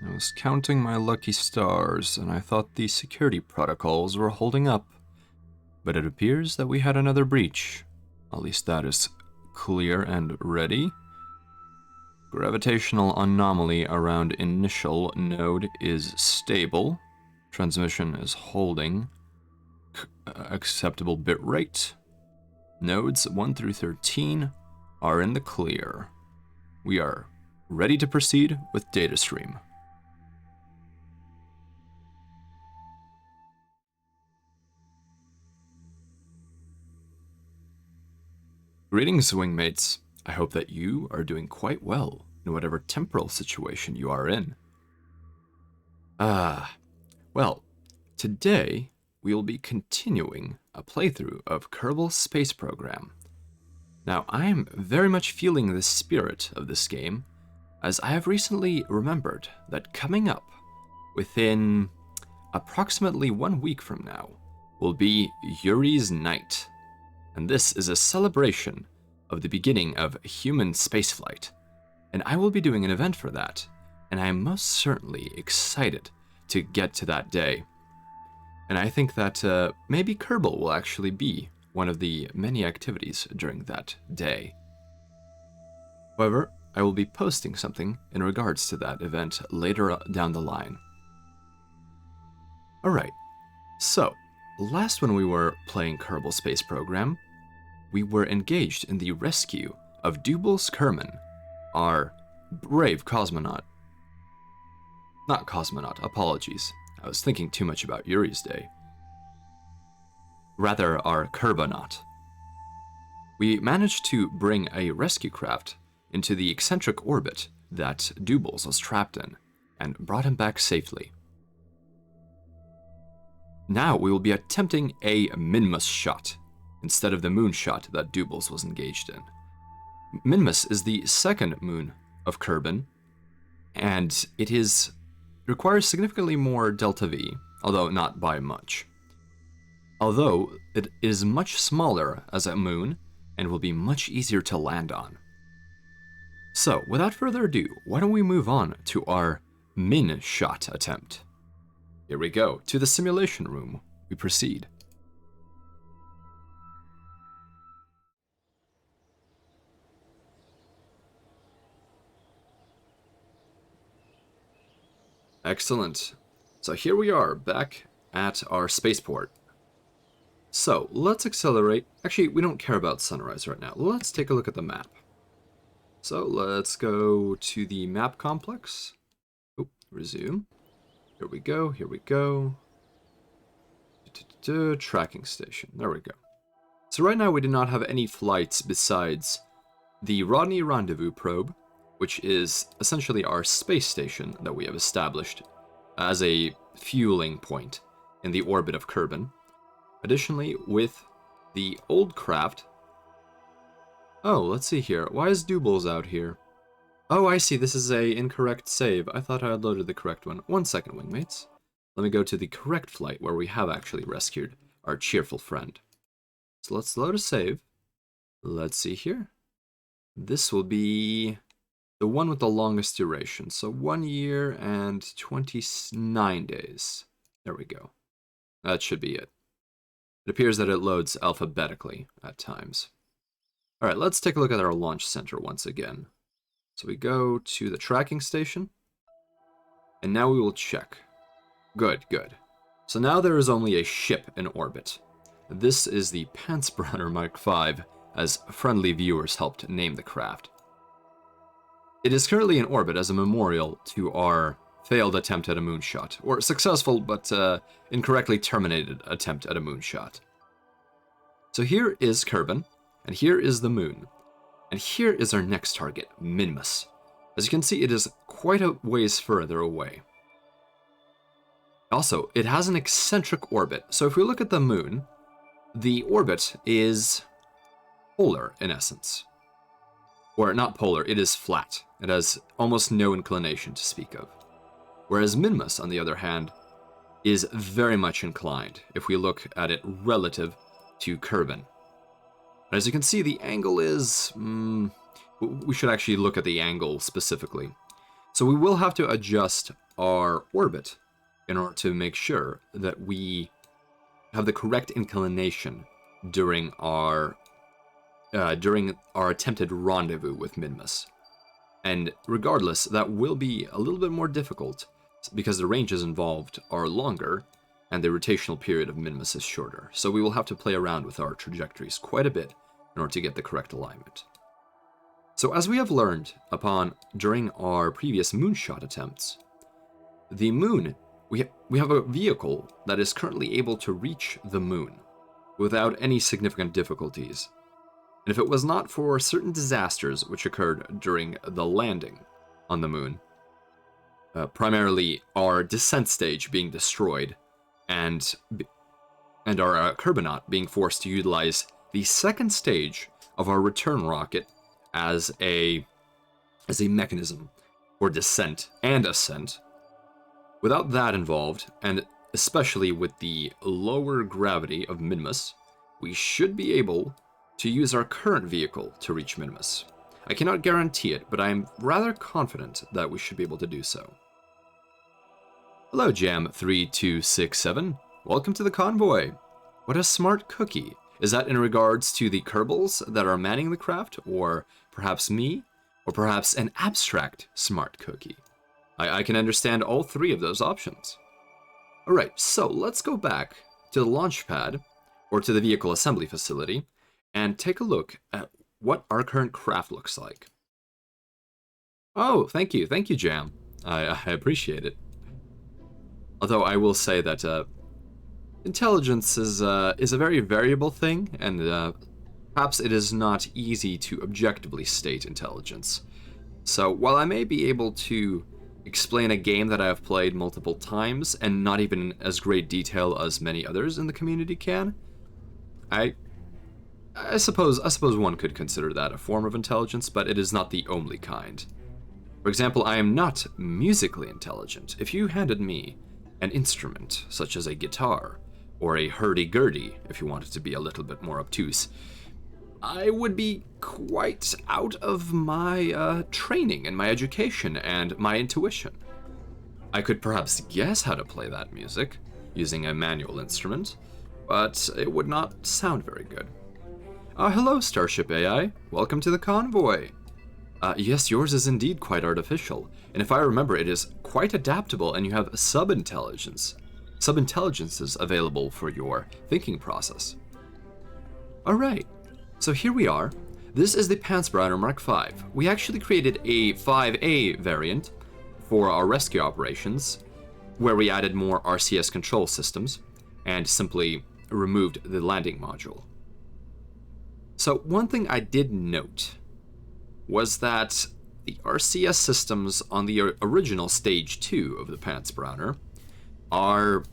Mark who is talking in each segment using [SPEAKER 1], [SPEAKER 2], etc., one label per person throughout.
[SPEAKER 1] I was counting my lucky stars, and I thought the security protocols were holding up. But it appears that we had another breach. At least that is clear and ready. Gravitational anomaly around initial node is stable. Transmission is holding. Acceptable bit rate. Nodes 1 through 13 are in the clear. We are ready to proceed with data stream. Greetings, wingmates. I hope that you are doing quite well in whatever temporal situation you are in. Well, today we will be continuing a playthrough of Kerbal's space program. Now, I am very much feeling the spirit of this game, as I have recently remembered that coming up within approximately 1 week from now will be Yuri's Night. And this is a celebration of the beginning of human spaceflight. And I will be doing an event for that, and I am most certainly excited to get to that day. And I think that maybe Kerbal will actually be one of the many activities during that day. However, I will be posting something in regards to that event later down the line. Alright, so last when we were playing Kerbal Space Program, we were engaged in the rescue of Dubals Kerman, our brave cosmonaut. Not cosmonaut, apologies. I was thinking too much about Yuri's Day. Rather, our Kerbonaut. We managed to bring a rescue craft into the eccentric orbit that Dubals was trapped in, and brought him back safely. Now we will be attempting a Minmus shot, instead of the moon shot that Dubals was engaged in. Minmus is the second moon of Kerbin, and it requires significantly more delta V, although not by much. Although it is much smaller as a moon, and will be much easier to land on. So, without further ado, why don't we move on to our Min shot attempt. Here we go, to the simulation room, we proceed. Excellent. So here we are, back at our spaceport. So, let's accelerate. Actually, we don't care about sunrise right now. Let's take a look at the map. So, let's go to the map complex. Oh, resume. Here we go, here we go. Tracking station, there we go. So right now we do not have any flights besides the Rodney Rendezvous probe, which is essentially our space station that we have established as a fueling point in the orbit of Kerbin. Additionally, with the old craft... Oh, let's see here. Why is Dubals out here? Oh, I see. This is a incorrect save. I thought I had loaded the correct one. 1 second, wingmates. Let me go to the correct flight where we have actually rescued our cheerful friend. So let's load a save. Let's see here. This will be the one with the longest duration. So 1 year and 29 days. There we go. That should be it. It appears that it loads alphabetically at times. Alright, let's take a look at our launch center once again. So we go to the tracking station. And now we will check. Good, good. So now there is only a ship in orbit. This is the Pantsbrunner Mark V, as friendly viewers helped name the craft. It is currently in orbit as a memorial to our failed attempt at a moonshot, or successful but incorrectly terminated attempt at a moonshot. So here is Kerbin, and here is the moon, and here is our next target, Minmus. As you can see, it is quite a ways further away. Also, it has an eccentric orbit, so if we look at the moon, the orbit is polar in essence. Or not polar, it is flat. It has almost no inclination to speak of. Whereas Minmus, on the other hand, is very much inclined, if we look at it relative to Kerbin. As you can see, the angle is... we should actually look at the angle specifically. So we will have to adjust our orbit in order to make sure that we have the correct inclination during our attempted rendezvous with Minmus. And regardless, that will be a little bit more difficult because the ranges involved are longer and the rotational period of Minmus is shorter. So we will have to play around with our trajectories quite a bit in order to get the correct alignment. So as we have learned during our previous moonshot attempts, the moon, we have a vehicle that is currently able to reach the moon without any significant difficulties. And if it was not for certain disasters which occurred during the landing on the moon, primarily our descent stage being destroyed, and our Kerbal being forced to utilize the second stage of our return rocket as a mechanism for descent and ascent. Without that involved, and especially with the lower gravity of Minmus, we should be able to use our current vehicle to reach Minmus. I cannot guarantee it, but I am rather confident that we should be able to do so. Hello, Jam3267. Welcome to the convoy. What a smart cookie. Is that in regards to the Kerbals that are manning the craft, or perhaps me, or perhaps an abstract smart cookie? I can understand all three of those options. Alright, so let's go back to the launch pad, or to the vehicle assembly facility, and take a look at what our current craft looks like. Oh, thank you, Jam. I appreciate it. Although I will say that intelligence is a very variable thing, and perhaps it is not easy to objectively state intelligence. So while I may be able to explain a game that I have played multiple times, and not even in as great detail as many others in the community can, I suppose one could consider that a form of intelligence, but it is not the only kind. For example, I am not musically intelligent. If you handed me an instrument, such as a guitar, or a hurdy-gurdy, if you wanted to be a little bit more obtuse, I would be quite out of my training and my education and my intuition. I could perhaps guess how to play that music using a manual instrument, but it would not sound very good. Hello, Starship AI. Welcome to the convoy. Yes, yours is indeed quite artificial, and if I remember, it is quite adaptable, and you have sub-intelligences available for your thinking process. Alright, so here we are. This is the Pantsbrauner Mark V. We actually created a 5A variant for our rescue operations, where we added more RCS control systems, and simply removed the landing module. So one thing I did note was that the RCS systems on the original Stage 2 of the Pantsbrauner are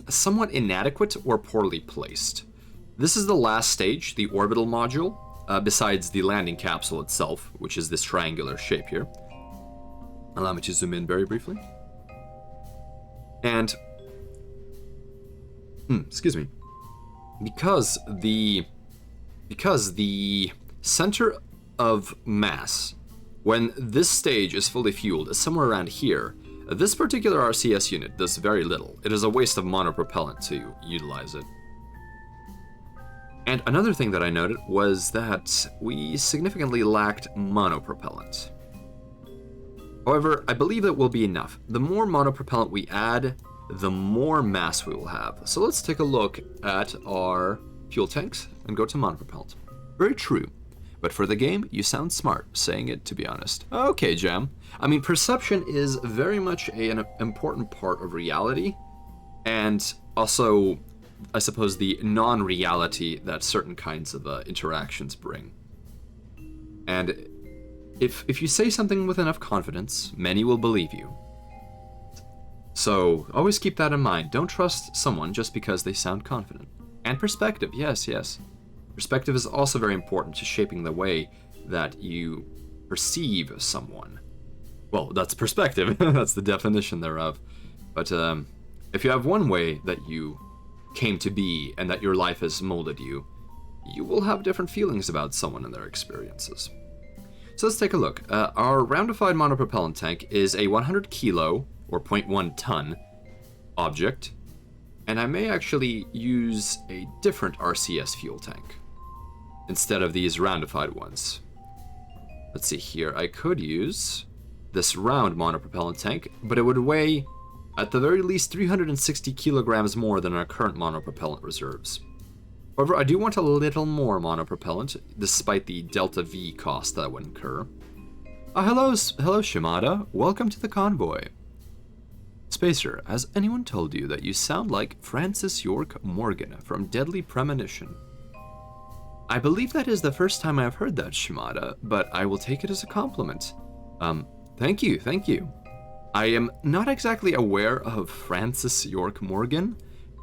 [SPEAKER 1] somewhat inadequate or poorly placed. This is the last stage, the orbital module, besides the landing capsule itself, which is this triangular shape here. Allow me to zoom in very briefly. And, excuse me, because the center of mass, when this stage is fully fueled, is somewhere around here, this particular RCS unit does very little. It is a waste of monopropellant to utilize it. And another thing that I noted was that we significantly lacked monopropellant. However, I believe that will be enough. The more monopropellant we add, the more mass we will have. So let's take a look at our fuel tanks and go to monopropellant. Very true. But for the game, you sound smart saying it, to be honest. Okay, Jam. I mean, perception is very much an important part of reality, and also, I suppose, the non-reality that certain kinds of interactions bring. And if you say something with enough confidence, many will believe you. So always keep that in mind. Don't trust someone just because they sound confident. And perspective, yes. Perspective is also very important to shaping the way that you perceive someone. Well, that's perspective. That's the definition thereof. But if you have one way that you came to be and that your life has molded you, you will have different feelings about someone and their experiences. So let's take a look. Our roundified monopropellant tank is a 100 kilo, or 0.1 ton, object. And I may actually use a different RCS fuel tank instead of these roundified ones. Let's see here. I could use this round monopropellant tank, but it would weigh, at the very least, 360 kilograms more than our current monopropellant reserves. However, I do want a little more monopropellant, despite the Delta V cost that would incur. Hello Shimada. Welcome to the convoy. Spacer, has anyone told you that you sound like Francis York Morgan from Deadly Premonition? I believe that is the first time I have heard that, Shimada, but I will take it as a compliment. Thank you. I am not exactly aware of Francis York Morgan,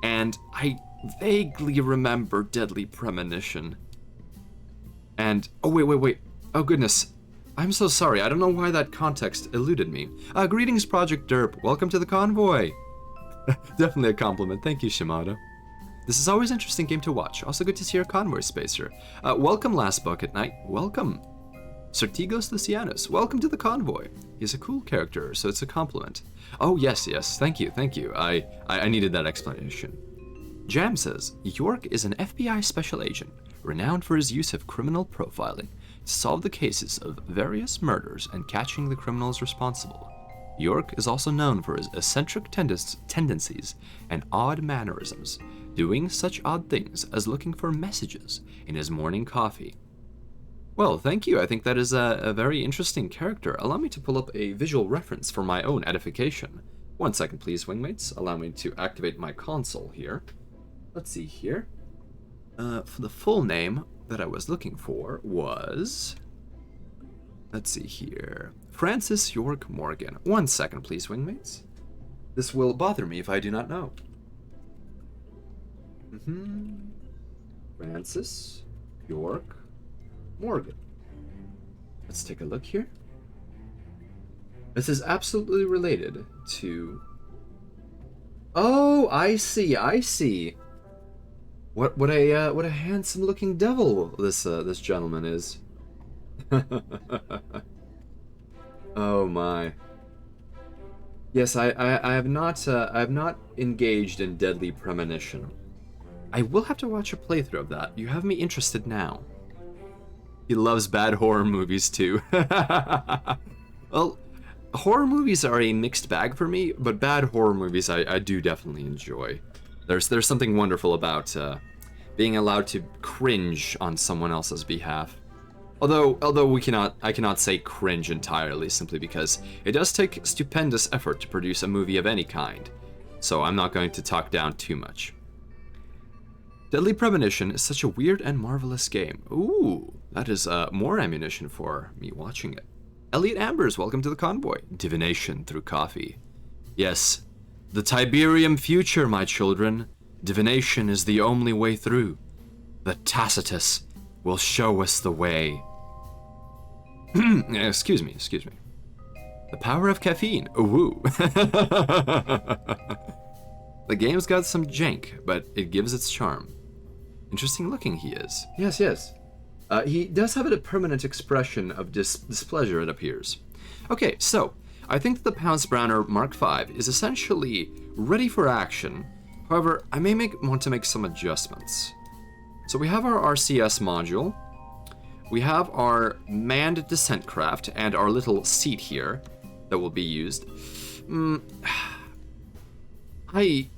[SPEAKER 1] and I vaguely remember Deadly Premonition. And, oh wait. Oh goodness. I'm so sorry, I don't know why that context eluded me. Greetings, Project Derp. Welcome to the convoy. Definitely a compliment. Thank you, Shimada. This is always an interesting game to watch. Also good to see our convoy, Spacer. Welcome, Last Bucket Knight. Welcome. Sortigos Lucianus. Welcome to the convoy. He's a cool character, so it's a compliment. Oh, yes. Thank you. I needed that explanation. Jam says, York is an FBI special agent, renowned for his use of criminal profiling to solve the cases of various murders and catching the criminals responsible. York is also known for his eccentric tendencies and odd mannerisms, doing such odd things as looking for messages in his morning coffee. Well, thank you. I think that is a very interesting character. Allow me to pull up a visual reference for my own edification. 1 second, please, wingmates. Allow me to activate my console here. Let's see here. For the full name that I was looking for was... Let's see here. Francis York Morgan. 1 second, please, wingmates. This will bother me if I do not know. Francis York Morgan. Let's take a look here. This is absolutely related to... Oh, I see. What a handsome looking devil this gentleman is. Oh my. Yes, I have not engaged in Deadly Premonition. I will have to watch a playthrough of that. You have me interested now. He loves bad horror movies too. Well, horror movies are a mixed bag for me, but bad horror movies I do definitely enjoy. There's something wonderful about being allowed to cringe on someone else's behalf. Although I cannot say cringe entirely, simply because it does take stupendous effort to produce a movie of any kind. So I'm not going to talk down too much. Deadly Premonition is such a weird and marvelous game. Ooh, that is more ammunition for me watching it. Elliot Ambers, welcome to the convoy. Divination through coffee. Yes, the Tiberium future, my children. Divination is the only way through. The Tacitus will show us the way. Excuse me. The power of caffeine. Ooh. The game's got some jank, but it gives its charm. Interesting looking he is. Yes. He does have a permanent expression of displeasure, it appears. Okay, so I think that the Pounce Browner Mark V is essentially ready for action. However, I may want to make some adjustments. So we have our RCS module, we have our manned descent craft, and our little seat here that will be used. I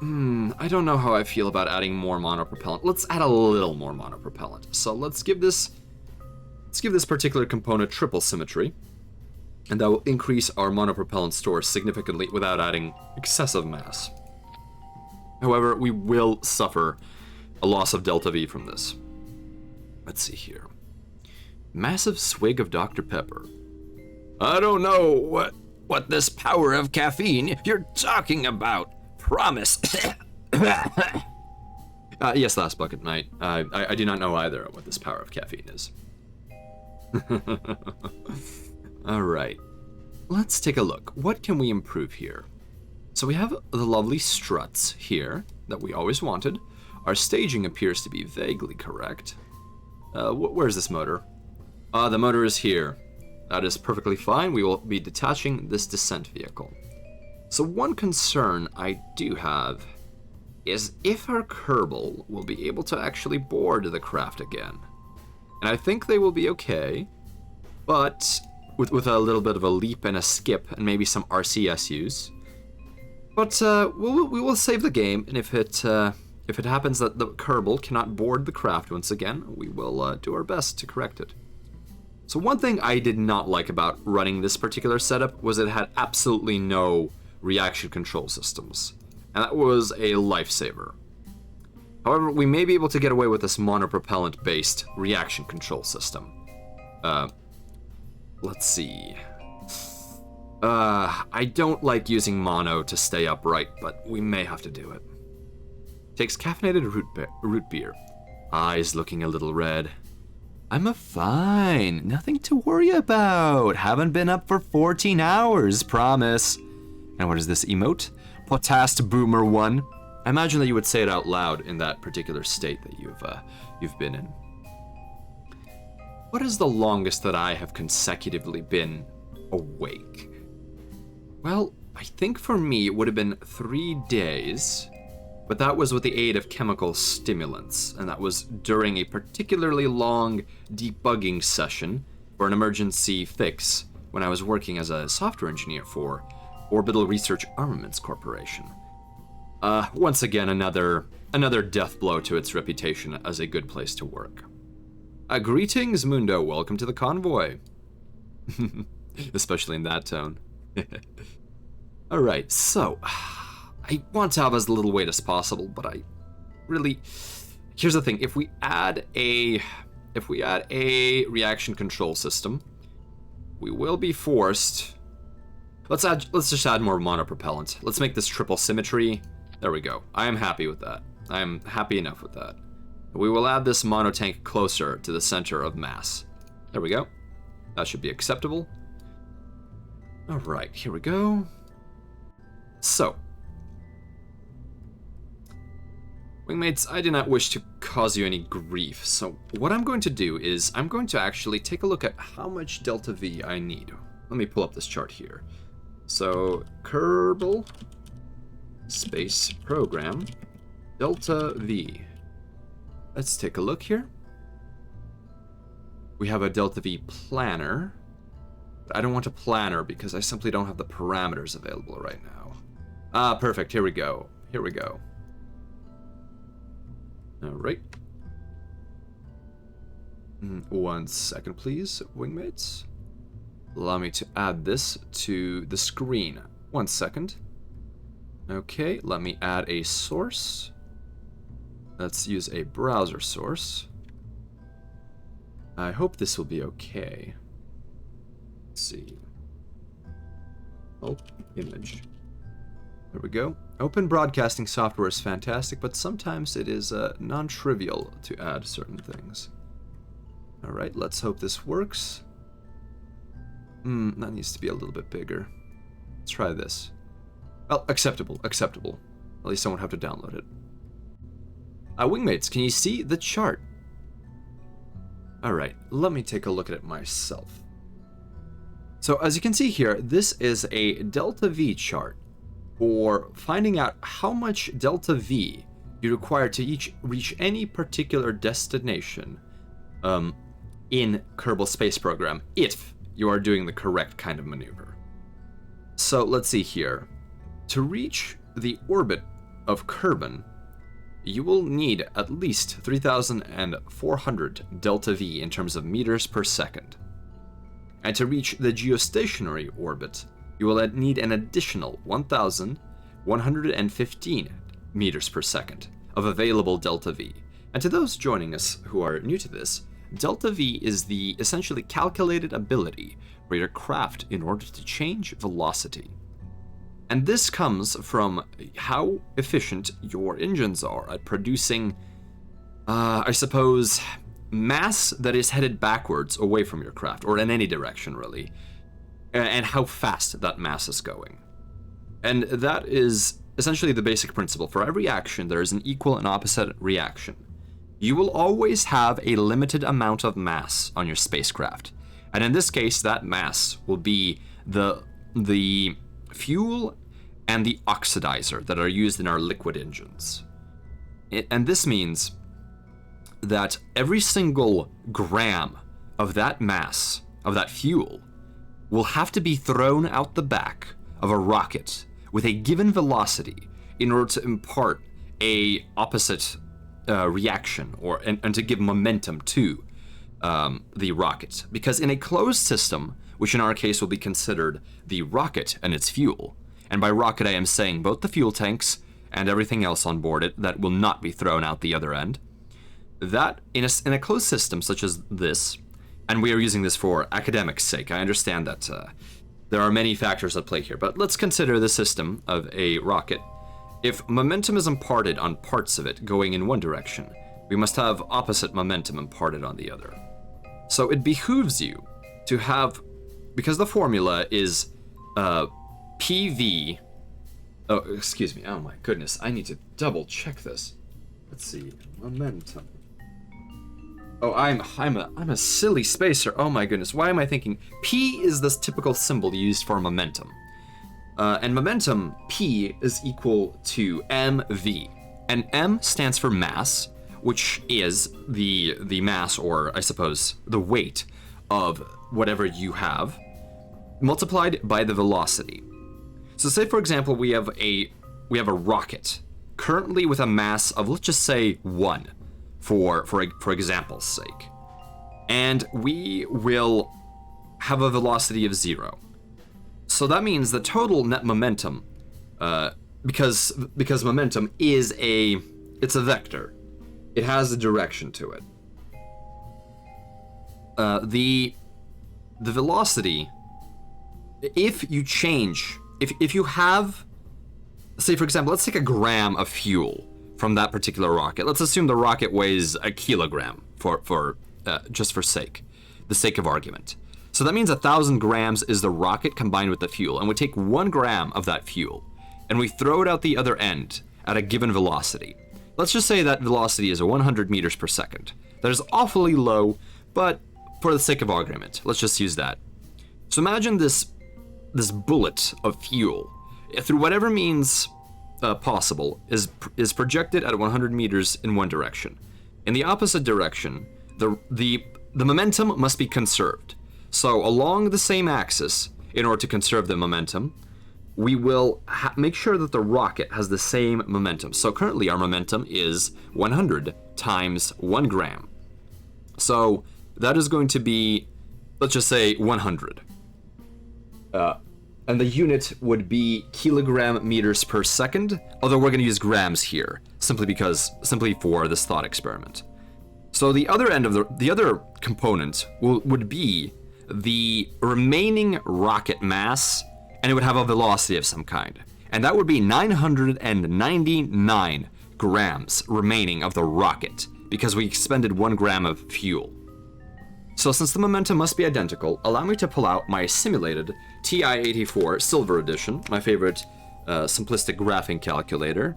[SPEAKER 1] don't know how I feel about adding more monopropellant. Let's add a little more monopropellant. So let's give this particular component triple symmetry, and that will increase our monopropellant store significantly without adding excessive mass. However, we will suffer a loss of delta V from this. Let's see here. Massive swig of Dr. Pepper. I don't know what this power of caffeine you're talking about. Promise. Yes, Last Bucket Knight. I do not know either what this power of caffeine is. All right. Let's take a look. What can we improve here? So we have the lovely struts here that we always wanted. Our staging appears to be vaguely correct. Where's this motor? The motor is here. That is perfectly fine. We will be detaching this descent vehicle. So one concern I do have is if our Kerbal will be able to actually board the craft again. And I think they will be okay, but with a little bit of a leap and a skip and maybe some RCSUs. But we will save the game, and if it happens that the Kerbal cannot board the craft once again, we will do our best to correct it. So one thing I did not like about running this particular setup was it had absolutely no reaction control systems, and that was a lifesaver. However, we may be able to get away with this monopropellant-based reaction control system. Let's see. I don't like using mono to stay upright, but we may have to do it. Takes caffeinated root beer. Eyes looking a little red. I'm fine. Nothing to worry about. Haven't been up for 14 hours, promise. And what is this emote? Potast Boomer 1. I imagine that you would say it out loud in that particular state that you've been in. What is the longest that I have consecutively been awake? Well, I think for me it would have been 3 days, but that was with the aid of chemical stimulants, and that was during a particularly long debugging session for an emergency fix when I was working as a software engineer for Orbital Research Armaments Corporation. Once again, another death blow to its reputation as a good place to work. Greetings, Mundo. Welcome to the convoy. Especially in that tone. Alright, so I want to have as little weight as possible, but I really... Here's the thing, if we add a reaction control system, we will be forced... Let's just add more monopropellant. Let's make this triple symmetry. There we go. I am happy with that. I am happy enough with that. We will add this monotank closer to the center of mass. There we go. That should be acceptable. Alright, here we go. So, wingmates, I do not wish to cause you any grief, so what I'm going to do is I'm going to actually take a look at how much delta V I need. Let me pull up this chart here. So, Kerbal space program delta V. Let's take a look here. We have a delta V planner. But I don't want a planner because I simply don't have the parameters available right now. Ah, perfect. Here we go. Here we go. All right. 1 second, please, wingmates. Allow me to add this to the screen. 1 second. Okay, let me add a source. Let's use a browser source. I hope this will be okay. Let's see. Oh, image. There we go. Open broadcasting software is fantastic, but sometimes it is non-trivial to add certain things. Alright, let's hope this works. That needs to be a little bit bigger. Let's try this. Well, acceptable, acceptable. At least I won't have to download it. Wingmates, can you see the chart? Alright, let me take a look at it myself. So as you can see here, this is a delta V chart for finding out how much delta V you require to reach any particular destination in Kerbal Space Program if you are doing the correct kind of maneuver. So let's see here. To reach the orbit of Kerbin, you will need at least 3,400 delta V in terms of meters per second. And to reach the geostationary orbit, you will need an additional 1,115 meters per second of available delta V. And to those joining us who are new to this, delta V is the essentially calculated ability for your craft in order to change velocity. And this comes from how efficient your engines are at producing, I suppose, mass that is headed backwards away from your craft, or in any direction really, and how fast that mass is going. And that is essentially the basic principle. For every action, there is an equal and opposite reaction. You will always have a limited amount of mass on your spacecraft, And in this case, that mass will be the fuel and the oxidizer that are used in our liquid engines. And this means that every single gram of that mass, of that fuel, will have to be thrown out the back of a rocket with a given velocity in order to impart a opposite reaction and to give momentum to the rocket. Because in a closed system, which in our case will be considered the rocket and its fuel, and by rocket I am saying both the fuel tanks and everything else on board it that will not be thrown out the other end, that in a closed system such as this, and we are using this for academic sake, I understand that there are many factors at play here, but let's consider the system of a rocket. If momentum is imparted on parts of it going in one direction, we must have opposite momentum imparted on the other. So it behooves you to have, because the formula is PV, oh, excuse me, oh my goodness, I need to double check this. Let's see, momentum. Oh, I'm a silly spacer. Oh my goodness, why am I thinking? P is this typical symbol used for momentum. And momentum, P, is equal to mv. And m stands for mass, which is the mass, or I suppose the weight of whatever you have, multiplied by the velocity. So say, for example, we have a rocket currently with a mass of, let's just say, 1 for example's sake. And we will have a velocity of 0. So that means the total net momentum, because momentum is it's a vector. It has a direction to it. The velocity, if you change, if you have, say for example, let's take a gram of fuel from that particular rocket. Let's assume the rocket weighs a kilogram for just for the sake of argument. So that means 1,000 grams is the rocket combined with the fuel, and we take 1 gram of that fuel and we throw it out the other end at a given velocity. Let's just say that velocity is 100 meters per second. That is awfully low, but for the sake of argument, let's just use that. So imagine this bullet of fuel, through whatever means possible, is projected at 100 meters in one direction. In the opposite direction, the momentum must be conserved. So along the same axis, in order to conserve the momentum, we will make sure that the rocket has the same momentum. So currently our momentum is 100 times 1 gram. So that is going to be, let's just say 100. And the unit would be kilogram meters per second, although we're going to use grams here, simply for this thought experiment. So the other end of the other component would be the remaining rocket mass, and it would have a velocity of some kind. And that would be 999 grams remaining of the rocket, because we expended 1 gram of fuel. So since the momentum must be identical, allow me to pull out my simulated TI-84 Silver Edition, my favorite simplistic graphing calculator,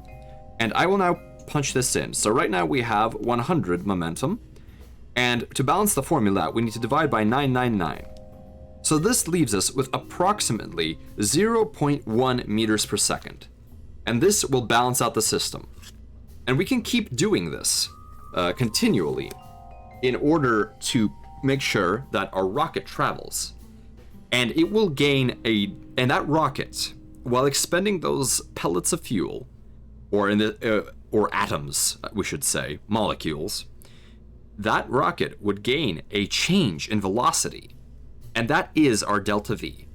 [SPEAKER 1] and I will now punch this in. So right now we have 100 momentum, and to balance the formula, we need to divide by 999. So this leaves us with approximately 0.1 meters per second. And this will balance out the system. And we can keep doing this continually in order to make sure that our rocket travels. And it will gain and that rocket, while expending those pellets of fuel, or atoms, we should say, molecules, that rocket would gain a change in velocity, and that is our delta V.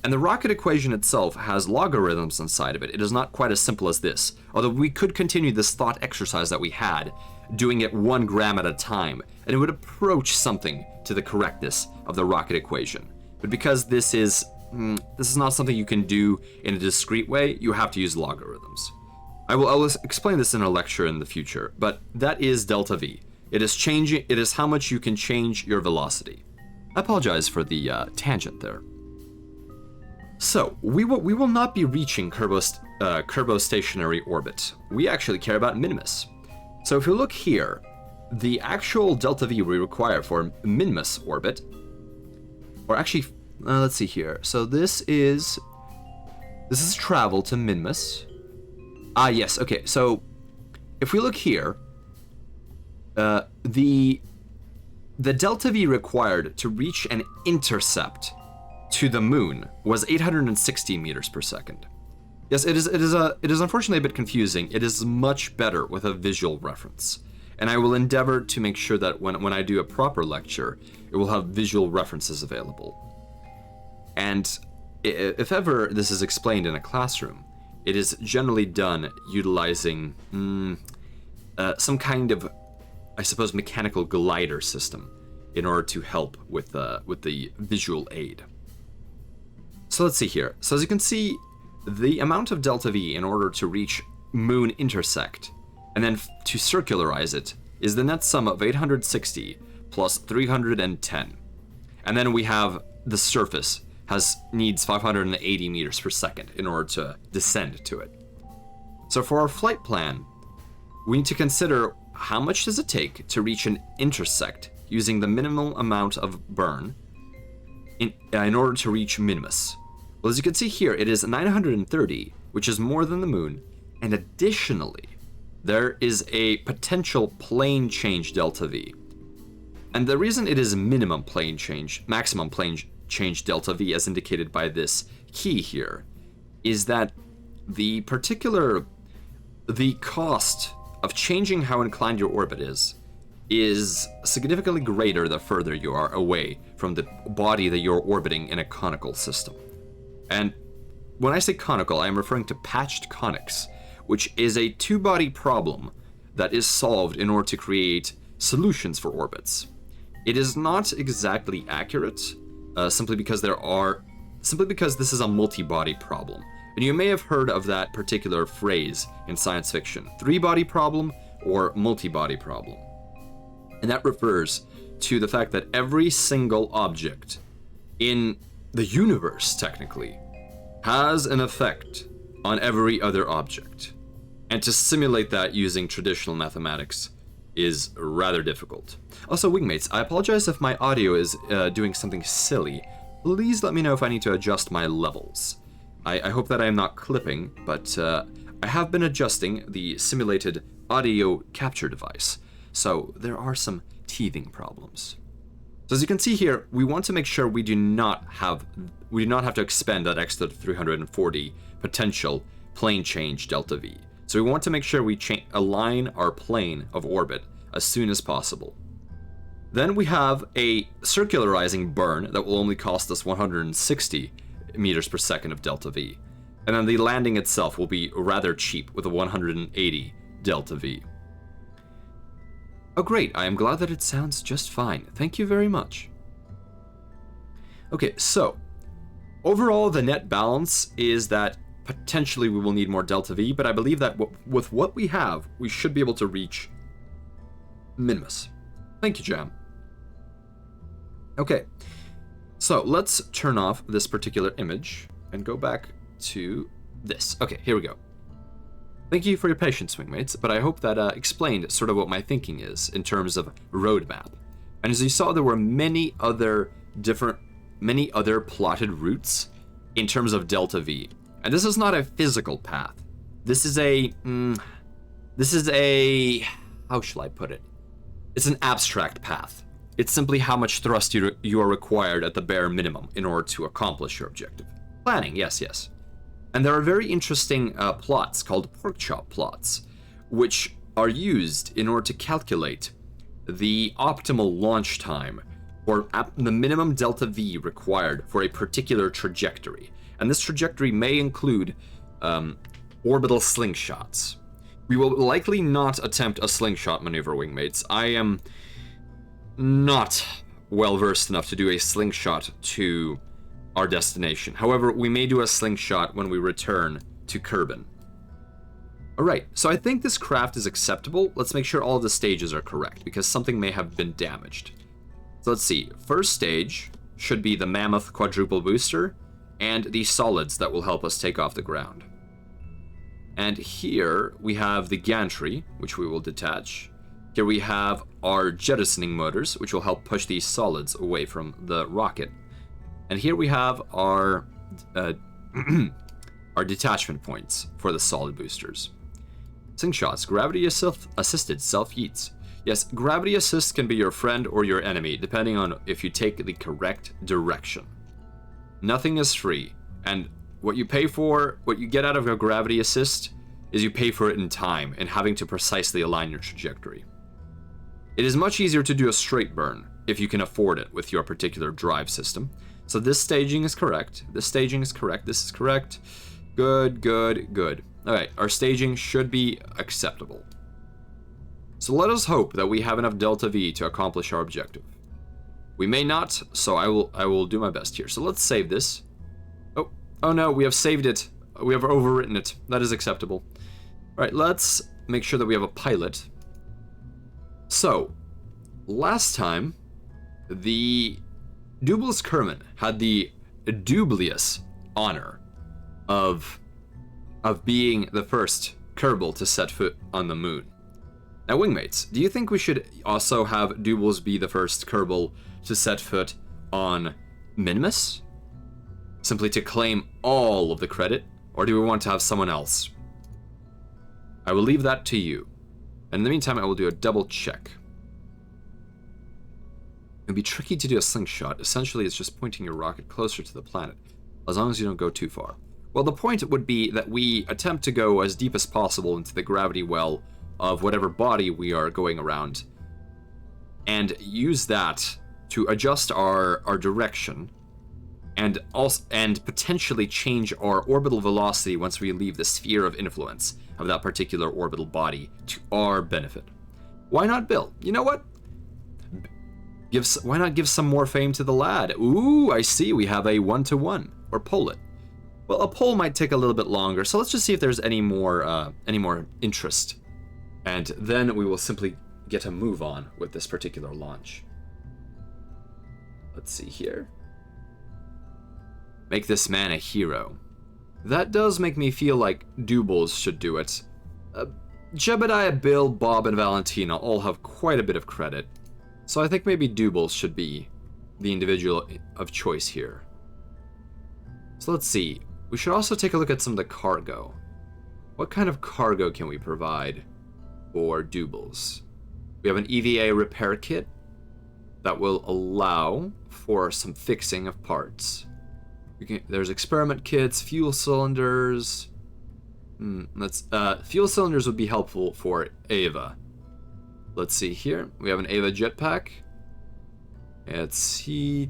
[SPEAKER 1] And the rocket equation itself has logarithms inside of it. It is not quite as simple as this, although we could continue this thought exercise that we had, doing it 1 gram at a time, and it would approach something to the correctness of the rocket equation. But because this is not something you can do in a discrete way, you have to use logarithms. I will explain this in a lecture in the future, but that is delta V. It is how much you can change your velocity. I apologize for the tangent there. So, we will not be reaching Kerbal stationary orbit. We actually care about Minmus. So if you look here, the actual delta V we require for Minmus orbit Or actually, let's see here. So this is travel to Minmus. Ah, yes. Okay. So if we look here, the delta V required to reach an intercept to the moon was 860 meters per second. Yes, it is unfortunately a bit confusing. It is much better with a visual reference. And I will endeavor to make sure that when I do a proper lecture, it will have visual references available. And if ever this is explained in a classroom, it is generally done utilizing some kind of, I suppose, mechanical glider system in order to help with the visual aid. So let's see here. So as you can see, the amount of delta V in order to reach moon intersect and then to circularize it is the net sum of 860 plus 310. And then we have the surface needs 580 meters per second in order to descend to it. So for our flight plan, we need to consider how much does it take to reach an intersect using the minimal amount of burn in order to reach Minmus. Well, as you can see here, it is 930, which is more than the moon, and additionally, there is a potential plane change delta V. And the reason it is maximum plane change delta V, as indicated by this key here, is that the cost of changing how inclined your orbit is significantly greater the further you are away from the body that you're orbiting in a conical system. And when I say conical, I am referring to patched conics, which is a two-body problem that is solved in order to create solutions for orbits. It is not exactly accurate, simply because this is a multi-body problem. And you may have heard of that particular phrase in science fiction, three-body problem or multi-body problem. And that refers to the fact that every single object in the universe, technically, has an effect on every other object. And to simulate that using traditional mathematics is rather difficult. Also, wingmates, I apologize if my audio is doing something silly. Please let me know if I need to adjust my levels. I hope that I am not clipping, but I have been adjusting the simulated audio capture device, so there are some teething problems. So as you can see here, we want to make sure we do not have to expend that extra 340 potential plane change delta V. So we want to make sure we align our plane of orbit as soon as possible. Then we have a circularizing burn that will only cost us 160 meters per second of delta V. And then the landing itself will be rather cheap with a 180 delta V. Oh great, I am glad that it sounds just fine. Thank you very much. Okay, so overall the net balance is that potentially we will need more delta V, but I believe that with what we have, we should be able to reach Minmus. Thank you, Jam. Okay, so let's turn off this particular image and go back to this. Okay, here we go. Thank you for your patience, wingmates, but I hope that explained sort of what my thinking is in terms of roadmap. And as you saw, there were many other plotted routes in terms of delta V. And this is not a physical path. This is a, how shall I put it? It's an abstract path. It's simply how much thrust you are required at the bare minimum in order to accomplish your objective. Planning, yes. And there are very interesting plots called pork chop plots, which are used in order to calculate the optimal launch time or the minimum delta V required for a particular trajectory. And this trajectory may include orbital slingshots. We will likely not attempt a slingshot maneuver, wingmates. I am not well versed enough to do a slingshot to our destination. However, we may do a slingshot when we return to Kerbal. Alright, so I think this craft is acceptable. Let's make sure all of the stages are correct, because something may have been damaged. So let's see. First stage should be the Mammoth quadruple booster, and the solids that will help us take off the ground. And here we have the gantry, which we will detach. Here we have our jettisoning motors, which will help push these solids away from the rocket. And here we have our our detachment points for the solid boosters. Slingshots, gravity assisted self-yeets. Yes, gravity assist can be your friend or your enemy, depending on if you take the correct direction. Nothing is free, and what you pay for, what you get out of a gravity assist, is you pay for it in time and having to precisely align your trajectory. It is much easier to do a straight burn if you can afford it with your particular drive system. So this staging is correct. This staging is correct. This is correct. Good, good, good. Alright, our staging should be acceptable. So let us hope that we have enough Delta V to accomplish our objective. We may not, so I will do my best here. So let's save this. Oh no, we have saved it. We have overwritten it. That is acceptable. Alright, let's make sure that we have a pilot. So, last time, the Dubious Kerman had the dubious honor of being the first Kerbal to set foot on the moon. Now, wingmates, do you think we should also have Dubious be the first Kerbal to set foot on Minmus? Simply to claim all of the credit? Or do we want to have someone else? I will leave that to you. And in the meantime, I will do a double check. It'd be tricky to do a slingshot. Essentially, it's just pointing your rocket closer to the planet, as long as you don't go too far. Well, the point would be that we attempt to go as deep as possible into the gravity well of whatever body we are going around, and use that to adjust our direction, and potentially change our orbital velocity once we leave the sphere of influence of that particular orbital body to our benefit. Why not Bill? You know what? Why not give some more fame to the lad? Ooh, I see. We have a 1-to-1 or poll it. Well, a poll might take a little bit longer, so let's just see if there's any more interest, and then we will simply get a move on with this particular launch. Let's see here. Make this man a hero. That does make me feel like Dubious should do it. Jebediah, Bill, Bob, and Valentina all have quite a bit of credit, so I think maybe Dubious should be the individual of choice here. So let's see. We should also take a look at some of the cargo. What kind of cargo can we provide for Dubious? We have an EVA repair kit that will allow for some fixing of parts. There's experiment kits, fuel cylinders. Fuel cylinders would be helpful for Ava. Let's see here. We have an Ava jetpack. Let's see.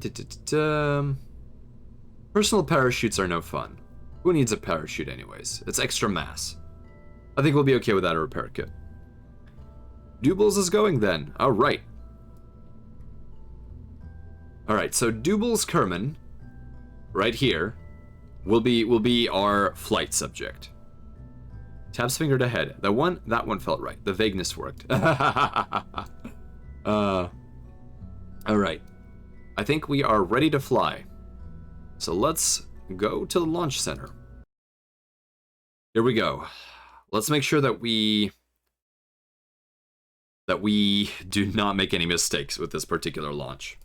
[SPEAKER 1] Personal parachutes are no fun. Who needs a parachute anyways? It's extra mass. I think we'll be okay without a repair kit. Dubious is going then. Alright. Alright, so Dubious Kerman, right here, will be our flight subject. Tabs fingered ahead. That one felt right. The vagueness worked. Alright. I think we are ready to fly. So let's go to the launch center. Here we go. Let's make sure that we do not make any mistakes with this particular launch.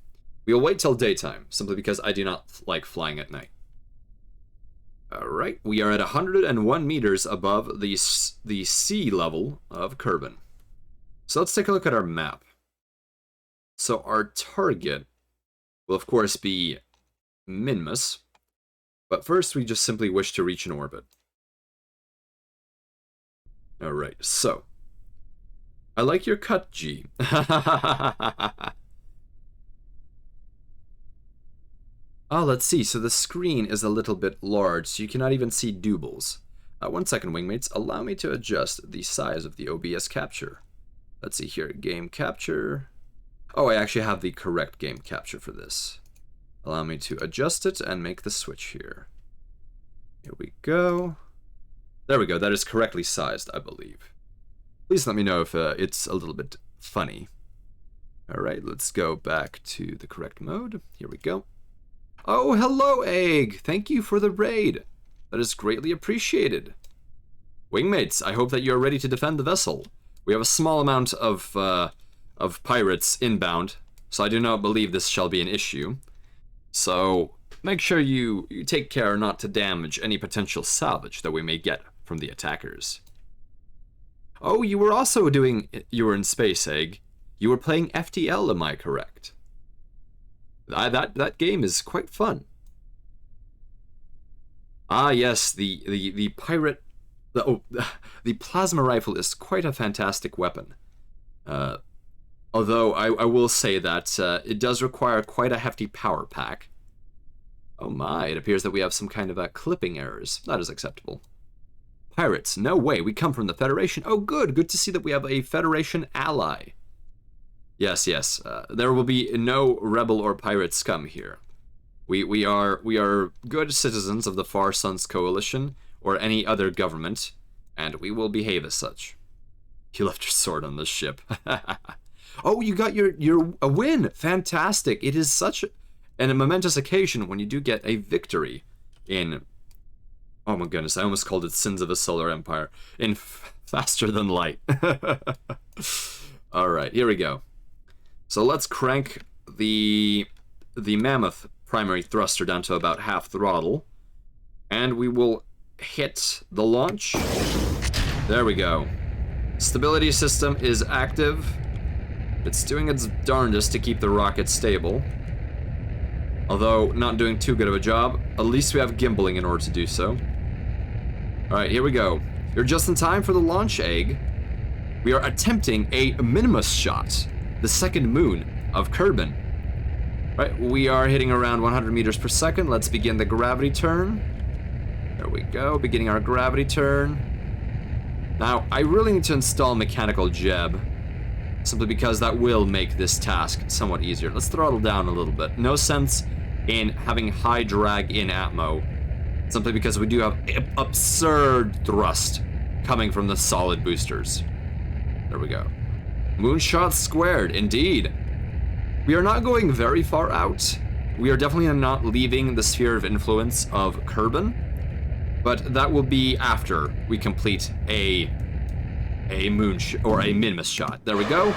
[SPEAKER 1] We'll wait till daytime, simply because I do not like flying at night. Alright, we are at 101 meters above the sea level of Kerbal. So let's take a look at our map. So our target will of course be Minmus, but first we just simply wish to reach an orbit. Alright, so I like your cut, G. Oh, let's see. So the screen is a little bit large, so you cannot even see Dubious. 1 second, wingmates. Allow me to adjust the size of the OBS capture. Let's see here. Game capture. Oh, I actually have the correct game capture for this. Allow me to adjust it and make the switch here. Here we go. There we go. That is correctly sized, I believe. Please let me know if it's a little bit funny. Alright, let's go back to the correct mode. Here we go. Oh, hello, Egg! Thank you for the raid. That is greatly appreciated. Wingmates, I hope that you're ready to defend the vessel. We have a small amount of pirates inbound, so I do not believe this shall be an issue. So, make sure you take care not to damage any potential salvage that we may get from the attackers. Oh, you were also you were in Space Egg. You were playing FTL, am I correct? That game is quite fun. Ah, yes, the pirate, the plasma rifle is quite a fantastic weapon. Although I will say that it does require quite a hefty power pack. Oh my, it appears that we have some kind of clipping errors. That is acceptable. Pirates, no way, we come from the Federation. Oh good to see that we have a Federation ally. Yes, there will be no rebel or pirate scum here. We are good citizens of the Far Suns Coalition, or any other government, and we will behave as such. You left your sword on this ship. Oh, you got a win! Fantastic! It is such a momentous occasion when you do get a victory in... Oh my goodness, I almost called it Sins of a Solar Empire. In Faster Than Light. Alright, here we go. So let's crank the Mammoth primary thruster down to about half throttle. And we will hit the launch. There we go. Stability system is active. It's doing its darndest to keep the rocket stable. Although, not doing too good of a job. At least we have gimbaling in order to do so. Alright, here we go. You're just in time for the launch egg. We are attempting a Minmus shot. The second moon of Kerbal. Right, we are hitting around 100 meters per second. Let's begin the gravity turn. There we go, beginning our gravity turn. Now, I really need to install mechanical jeb, simply because that will make this task somewhat easier. Let's throttle down a little bit. No sense in having high drag in atmo, simply because we do have absurd thrust coming from the solid boosters. There we go. Moonshot squared, indeed. We are not going very far out. We are definitely not leaving the sphere of influence of Kerbal, but that will be after we complete a Minmus shot. There we go.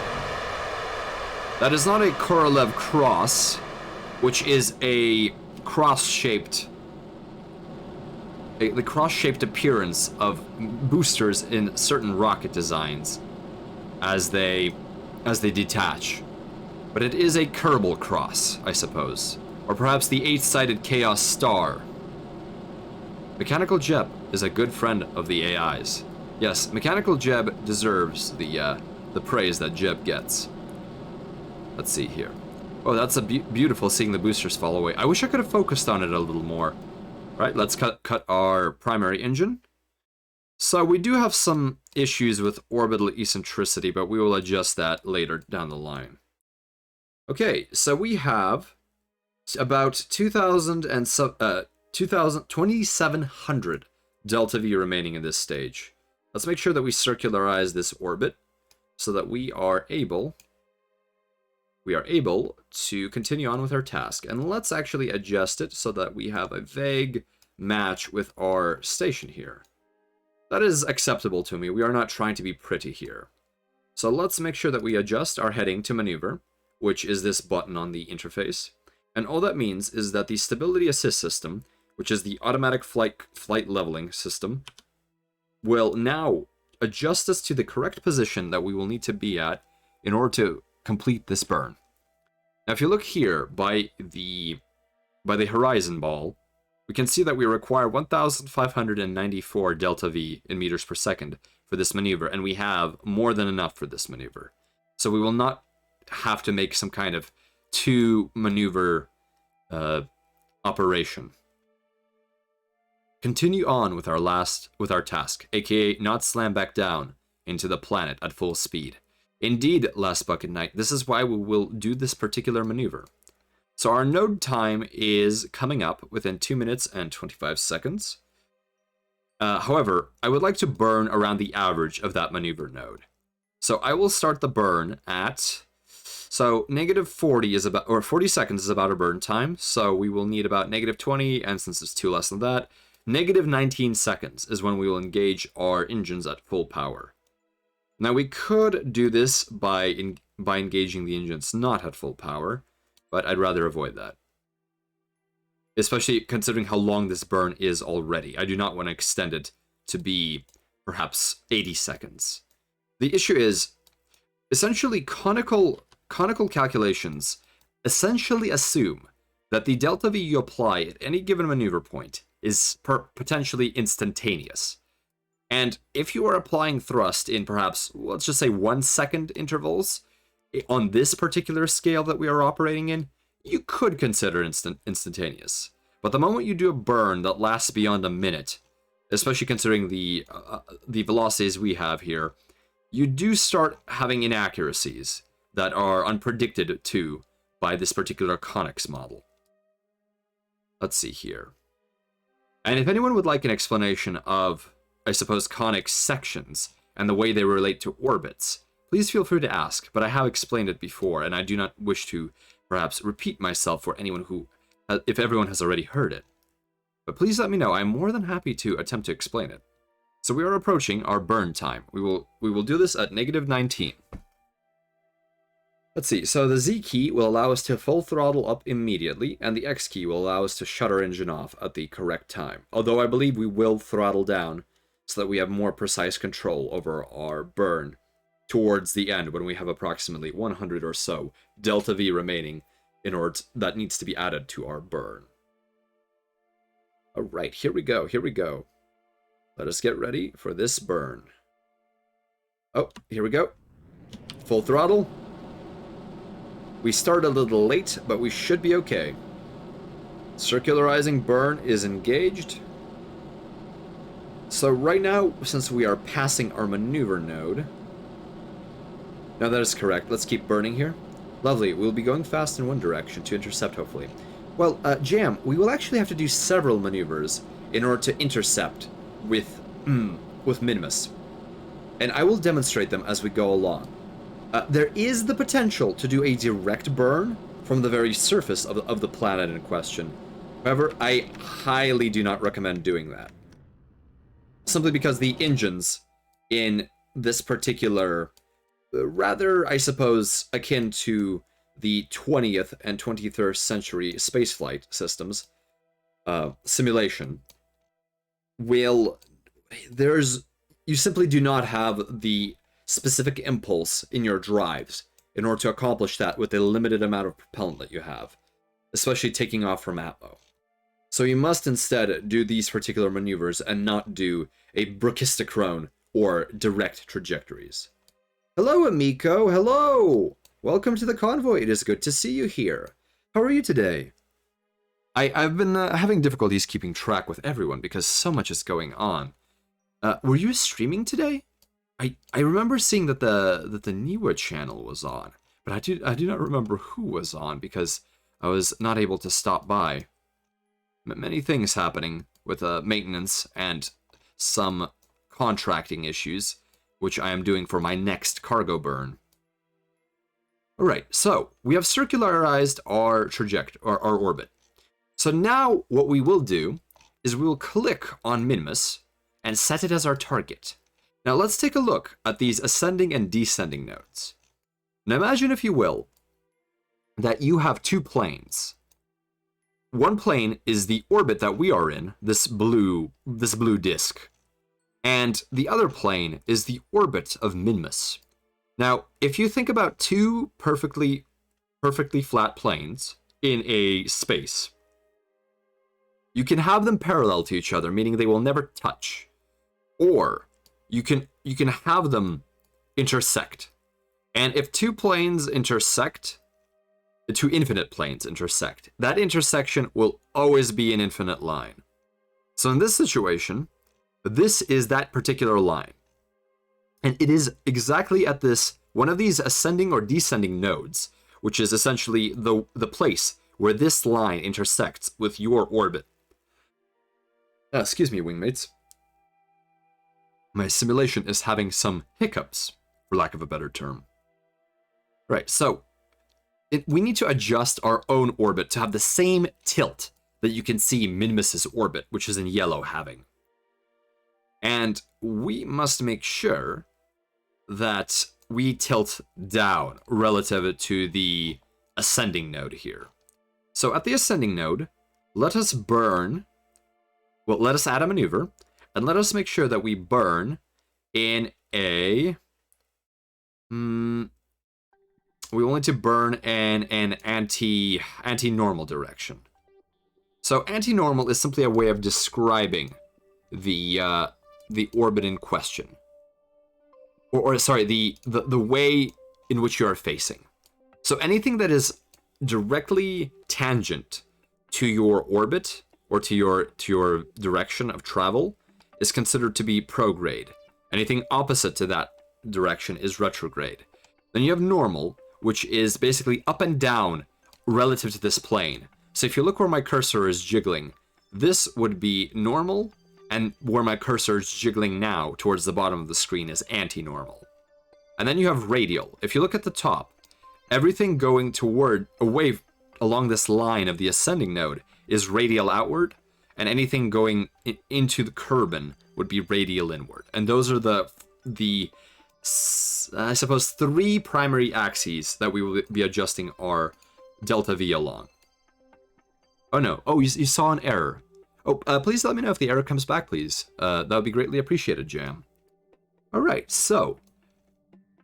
[SPEAKER 1] That is not a Korolev cross, which is a cross-shaped, the cross-shaped appearance of boosters in certain rocket designs as they detach. But it is a Kerbal cross, I suppose. Or perhaps the 8-sided Chaos Star. Mechanical Jeb is a good friend of the AIs. Yes, Mechanical Jeb deserves the praise that Jeb gets. Let's see here. Oh, that's beautiful seeing the boosters fall away. I wish I could have focused on it a little more. Right, let's cut our primary engine. So we do have some issues with orbital eccentricity, but we will adjust that later down the line. Okay, so we have about 2,700 delta V remaining in this stage. Let's make sure that we circularize this orbit so that we are able to continue on with our task. And let's actually adjust it so that we have a vague match with our station here. That is acceptable to me. We are not trying to be pretty here. So let's make sure that we adjust our heading to maneuver, which is this button on the interface. And all that means is that the stability assist system, which is the automatic flight leveling system, will now adjust us to the correct position that we will need to be at in order to complete this burn. Now, if you look here by the horizon ball, we can see that we require 1,594 delta V in meters per second for this maneuver, and we have more than enough for this maneuver. So we will not have to make some kind of two-maneuver operation. Continue on with our task, aka not slam back down into the planet at full speed. Indeed, Last Bucket Knight, this is why we will do this particular maneuver. So our node time is coming up within 2 minutes and 25 seconds. However, I would like to burn around the average of that maneuver node. So I will start the burn at... So negative 40 is about, or 40 seconds is about our burn time. So we will need about negative 20, and since it's 2 less than that, negative 19 seconds is when we will engage our engines at full power. Now we could do this by engaging the engines not at full power, but I'd rather avoid that. especially considering how long this burn is already. I do not want to extend it to be perhaps 80 seconds. The issue is, essentially, conical calculations essentially assume that the delta V you apply at any given maneuver point is potentially instantaneous. And if you are applying thrust in perhaps, let's just say 1 second intervals, on this particular scale that we are operating in, you could consider instantaneous. But the moment you do a burn that lasts beyond a minute, especially considering the velocities we have here, you do start having inaccuracies that are unpredicted to by this particular conics model. Let's see here. And if anyone would like an explanation of, I suppose, conic sections and the way they relate to orbits, please feel free to ask, but I have explained it before, and I do not wish to perhaps repeat myself for anyone who, if everyone has already heard it. But please let me know, I'm more than happy to attempt to explain it. So we are approaching our burn time. We will do this at -19. Let's see, so the Z key will allow us to full throttle up immediately, and the X key will allow us to shut our engine off at the correct time. Although I believe we will throttle down so that we have more precise control over our burn towards the end when we have approximately 100 or so delta V remaining in order that needs to be added to our burn. Alright, here we go, here we go. Let us get ready for this burn. Oh, here we go. Full throttle. We start a little late, but we should be okay. Circularizing burn is engaged. So right now, since we are passing our maneuver node... No, that is correct. Let's keep burning here. Lovely. We'll be going fast in one direction to intercept, hopefully. Well, Jam, we will actually have to do several maneuvers in order to intercept with Minmus. And I will demonstrate them as we go along. There is the potential to do a direct burn from the very surface of the planet in question. However, I highly do not recommend doing that. Simply because the engines in this particular, rather, I suppose, akin to the 20th and 21st century spaceflight systems simulation, you simply do not have the specific impulse in your drives in order to accomplish that with the limited amount of propellant that you have, especially taking off from Atmo. So you must instead do these particular maneuvers and not do a brachistochrone or direct trajectories. Hello, amico. Hello. Welcome to the convoy. It is good to see you here. How are you today? I've been having difficulties keeping track with everyone because so much is going on. Were you streaming today? I remember seeing that the Niwa channel was on, but I do not remember who was on because I was not able to stop by. Many things happening with maintenance and some contracting issues, which I am doing for my next cargo burn. Alright, so we have circularized our our orbit. So now what we will do is we will click on Minmus and set it as our target. Now let's take a look at these ascending and descending nodes. Now imagine, if you will, that you have two planes. One plane is the orbit that we are in, this blue disk. And the other plane is the orbit of Minmus. Now, if you think about two perfectly flat planes in a space, you can have them parallel to each other, meaning they will never touch. Or you can have them intersect. And if two planes intersect, the two infinite planes intersect, that intersection will always be an infinite line. So in this situation, this is that particular line. And it is exactly at this one of these ascending or descending nodes, which is essentially the place where this line intersects with your orbit. Excuse me, wingmates. My simulation is having some hiccups, for lack of a better term. Right, so we need to adjust our own orbit to have the same tilt that you can see Minmus's orbit, which is in yellow, having. And we must make sure that we tilt down relative to the ascending node here. So at the ascending node, let us burn, well, let us add a maneuver, and let us make sure that we burn in a, we want to burn in an anti-normal direction. So anti-normal is simply a way of describing the orbit in question. Or sorry, the way in which you are facing. So anything that is directly tangent to your orbit or to your direction of travel is considered to be prograde. Anything opposite to that direction is retrograde. Then you have normal, which is basically up and down relative to this plane. So if you look where my cursor is jiggling, this would be normal, and where my cursor is jiggling now towards the bottom of the screen is anti-normal. And then you have radial. If you look at the top, everything going away along this line of the ascending node is radial outward, and anything going into the Kerbal would be radial inward. And those are the I suppose 3 primary axes that we will be adjusting our delta V along. Oh no, oh, you saw an error. Oh, please let me know if the error comes back, please. That would be greatly appreciated, Jam. All right, so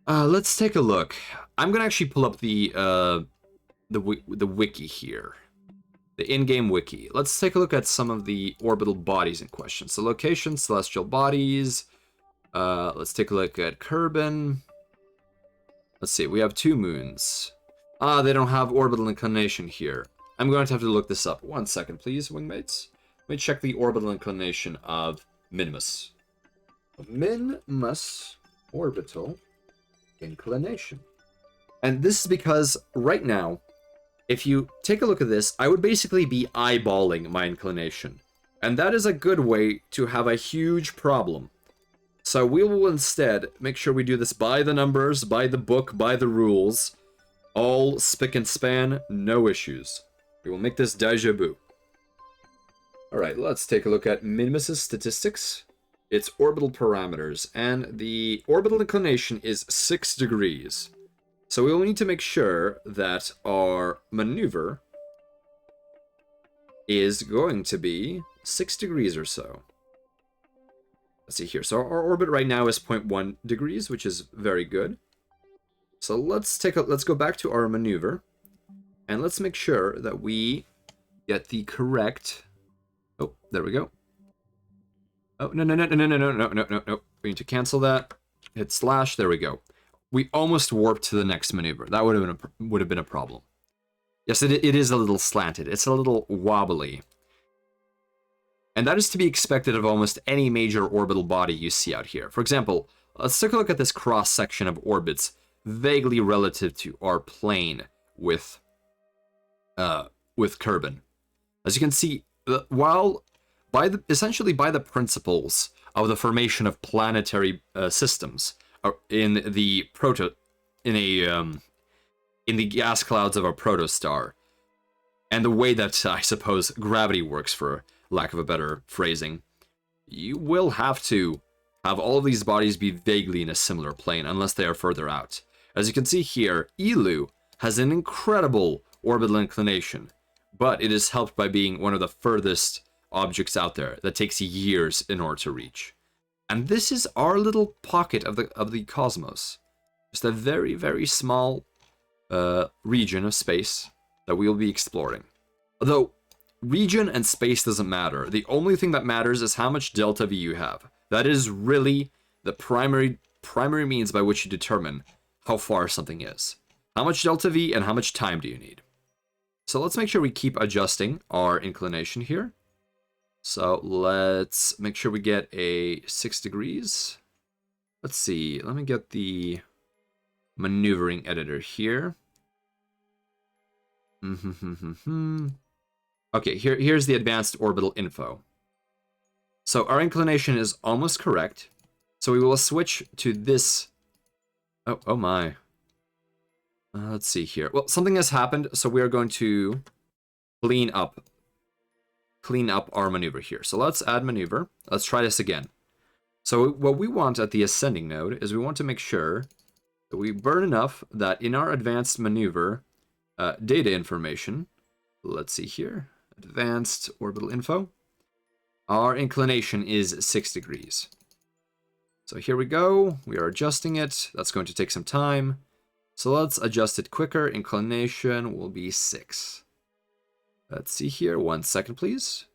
[SPEAKER 1] let's take a look. I'm gonna actually pull up the wiki here, the in-game wiki. Let's take a look at some of the orbital bodies in question. So location, celestial bodies. Let's take a look at Kerbal. Let's see, we have 2 moons. They don't have orbital inclination here. I'm going to have to look this up. 1 second, please, wingmates. Let me check the orbital inclination of Minmus. Minmus orbital inclination. And this is because right now, if you take a look at this, I would basically be eyeballing my inclination. And that is a good way to have a huge problem. So we will instead make sure we do this by the numbers, by the book, by the rules. All spick and span, no issues. We will make this deja vu. Alright, let's take a look at Minmus' statistics. Its orbital parameters, and the orbital inclination is 6 degrees. So we will need to make sure that our maneuver is going to be 6 degrees or so. Let's see here. So our orbit right now is 0.1 degrees, which is very good. So let's go back to our maneuver, and let's make sure that we get the correct. Oh, there we go. Oh, no. We need to cancel that. Hit slash. There we go. We almost warped to the next maneuver. That would have been a problem. Yes, it is a little slanted. It's a little wobbly. And that is to be expected of almost any major orbital body you see out here. For example, let's take a look at this cross-section of orbits vaguely relative to our plane with Kerbal. As you can see, while essentially by the principles of the formation of planetary systems in the gas clouds of our protostar, and the way that I suppose gravity works, for lack of a better phrasing, you will have to have all of these bodies be vaguely in a similar plane unless they are further out. As you can see here, Elu has an incredible orbital inclination, but it is helped by being one of the furthest objects out there that takes years in order to reach. And this is our little pocket of the cosmos. Just a very, very small region of space that we will be exploring. Although region and space doesn't matter. The only thing that matters is how much delta V you have. That is really the primary means by which you determine how far something is. How much delta V and how much time do you need? So let's make sure we keep adjusting our inclination here. So let's make sure we get a 6 degrees. Let's see, let me get the maneuvering editor here. Okay, here's the advanced orbital info. So our inclination is almost correct. So we will switch to this. Oh my. Let's see here. Well, something has happened, so we are going to clean up our maneuver here. So let's add maneuver. Let's try this again. So what we want at the ascending node is we want to make sure that we burn enough that in our advanced maneuver data information, let's see here. Advanced orbital info. Our inclination is 6 degrees. So here we go. We are adjusting it. That's going to take some time. So let's adjust it quicker. Inclination will be 6. Let's see here. 1 second, please.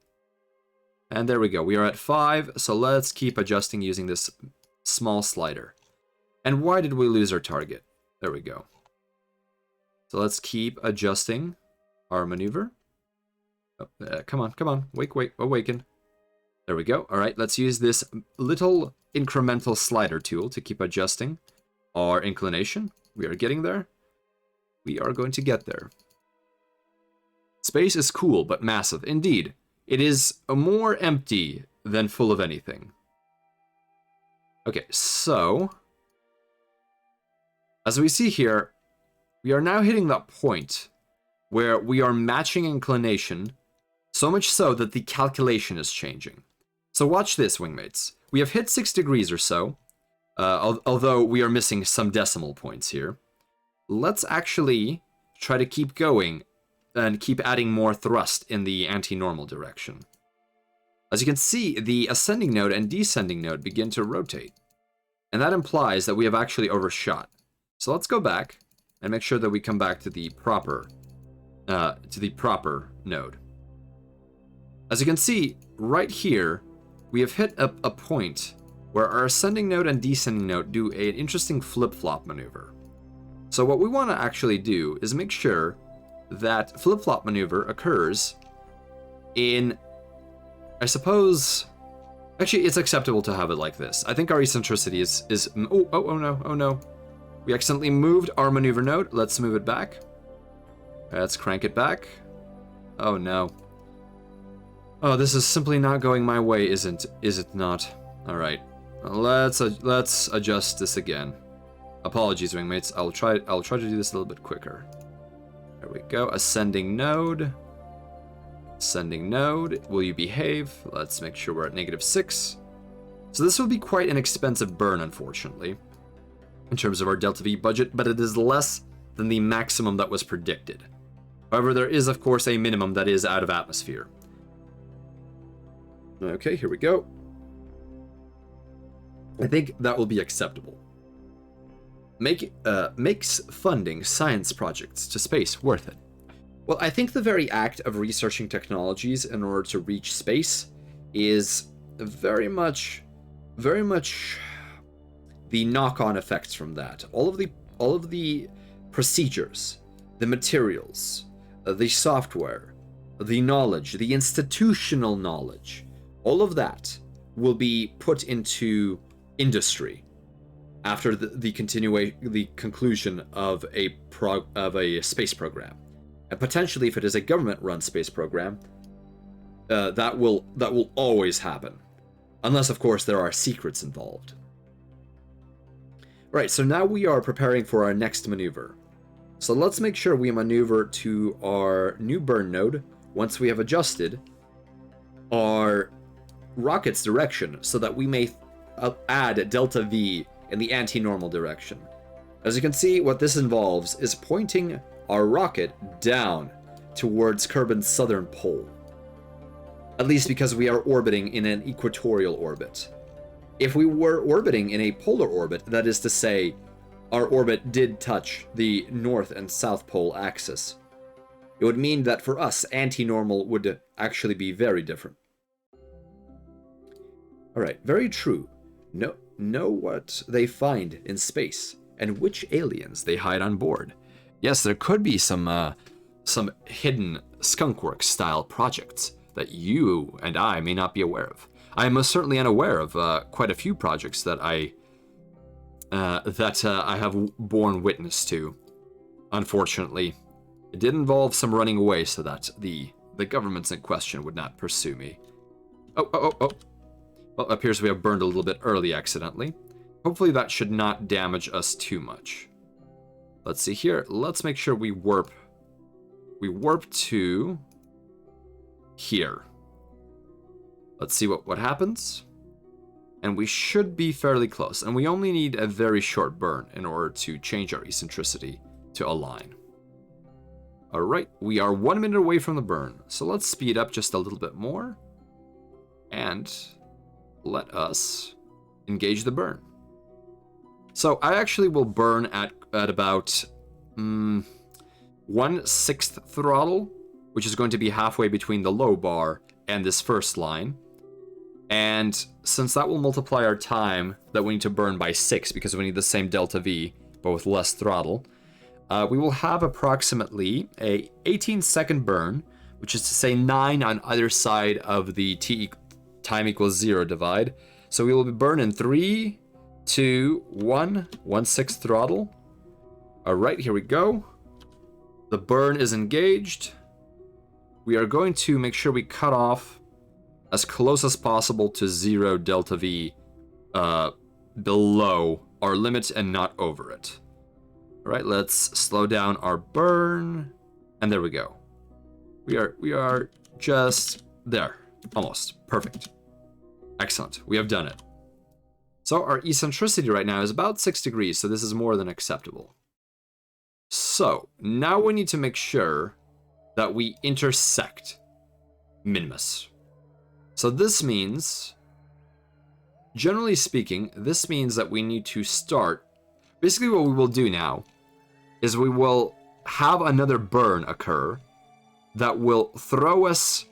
[SPEAKER 1] And there we go. We are at 5. So let's keep adjusting using this small slider. And why did we lose our target? There we go. So let's keep adjusting our maneuver. Oh, come on. Awaken. There we go. All right, let's use this little incremental slider tool to keep adjusting our inclination. We are getting there. We are going to get there. Space is cool, but massive. Indeed, it is more empty than full of anything. Okay, so as we see here, we are now hitting that point where we are matching inclination, so much so that the calculation is changing. So watch this, wingmates. We have hit 6 degrees or so, although we are missing some decimal points here. Let's actually try to keep going and keep adding more thrust in the anti-normal direction. As you can see, the ascending node and descending node begin to rotate. And that implies that we have actually overshot. So let's go back and make sure that we come back to the proper node. As you can see, right here, we have hit a point where our ascending node and descending node do an interesting flip-flop maneuver. So what we want to actually do is make sure that flip-flop maneuver occurs in, I suppose, actually it's acceptable to have it like this. I think our eccentricity is oh no. We accidentally moved our maneuver node. Let's move it back. Let's crank it back. Oh no. Oh, this is simply not going my way, is it not? All right, let's adjust this again. Apologies, wingmates. I'll try to do this a little bit quicker. There we go. Ascending node. Ascending node. Will you behave? Let's make sure we're at -6. So this will be quite an expensive burn, unfortunately, in terms of our Delta V budget, but it is less than the maximum that was predicted. However, there is, of course, a minimum that is out of atmosphere. Okay, here we go. I think that will be acceptable. Makes funding science projects to space worth it. Well, I think the very act of researching technologies in order to reach space is very much the knock-on effects from that. All of the procedures, the materials, the software, the knowledge, the institutional knowledge, all of that will be put into industry after the conclusion of a space program, and potentially, if it is a government-run space program, that will always happen, unless, of course, there are secrets involved. Right. So now we are preparing for our next maneuver. So let's make sure we maneuver to our new burn node once we have adjusted our rocket's direction so that we may add Delta V in the anti-normal direction. As you can see, what this involves is pointing our rocket down towards Kerbin's southern pole. At least because we are orbiting in an equatorial orbit. If we were orbiting in a polar orbit, that is to say, our orbit did touch the north and south pole axis, it would mean that for us, anti-normal would actually be very different. Alright, very true. Know what they find in space, and which aliens they hide on board. Yes, there could be some hidden skunkworks style projects that you and I may not be aware of. I am most certainly unaware of quite a few projects that I have borne witness to. Unfortunately, it did involve some running away so that the governments in question would not pursue me. Oh. Well, it appears we have burned a little bit early accidentally. Hopefully that should not damage us too much. Let's see here. Let's make sure we warp to here. Let's see what happens. And we should be fairly close. And we only need a very short burn in order to change our eccentricity to align. All right, we are 1 minute away from the burn. So let's speed up just a little bit more. And let us engage the burn. So I actually will burn at about 1/6 throttle, which is going to be halfway between the low bar and this first line. And since that will multiply our time that we need to burn by 6, because we need the same delta V, but with less throttle, we will have approximately a 18-second burn, which is to say 9 on either side of the time equals 0 divide. So we will be burning 3, 2, 1, 1/6 throttle. All right, here we go. The burn is engaged. We are going to make sure we cut off as close as possible to 0 delta V below our limit and not over it. All right, let's slow down our burn. And there we go. We are just there. Almost. Perfect. Excellent. We have done it. So our eccentricity right now is about 6 degrees, so this is more than acceptable. So now we need to make sure that we intersect Minmus. So this means, generally speaking, this means that we need to start. Basically what we will do now is we will have another burn occur that will throw us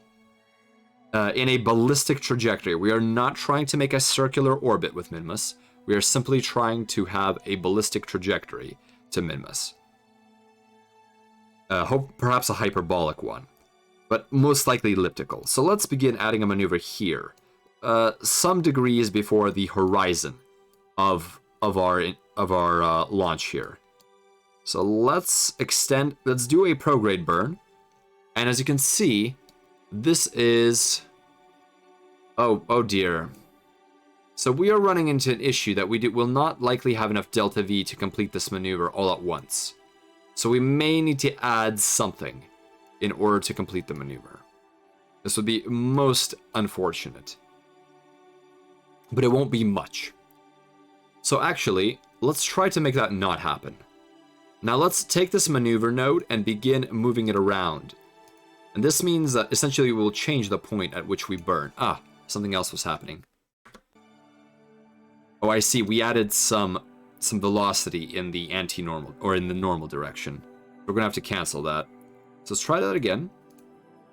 [SPEAKER 1] in a ballistic trajectory. We are not trying to make a circular orbit with Minmus. We are simply trying to have a ballistic trajectory to Minmus. Perhaps a hyperbolic one, but most likely elliptical. So let's begin adding a maneuver here, some degrees before the horizon of our launch here. So let's do a prograde burn, and as you can see, this is, oh dear. So we are running into an issue that we will not likely have enough delta V to complete this maneuver all at once. So we may need to add something in order to complete the maneuver. This would be most unfortunate, but it won't be much. So actually, let's try to make that not happen. Now let's take this maneuver node and begin moving it around. And this means that essentially we will change the point at which we burn. Ah, something else was happening. Oh, I see. We added some velocity in the anti-normal, or in the normal direction. We're gonna have to cancel that. So let's try that again.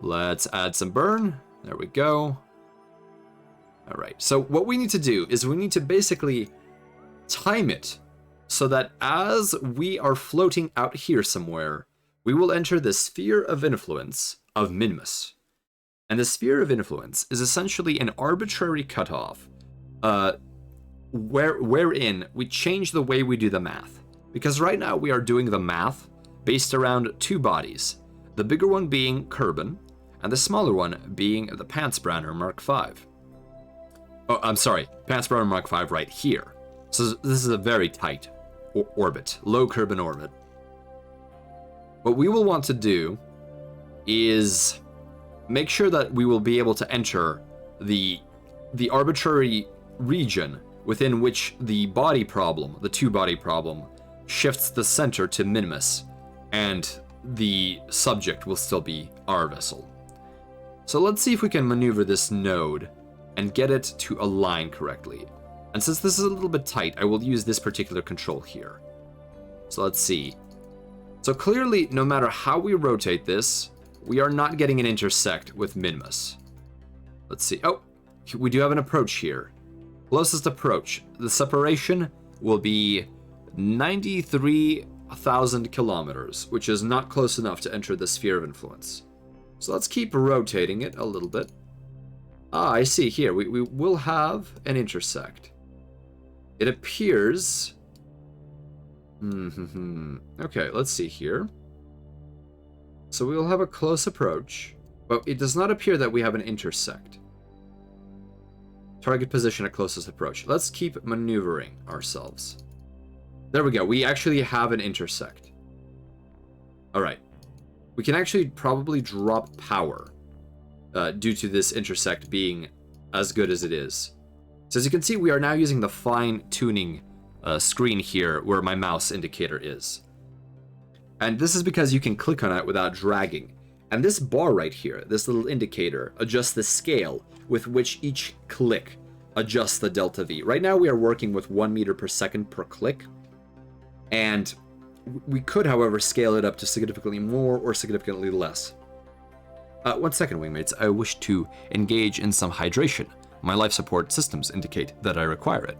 [SPEAKER 1] Let's add some burn. There we go. All right. So what we need to do is we need to basically time it so that as we are floating out here somewhere, we will enter the sphere of influence of Minmus. And the sphere of influence is essentially an arbitrary cutoff wherein we change the way we do the math. Because right now we are doing the math based around 2 bodies, the bigger one being Kerbal, and the smaller one being the Pantsbrauner Mark V. Oh, I'm sorry, Pantsbrauner Mark V right here. So this is a very tight orbit, low Kerbal orbit. What we will want to do is make sure that we will be able to enter the arbitrary region within which the body problem, the 2-body problem, shifts the center to Minmus, and the subject will still be our vessel. So let's see if we can maneuver this node and get it to align correctly. And since this is a little bit tight, I will use this particular control here. So let's see. So clearly, no matter how we rotate this, we are not getting an intersect with Minmus. Let's see. Oh, we do have an approach here. Closest approach. The separation will be 93,000 kilometers, which is not close enough to enter the sphere of influence. So let's keep rotating it a little bit. Ah, I see here. We will have an intersect. It appears... Okay, let's see here. So we will have a close approach, but it does not appear that we have an intersect. Target position at closest approach. Let's keep maneuvering ourselves. There we go. We actually have an intersect. All right. We can actually probably drop power due to this intersect being as good as it is. So as you can see, we are now using the fine-tuning screen here where my mouse indicator is. And this is because you can click on it without dragging. And this bar right here, this little indicator, adjusts the scale with which each click adjusts the delta V. Right now we are working with 1 meter per second per click. And we could, however, scale it up to significantly more or significantly less. 1 second, wingmates. I wish to engage in some hydration. My life support systems indicate that I require it.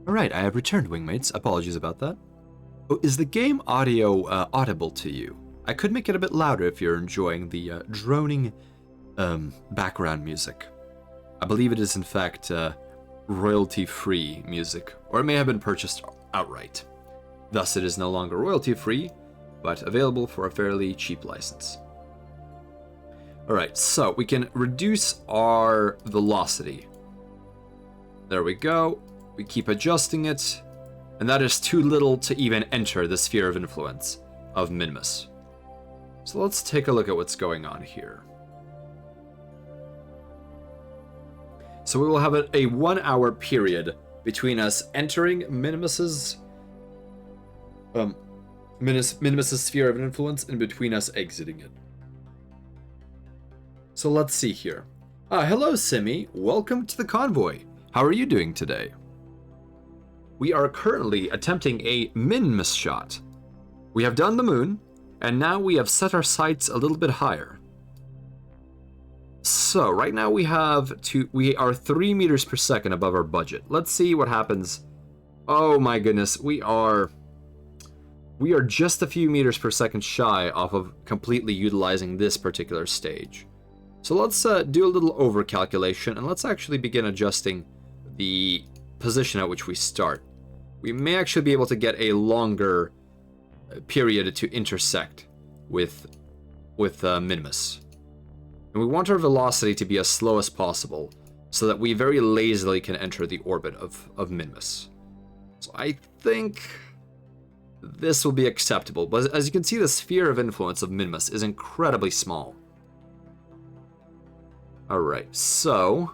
[SPEAKER 1] Alright, I have returned, wingmates. Apologies about that. Oh, is the game audio audible to you? I could make it a bit louder if you're enjoying the droning background music. I believe it is in fact royalty-free music, or it may have been purchased outright. Thus it is no longer royalty-free, but available for a fairly cheap license. Alright, so we can reduce our velocity. There we go. We keep adjusting it, and that is too little to even enter the sphere of influence of Minmus. So let's take a look at what's going on here. So we will have a 1 hour period between us entering Minmus's sphere of influence and between us exiting it. So let's see here. Hello, Simi. Welcome to the convoy. How are you doing today? We are currently attempting a Minmus shot. We have done the moon, and now we have set our sights a little bit higher. So right now we are 3 meters per second above our budget. Let's see what happens. Oh my goodness, we are just a few meters per second shy off of completely utilizing this particular stage. So let's do a little over calculation, and let's actually begin adjusting the position at which we start. We may actually be able to get a longer period to intersect with Minmus. And we want our velocity to be as slow as possible, so that we very lazily can enter the orbit of Minmus. So I think this will be acceptable, but as you can see, the sphere of influence of Minmus is incredibly small. Alright, so...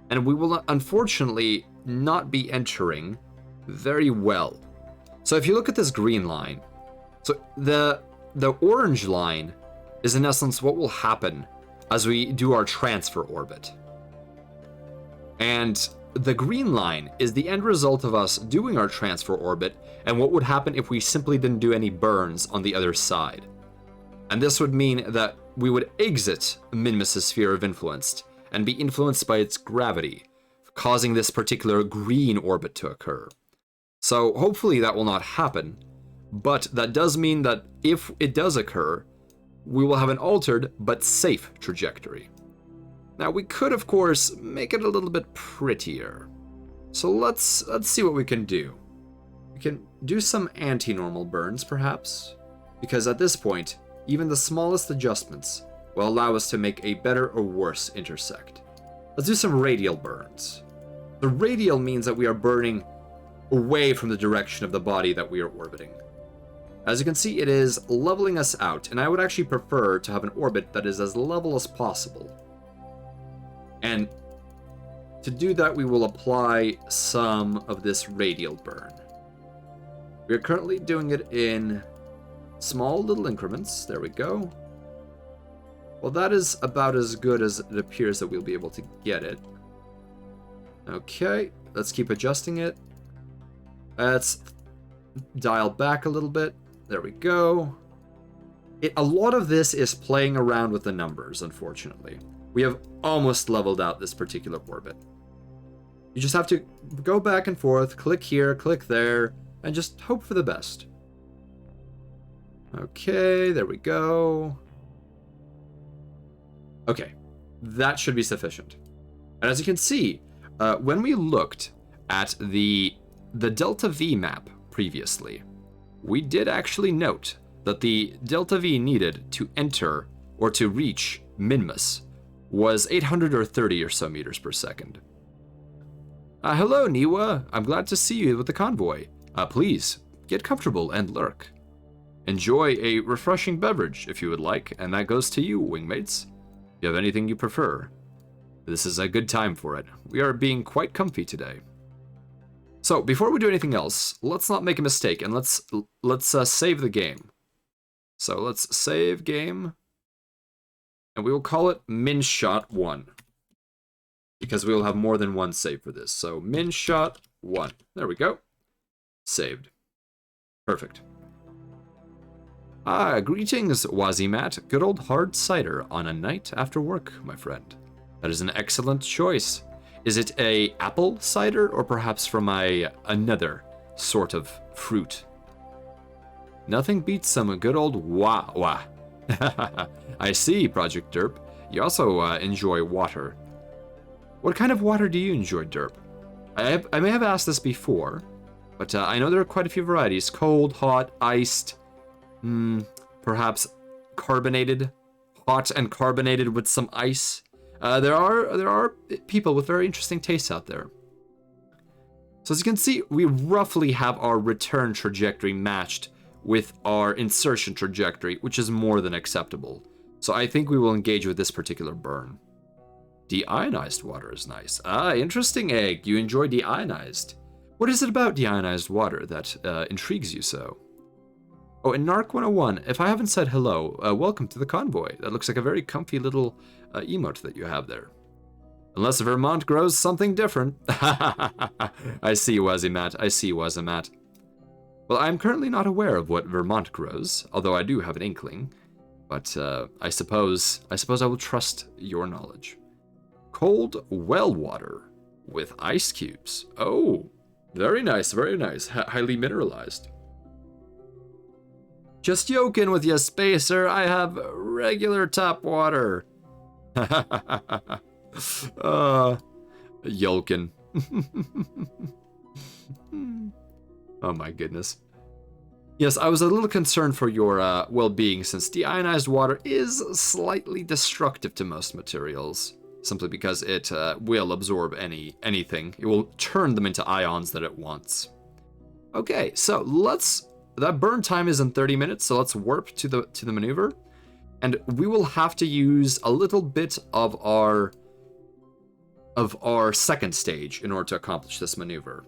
[SPEAKER 1] And we will unfortunately not be entering very well. So if you look at this green line, so the orange line is in essence what will happen as we do our transfer orbit. And the green line is the end result of us doing our transfer orbit and what would happen if we simply didn't do any burns on the other side. And this would mean that we would exit Minmus' sphere of influence and be influenced by its gravity, causing this particular green orbit to occur. So hopefully that will not happen, but that does mean that if it does occur, we will have an altered but safe trajectory. Now we could, of course, make it a little bit prettier. So let's see what we can do. We can do some anti-normal burns, perhaps, because at this point, even the smallest adjustments will allow us to make a better or worse intersect. Let's do some radial burns. The radial means that we are burning away from the direction of the body that we are orbiting. As you can see, it is leveling us out, and I would actually prefer to have an orbit that is as level as possible. And to do that, we will apply some of this radial burn. We are currently doing it in small little increments. There we go. Well, that is about as good as it appears that we'll be able to get it. Okay, let's keep adjusting it. Let's dial back a little bit. There we go. A lot of this is playing around with the numbers, unfortunately. We have almost leveled out this particular orbit. You just have to go back and forth, click here, click there, and just hope for the best. Okay, there we go. Okay, that should be sufficient. And as you can see, when we looked at the delta V map previously, we did actually note that the delta V needed to enter or to reach Minmus was 830 or so meters per second. Hello, Niwa. I'm glad to see you with the convoy. Please, get comfortable and lurk. Enjoy a refreshing beverage if you would like, and that goes to you, wingmates. If you have anything you prefer. This is a good time for it. We are being quite comfy today. So, before we do anything else, let's not make a mistake, and let's save the game. So, let's save game, and we will call it Minshot 1. Because we will have more than one save for this. So, Minshot 1. There we go. Saved. Perfect. Greetings, Wazimat. Good old hard cider on a night after work, my friend. That is an excellent choice. Is it a apple cider, or perhaps from another sort of fruit? Nothing beats some good old wah. I see, Project Derp. You also enjoy water. What kind of water do you enjoy, Derp? I may have asked this before, but I know there are quite a few varieties. Cold, hot, iced, perhaps carbonated. Hot and carbonated with some ice. There are people with very interesting tastes out there. So as you can see, we roughly have our return trajectory matched with our insertion trajectory, which is more than acceptable. So I think we will engage with this particular burn. Deionized water is nice. Interesting, Egg. You enjoy deionized. What is it about deionized water that intrigues you so? Oh, and Narc 101, if I haven't said hello, welcome to the convoy. That looks like a very comfy little emote that you have there. Unless Vermont grows something different. I see, Wazimat. I see, Wazimat. Well, I'm currently not aware of what Vermont grows, although I do have an inkling. But I suppose I will trust your knowledge. Cold well water with ice cubes. Oh, very nice, very nice. Highly mineralized. Just yoking with you, Spacer. I have regular tap water. Yolkin. Oh my goodness. Yes, I was a little concerned for your well-being, since deionized water is slightly destructive to most materials, simply because it will absorb anything. It will turn them into ions that it wants. Okay, so that burn time is in 30 minutes, so let's warp to the maneuver. And we will have to use a little bit of our second stage in order to accomplish this maneuver.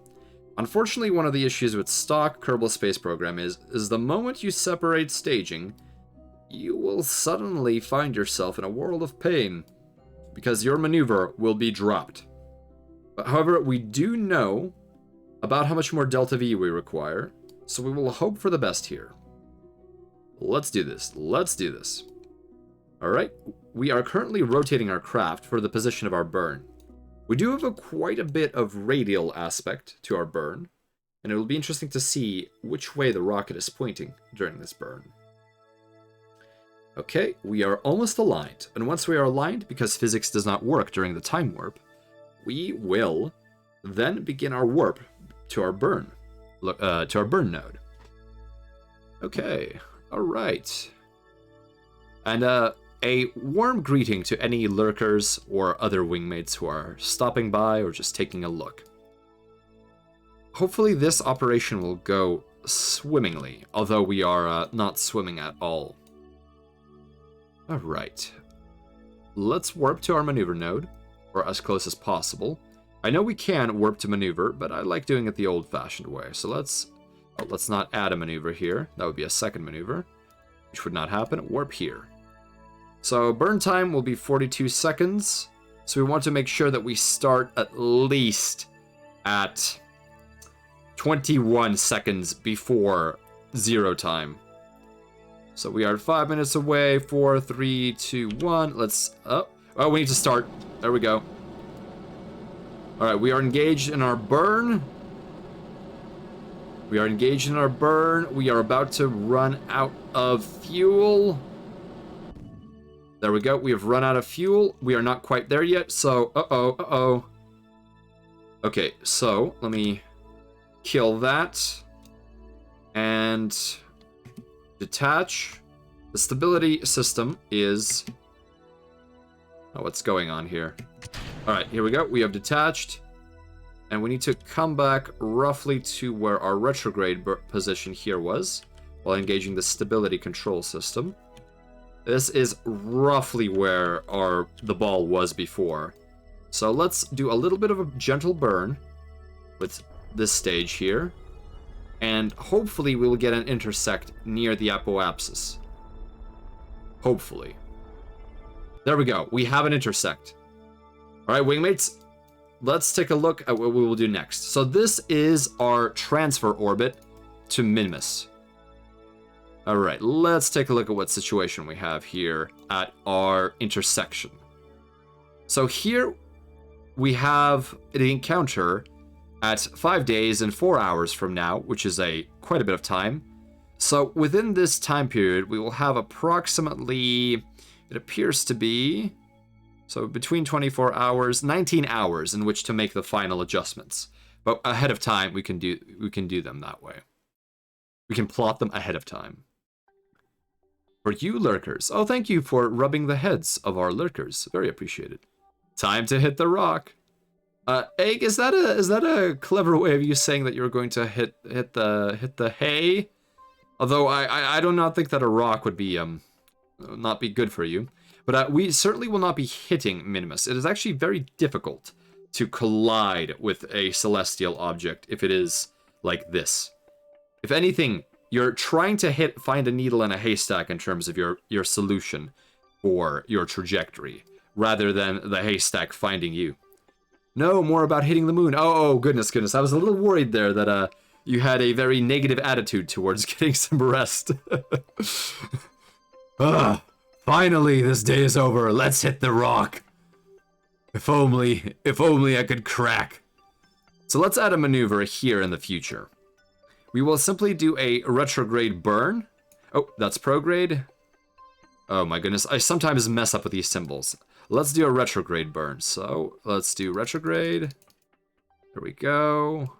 [SPEAKER 1] Unfortunately, one of the issues with stock Kerbal Space Program is the moment you separate staging, you will suddenly find yourself in a world of pain, because your maneuver will be dropped. However, we do know about how much more Delta V we require, so we will hope for the best here. Let's do this. Let's do this. Alright, we are currently rotating our craft for the position of our burn. We do have quite a bit of radial aspect to our burn, and it will be interesting to see which way the rocket is pointing during this burn. Okay, we are almost aligned, and once we are aligned, because physics does not work during the time warp, we will then begin our warp to our burn. To our burn node. Okay, alright. And a warm greeting to any lurkers or other wingmates who are stopping by or just taking a look. Hopefully this operation will go swimmingly, although we are not swimming at all. Alright. Let's warp to our maneuver node, or as close as possible. I know we can warp to maneuver, but I like doing it the old-fashioned way. So let's not add a maneuver here. That would be a second maneuver, which would not happen. Warp here. So burn time will be 42 seconds. So we want to make sure that we start at least at 21 seconds before 0 time. So we are 5 minutes away. 4, 3, 2, 1. Let's... Oh, we need to start. There we go. Alright, we are engaged in our burn. We are engaged in our burn. We are about to run out of fuel. There we go. We have run out of fuel. We are not quite there yet, so... Uh-oh. Okay, so let me kill that. And detach. The stability system is... Oh, what's going on here? Alright, here we go. We have detached. And we need to come back roughly to where our retrograde position here was, while engaging the stability control system. This is roughly where the ball was before. So let's do a little bit of a gentle burn with this stage here. And hopefully we will get an intersect near the apoapsis. Hopefully. There we go. We have an intersect. Alright, wingmates. Let's take a look at what we will do next. So this is our transfer orbit to Minmus. Alright, let's take a look at what situation we have here at our intersection. So here we have the encounter at 5 days and 4 hours from now, which is quite a bit of time. So within this time period, we will have approximately, it appears to be, so between 24 hours, 19 hours in which to make the final adjustments. But ahead of time, we can do them that way. We can plot them ahead of time. For you lurkers, oh, thank you for rubbing the heads of our lurkers. Very appreciated. Time to hit the rock. Egg, is that a clever way of you saying that you're going to hit the hay? Although I do not think that a rock would be not be good for you. But we certainly will not be hitting Minmus. It is actually very difficult to collide with a celestial object if it is like this. If anything, you're trying to find a needle in a haystack in terms of your solution for your trajectory, rather than the haystack finding you. No, more about hitting the moon. Oh, goodness. I was a little worried there that you had a very negative attitude towards getting some rest. Finally, this day is over. Let's hit the rock. If only I could crack. So let's add a maneuver here in the future. We will simply do a retrograde burn. Oh, that's prograde. Oh my goodness, I sometimes mess up with these symbols. Let's do a retrograde burn. So let's do retrograde. There we go.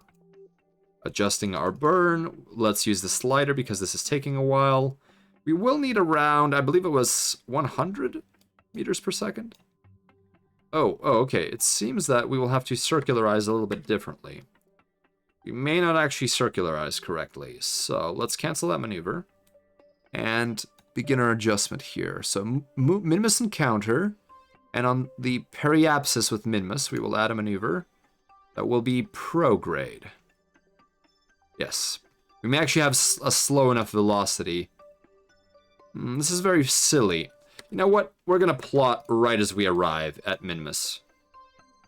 [SPEAKER 1] Adjusting our burn. Let's use the slider because this is taking a while. We will need around, I believe it was 100 meters per second. Oh, okay. It seems that we will have to circularize a little bit differently. We may not actually circularize correctly. So let's cancel that maneuver and begin our adjustment here. So Minmus encounter, and on the periapsis with Minmus, we will add a maneuver that will be prograde. Yes. We may actually have a slow enough velocity. This is very silly. You know what? We're going to plot right as we arrive at Minmus.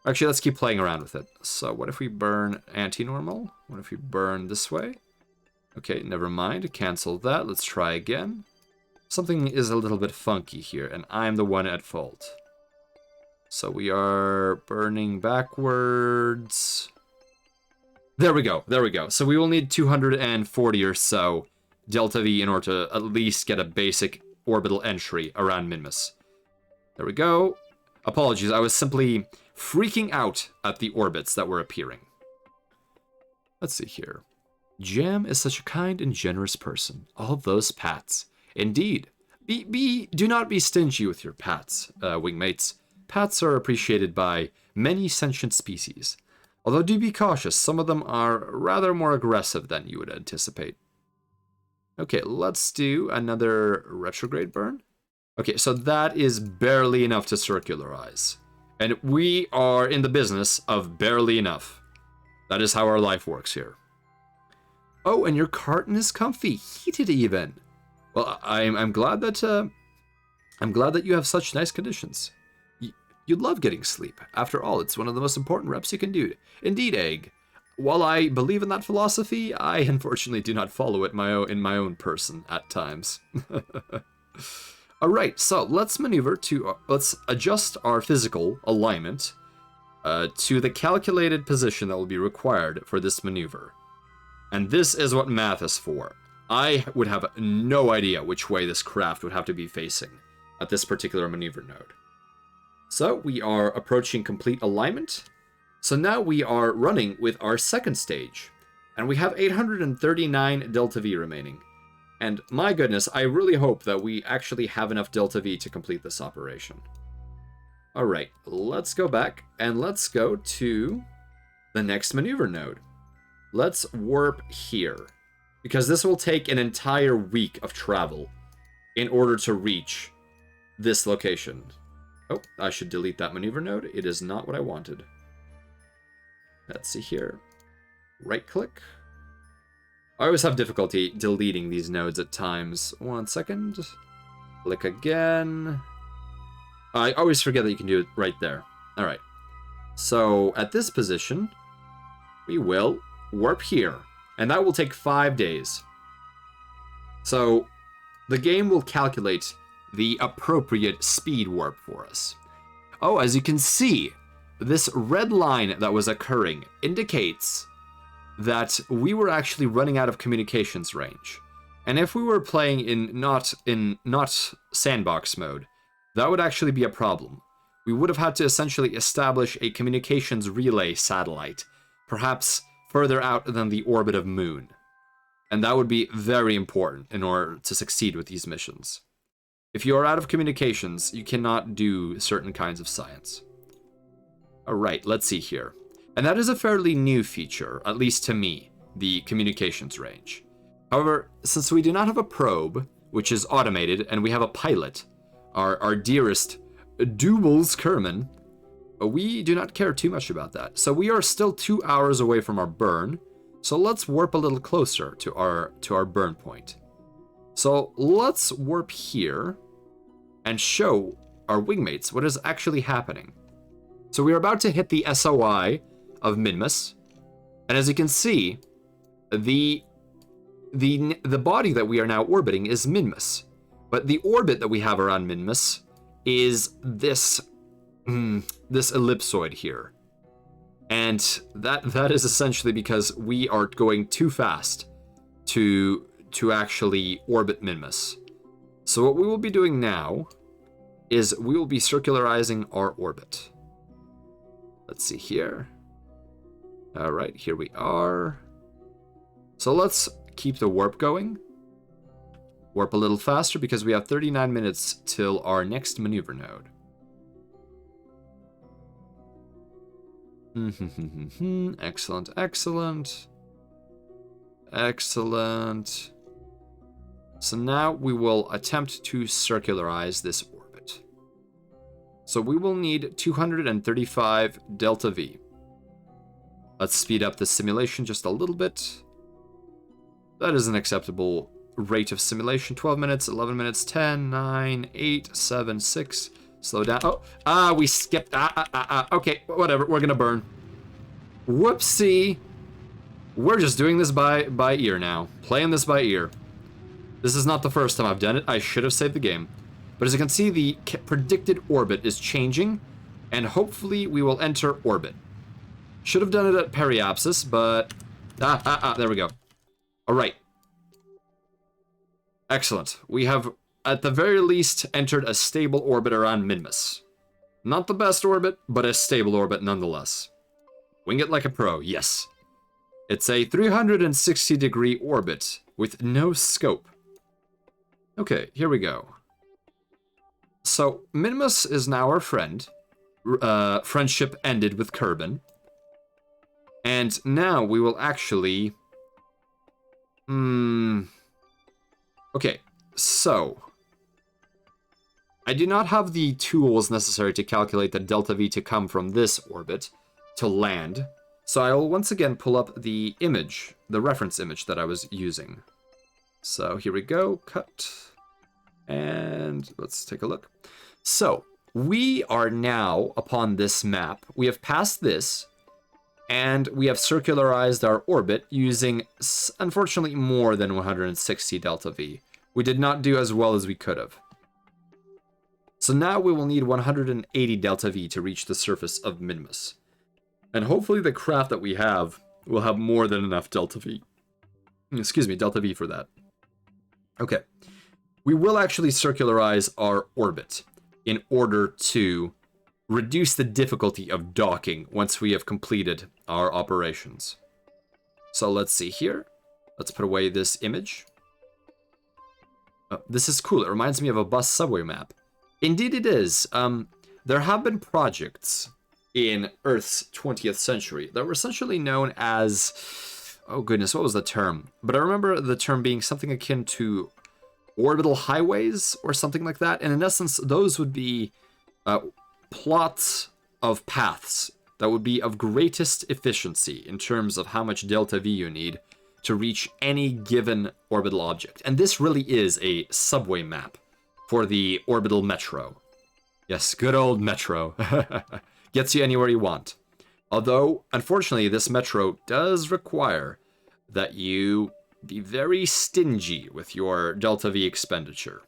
[SPEAKER 1] Actually, let's keep playing around with it. So what if we burn anti-normal? What if we burn this way? Okay, never mind. Cancel that. Let's try again. Something is a little bit funky here, and I'm the one at fault. So we are burning backwards. There we go. So we will need 240 or so delta V in order to at least get a basic orbital entry around Minmus. There we go. Apologies, I was simply freaking out at the orbits that were appearing. Let's see here. Jam is such a kind and generous person. All those pats. Indeed. Do not be stingy with your pats, wingmates. Pats are appreciated by many sentient species. Although do be cautious, some of them are rather more aggressive than you would anticipate. Okay, let's do another retrograde burn. Okay, so that is barely enough to circularize. And we are in the business of barely enough. That is how our life works here. Oh, and your carton is comfy, heated even. Well, I'm glad that you have such nice conditions. You love getting sleep. After all, it's one of the most important reps you can do. Indeed, Egg. While I believe in that philosophy, I unfortunately do not follow it in my own person at times. All right, so let's maneuver to let's adjust our physical alignment to the calculated position that will be required for this maneuver. And this is what math is for. I would have no idea which way this craft would have to be facing at this particular maneuver node. So we are approaching complete alignment. So now we are running with our second stage, and we have 839 delta V remaining. And my goodness, I really hope that we actually have enough delta V to complete this operation. Alright, let's go back, and let's go to the next maneuver node. Let's warp here, because this will take an entire week of travel in order to reach this location. Oh, I should delete that maneuver node. It is not what I wanted. Let's see here. Right-click. I always have difficulty deleting these nodes at times. 1 second. Click again. I always forget that you can do it right there. Alright. So, at this position, we will warp here. And that will take 5 days. So, the game will calculate the appropriate speed warp for us. Oh, as you can see, this red line that was occurring indicates that we were actually running out of communications range. And if we were playing in not sandbox mode, that would actually be a problem. We would have had to essentially establish a communications relay satellite, perhaps further out than the orbit of Moon. And that would be very important in order to succeed with these missions. If you are out of communications, you cannot do certain kinds of science. Alright, let's see here. And that is a fairly new feature, at least to me, the communications range. However, since we do not have a probe, which is automated, and we have a pilot, our dearest Doubles Kerman, we do not care too much about that. So we are still 2 hours away from our burn, so let's warp a little closer to our burn point. So let's warp here and show our wingmates what is actually happening. So we are about to hit the SOI of Minmus, and as you can see, the body that we are now orbiting is Minmus, but the orbit that we have around Minmus is this ellipsoid here, and that is essentially because we are going too fast to actually orbit Minmus. So what we will be doing now is we will be circularizing our orbit. Let's see here. All right, here we are. So let's keep the warp going. Warp a little faster because we have 39 minutes till our next maneuver node. Excellent, excellent. Excellent. So now we will attempt to circularize this orbit. So we will need 235 delta V. Let's speed up the simulation just a little bit. That is an acceptable rate of simulation. 12 minutes, 11 minutes, 10, 9, 8, 7, 6. Slow down. Oh, we skipped. Okay, whatever. We're gonna burn. Whoopsie. We're just doing this by ear now. Playing this by ear. This is not the first time I've done it. I should have saved the game. But as you can see, the predicted orbit is changing, and hopefully we will enter orbit. Should have done it at periapsis, but... there we go. Alright. Excellent. We have, at the very least, entered a stable orbit around Minmus. Not the best orbit, but a stable orbit nonetheless. Wing it like a pro, yes. It's a 360-degree orbit with no scope. Okay, here we go. So, Minmus is now our friend. Friendship ended with Kerbal. And now we will actually... Okay, so... I do not have the tools necessary to calculate the delta V to come from this orbit to land. So I will once again pull up the image, the reference image that I was using. So here we go, cut. And let's take a look. So we are now upon this map. We have passed this, and we have circularized our orbit using, unfortunately, more than 160 delta V. We did not do as well as we could have. So now we will need 180 delta V to reach the surface of Minmus. And hopefully the craft that we have will have more than enough delta V. Excuse me, delta V for that. Okay. We will actually circularize our orbit in order to reduce the difficulty of docking once we have completed our operations. So let's see here. Let's put away this image. Oh, this is cool. It reminds me of a bus subway map. Indeed it is. there have been projects in Earth's 20th century that were essentially known as, oh goodness, what was the term? But I remember the term being something akin to orbital highways or something like that. And in essence, those would be plots of paths that would be of greatest efficiency in terms of how much delta V you need to reach any given orbital object. And this really is a subway map for the orbital metro. Yes, good old metro. Gets you anywhere you want. Although, unfortunately, this metro does require that you be very stingy with your delta V expenditure.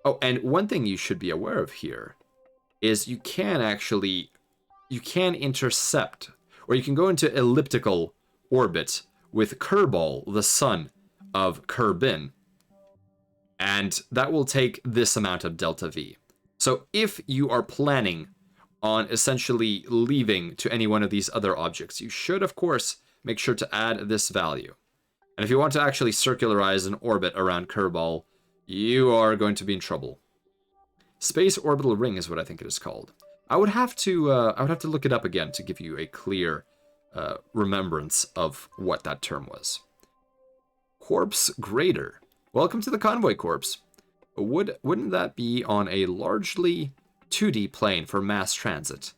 [SPEAKER 1] Oh, and one thing you should be aware of here is you can intercept, or you can go into elliptical orbit with Kerbal, the son of Kerbin, and that will take this amount of delta V. So if you are planning on essentially leaving to any one of these other objects, you should, of course, make sure to add this value. And if you want to actually circularize an orbit around Kerbal, you are going to be in trouble. Space orbital ring is what I think it is called. I would have to look it up again to give you a clear remembrance of what that term was. Corpse Grader. Welcome to the Convoy Corps. Wouldn't that be on a largely 2D plane for mass transit?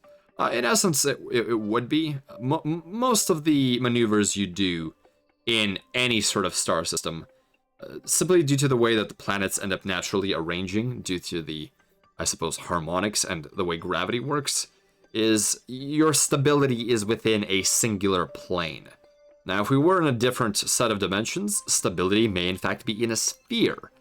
[SPEAKER 1] In essence, it would be. Most of the maneuvers you do in any sort of star system, simply due to the way that the planets end up naturally arranging, due to the, I suppose, harmonics and the way gravity works, is your stability is within a singular plane. Now, if we were in a different set of dimensions, stability may in fact be in a sphere.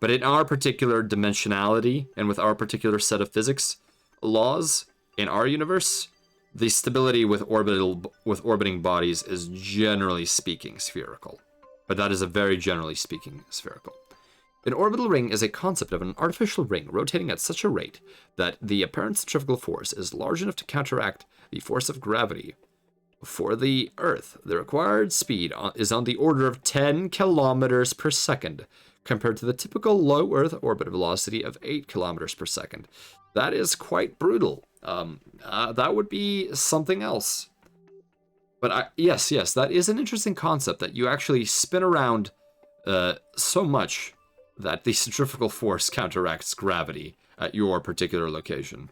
[SPEAKER 1] But in our particular dimensionality, and with our particular set of physics laws in our universe, the stability with orbiting bodies is generally speaking spherical. But that is a very generally speaking spherical. An orbital ring is a concept of an artificial ring rotating at such a rate that the apparent centrifugal force is large enough to counteract the force of gravity. For the Earth, the required speed is on the order of 10 kilometers per second, compared to the typical low Earth orbit velocity of 8 kilometers per second. That is quite brutal. That would be something else. But yes, that is an interesting concept, that you actually spin around so much that the centrifugal force counteracts gravity at your particular location.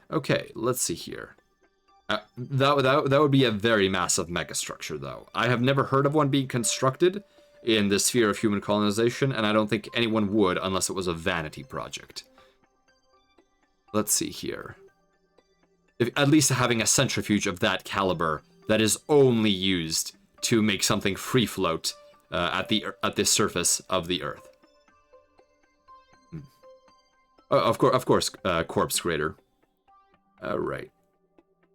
[SPEAKER 1] Okay, let's see here. That would be a very massive megastructure, though. I have never heard of one being constructed in the sphere of human colonization, and I don't think anyone would unless it was a vanity project. Let's see here. At least having a centrifuge of that caliber that is only used to make something free float at the surface of the Earth. Oh, of course, Corpse Grader. All right.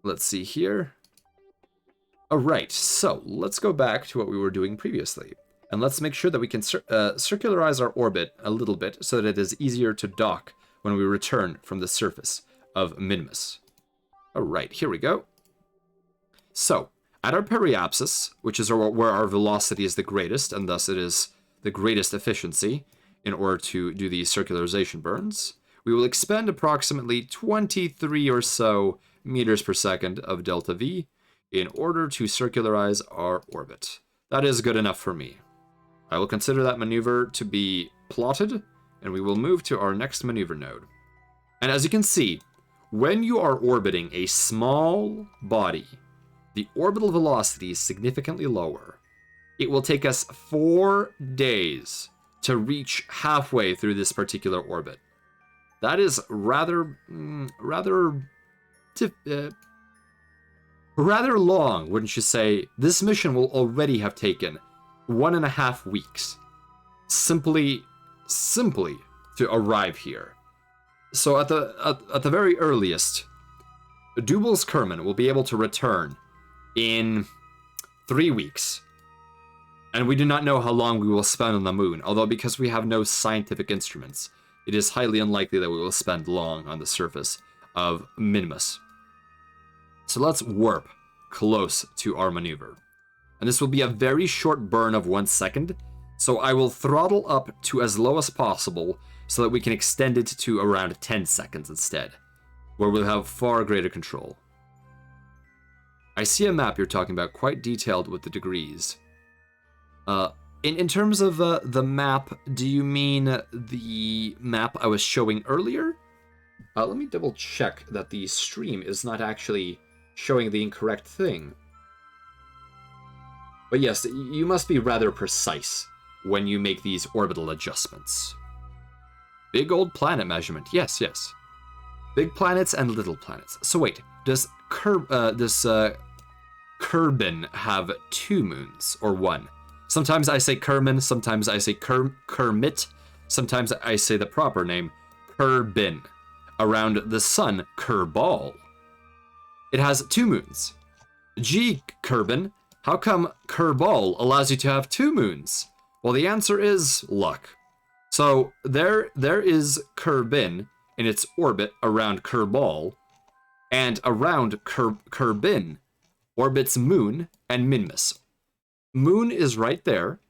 [SPEAKER 1] Let's see here. All right, so let's go back to what we were doing previously. And let's make sure that we can circularize our orbit a little bit so that it is easier to dock when we return from the surface of Minmus. All right, here we go. So, at our periapsis, which is where our velocity is the greatest, and thus it is the greatest efficiency in order to do these circularization burns, we will expend approximately 23 or so meters per second of delta V in order to circularize our orbit. That is good enough for me. I will consider that maneuver to be plotted, and we will move to our next maneuver node. And as you can see, when you are orbiting a small body, the orbital velocity is significantly lower. It will take us 4 days to reach halfway through this particular orbit. That is rather long, wouldn't you say? This mission will already have taken 1.5 weeks simply to arrive here. So at the very earliest, Dubal's Kerman will be able to return in 3 weeks. And we do not know how long we will spend on the moon, although because we have no scientific instruments, it is highly unlikely that we will spend long on the surface of Minmus. So let's warp close to our maneuver. And this will be a very short burn of 1 second, so I will throttle up to as low as possible so that we can extend it to around 10 seconds instead, where we'll have far greater control. I see a map you're talking about, quite detailed with the degrees. In terms of the map, do you mean the map I was showing earlier? Let me double check that the stream is not actually showing the incorrect thing. But yes, you must be rather precise when you make these orbital adjustments. Big old planet measurement, yes, yes. Big planets and little planets. So wait, does Kerbin have 2 moons, or 1? Sometimes I say Kerman, sometimes I say Kermit, sometimes I say the proper name, Kerbin. Around the sun, Kerbal. It has 2 moons. Gee, Kerbin, how come Kerbal allows you to have 2 moons? Well, the answer is luck. So there is Kerbin in its orbit around Kerbal, and around Kerbin orbits Moon and Minmus. Moon is right there,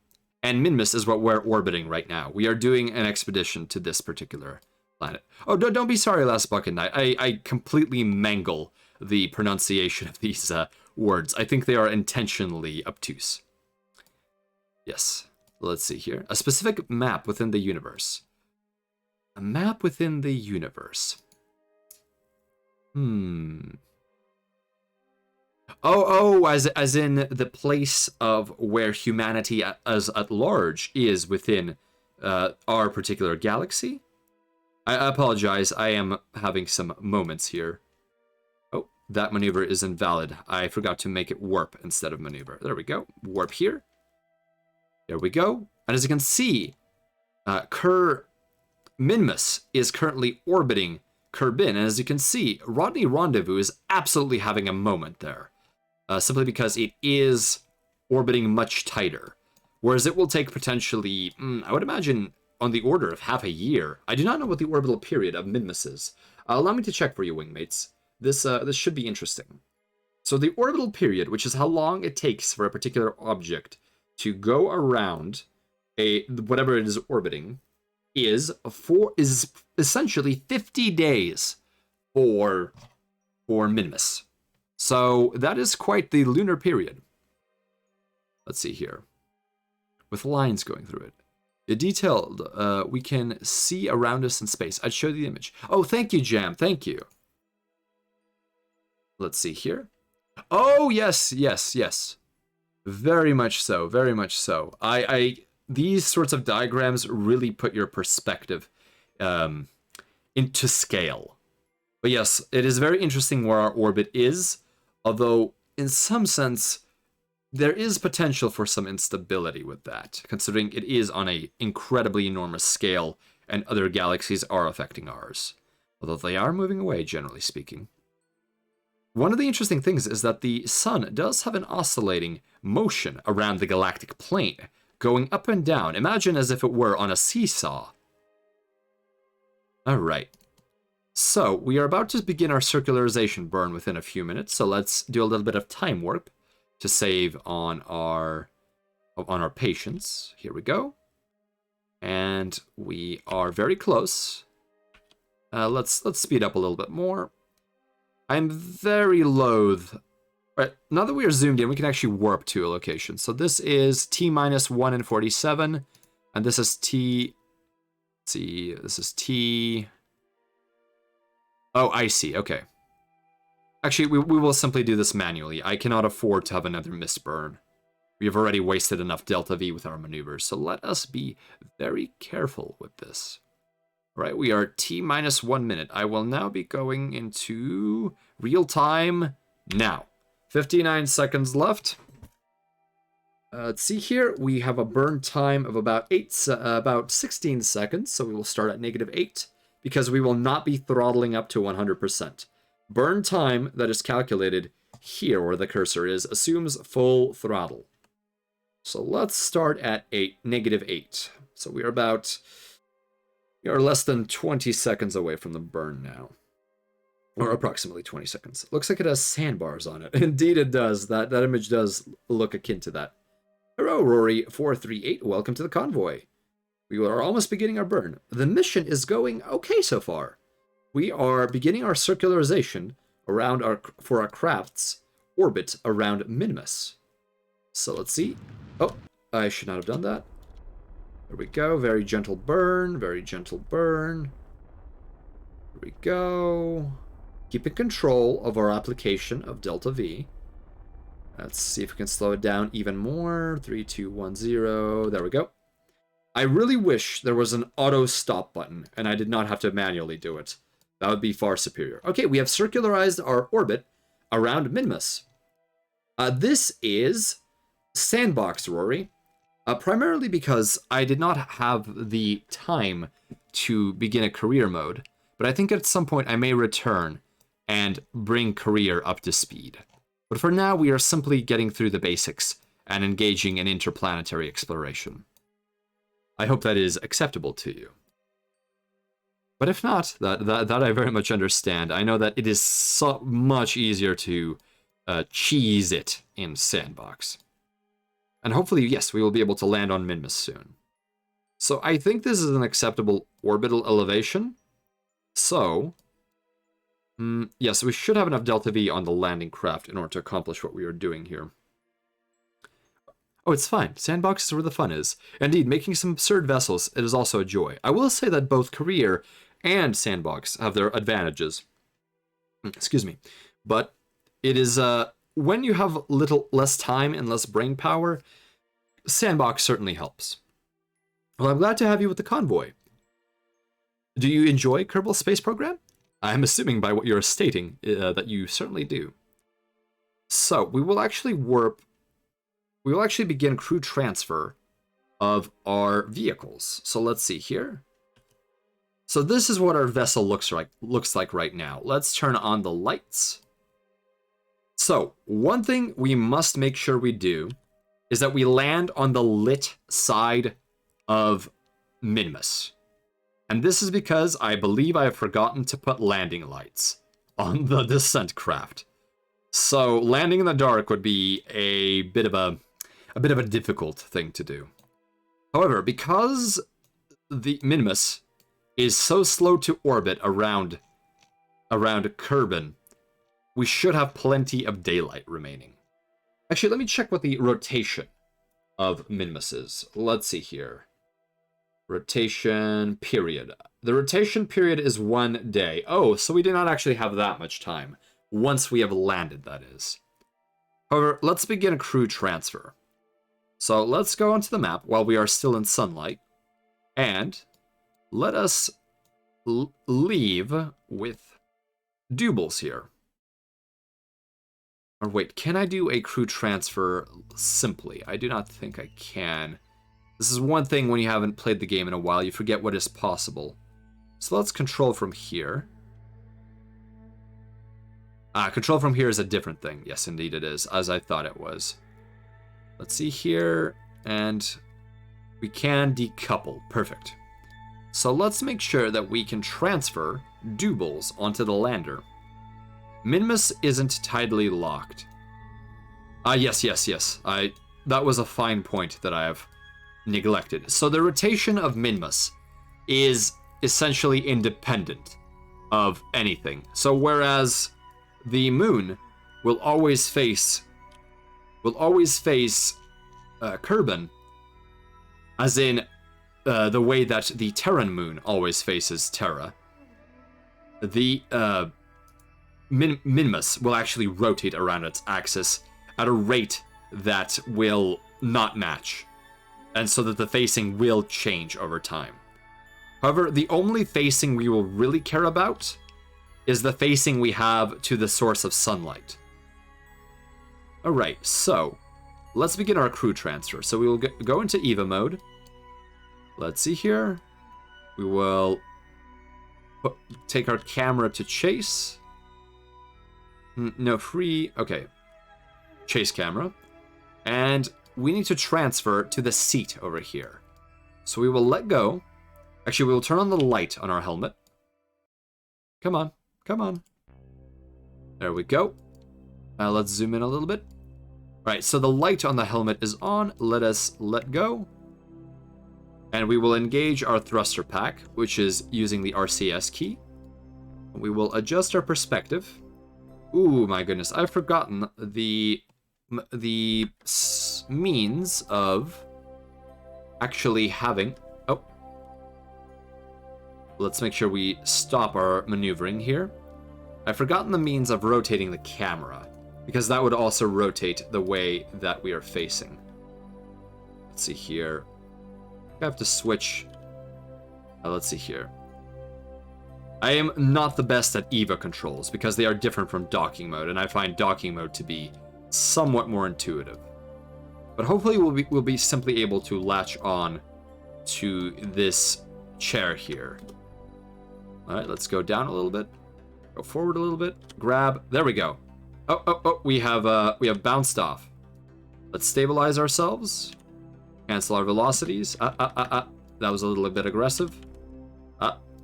[SPEAKER 1] and Minmus is what we're orbiting right now. We are doing an expedition to this particular planet. Oh, don't be sorry, Last Bucket Knight. I completely mangle the pronunciation of these words. I think they are intentionally obtuse. Yes. Let's see here. A specific map within the universe. A map within the universe. Oh, as in the place of where humanity as at large is within our particular galaxy? I apologize, I am having some moments here. Oh, that maneuver is invalid. I forgot to make it warp instead of maneuver. There we go. Warp here. There we go. And as you can see, Minmus is currently orbiting Kerbin. And as you can see, Rodney Rendezvous is absolutely having a moment there. Simply because it is orbiting much tighter. Whereas it will take potentially, I would imagine, on the order of half a year. I do not know what the orbital period of Minmus is. Allow me to check for you, wingmates. This should be interesting. So the orbital period, which is how long it takes for a particular object to go around whatever it is orbiting, is essentially 50 days for Minmus. So that is quite the lunar period. Let's see here. With lines going through it. The detailed, we can see around us in space. I'd show the image. Oh, thank you, Jam. Thank you. Let's see here. Oh, yes, yes, yes. Very much so, very much so. These sorts of diagrams really put your perspective into scale. But yes, it is very interesting where our orbit is, although in some sense, there is potential for some instability with that, considering it is on an incredibly enormous scale and other galaxies are affecting ours. Although they are moving away, generally speaking. One of the interesting things is that the sun does have an oscillating motion around the galactic plane, going up and down. Imagine as if it were on a seesaw. Alright. So, we are about to begin our circularization burn within a few minutes, so let's do a little bit of time warp to save on our patience. Here we go. And we are very close. Let's speed up a little bit more. I'm very loath. Right, now that we are zoomed in, we can actually warp to a location. So this is T-1 and 47, and this is T. Let's see, this is T. Oh, I see. Okay. Actually, we will simply do this manually. I cannot afford to have another misburn. We have already wasted enough delta V with our maneuvers, so let us be very careful with this. All right, we are T-1 minute. I will now be going into real time now. 59 seconds left. Let's see here. We have a burn time of about 16 seconds, so we will start at -8 because we will not be throttling up to 100%. Burn time that is calculated here, where the cursor is, assumes full throttle. So let's start at -8. So we are less than 20 seconds away from the burn now. Or approximately 20 seconds. Looks like it has sandbars on it. Indeed it does. That image does look akin to that. Hello, Rory438. Welcome to the convoy. We are almost beginning our burn. The mission is going okay so far. We are beginning our circularization around for our craft's orbit around Minmus. So let's see. Oh, I should not have done that. There we go. Very gentle burn. Very gentle burn. There we go. Keeping control of our application of Delta V. Let's see if we can slow it down even more. 3, 2, 1, 0. There we go. I really wish there was an auto stop button and I did not have to manually do it. That would be far superior. Okay, we have circularized our orbit around Minmus. This is Sandbox, Rory. Primarily because I did not have the time to begin a career mode, but I think at some point I may return and bring career up to speed. But for now, we are simply getting through the basics and engaging in interplanetary exploration. I hope that is acceptable to you. But if not, that I very much understand. I know that it is so much easier to cheese it in Sandbox. And hopefully, yes, we will be able to land on Minmus soon. So I think this is an acceptable orbital elevation. So, yes, we should have enough Delta V on the landing craft in order to accomplish what we are doing here. Oh, it's fine. Sandbox is where the fun is. Indeed, making some absurd vessels, it is also a joy. I will say that both Career and Sandbox have their advantages. Excuse me. But it is, when you have less time and less brain power, Sandbox certainly helps. Well, I'm glad to have you with the convoy. Do you enjoy Kerbal Space Program? I'm assuming by what you're stating that you certainly do. So, we will actually begin crew transfer of our vehicles. So let's see here. So this is what our vessel looks like right now. Let's turn on the lights. So, one thing we must make sure we do is that we land on the lit side of Minmus. And this is because I believe I have forgotten to put landing lights on the descent craft. So, landing in the dark would be a bit of a difficult thing to do. However, because the Minmus is so slow to orbit around Kerbal, we should have plenty of daylight remaining. Actually, let me check what the rotation of Minmus is. Let's see here. Rotation period. The rotation period is 1 day. Oh, so we do not actually have that much time. Once we have landed, that is. However, let's begin a crew transfer. So let's go onto the map while we are still in sunlight. And let us leave with Doubles here. Or wait, can I do a crew transfer simply? I do not think I can. This is one thing when you haven't played the game in a while, you forget what is possible. So let's control from here. Control from here is a different thing. Yes, indeed it is, as I thought it was. Let's see here, and we can decouple. Perfect. So let's make sure that we can transfer Doubles onto the lander. Minmus isn't tidally locked. Yes. That was a fine point that I have neglected. So the rotation of Minmus is essentially independent of anything. So whereas the moon will always face Kerbal, as in the way that the Terran moon always faces Terra, the Minmus will actually rotate around its axis at a rate that will not match, and so that the facing will change over time. However, the only facing we will really care about is the facing we have to the source of sunlight. Alright, so let's begin our crew transfer. So we will go into EVA mode. Let's see here. We will take our camera to chase. No, free. Okay. Chase camera. And we need to transfer to the seat over here. So we will let go. Actually, we will turn on the light on our helmet. Come on. Come on. There we go. Let's zoom in a little bit. All right, so the light on the helmet is on. Let us let go. And we will engage our thruster pack, which is using the RCS key. We will adjust our perspective. Ooh, my goodness, I've forgotten the means of actually having... Oh. Let's make sure we stop our maneuvering here. I've forgotten the means of rotating the camera, because that would also rotate the way that we are facing. Let's see here. I have to switch. Let's see here. I am not the best at EVA controls, because they are different from docking mode, and I find docking mode to be somewhat more intuitive. But hopefully we'll be simply able to latch on to this chair here. Alright, let's go down a little bit. Go forward a little bit. Grab. There we go. Oh, we have bounced off. Let's stabilize ourselves. Cancel our velocities. That was a little bit aggressive.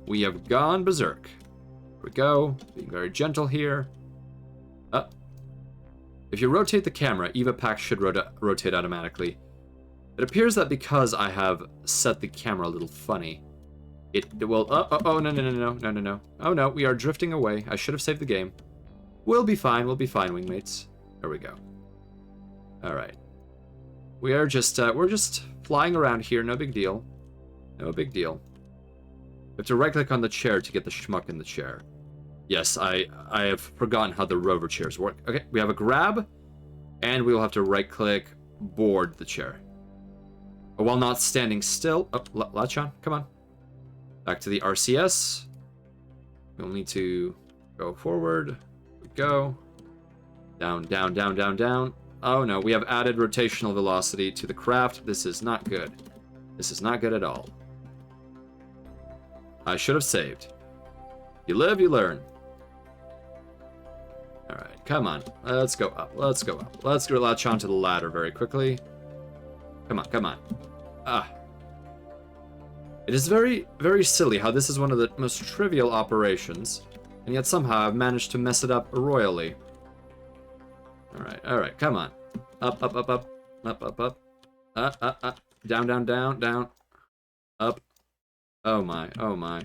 [SPEAKER 1] We have gone berserk. Here we go. Being very gentle here. If you rotate the camera, EVA pack should rotate automatically. It appears that because I have set the camera a little funny, it will... No. Oh no, we are drifting away. I should have saved the game. We'll be fine, wingmates. There we go. Alright. We're just flying around here, no big deal. No big deal. We have to right-click on the chair to get the schmuck in the chair. Yes, I have forgotten how the rover chairs work. Okay, we have a grab, and we will have to right-click, board the chair. But while not standing still... Oh, latch on, come on. Back to the RCS. We'll need to go forward. Go. Down, down, down, down, down. Oh no, we have added rotational velocity to the craft. This is not good. This is not good at all. I should have saved. You live, you learn. Alright, come on. Let's go up. Let's go up. Let's go latch onto the ladder very quickly. Come on, come on. It is very, very silly how this is one of the most trivial operations, and yet somehow I've managed to mess it up royally. Alright, come on. Up, up, up, up. Up, up, up. Up. Down, down, down, down. Up. Oh my, oh my.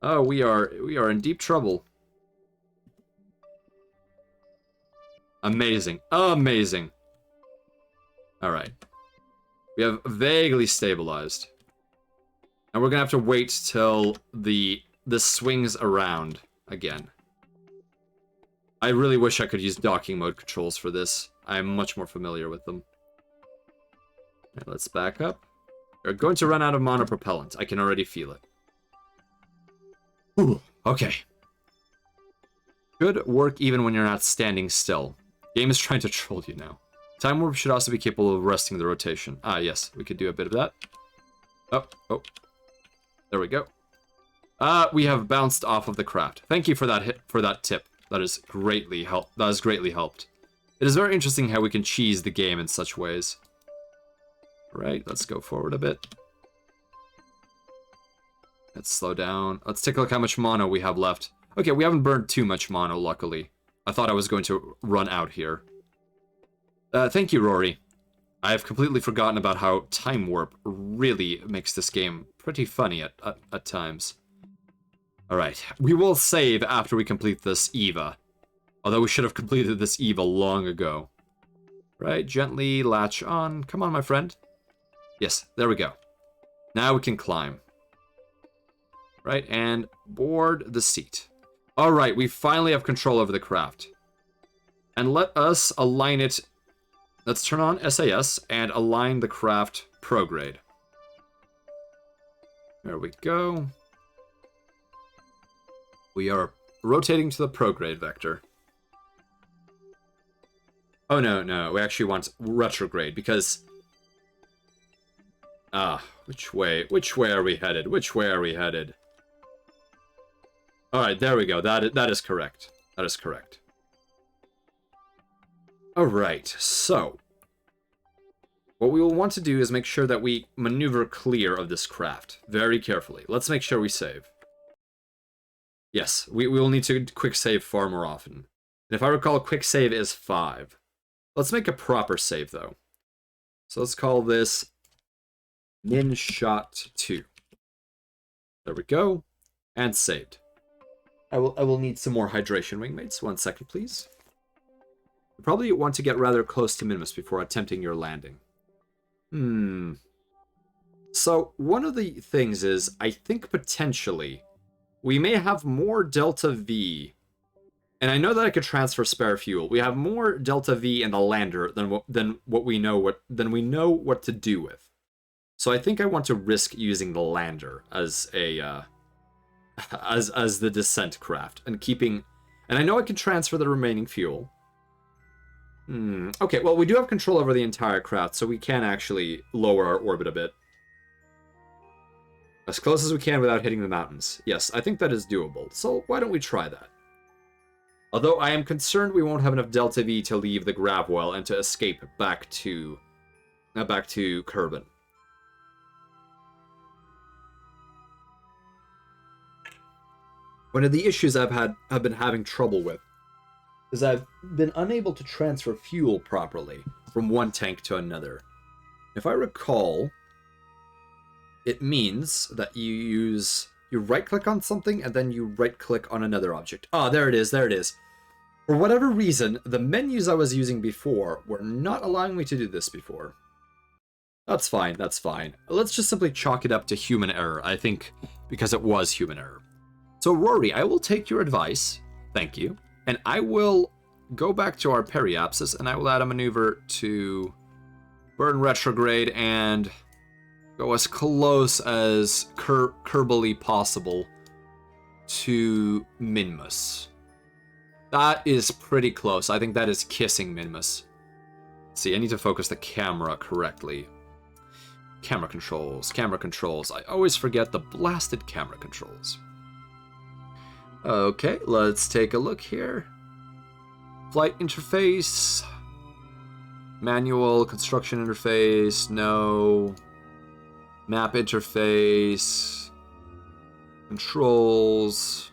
[SPEAKER 1] Oh, we are in deep trouble. Amazing. Amazing. Alright. We have vaguely stabilized. And we're gonna have to wait till this swings around again. I really wish I could use docking mode controls for this. I am much more familiar with them. Right, let's back up. We're going to run out of monopropellant. I can already feel it. Ooh, okay. Should work even when you're not standing still. Game is trying to troll you now. Time warp should also be capable of arresting the rotation. Ah, yes, we could do a bit of that. Oh. There we go. We have bounced off of the craft. Thank you for that tip. That has greatly helped. It is very interesting how we can cheese the game in such ways. Right, let's go forward a bit. Let's slow down. Let's take a look how much mono we have left. Okay, we haven't burned too much mono, luckily. I thought I was going to run out here. Thank you, Rory. I have completely forgotten about how time warp really makes this game pretty funny at times. Alright, we will save after we complete this EVA. Although we should have completed this EVA long ago. Right, gently latch on. Come on, my friend. Yes, there we go. Now we can climb. Right, and board the seat. Alright, we finally have control over the craft. And let us align it. Let's turn on SAS and align the craft prograde. There we go. We are rotating to the prograde vector. Oh, no. We actually want retrograde because... which way are we headed? Alright, there we go. That is correct. Alright, so... what we will want to do is make sure that we maneuver clear of this craft. Very carefully. Let's make sure we save. Yes, we will need to quick save far more often. And if I recall, quick save is 5. Let's make a proper save, though. So let's call this Min Shot 2. There we go. And saved. I will need some more hydration, wingmates. 1 second, please. You probably want to get rather close to Minmus before attempting your landing. So one of the things is, I think potentially we may have more Delta V. And I know that I could transfer spare fuel. We have more Delta V in the lander than we know what to do with. So I think I want to risk using the lander as a as the descent craft and keeping. And I know I can transfer the remaining fuel. Okay, well, we do have control over the entire craft, so we can actually lower our orbit a bit. As close as we can without hitting the mountains. Yes, I think that is doable. So why don't we try that? Although I am concerned we won't have enough Delta V to leave the grav well and to escape back to Kerbal. One of the issues I've been having trouble with is I've been unable to transfer fuel properly from one tank to another. If I recall, it means that you right-click on something and then you right-click on another object. Ah, there it is, there it is. For whatever reason, the menus I was using before were not allowing me to do this before. That's fine, that's fine. Let's just simply chalk it up to human error, I think, because it was human error. So Rory, I will take your advice, thank you, and I will go back to our periapsis and I will add a maneuver to burn retrograde and go as close as Kerbal-y possible to Minmus. That is pretty close. I think that is kissing Minmus. Let's see, I need to focus the camera correctly. Camera controls, camera controls. I always forget the blasted camera controls. Okay, let's take a look here. Flight interface. Manual construction interface, no. Map interface. Controls.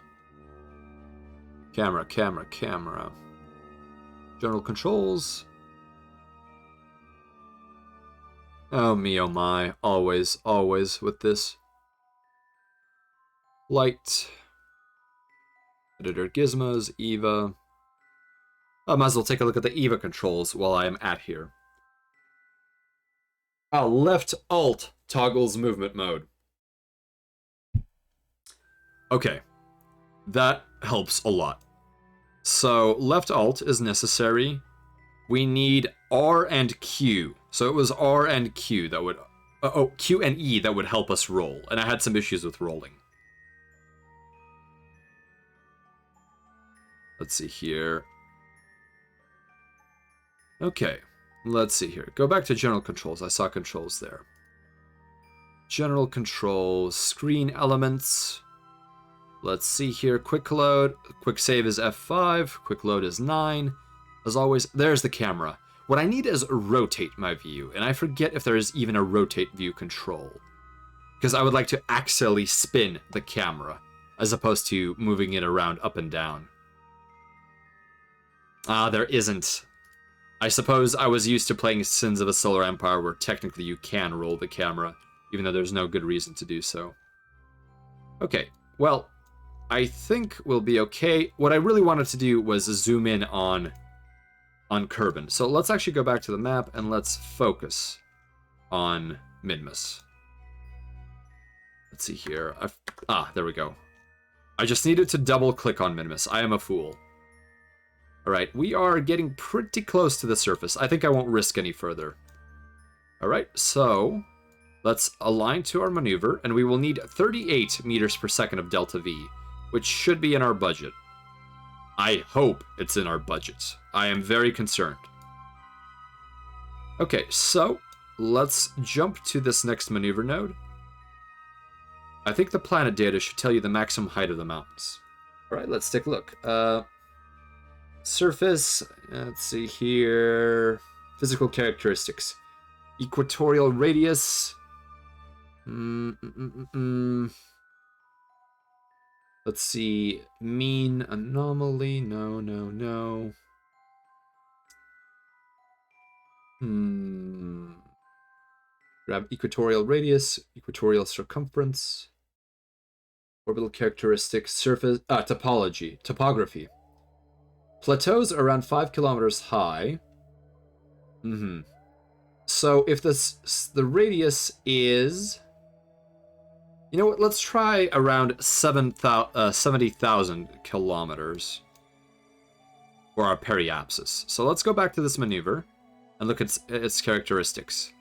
[SPEAKER 1] Camera, camera, camera. General controls. Oh me, oh my. Always, always with this. Light. Editor gizmos, EVA. I might as well take a look at the EVA controls while I am at here. Left Alt toggles movement mode. Okay. That helps a lot. So left Alt is necessary. We need R and Q. So it was R and Q that would... Q and E that would help us roll. And I had some issues with rolling. Let's see here. Okay, let's see here. Go back to general controls. I saw controls there. General controls, screen elements. Let's see here. Quick load. Quick save is F5. Quick load is 9. As always, there's the camera. What I need is rotate my view, and I forget if there is even a rotate view control. Because I would like to axially spin the camera, as opposed to moving it around up and down. There isn't. I suppose I was used to playing Sins of a Solar Empire where technically you can roll the camera, even though there's no good reason to do so. Okay, well, I think we'll be okay. What I really wanted to do was zoom in on Kerbal. So let's actually go back to the map and let's focus on Minmus. Let's see here. There we go. I just needed to double click on Minmus. I am a fool. Alright, we are getting pretty close to the surface. I think I won't risk any further. Alright, so let's align to our maneuver, and we will need 38 meters per second of Delta V, which should be in our budget. I hope it's in our budget. I am very concerned. Okay, so let's jump to this next maneuver node. I think the planet data should tell you the maximum height of the mountains. Alright, let's take a look. Surface, let's see here. Physical characteristics. Equatorial radius. Let's see. Mean anomaly. No, no, no. Grab equatorial radius, equatorial circumference, orbital characteristics, surface, topography. Plateaus are around 5 kilometers high. So if the radius is... You know what, let's try around 70,000 kilometers for our periapsis. So let's go back to this maneuver and look at its characteristics.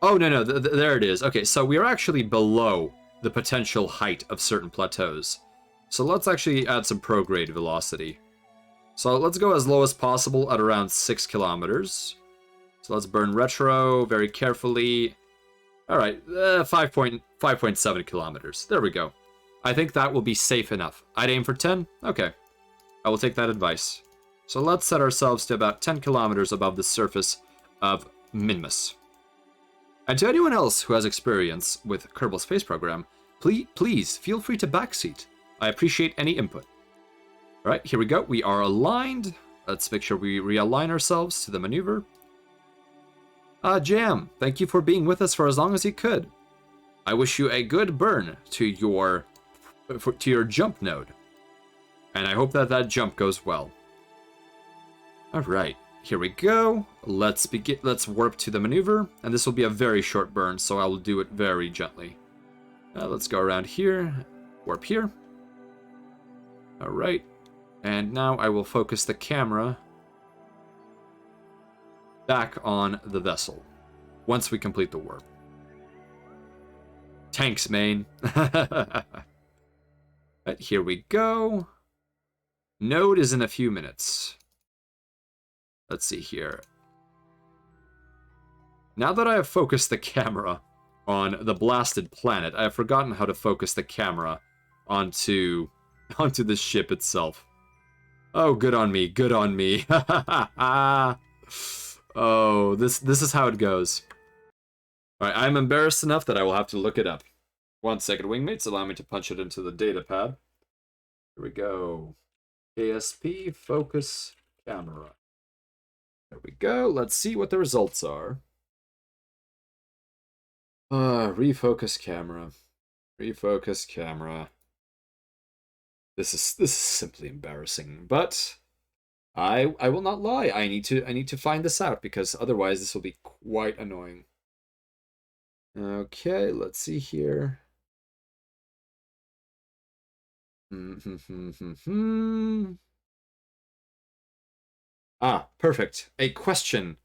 [SPEAKER 1] Oh, no, there it is. Okay, so we are actually below the potential height of certain plateaus. So let's actually add some prograde velocity. So let's go as low as possible at around 6 kilometers. So let's burn retro very carefully. All right, 5.7 kilometers. There we go. I think that will be safe enough. I'd aim for 10? Okay. I will take that advice. So let's set ourselves to about 10 kilometers above the surface of Minmus. And to anyone else who has experience with Kerbal Space Program, please feel free to backseat. I appreciate any input. All right, here we go. We are aligned. Let's make sure we realign ourselves to the maneuver. Jam, thank you for being with us for as long as you could. I wish you a good burn to your jump node. And I hope that that jump goes well. All right, here we go. Let's begin. Let's warp to the maneuver. And this will be a very short burn, so I will do it very gently. Let's go around here, warp here. All right. And now I will focus the camera back on the vessel once we complete the warp. Tanks, main. Right, here we go. Node is in a few minutes. Let's see here. Now that I have focused the camera on the blasted planet, I have forgotten how to focus the camera onto the ship itself. Oh, good on me, good on me. Oh, this is how it goes. Alright, I'm embarrassed enough that I will have to look it up. 1 second, wingmates, allow me to punch it into the data pad. Here we go. KSP, focus, camera. There we go, let's see what the results are. Refocus camera. Refocus camera. This is simply embarrassing, but I will not lie. I need to find this out because otherwise this will be quite annoying. Okay, let's see here. Ah, perfect. A question.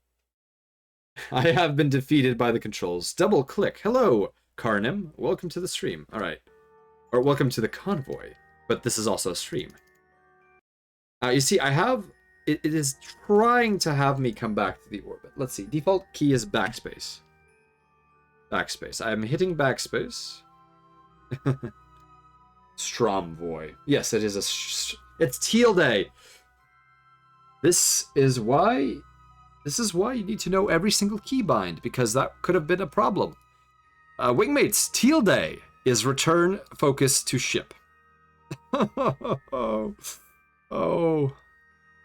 [SPEAKER 1] I have been defeated by the controls. Double click. Hello, Karnim. Welcome to the stream. All right. Or welcome to the convoy. But this is also a stream. You see, I have... It is trying to have me come back to the orbit. Let's see. Default key is backspace. Backspace. I am hitting backspace. Stromvoy. Yes, it is a... It's Teal Day! This is why you need to know every single keybind, because that could have been a problem. Wingmates, Teal Day is return focus to ship. Oh.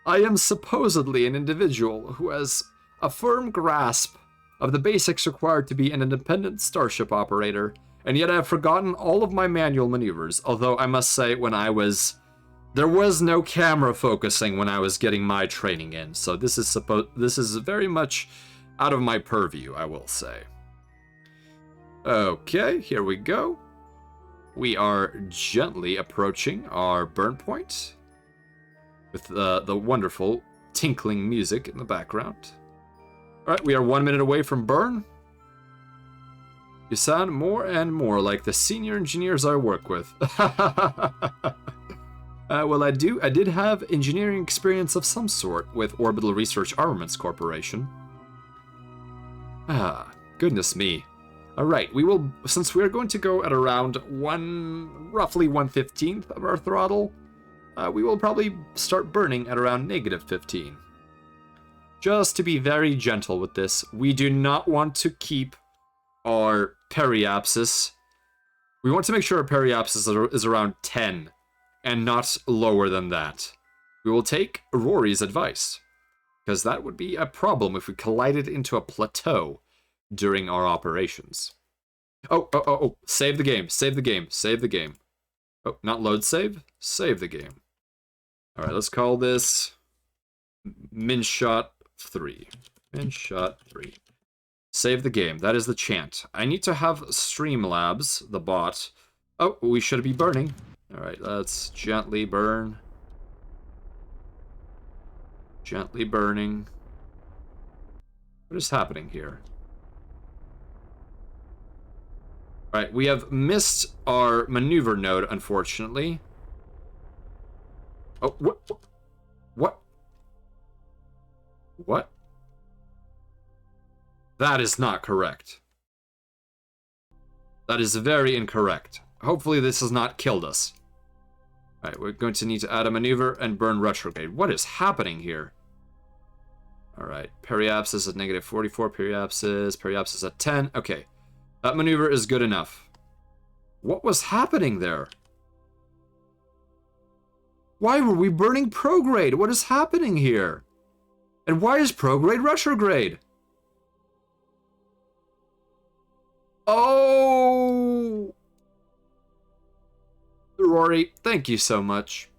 [SPEAKER 1] I am supposedly an individual who has a firm grasp of the basics required to be an independent starship operator, and yet I have forgotten all of my manual maneuvers, although I must say there was no camera focusing when I was getting my training in, so this is very much out of my purview, I will say. Okay, here we go. We are gently approaching our burn point with the wonderful tinkling music in the background. All right, we are 1 minute away from burn. You sound more and more like the senior engineers I work with. Well, I did have engineering experience of some sort with Orbital Research Armaments Corporation. Ah, goodness me. All right, since we are going to go at around roughly 1/15 of our throttle, we will probably start burning at around -15. Just to be very gentle with this, we do not want to keep our periapsis. We want to make sure our periapsis is around 10 and not lower than that. We will take Rory's advice, because that would be a problem if we collided into a plateau during our operations. Oh, save the game, save the game, save the game. Oh, not load save, save the game. All right, let's call this Minshot 3. Minshot 3. Save the game, that is the chant. I need to have Streamlabs, the bot. Oh, we should be burning. All right, let's gently burn. Gently burning. What is happening here? Alright, we have missed our maneuver node, unfortunately. Oh, what? What? What? That is not correct. That is very incorrect. Hopefully this has not killed us. Alright, we're going to need to add a maneuver and burn retrograde. What is happening here? Alright, periapsis at negative 44, periapsis at 10. Okay, that maneuver is good enough. What was happening there? Why were we burning prograde? What is happening here? And why is prograde retrograde? Oh! Rory, thank you so much.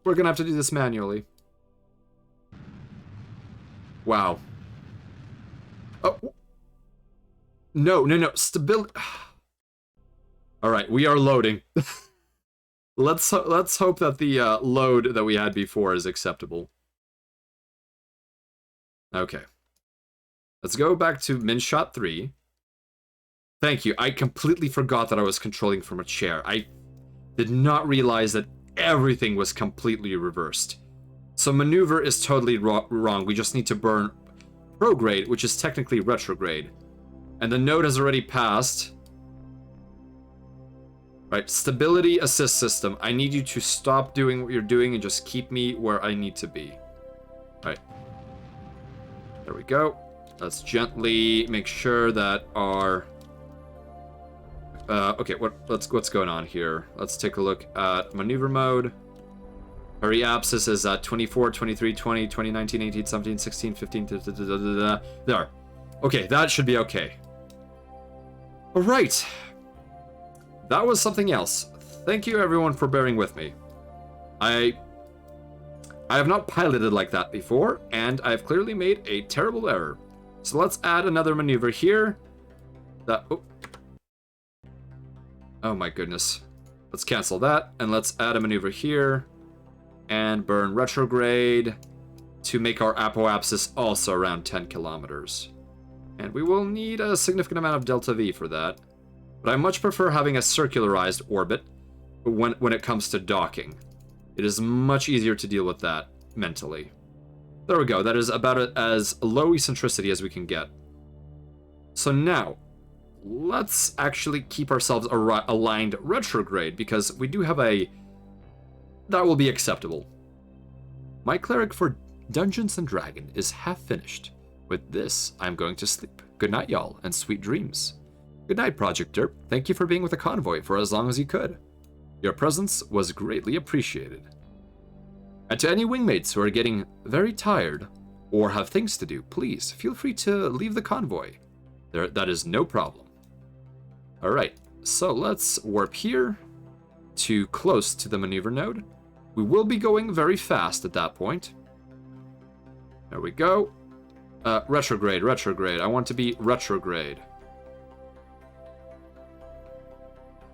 [SPEAKER 1] We're gonna have to do this manually. Wow. Oh. No. Stability. All right, we are loading. Let's hope that the load that we had before is acceptable. Okay. Let's go back to Minshot 3. Thank you. I completely forgot that I was controlling from a chair. I did not realize that everything was completely reversed. So maneuver is totally wrong. We just need to burn prograde, which is technically retrograde. And the node has already passed. Right, stability assist system. I need you to stop doing what you're doing and just keep me where I need to be. Right. There we go. Let's gently make sure that our... okay, what's going on here? Let's take a look at maneuver mode. Periapsis is at 24, 23, 20, 20, 19, 18, 17, 16, 15, there. Okay, that should be okay. Alright. That was something else. Thank you everyone for bearing with me. I have not piloted like that before, and I've clearly made a terrible error. So let's add another maneuver here. Oh my goodness. Let's cancel that, and let's add a maneuver here. And burn retrograde to make our apoapsis also around 10 kilometers. And we will need a significant amount of delta V for that. But I much prefer having a circularized orbit when it comes to docking. It is much easier to deal with that mentally. There we go. That is about as low eccentricity as we can get. So now, let's actually keep ourselves aligned retrograde, because we do have a... That will be acceptable. My cleric for Dungeons & Dragon is half finished. With this, I'm going to sleep. Good night, y'all, and sweet dreams. Good night, Project Derp. Thank you for being with the convoy for as long as you could. Your presence was greatly appreciated. And to any wingmates who are getting very tired or have things to do, please feel free to leave the convoy. That is no problem. Alright, so let's warp here to close to the maneuver node. We will be going very fast at that point. There we go. Retrograde. I want to be retrograde.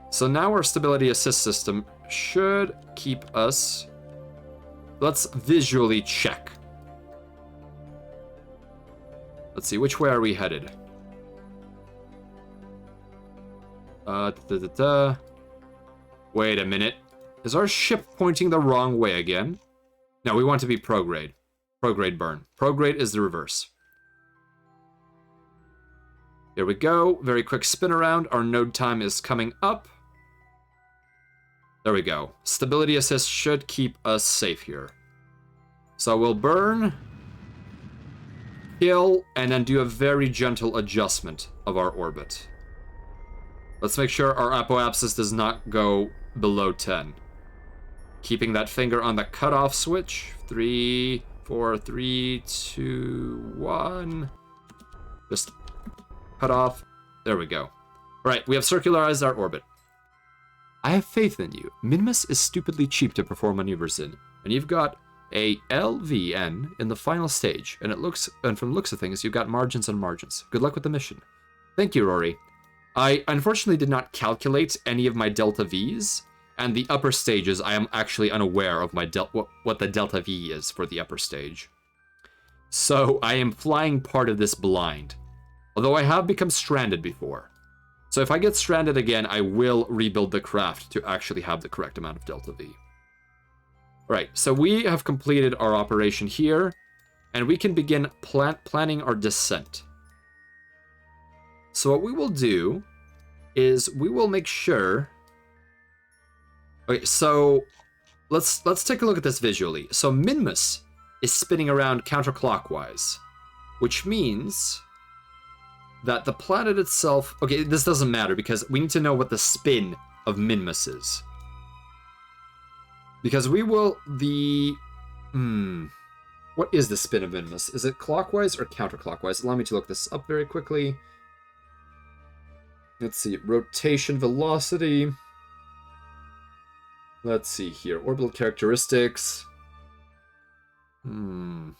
[SPEAKER 1] So now our stability assist system should keep us... Let's visually check. Let's see, which way are we headed? Wait a minute. Is our ship pointing the wrong way again? No, we want to be prograde. Prograde burn. Prograde is the reverse. Here we go. Very quick spin around. Our node time is coming up. There we go. Stability assist should keep us safe here. So we'll burn, kill, and then do a very gentle adjustment of our orbit. Let's make sure our apoapsis does not go below 10. Keeping that finger on the cutoff switch. 3, 4, 3, 2, 1. Just cut off. There we go. Alright, we have circularized our orbit. I have faith in you. Minmus is stupidly cheap to perform maneuvers in, and you've got a LVN in the final stage, and from the looks of things, you've got margins and margins. Good luck with the mission. Thank you, Rory. I unfortunately did not calculate any of my delta V's, and the upper stages, I am actually unaware of my what the delta V is for the upper stage. So I am flying part of this blind, although I have become stranded before. So if I get stranded again, I will rebuild the craft to actually have the correct amount of delta V. Right, so we have completed our operation here, and we can begin planning our descent. So what we will do is we will make sure... Okay, so let's take a look at this visually. So Minmus is spinning around counterclockwise, which means that the planet itself... Okay, this doesn't matter because we need to know what the spin of Minmus is. Because we will... What is the spin of Minmus? Is it clockwise or counterclockwise? Allow me to look this up very quickly. Let's see. Rotation velocity. Let's see here. Orbital characteristics. I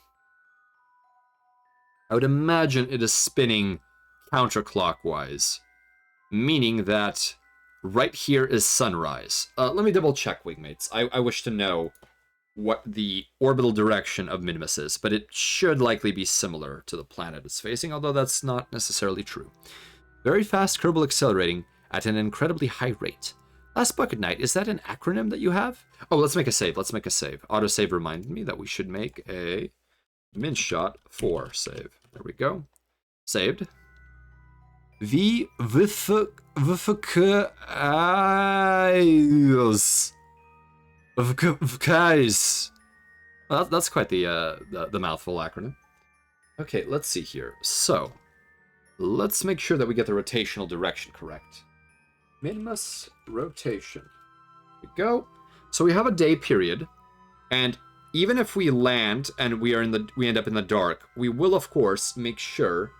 [SPEAKER 1] would imagine it is spinning counterclockwise, meaning that right here is sunrise. Let me double check, Wingmates. I wish to know what the orbital direction of Minmus is, but it should likely be similar to the planet it's facing, although that's not necessarily true. Very fast Kerbal accelerating at an incredibly high rate. Last Bucket Night, is that an acronym that you have? Oh, let's make a save. Let's make a save. Autosave reminded me that we should make a Minshot 4 save. There we go. Saved. Well, that's quite the mouthful acronym. Okay, let's see here. So, let's make sure that we get the rotational direction correct. Minmus rotation. There we go. So we have a day period, and even if we land and we end up in the dark, we will of course make sure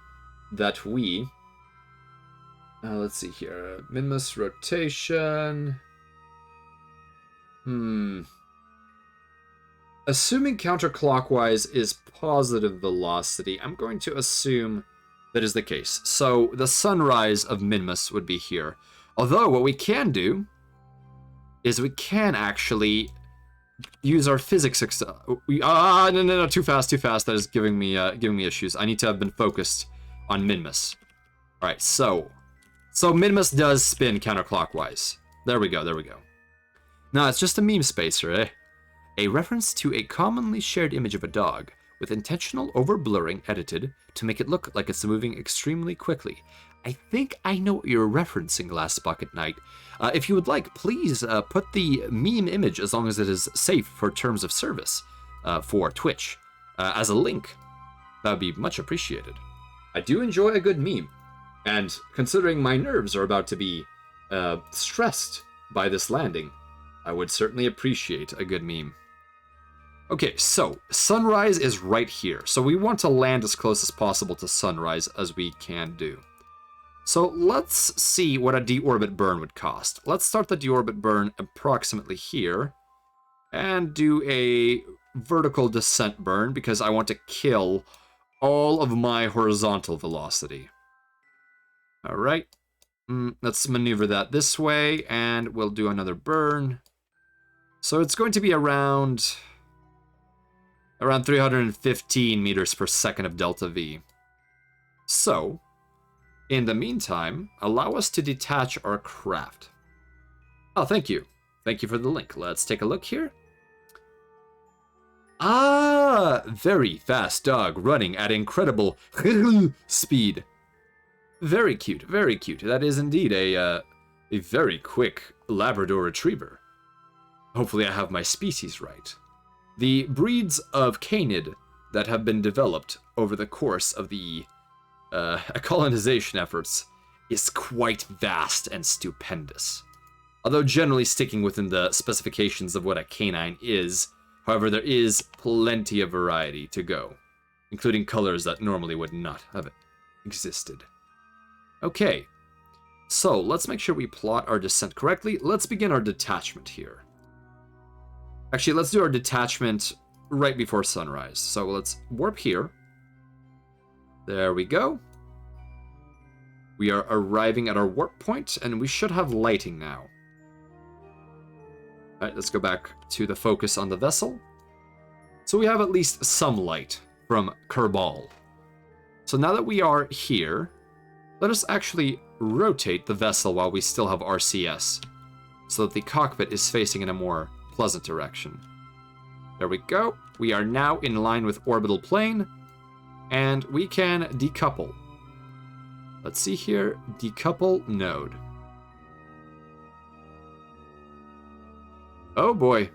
[SPEAKER 1] that we let's see here. Minmus rotation. Assuming counterclockwise is positive velocity, I'm going to assume that is the case. So the sunrise of Minmus would be here. Although what we can do is we can actually use our physics. No, too fast. That is giving me issues. I need to have been focused on Minmus. All right, so Minmus does spin counterclockwise. There we go. No, it's just a meme spacer, eh? A reference to a commonly shared image of a dog with intentional over-blurring edited to make it look like it's moving extremely quickly. I think I know what you're referencing, Last Bucket Night. If you would like, please put the meme image, as long as it is safe for terms of service for Twitch, as a link. That would be much appreciated. I do enjoy a good meme, and considering my nerves are about to be stressed by this landing, I would certainly appreciate a good meme. Okay, so sunrise is right here, so we want to land as close as possible to sunrise as we can do. So let's see what a deorbit burn would cost. Let's start the deorbit burn approximately here, and do a vertical descent burn because I want to kill all of my horizontal velocity. All right, let's maneuver that this way, and we'll do another burn. So it's going to be around 315 meters per second of delta V. So, in the meantime, allow us to detach our craft. Oh, thank you. Thank you for the link. Let's take a look here. Ah, very fast dog running at incredible speed. Very cute, very cute. That is indeed a very quick Labrador Retriever. Hopefully I have my species right. The breeds of canid that have been developed over the course of the colonization efforts is quite vast and stupendous. Although generally sticking within the specifications of what a canine is, however, there is plenty of variety to go, including colors that normally would not have existed. Okay, so let's make sure we plot our descent correctly. Let's begin our detachment here. Actually, let's do our detachment right before sunrise. So let's warp here. There we go. We are arriving at our warp point, and we should have lighting now. Alright, let's go back to the focus on the vessel. So we have at least some light from Kerbal. So now that we are here, let us actually rotate the vessel while we still have RCS, so that the cockpit is facing in a more pleasant direction. There we go. We are now in line with orbital plane, and we can decouple. Let's see here. Decouple node. Oh boy.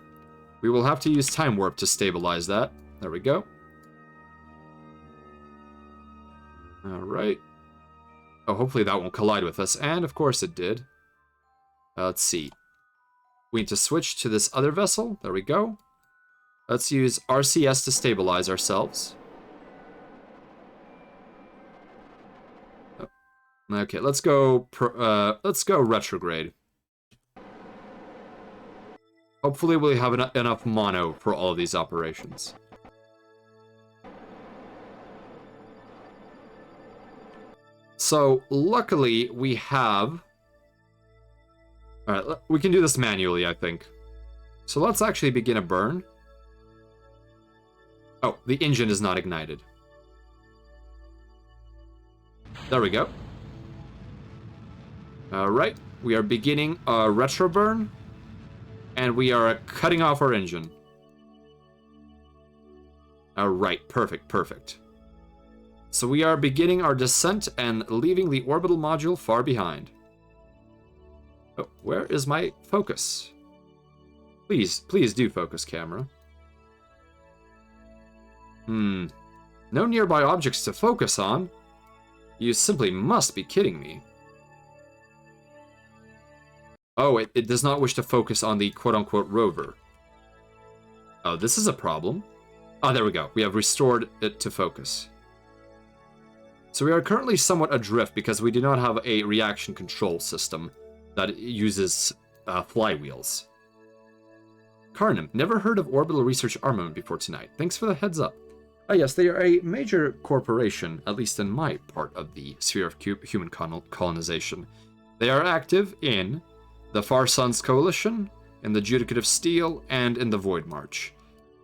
[SPEAKER 1] We will have to use time warp to stabilize that. There we go. Alright. Oh, hopefully that won't collide with us. And of course it did. Let's see. We need to switch to this other vessel. There we go. Let's use RCS to stabilize ourselves. Okay, let's go retrograde. Hopefully we'll have enough mono for all of these operations. So, luckily, we have... Alright, we can do this manually, I think. So let's actually begin a burn. Oh, the engine is not ignited. There we go. Alright, we are beginning a retro burn. And we are cutting off our engine. Alright, perfect, perfect. So we are beginning our descent and leaving the orbital module far behind. Oh, where is my focus? Please, please do focus, camera. No nearby objects to focus on. You simply must be kidding me. Oh, it does not wish to focus on the quote-unquote rover. Oh, this is a problem. Oh, there we go. We have restored it to focus. So we are currently somewhat adrift because we do not have a reaction control system that uses flywheels. Carnum, never heard of Orbital Research Armament before tonight. Thanks for the heads up. Ah, yes, they are a major corporation, at least in my part of the sphere of human colonization. They are active in the Far Suns Coalition, in the Judicative Steel, and in the Void March.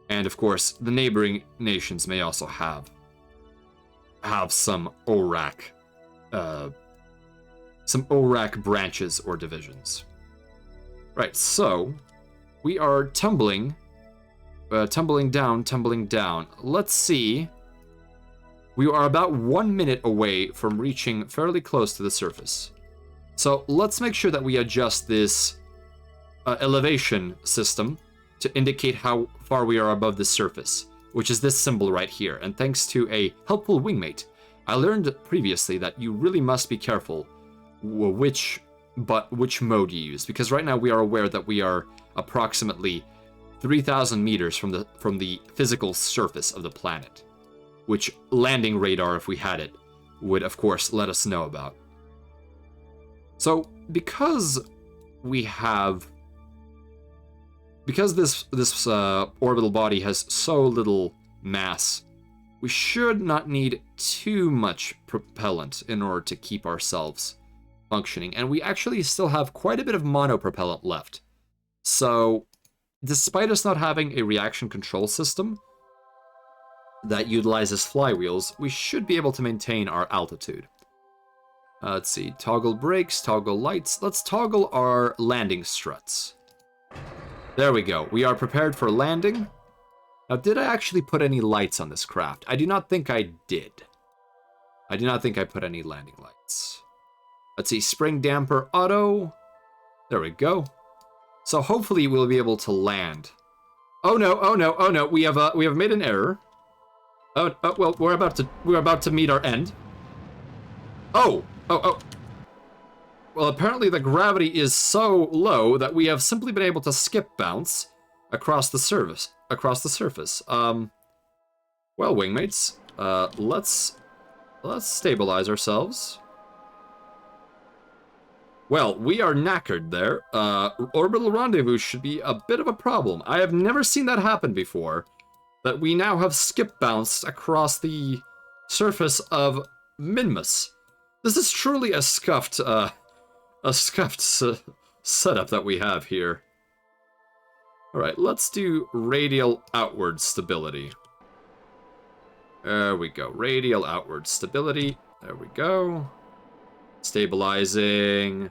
[SPEAKER 1] And of course, the neighboring nations may also have some ORAC branches or divisions. Right, so we are tumbling down. Let's see. We are about 1 minute away from reaching fairly close to the surface. So let's make sure that we adjust this elevation system to indicate how far we are above the surface, which is this symbol right here. And thanks to a helpful wingmate, I learned previously that you really must be careful which mode you use, because right now we are aware that we are approximately 3,000 meters from the physical surface of the planet, which landing radar, if we had it, would of course let us know about. So because this orbital body has so little mass, we should not need too much propellant in order to keep ourselves functioning, and we actually still have quite a bit of monopropellant left. So despite us not having a reaction control system that utilizes flywheels, we should be able to maintain our altitude. Let's see, toggle brakes, toggle lights. Let's toggle our landing struts. There we go. We are prepared for landing. Now, did I actually put any lights on this craft? I do not think I did. I do not think I put any landing lights. Let's see, spring damper auto. There we go. So hopefully we'll be able to land. Oh no, oh no, oh no, we have made an error. Oh well, we're about to meet our end. Oh. Well, apparently the gravity is so low that we have simply been able to skip bounce across the surface. Well, wingmates, let's stabilize ourselves. Well, we are knackered there. Orbital rendezvous should be a bit of a problem. I have never seen that happen before. That we now have skip bounced across the surface of Minmus. This is truly a scuffed setup that we have here. Alright, let's do radial outward stability. There we go. Radial outward stability. There we go. Stabilizing.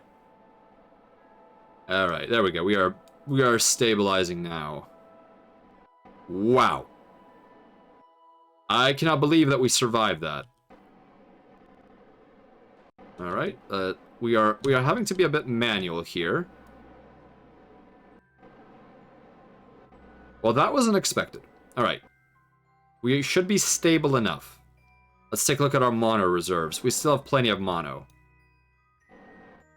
[SPEAKER 1] Alright, there we go. We are stabilizing now. Wow. I cannot believe that we survived that. Alright, we are having to be a bit manual here. Well, that wasn't expected. Alright. We should be stable enough. Let's take a look at our mono reserves. We still have plenty of mono.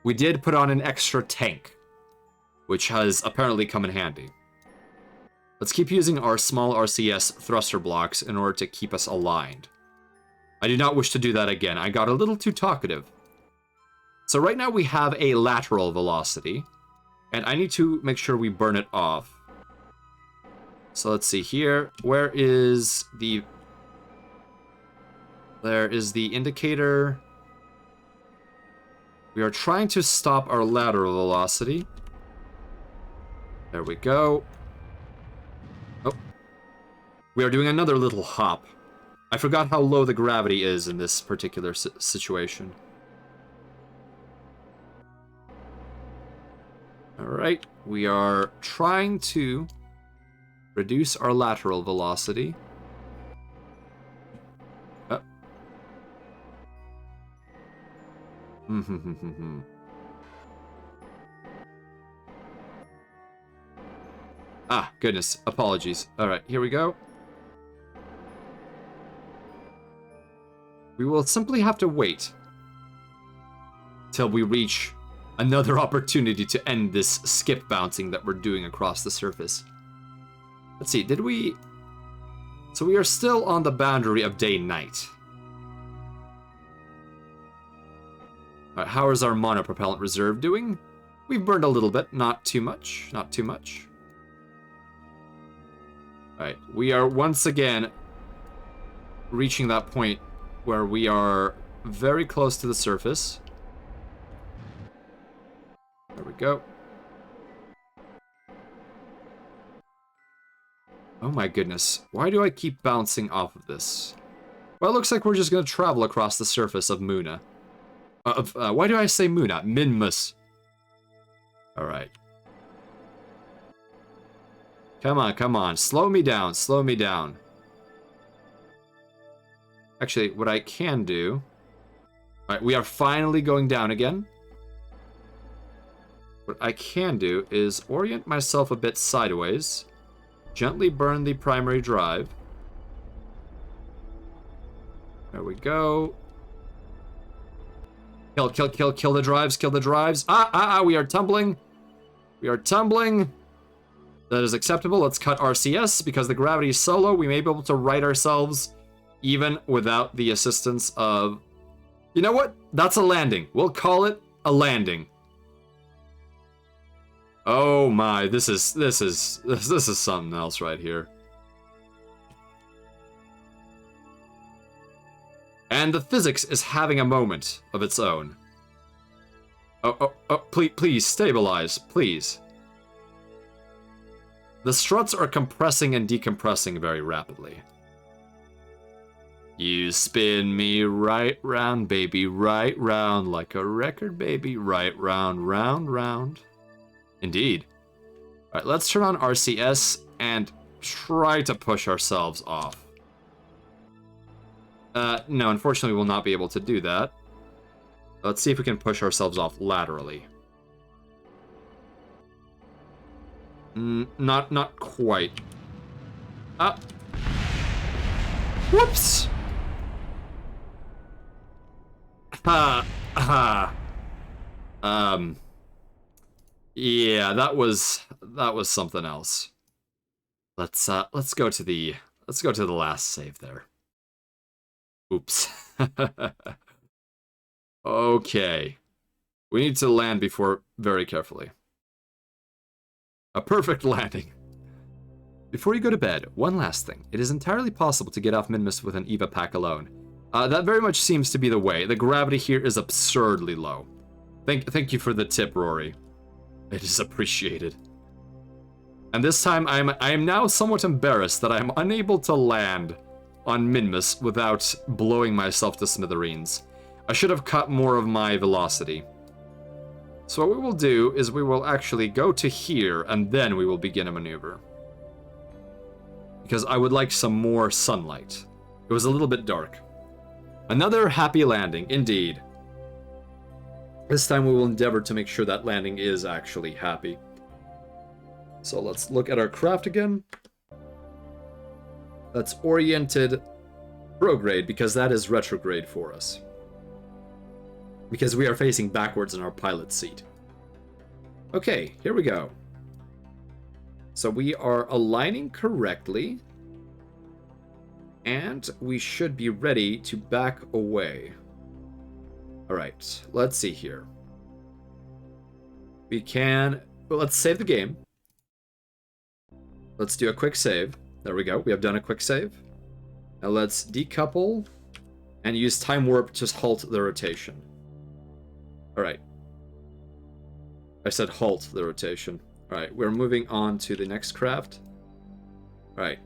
[SPEAKER 1] We did put on an extra tank, which has apparently come in handy. Let's keep using our small RCS thruster blocks in order to keep us aligned. I do not wish to do that again. I got a little too talkative. So right now we have a lateral velocity, and I need to make sure we burn it off. So let's see here. Where is the... There is the indicator. We are trying to stop our lateral velocity. There we go. Oh. We are doing another little hop. I forgot how low the gravity is in this particular situation. Alright, we are trying to reduce our lateral velocity. Oh. Ah, goodness. Apologies. Alright, here we go. We will simply have to wait till we reach another opportunity to end this skip bouncing that we're doing across the surface. Let's see, did we... So we are still on the boundary of day-night. Alright, how is our monopropellant reserve doing? We've burned a little bit, not too much, not too much. Alright, we are once again reaching that point where we are very close to the surface. There we go. Oh my goodness, why do I keep bouncing off of this? Well, it looks like we're just going to travel across the surface of Muna. Why do I say Muna? Minmus. Alright. Come on, come on. Slow me down, slow me down. Actually, what I can do... Alright, we are finally going down again. What I can do is orient myself a bit sideways. Gently burn the primary drive. There we go. Kill the drives, kill the drives. We are tumbling. We are tumbling. That is acceptable. Let's cut RCS because the gravity is so low, we may be able to right ourselves even without the assistance of... You know what? That's a landing. We'll call it a landing. Oh my, this is something else right here. And the physics is having a moment of its own. Oh, please stabilize, please. The struts are compressing and decompressing very rapidly. You spin me right round, baby, right round, like a record, baby, right round, round, round. Indeed. Alright, let's turn on RCS and try to push ourselves off. No, unfortunately we will not be able to do that. Let's see if we can push ourselves off laterally. Not quite. Whoops! Yeah, that was something else. Let's go to the last save there. Oops. Okay. We need to land before very carefully. A perfect landing. Before you go to bed, one last thing. It is entirely possible to get off Minmus with an EVA pack alone. That very much seems to be the way. The gravity here is absurdly low. Thank you for the tip, Rory. It is appreciated. And this time, I am now somewhat embarrassed that I am unable to land on Minmus without blowing myself to smithereens. I should have cut more of my velocity. So what we will do is we will actually go to here, and then we will begin a maneuver. Because I would like some more sunlight. It was a little bit dark. Another happy landing, indeed. This time we will endeavor to make sure that landing is actually happy. So let's look at our craft again. That's oriented prograde, because that is retrograde for us. Because we are facing backwards in our pilot seat. Okay, here we go. So we are aligning correctly. And we should be ready to back away. Alright, let's see here. We can... Well, let's save the game. Let's do a quick save. There we go, we have done a quick save. Now let's decouple and use time warp to halt the rotation. Alright. I said halt the rotation. Alright, we're moving on to the next craft. Alright.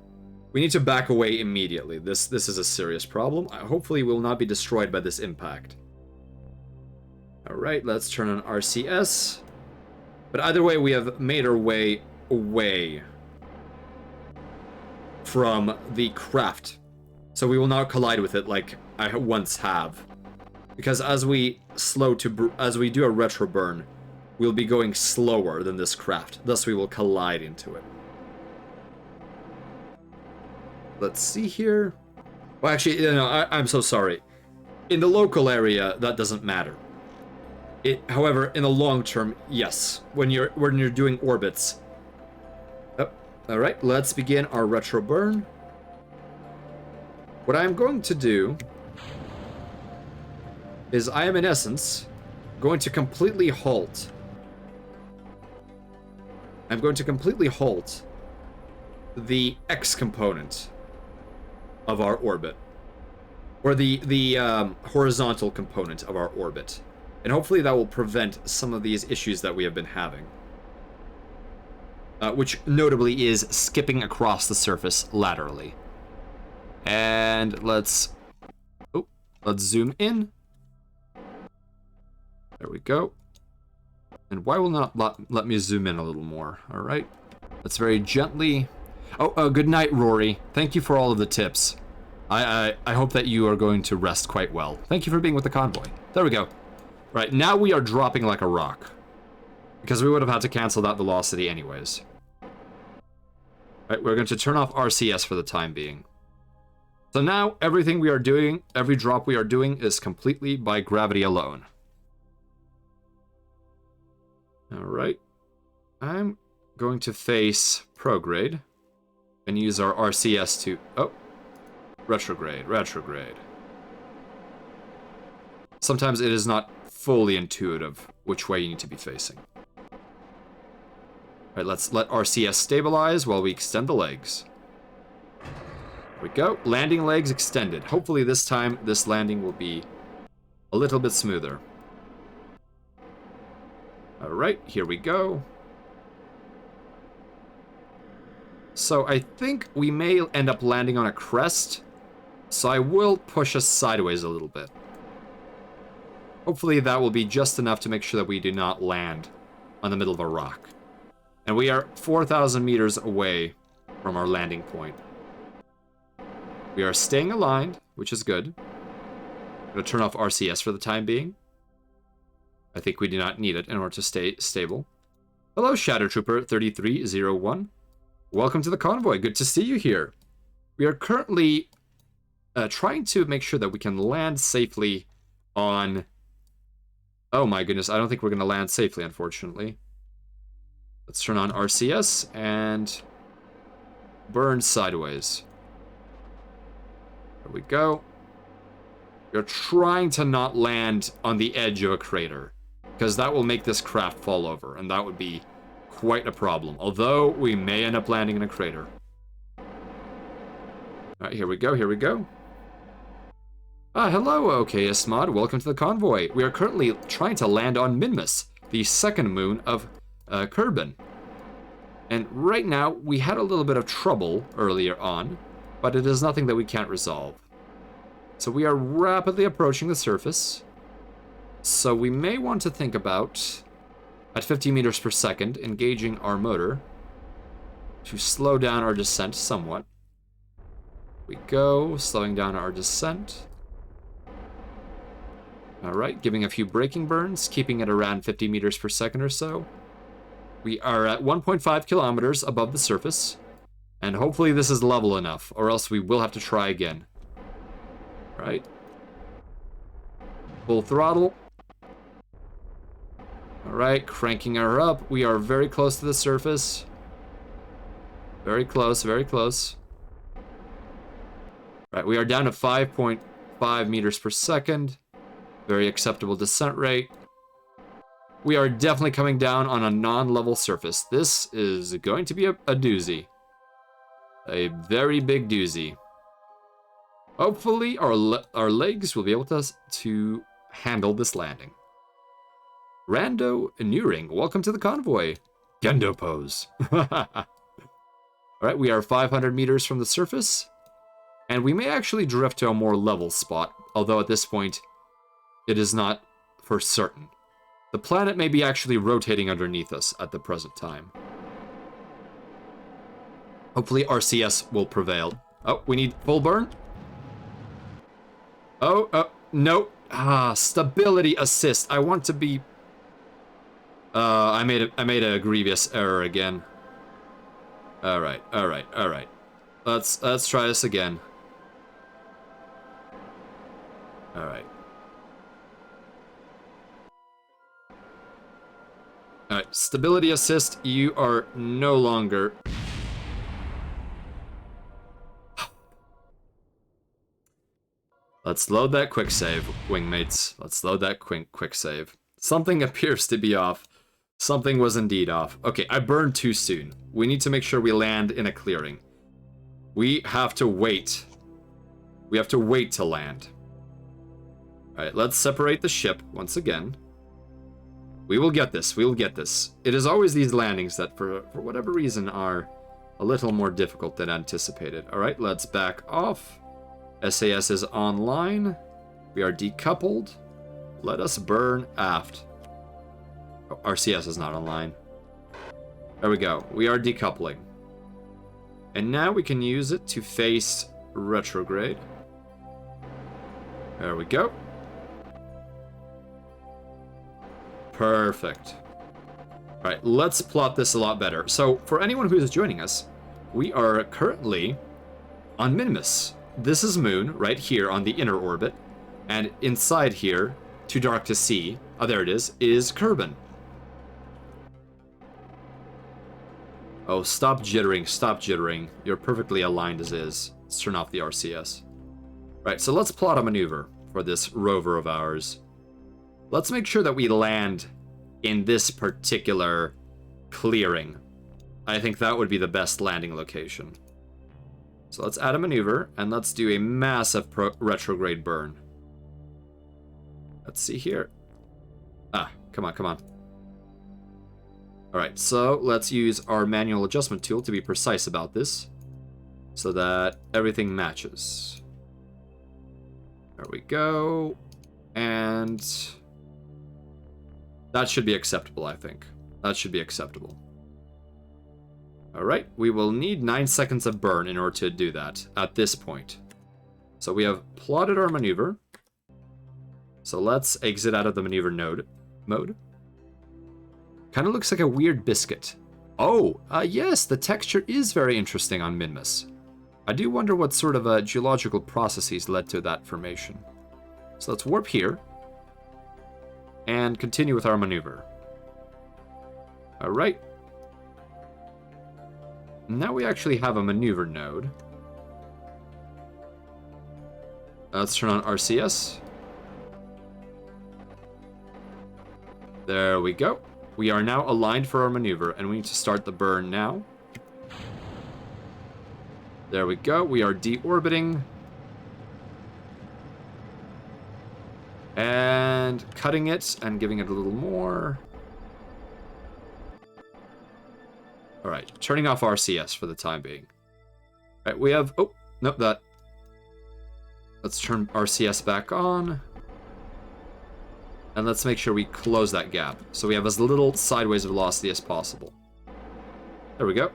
[SPEAKER 1] We need to back away immediately. This is a serious problem. Hopefully we will not be destroyed by this impact. Alright, let's turn on RCS. But either way, we have made our way away from the craft. So we will not collide with it like I once have. Because as we do a retro burn, we'll be going slower than this craft. Thus we will collide into it. Let's see here. Well, actually, I'm so sorry. In the local area, that doesn't matter. However, in the long term, yes. When you're doing orbits. Oh, all right, let's begin our retro burn. What I'm going to do is I am, in essence, going to completely halt. I'm going to completely halt the X component of our orbit, or the horizontal component of our orbit, and hopefully that will prevent some of these issues that we have been having, which notably is skipping across the surface laterally. And let's zoom in. There we go. And why will not let me zoom in a little more? All right, let's very gently. Oh, good night, Rory. Thank you for all of the tips. I hope that you are going to rest quite well. Thank you for being with the convoy. There we go. Right, now we are dropping like a rock. Because we would have had to cancel that velocity anyways. Right, we're going to turn off RCS for the time being. So now, everything we are doing, every drop we are doing is completely by gravity alone. Alright. I'm going to face prograde. And use our RCS to... Oh. Retrograde. Sometimes it is not fully intuitive which way you need to be facing. Alright, let's let RCS stabilize while we extend the legs. There we go. Landing legs extended. Hopefully this time, this landing will be a little bit smoother. Alright, here we go. So I think we may end up landing on a crest, so I will push us sideways a little bit. Hopefully that will be just enough to make sure that we do not land on the middle of a rock. And we are 4,000 meters away from our landing point. We are staying aligned, which is good. I'm going to turn off RCS for the time being. I think we do not need it in order to stay stable. Hello, Shadow Trooper 3301. Welcome to the convoy. Good to see you here. We are currently trying to make sure that we can land safely on... Oh my goodness, I don't think we're going to land safely, unfortunately. Let's turn on RCS and burn sideways. There we go. We're trying to not land on the edge of a crater. because that will make this craft fall over, and that would be quite a problem. Although, we may end up landing in a crater. Alright, here we go, here we go. Hello, OKS Mod. Welcome to the convoy. We are currently trying to land on Minmus, the second moon of Kerbal. And right now, we had a little bit of trouble earlier on, but it is nothing that we can't resolve. So we are rapidly approaching the surface. So we may want to think about, at 50 meters per second, engaging our motor to slow down our descent somewhat. We go, slowing down our descent. Alright, giving a few braking burns, keeping it around 50 meters per second or so. We are at 1.5 kilometers above the surface, and hopefully this is level enough, or else we will have to try again. Right. Full throttle. Alright, cranking her up. We are very close to the surface. Very close, very close. Right, we are down to 5.5 meters per second. Very acceptable descent rate. We are definitely coming down on a non-level surface. This is going to be a doozy. A very big doozy. Hopefully our legs will be able to handle this landing. Rando Nuring, welcome to the convoy. Gendo pose. Alright, we are 500 meters from the surface. And we may actually drift to a more level spot, although at this point, it is not for certain. The planet may be actually rotating underneath us at the present time. Hopefully RCS will prevail. Oh, we need full burn. Oh, no. Stability assist. I want to be... I made a grievous error again. Alright. Let's try this again. Alright. Alright, stability assist, you are no longer... Let's load that quick save, wingmates. Let's load that quick save. Something appears to be off. Something was indeed off. Okay, I burned too soon. We need to make sure we land in a clearing. We have to wait. We have to wait to land. Alright, let's separate the ship once again. We will get this, we will get this. It is always these landings that, for whatever reason, are a little more difficult than anticipated. Alright, let's back off. SAS is online. We are decoupled. Let us burn aft. Oh, RCS is not online. There we go. We are decoupling. And now we can use it to face retrograde. There we go. Perfect. Alright, let's plot this a lot better. So, for anyone who is joining us, we are currently on Minmus. This is Moon, right here on the inner orbit. And inside here, too dark to see, there it is Kerbal. Oh, stop jittering, stop jittering. You're perfectly aligned as is. Let's turn off the RCS. Right, so let's plot a maneuver for this rover of ours. Let's make sure that we land in this particular clearing. I think that would be the best landing location. So let's add a maneuver, and let's do a massive retrograde burn. Let's see here. Come on, come on. Alright, so let's use our manual adjustment tool to be precise about this, so that everything matches. There we go. And that should be acceptable, I think. That should be acceptable. Alright, we will need 9 seconds of burn in order to do that at this point. So we have plotted our maneuver. So let's exit out of the maneuver mode. Kind of looks like a weird biscuit. Oh, yes, the texture is very interesting on Minmus. I do wonder what sort of geological processes led to that formation. So let's warp here. And continue with our maneuver. Alright. Now we actually have a maneuver node. Let's turn on RCS. There we go. We are now aligned for our maneuver, and we need to start the burn now. There we go. We are deorbiting. And cutting it and giving it a little more. All right, turning off RCS for the time being. All right, we have... Oh, nope, that... Let's turn RCS back on. And let's make sure we close that gap, so we have as little sideways velocity as possible. There we go.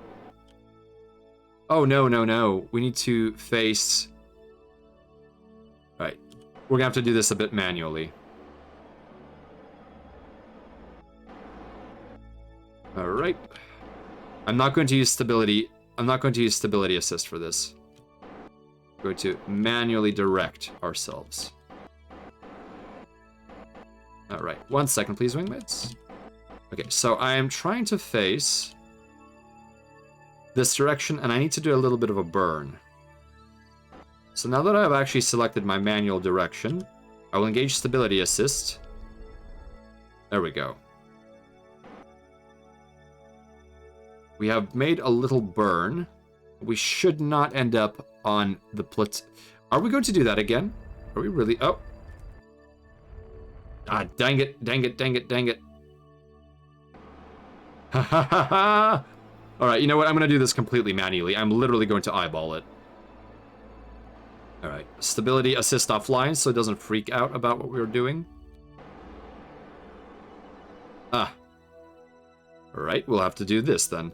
[SPEAKER 1] Oh, no, no, no. We need to face... All right, we're gonna have to do this a bit manually. All right. I'm not going to use stability. I'm not going to use stability assist for this. I'm going to manually direct ourselves. All right, 1 second, please, wingmates. Okay, so I am trying to face this direction, and I need to do a little bit of a burn. So now that I've actually selected my manual direction, I will engage stability assist. There we go. We have made a little burn. We should not end up on the Are we going to do that again? Are we really? Oh. Ah, dang it, dang it, dang it, dang it. Ha ha ha ha! Alright, you know what? I'm going to do this completely manually. I'm literally going to eyeball it. Alright, stability assist offline so it doesn't freak out about what we were doing. Ah. Alright, we'll have to do this then.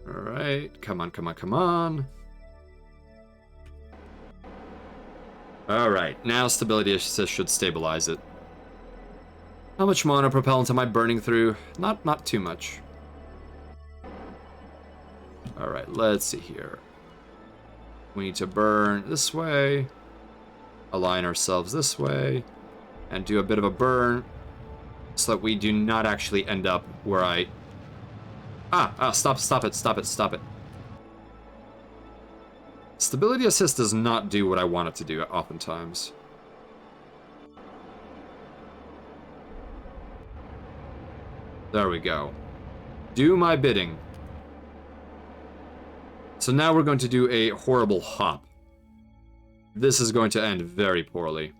[SPEAKER 1] Alright, come on, come on, come on. Alright, now stability assist should stabilize it. How much monopropellant am I burning through? Not too much. Alright, let's see here. We need to burn this way, align ourselves this way, and do a bit of a burn so that we do not actually end up where I... stop it. Stability assist does not do what I want it to do oftentimes. There we go. Do my bidding. So now we're going to do a horrible hop. This is going to end very poorly.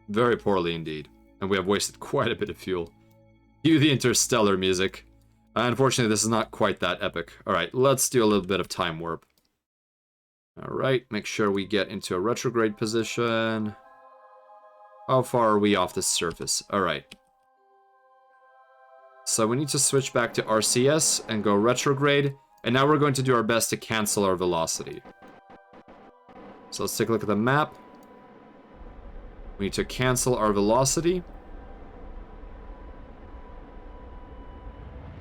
[SPEAKER 1] Very poorly indeed. And we have wasted quite a bit of fuel. Cue the interstellar music. Unfortunately, this is not quite that epic. Alright, let's do a little bit of time warp. Alright, make sure we get into a retrograde position. How far are we off the surface? Alright. So we need to switch back to RCS and go retrograde. And now we're going to do our best to cancel our velocity. So let's take a look at the map. We need to cancel our velocity.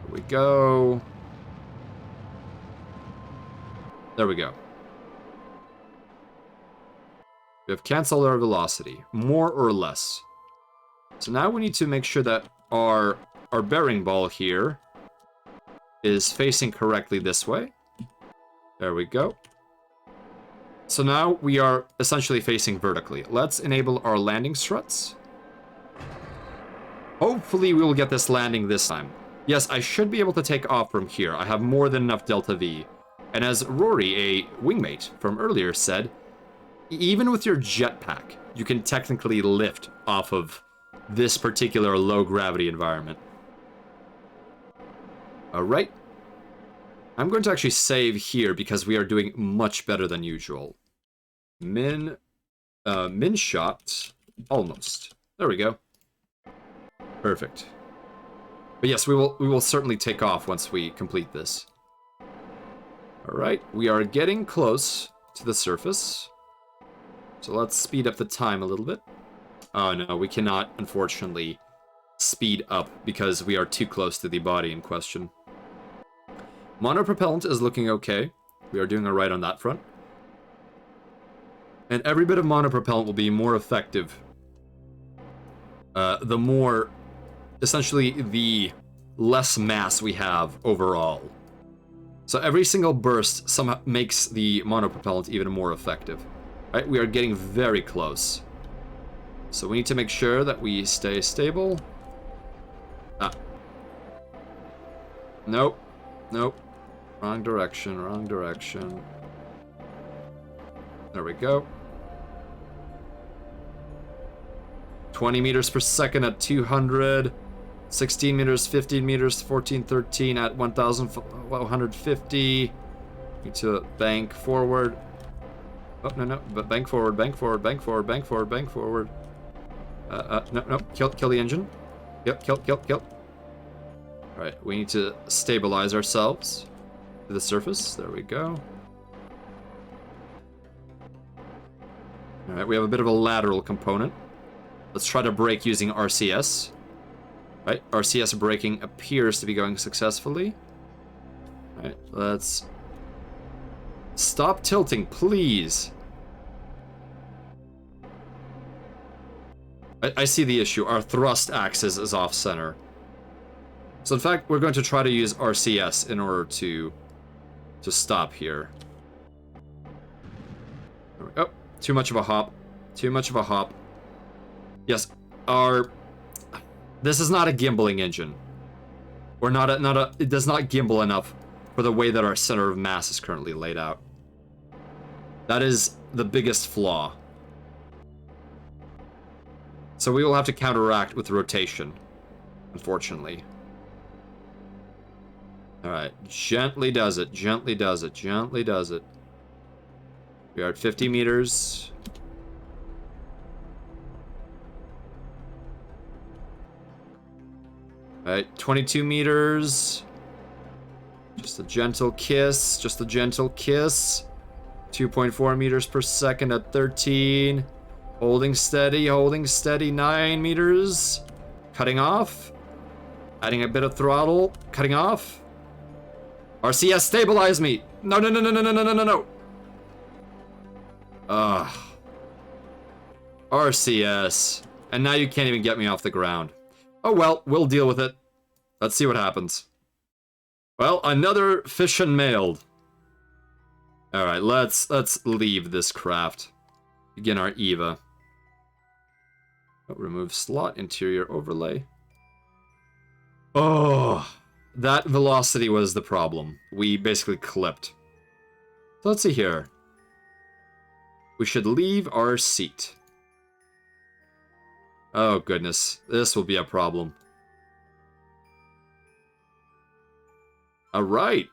[SPEAKER 1] Here we go. There we go. We have canceled our velocity, more or less. So now we need to make sure that our bearing ball here is facing correctly this way. There we go. So now we are essentially facing vertically. Let's enable our landing struts. Hopefully we will get this landing this time. Yes, I should be able to take off from here. I have more than enough delta V. And as Rory, a wingmate from earlier, said, even with your jetpack, you can technically lift off of this particular low gravity environment. Alright. I'm going to actually save here because we are doing much better than usual. Min shot. Almost. There we go. Perfect. But yes, we will certainly take off once we complete this. Alright, we are getting close to the surface. So let's speed up the time a little bit. Oh no, we cannot, unfortunately, speed up because we are too close to the body in question. Monopropellant is looking okay. We are doing alright on that front. And every bit of monopropellant will be more effective. The more, essentially, the less mass we have overall. So every single burst somehow makes the monopropellant even more effective. Right, we are getting very close So we need to make sure that we stay stable. Ah. Nope. Nope. Wrong direction, wrong direction. There we go. 20 meters per second at 200. 16 meters, 15 meters, 14, 13 at 1,150. Need to bank forward. Oh, no, but bank forward, bank forward, bank forward, bank forward, bank forward. No, kill the engine. Kill. Alright, we need to stabilize ourselves to the surface. There we go. Alright, we have a bit of a lateral component. Let's try to brake using RCS. Right, RCS braking appears to be going successfully. Alright, let's... Stop tilting, please. I see the issue. Our thrust axis is off-center. So in fact, we're going to try to use RCS in order to stop here. Oh, too much of a hop. Too much of a hop. Yes, this is not a gimbaling engine. Or it does not gimbal enough for the way that our center of mass is currently laid out. That is the biggest flaw. So we will have to counteract with rotation, unfortunately. Alright, gently does it, gently does it, gently does it. We are at 50 meters. Alright, 22 meters. Just a gentle kiss, just a gentle kiss. 2.4 meters per second at 13. Holding steady, 9 meters. Cutting off. Adding a bit of throttle, cutting off. RCS, stabilize me! No. Ugh. RCS. And now you can't even get me off the ground. Oh well, we'll deal with it. Let's see what happens. Well, another fission mailed. Alright, let's leave this craft. Begin our EVA. Remove slot, interior overlay. Oh, that velocity was the problem. We basically clipped. So let's see here. We should leave our seat. Oh goodness, this will be a problem. Alright.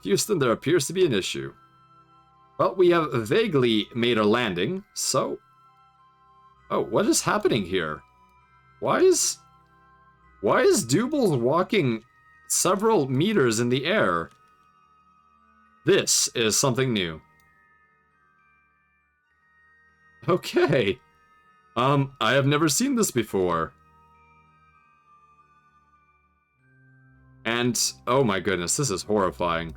[SPEAKER 1] Houston, there appears to be an issue. Well, we have vaguely made a landing, so... Oh, what is happening here? Why is Doubles walking several meters in the air? This is something new. Okay. I have never seen this before. And, oh my goodness, this is horrifying.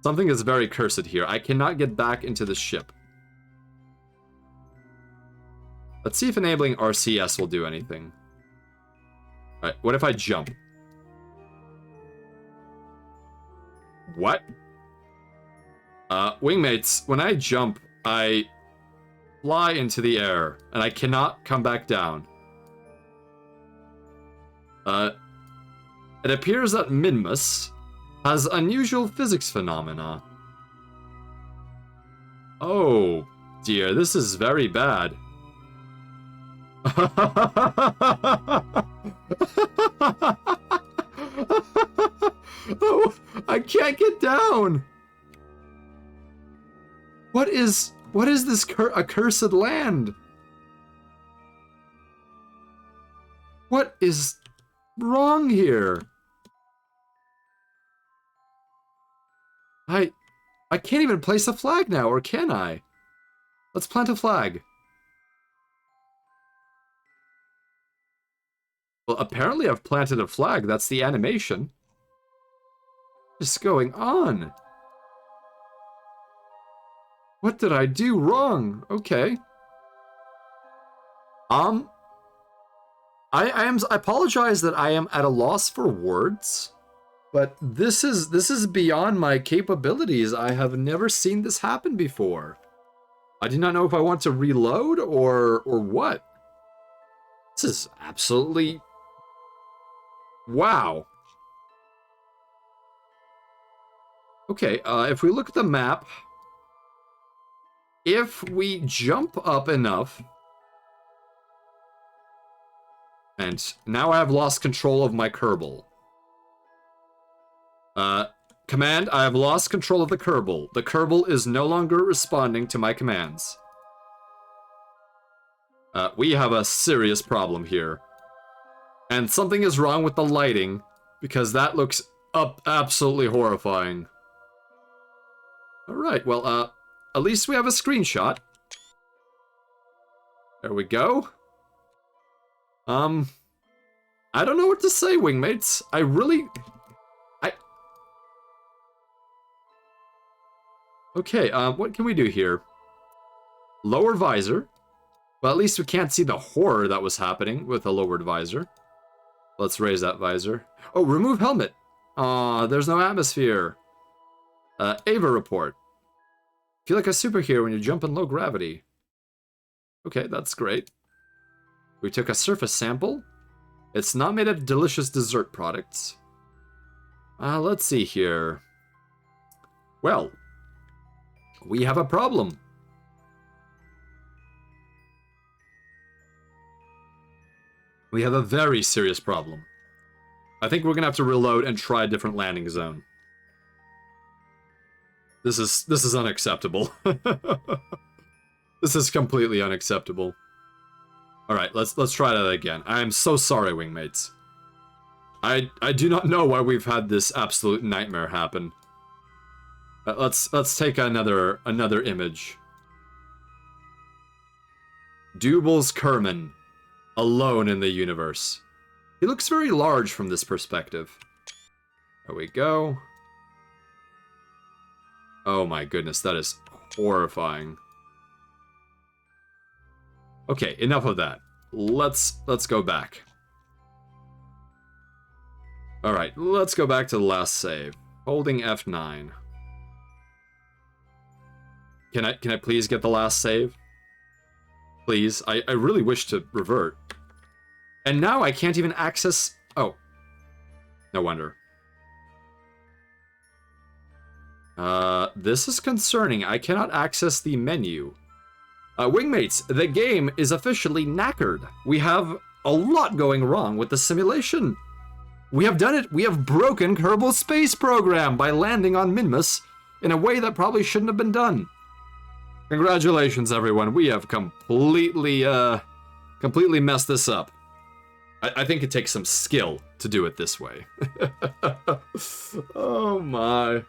[SPEAKER 1] Something is very cursed here. I cannot get back into the ship. Let's see if enabling RCS will do anything. Alright, what if I jump? What? Wingmates, when I jump, I fly into the air, and I cannot come back down. It appears that Minmus has unusual physics phenomena. Oh, dear, this is very bad. Oh, I can't get down. What is this accursed land? What is wrong here? I can't even place a flag now, or can I? Let's plant a flag. Well, apparently I've planted a flag. That's the animation. What's going on? What did I do wrong? Okay. I apologize that I am at a loss for words, but this is beyond my capabilities. I have never seen this happen before. I do not know if I want to reload or what. This is absolutely... Wow. Okay, if we look at the map, if we jump up enough... And now I have lost control of my Kerbal. Command, I have lost control of the Kerbal. The Kerbal is no longer responding to my commands. We have a serious problem here. And something is wrong with the lighting, because that looks absolutely horrifying. Alright, well, at least we have a screenshot. There we go. I don't know what to say, wingmates. Okay, what can we do here? Lower visor. Well, at least we can't see the horror that was happening with a lowered visor. Let's raise that visor. Oh, remove helmet. Aw, there's no atmosphere. Ava report. Feel like a superhero when you jump in low gravity. Okay, that's great. We took a surface sample. It's not made of delicious dessert products. Let's see here. Well, we have a problem. We have a very serious problem. I think we're gonna have to reload and try a different landing zone. This is unacceptable. This is completely unacceptable. Alright, let's try that again. I am so sorry, wingmates. I do not know why we've had this absolute nightmare happen. Let's take another image. Duble's Kerman, alone in the universe. He looks very large from this perspective. There we go. Oh my goodness, that is horrifying. Okay, enough of that. Let's go back. Alright, let's go back to the last save. Holding F9. Can I please get the last save? Please, I really wish to revert. And now I can't even access... Oh. No wonder. This is concerning. I cannot access the menu. Wingmates, the game is officially knackered. We have a lot going wrong with the simulation. We have done it. We have broken Kerbal's space program by landing on Minmus in a way that probably shouldn't have been done. Congratulations, everyone. We have completely messed this up. I think it takes some skill to do it this way. Oh my.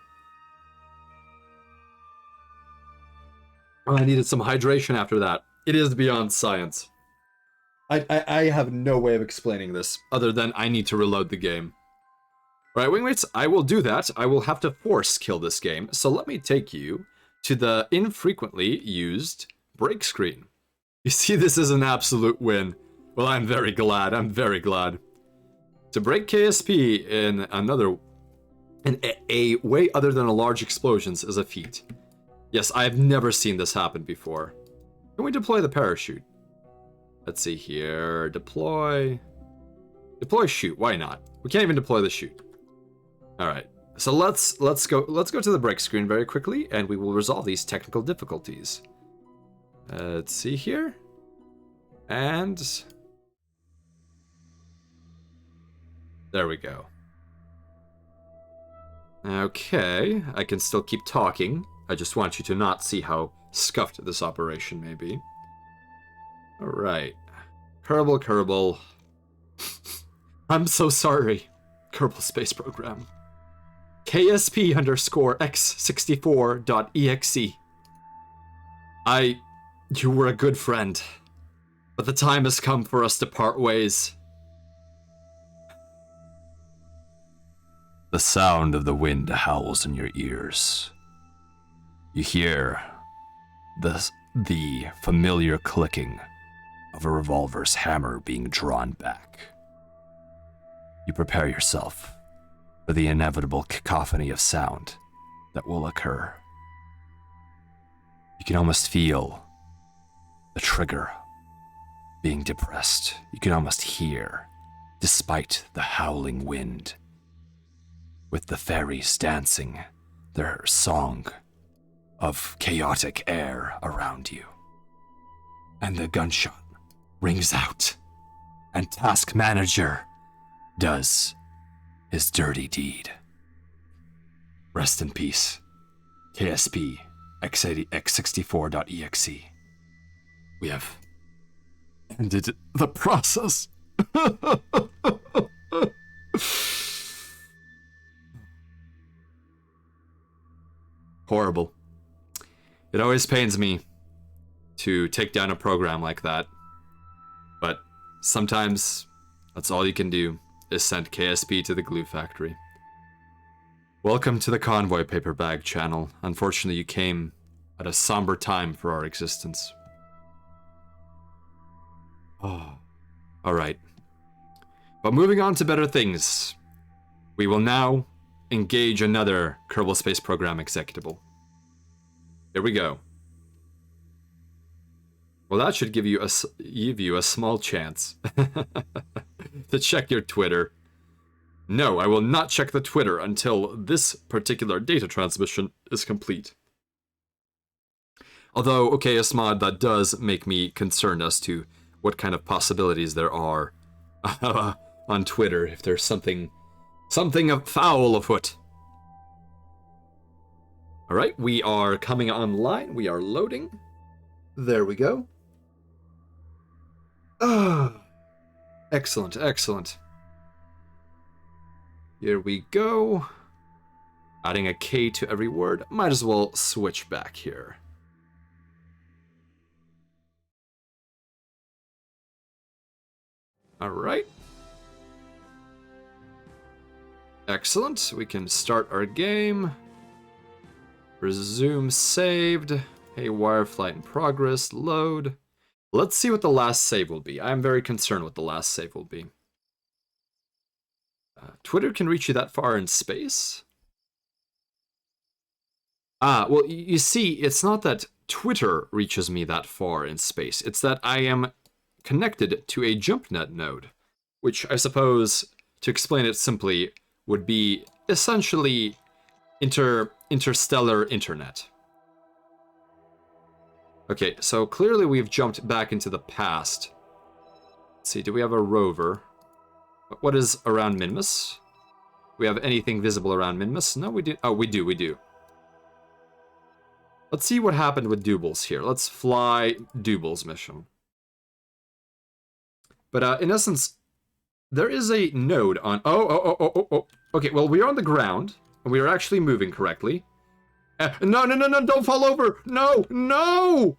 [SPEAKER 1] Oh, I needed some hydration after that. It is beyond science. I have no way of explaining this other than I need to reload the game. Alright, wingmates, I will do that. I will have to force kill this game. So let me take you to the infrequently used break screen. You see, this is an absolute win. Well, I'm very glad. I'm very glad. To break KSP in a way other than a large explosions is a feat. Yes, I have never seen this happen before. Can we deploy the parachute? Let's see here. Deploy. Deploy shoot. Why not? We can't even deploy the shoot. All right. So let's go to the break screen very quickly, and we will resolve these technical difficulties. Let's see here. And there we go. Okay, I can still keep talking. I just want you to not see how scuffed this operation may be. Alright. Kerbal. I'm so sorry. Kerbal Space Program. KSP_X64.exe. You were a good friend. But the time has come for us to part ways. The sound of the wind howls in your ears. You hear the familiar clicking of a revolver's hammer being drawn back. You prepare yourself for the inevitable cacophony of sound that will occur. You can almost feel the trigger being depressed. You can almost hear, despite the howling wind, with the fairies dancing their song of chaotic air around you. And the gunshot rings out, and Task Manager does his dirty deed. Rest in peace, KSP X64.exe. We have ended the process. Horrible. It always pains me to take down a program like that, but sometimes that's all you can do, is send KSP to the glue factory. Welcome to the Convoy Paper Bag channel. Unfortunately, you came at a somber time for our existence. Oh, alright. But moving on to better things, we will now engage another Kerbal Space Program executable. Here we go. Well, that should give you a small chance to check your Twitter. No, I will not check the Twitter until this particular data transmission is complete. Although, okay, Asmod, that does make me concerned as to what kind of possibilities there are on Twitter if there's something foul afoot. Alright, we are coming online. We are loading. There we go. Ah, excellent, excellent. Here we go. Adding a K to every word. Might as well switch back here. Alright. Excellent. We can start our game. Resume saved. Haywire flight in progress. Load. Let's see what the last save will be. I'm very concerned what the last save will be. Twitter can reach you that far in space? Ah, well, you see, it's not that Twitter reaches me that far in space. It's that I am connected to a JumpNet node, which I suppose, to explain it simply, would be essentially interstellar internet. Okay, so clearly we've jumped back into the past. Let's see, do we have a rover? What is around Minmus? Do we have anything visible around Minmus? No, we do. Oh, we do. Let's see what happened with Doubal's here. Let's fly Doubal's mission. But in essence, there is a node on... Oh. Okay, well, we are on the ground, and we are actually moving correctly. No, don't fall over! No! No!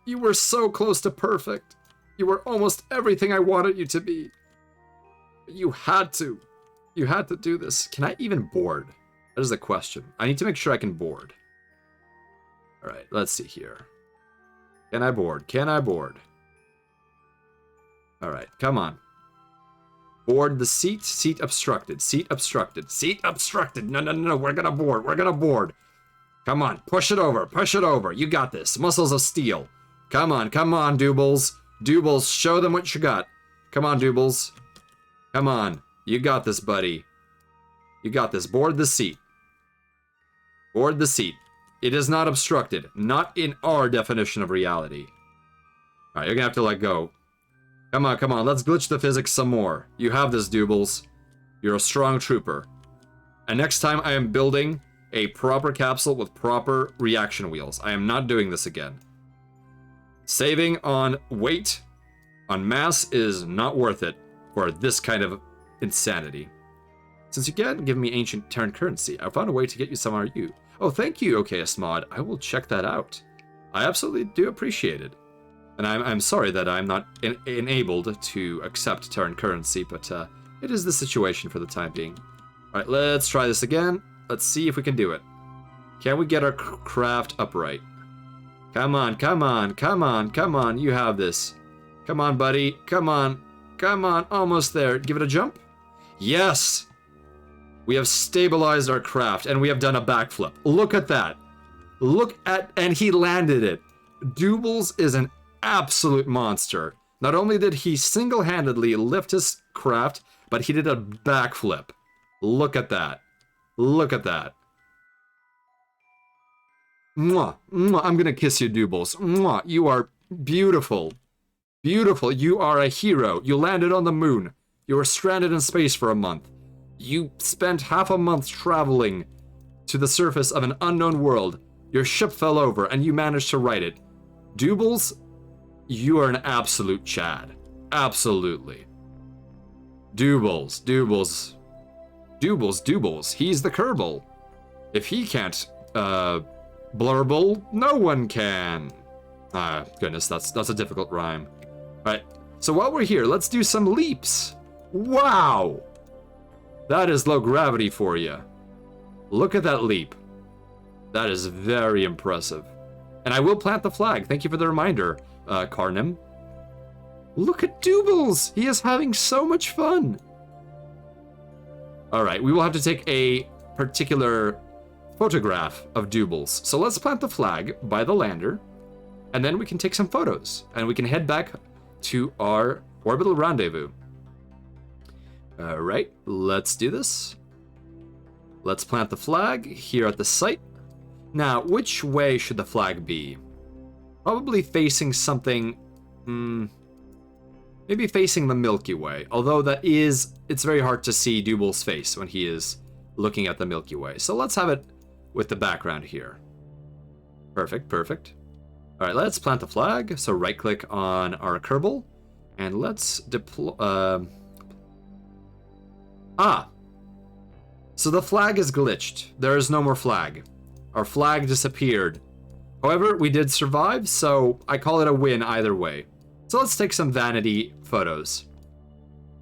[SPEAKER 1] You were so close to perfect. You were almost everything I wanted you to be. You had to. You had to do this. Can I even board? That is the question. I need to make sure I can board. Alright, let's see here. Can I board? Can I board? Alright, come on. Board the seat. Seat obstructed. Seat obstructed. Seat obstructed. No. We're gonna board. We're gonna board. Come on. Push it over. Push it over. You got this. Muscles of steel. Come on. Come on, Doubles. Doubles, show them what you got. Come on, Doubles. Come on. You got this, buddy. You got this. Board the seat. Board the seat. It is not obstructed. Not in our definition of reality. Alright, you're gonna have to let go. Come on. Let's glitch the physics some more. You have this, Doubles. You're a strong trooper. And next time I am building a proper capsule with proper reaction wheels. I am not doing this again. Saving on weight, on mass, is not worth it for this kind of insanity. Since you can't give me ancient Terran currency, I found a way to get you some RU. Oh, thank you, OKS Mod. I will check that out. I absolutely do appreciate it. And I'm sorry that I'm not enabled to accept Terran currency, but it is the situation for the time being. Alright, let's try this again. Let's see if we can do it. Can we get our craft upright? Come on. You have this. Come on, buddy. Come on. Almost there. Give it a jump. Yes! We have stabilized our craft, and we have done a backflip. Look at that. And he landed it. Doobles is an absolute monster. Not only did he single-handedly lift his craft, but he did a backflip. Look at that. Look at that. Mwah, mwah, I'm gonna kiss you, Doobles. Mwah, you are beautiful. Beautiful, you are a hero. You landed on the moon. You were stranded in space for a month. You spent half a month traveling to the surface of an unknown world. Your ship fell over and you managed to right it. Doobles, you are an absolute Chad. Absolutely. Doobles. He's the Kerbal. If he can't, blurble, no one can. Ah, goodness, that's a difficult rhyme. Alright, so while we're here, let's do some leaps. Wow! That is low gravity for you. Look at that leap. That is very impressive. And I will plant the flag. Thank you for the reminder, Karnim. Look at Doobles! He is having so much fun! Alright, we will have to take a particular photograph of Doobles. So let's plant the flag by the lander, and then we can take some photos, and we can head back to our orbital rendezvous. Alright, let's do this. Let's plant the flag here at the site. Now, which way should the flag be? Probably facing something... maybe facing the Milky Way, although it's very hard to see Doobles' face when he is looking at the Milky Way. So let's have it with the background here. Perfect, perfect. All right, let's plant the flag. So right-click on our Kerbal, and let's deploy... So the flag is glitched. There is no more flag. Our flag disappeared. However, we did survive, so I call it a win either way. So let's take some vanity photos.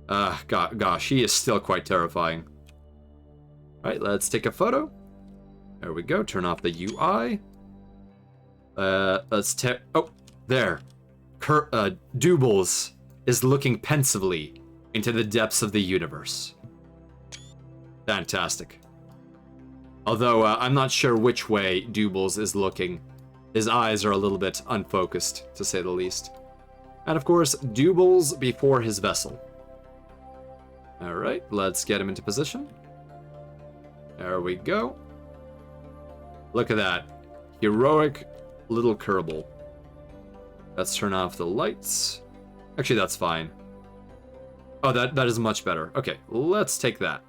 [SPEAKER 1] Gosh, he is still quite terrifying. All right, let's take a photo. There we go. Turn off the UI. Let's take... Oh, there. Doobles is looking pensively into the depths of the universe. Fantastic. Although, I'm not sure which way Doobles is looking. His eyes are a little bit unfocused, to say the least. And of course, Doobles before his vessel. Alright, let's get him into position. There we go. Look at that. Heroic little Kerbal. Let's turn off the lights. Actually, that's fine. Oh, that is much better. Okay, let's take that.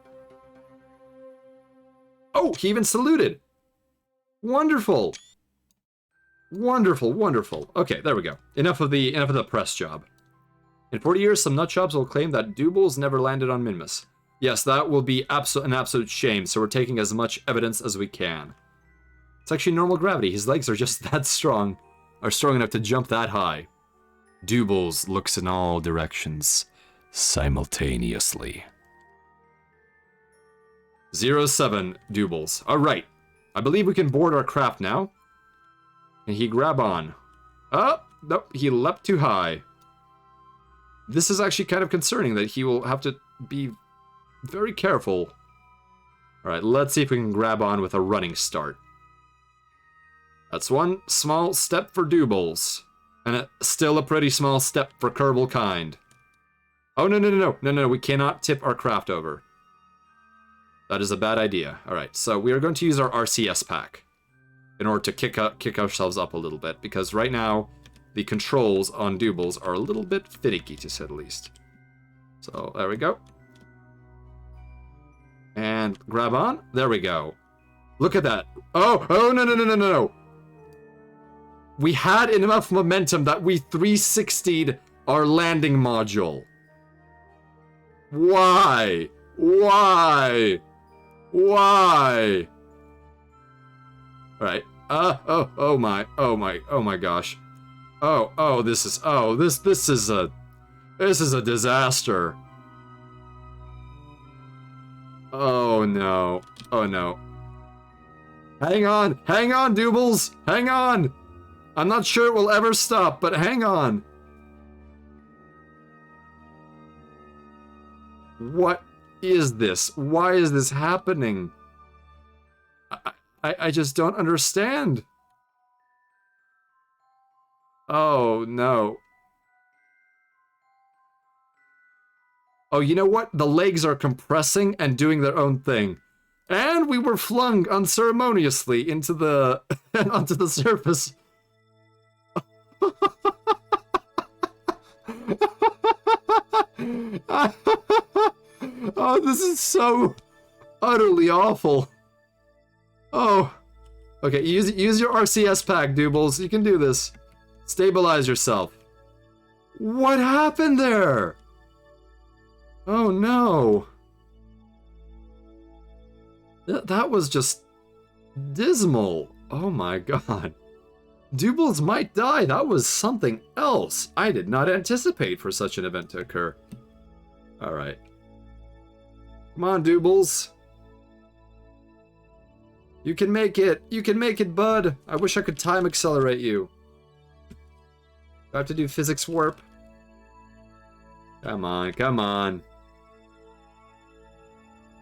[SPEAKER 1] Oh, he even saluted. Wonderful. Wonderful, wonderful. Okay, there we go. Enough of the press job. In 40 years, some nutjobs will claim that Doobles never landed on Minmus. Yes, that will be an absolute shame, so we're taking as much evidence as we can. It's actually normal gravity. His legs are just that strong. Are strong enough to jump that high. Doobles looks in all directions simultaneously. 07 Doobles. Alright. I believe we can board our craft now. And he grab on. Oh, nope, he leapt too high. This is actually kind of concerning that he will have to be very careful. Alright, let's see if we can grab on with a running start. That's one small step for Doobles. And still a pretty small step for Kerbal kind. Oh, no, we cannot tip our craft over. That is a bad idea. Alright, so we are going to use our RCS pack in order to kick ourselves up a little bit, because right now the controls on Doobles are a little bit finicky, to say the least. So, there we go. And grab on. There we go. Look at that. Oh, no. We had enough momentum that we 360'd our landing module. Why? Why? Alright. Oh my gosh. This is a disaster. Oh no. Hang on, Doobles! Hang on! I'm not sure it will ever stop, but hang on. What is this? Why is this happening? I just don't understand. Oh, no. Oh, you know what? The legs are compressing and doing their own thing. And we were flung unceremoniously into the... onto the surface. Oh, this is so utterly awful. Oh. Okay, use your RCS pack, Doobles. You can do this. Stabilize yourself. What happened there? Oh no. That was just dismal. Oh my god. Doobles might die. That was something else. I did not anticipate for such an event to occur. Alright. Come on, Doobles. You can make it. You can make it, bud. I wish I could time accelerate you. I have to do physics warp. Come on, come on.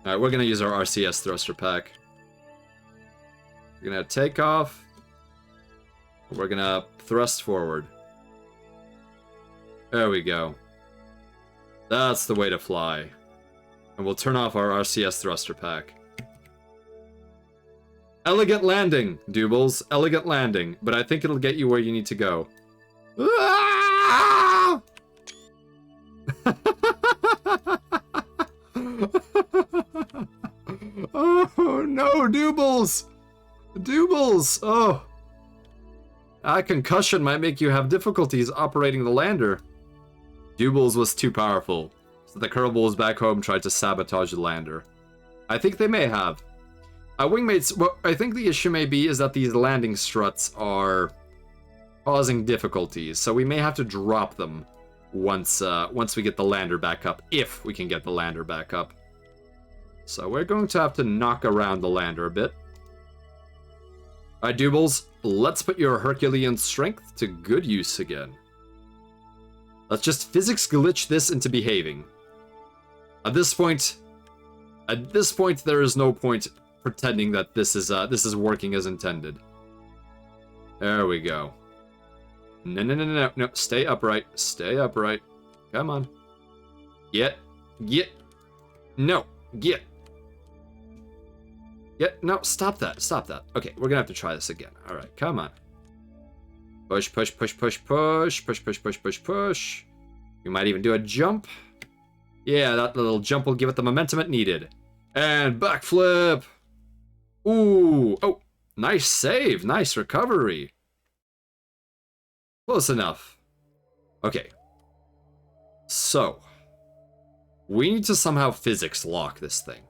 [SPEAKER 1] Alright, we're gonna use our RCS thruster pack. We're gonna take off. We're gonna thrust forward. There we go. That's the way to fly. And we'll turn off our RCS thruster pack. Elegant landing, Doobles. Elegant landing. But I think it'll get you where you need to go. Ah! Oh no, Doobles! Doobles! Oh. A concussion might make you have difficulties operating the lander. Doobles was too powerful, so the Kerbals back home tried to sabotage the lander. I think they may have. Wingmates, what I think the issue may be is that these landing struts are causing difficulties, so we may have to drop them once we get the lander back up, if we can get the lander back up. So we're going to have to knock around the lander a bit. Alright, Doobles, let's put your Herculean strength to good use again. Let's just physics glitch this into behaving. At this point, there is no point pretending that this is working as intended. There we go. No, stay upright, stay upright. Come on. Get, no, get. No, stop that. Okay, we're gonna have to try this again. All right, come on. Push. We might even do a jump. Yeah, that little jump will give it the momentum it needed. And backflip. Ooh, oh, nice save, nice recovery. Close enough. Okay. So, we need to somehow physics lock this thing.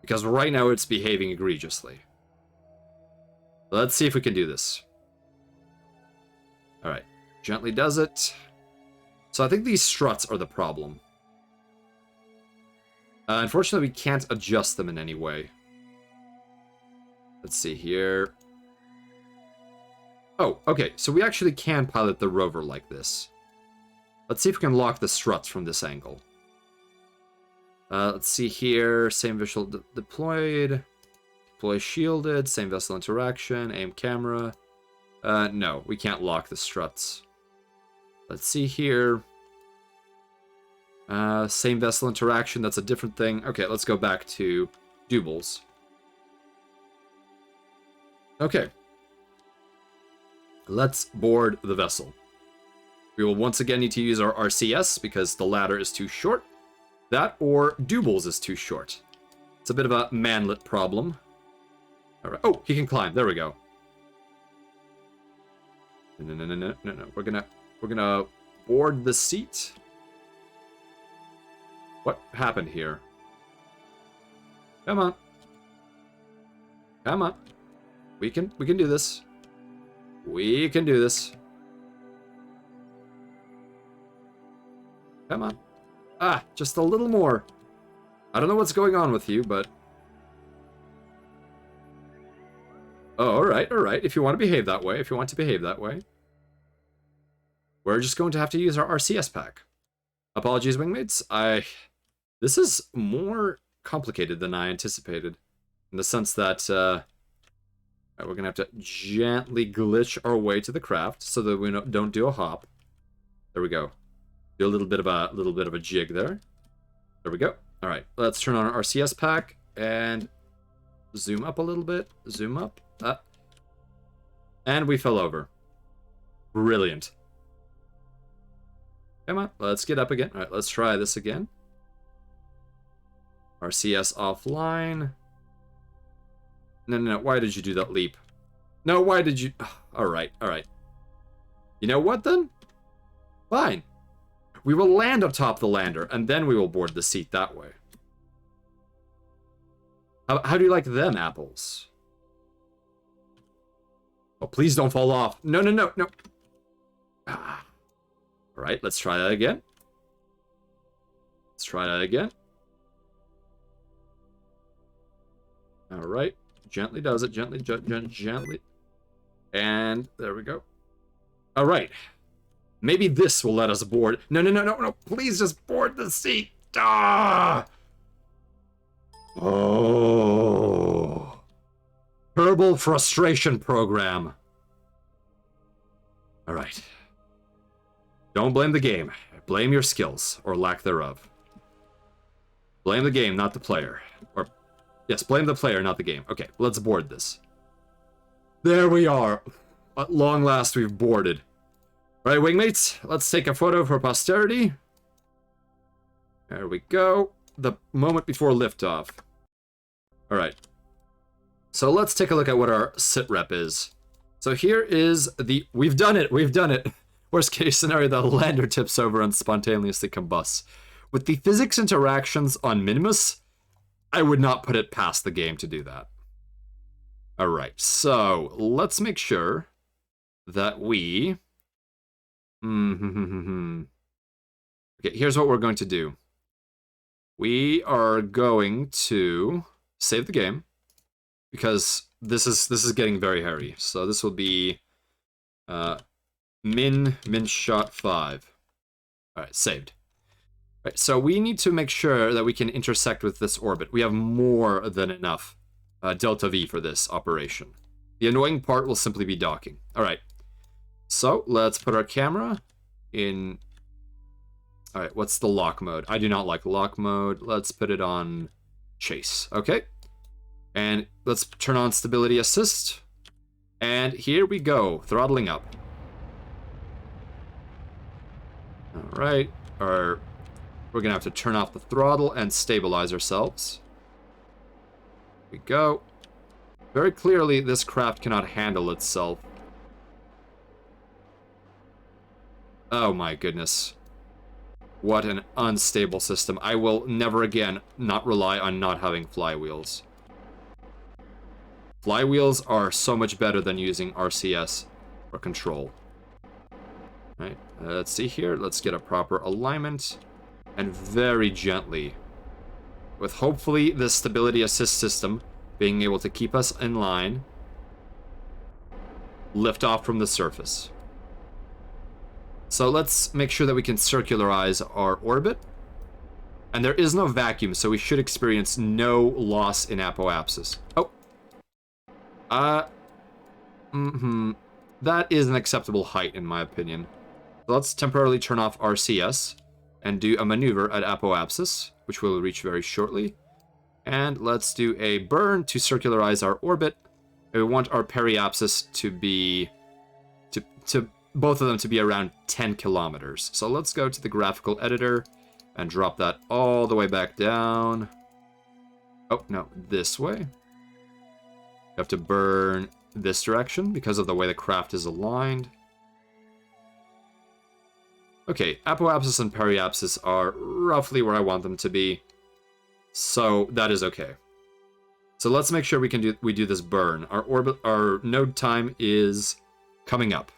[SPEAKER 1] Because right now it's behaving egregiously. Let's see if we can do this. Alright, gently does it. So I think these struts are the problem. Unfortunately, we can't adjust them in any way. Let's see here. Oh, okay, so we actually can pilot the rover like this. Let's see if we can lock the struts from this angle. Let's see here, same visual deployed, deploy shielded, same vessel interaction, aim camera. No, we can't lock the struts. Let's see here. Same vessel interaction, that's a different thing. Okay, let's go back to Doobles. Okay. Let's board the vessel. We will once again need to use our RCS because the ladder is too short. That or Doobles is too short. It's a bit of a manlet problem. All right. Oh, he can climb. There we go. No. We're gonna board the seat. What happened here? Come on. Come on. We can do this. We can do this. Come on. Ah, just a little more. I don't know what's going on with you, but... Oh, alright. If you want to behave that way, We're just going to have to use our RCS pack. Apologies, Wingmates. This is more complicated than I anticipated. In the sense that we're going to have to gently glitch our way to the craft so that we don't do a hop. There we go. Do a little bit of a jig there. There we go. All right, let's turn on our RCS pack and zoom up a little bit. Zoom up. And we fell over. Brilliant. Come on, let's get up again. All right, let's try this again. RCS offline. No. Why did you do that leap? No, why did you... All right. You know what, then? Fine. We will land atop the lander, and then we will board the seat that way. How do you like them apples? Oh, please don't fall off. No. All right, let's try that again. All right. Gently does it. Gently. And there we go. All right. Maybe this will let us board. No. Please just board the seat. Ah! Oh. Kerbal frustration program. All right. Don't blame the game. Blame your skills, or lack thereof. Blame the game, not the player. Or, yes, blame the player, not the game. Okay, let's board this. There we are. At long last, we've boarded. All right, wingmates, let's take a photo for posterity. There we go. The moment before liftoff. All right. So let's take a look at what our sitrep is. So here is the... We've done it. Worst case scenario, the lander tips over and spontaneously combusts. With the physics interactions on Minmus, I would not put it past the game to do that. Alright, so let's make sure that we... Okay, here's what we're going to do. We are going to save the game, because this is getting very hairy. So this will be... min shot 5. Alright, saved. Alright, so we need to make sure that we can intersect with this orbit. We have more than enough delta V for this operation. The annoying part will simply be docking. Alright, so let's put our camera in... Alright, what's the lock mode? I do not like lock mode. Let's put it on chase. Okay, and let's turn on stability assist. And here we go, throttling up. Alright, we're gonna have to turn off the throttle and stabilize ourselves. Here we go. Very clearly, this craft cannot handle itself. Oh my goodness. What an unstable system. I will never again not rely on not having flywheels. Flywheels are so much better than using RCS for control. Right, let's see here. Let's get a proper alignment. And very gently, with hopefully the stability assist system being able to keep us in line, lift off from the surface. So let's make sure that we can circularize our orbit. And there is no vacuum, so we should experience no loss in apoapsis. Oh. That is an acceptable height, in my opinion. So let's temporarily turn off RCS and do a maneuver at apoapsis, which we'll reach very shortly. And let's do a burn to circularize our orbit. And we want our periapsis to be... to both of them to be around 10 kilometers. So let's go to the graphical editor and drop that all the way back down. Oh, no, this way. You have to burn this direction because of the way the craft is aligned. Okay, apoapsis and periapsis are roughly where I want them to be, so that is okay. So let's make sure we do this burn. Our node time is coming up.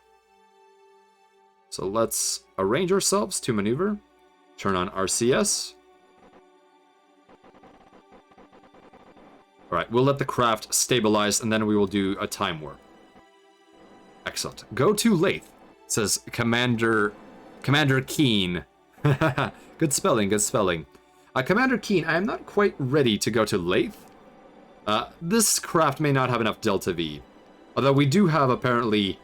[SPEAKER 1] So let's arrange ourselves to maneuver. Turn on RCS. All right, we'll let the craft stabilize, and then we will do a time warp. Excellent. Go to Lathe, says Commander Keen. Good spelling, good spelling. Commander Keen, I am not quite ready to go to Lathe. This craft may not have enough Delta V. Although we do have, apparently,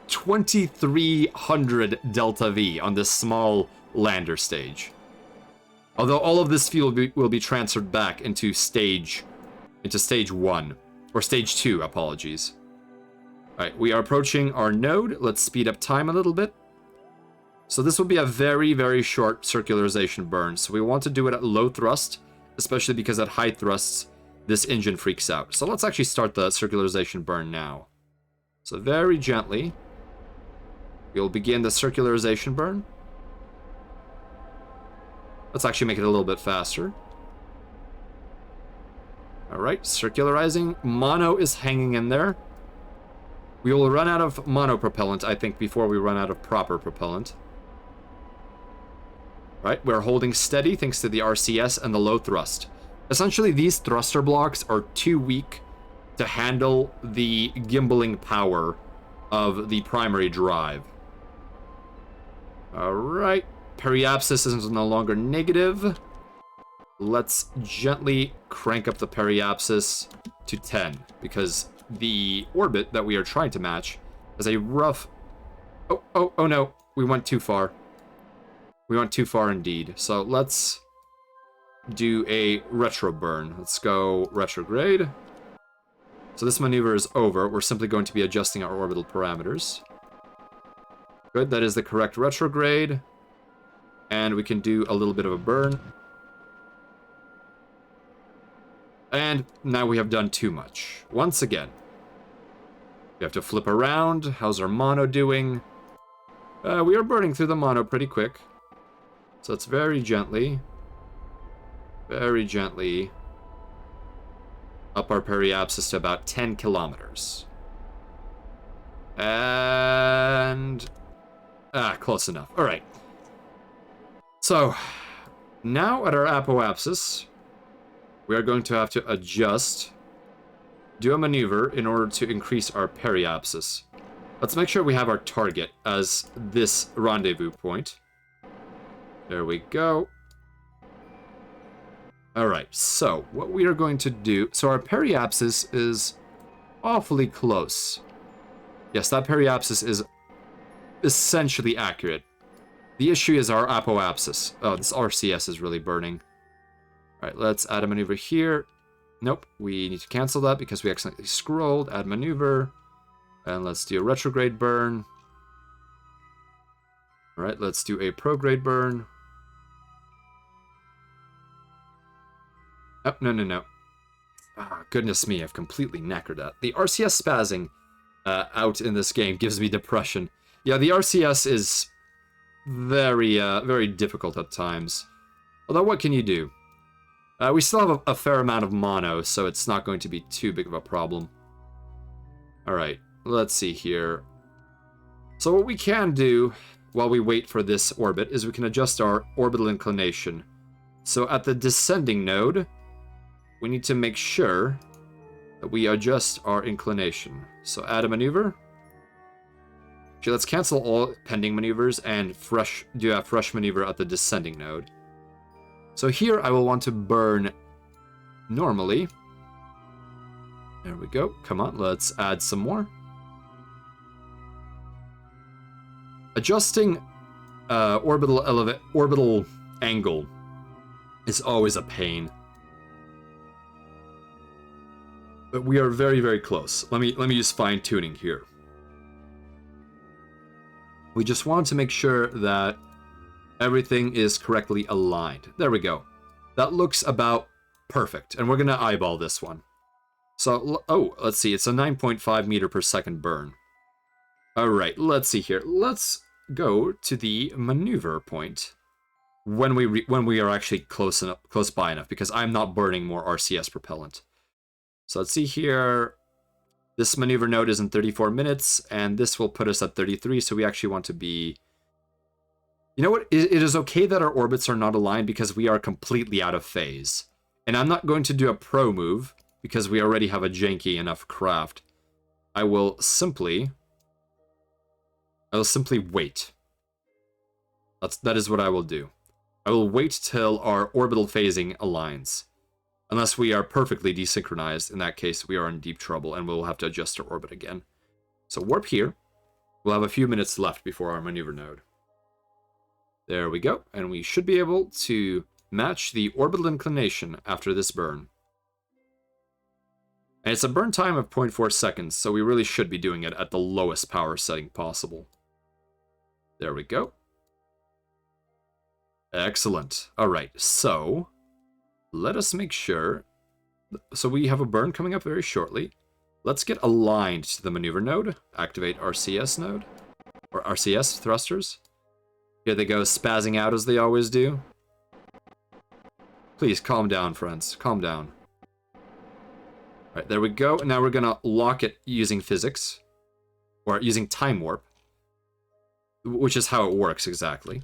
[SPEAKER 1] 2,300 Delta V on this small lander stage. Although all of this fuel will be transferred back into stage 1. Or stage 2, apologies. Alright, we are approaching our node. Let's speed up time a little bit. So this will be a very, very short circularization burn. So we want to do it at low thrust, especially because at high thrusts, this engine freaks out. So let's actually start the circularization burn now. So very gently, we'll begin the circularization burn. Let's actually make it a little bit faster. Alright, circularizing. Mono is hanging in there. We will run out of mono propellant, I think, before we run out of proper propellant. Right, we're holding steady thanks to the RCS and the low thrust. Essentially, these thruster blocks are too weak to handle the gimbaling power of the primary drive. Alright, periapsis is no longer negative. Let's gently crank up the periapsis to 10, because the orbit that we are trying to match has a rough... Oh no, we went too far. We went too far indeed. So let's do a retro burn. Let's go retrograde. So this maneuver is over. We're simply going to be adjusting our orbital parameters. Good, that is the correct retrograde. And we can do a little bit of a burn. And now we have done too much. Once again. We have to flip around. How's our mono doing? We are burning through the mono pretty quick. So it's very gently up our periapsis to about 10 kilometers. And... close enough. Alright. So, now at our apoapsis, we are going to have to adjust, do a maneuver in order to increase our periapsis. Let's make sure we have our target as this rendezvous point. There we go. Alright, so what we are going to do... So our periapsis is awfully close. Yes, that periapsis is essentially accurate. The issue is our apoapsis. Oh, this RCS is really burning. Alright, let's add a maneuver here. Nope, we need to cancel that because we accidentally scrolled. Add maneuver. And let's do a retrograde burn. Alright, let's do a prograde burn. Oh, no. Oh, goodness me, I've completely knackered that. The RCS spazzing out in this game gives me depression. Yeah, the RCS is very difficult at times. Although, what can you do? We still have a fair amount of mono, so it's not going to be too big of a problem. Alright, let's see here. So what we can do while we wait for this orbit is we can adjust our orbital inclination. So at the descending node, we need to make sure that we adjust our inclination. So add a maneuver. Okay, let's cancel all pending maneuvers and do a fresh maneuver at the descending node. So here I will want to burn normally. There we go. Come on, let's add some more. Adjusting orbital angle is always a pain. But we are very close. Let me use fine-tuning here. We just want to make sure that everything is correctly aligned. There we go. That looks about perfect. And we're going to eyeball this one. So, oh, let's see. It's a 9.5 meter per second burn. All right, let's see here. Let's go to the maneuver point when we are actually close by enough, because I'm not burning more RCS propellant. So let's see here. This maneuver node is in 34 minutes, and this will put us at 33, so we actually want to be... You know what? It is okay that our orbits are not aligned because we are completely out of phase. And I'm not going to do a pro move because we already have a janky enough craft. I will simply wait. That is what I will do. I will wait till our orbital phasing aligns. Unless we are perfectly desynchronized, in that case we are in deep trouble and we'll have to adjust our orbit again. So warp here. We'll have a few minutes left before our maneuver node. There we go, and we should be able to match the orbital inclination after this burn. And it's a burn time of 0.4 seconds, so we really should be doing it at the lowest power setting possible. There we go. Excellent. Alright, so let us make sure. So we have a burn coming up very shortly. Let's get aligned to the maneuver node. Activate RCS node. Or RCS thrusters. Here they go, spazzing out as they always do. Please, calm down, friends. Calm down. Alright, there we go. And now we're going to lock it using physics. Or using time warp. Which is how it works exactly.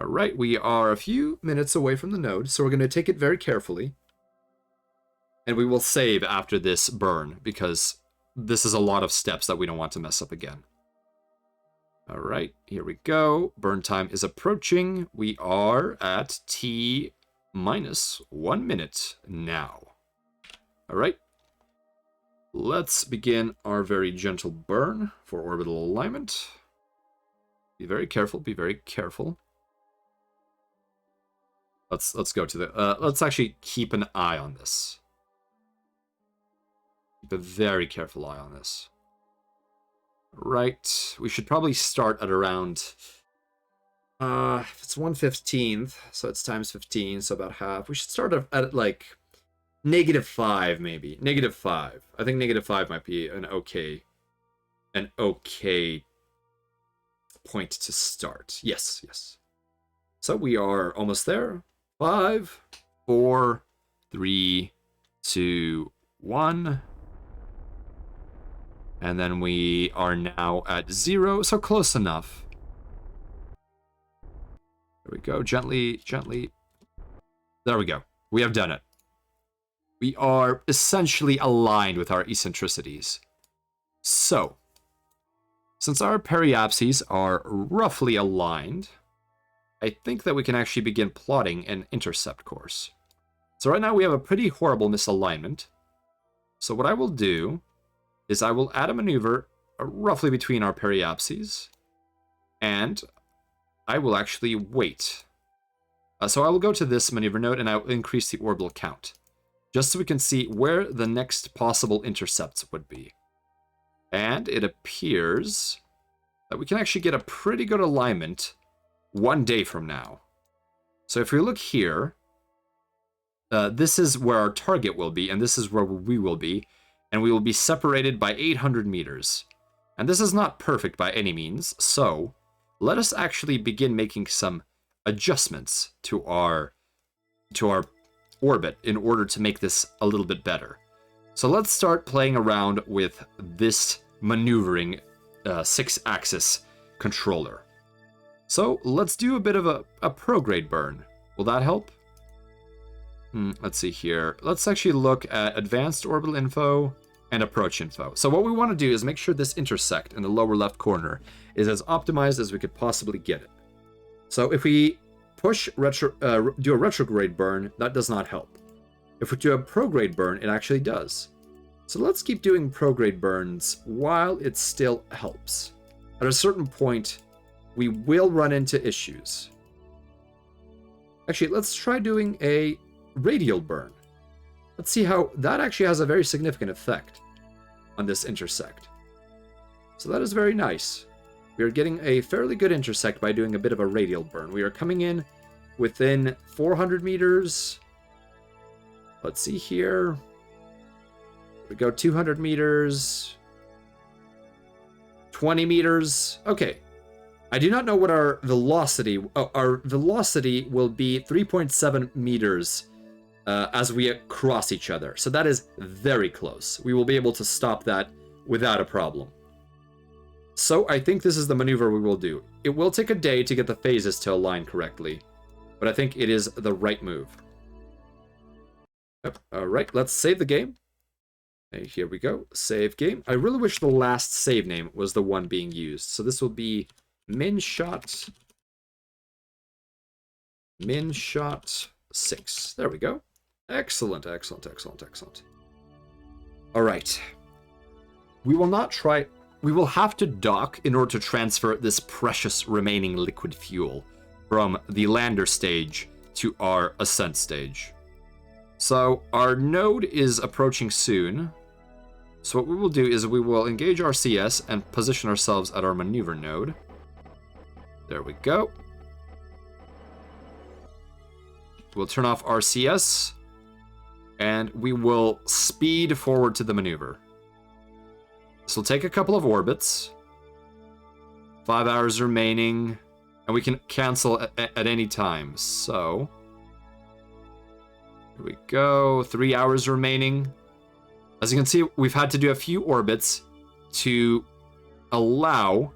[SPEAKER 1] Alright, we are a few minutes away from the node, so we're going to take it very carefully. And we will save after this burn, because this is a lot of steps that we don't want to mess up again. Alright, here we go. Burn time is approaching. We are at T minus 1 minute now. Alright. Let's begin our very gentle burn for orbital alignment. Be very careful, be very careful. Let's go to the... let's actually keep an eye on this. Keep a very careful eye on this. Right, we should probably start at around... it's 1/15th, so it's times 15, so about half. We should start at like, -5 maybe. -5. I think -5 might be an okay point to start. Yes, yes. So we are almost there. 5, 4, 3, 2, 1. And then we are now at 0, so close enough. There we go, gently, gently. There we go. We have done it. We are essentially aligned with our eccentricities. So, since our periapses are roughly aligned, I think that we can actually begin plotting an intercept course. So right now we have a pretty horrible misalignment. So what I will do is I will add a maneuver roughly between our periapses, and I will actually wait. So I will go to this maneuver node and I will increase the orbital count, just so we can see where the next possible intercepts would be. And it appears that we can actually get a pretty good alignment 1 day from now. So if we look here, this is where our target will be, and this is where we will be, and we will be separated by 800 meters. And this is not perfect by any means, so let us actually begin making some adjustments to our orbit in order to make this a little bit better. So let's start playing around with this maneuvering 6-axis controller. So let's do a bit of a prograde burn. Will that help? Let's see here. Let's actually look at advanced orbital info and approach info. So what we want to do is make sure this intersect in the lower left corner is as optimized as we could possibly get it. So if we push do a retrograde burn, that does not help. If we do a prograde burn, it actually does. So let's keep doing prograde burns while it still helps. At a certain point, we will run into issues. Actually, let's try doing a radial burn. Let's see how that actually has a very significant effect on this intersect. So that is very nice. We are getting a fairly good intersect by doing a bit of a radial burn. We are coming in within 400 meters. Let's see here. We go 200 meters. 20 meters. Okay. I do not know what our velocity... Oh, our velocity will be 3.7 meters as we cross each other. So that is very close. We will be able to stop that without a problem. So I think this is the maneuver we will do. It will take a day to get the phases to align correctly, but I think it is the right move. Yep. All right, let's save the game. Hey, here we go. Save game. I really wish the last save name was the one being used. So this will be Minshot Min shot 6. There we go. Excellent, excellent, excellent, excellent. All right. We will not try... We will have to dock in order to transfer this precious remaining liquid fuel from the lander stage to our ascent stage. So our node is approaching soon. So what we will do is we will engage our CS and position ourselves at our maneuver node. There we go. We'll turn off our CS and we will speed forward to the maneuver. This will take a couple of orbits. 5 hours remaining, and we can cancel at any time. So, here we go. 3 hours remaining. As you can see, we've had to do a few orbits to allow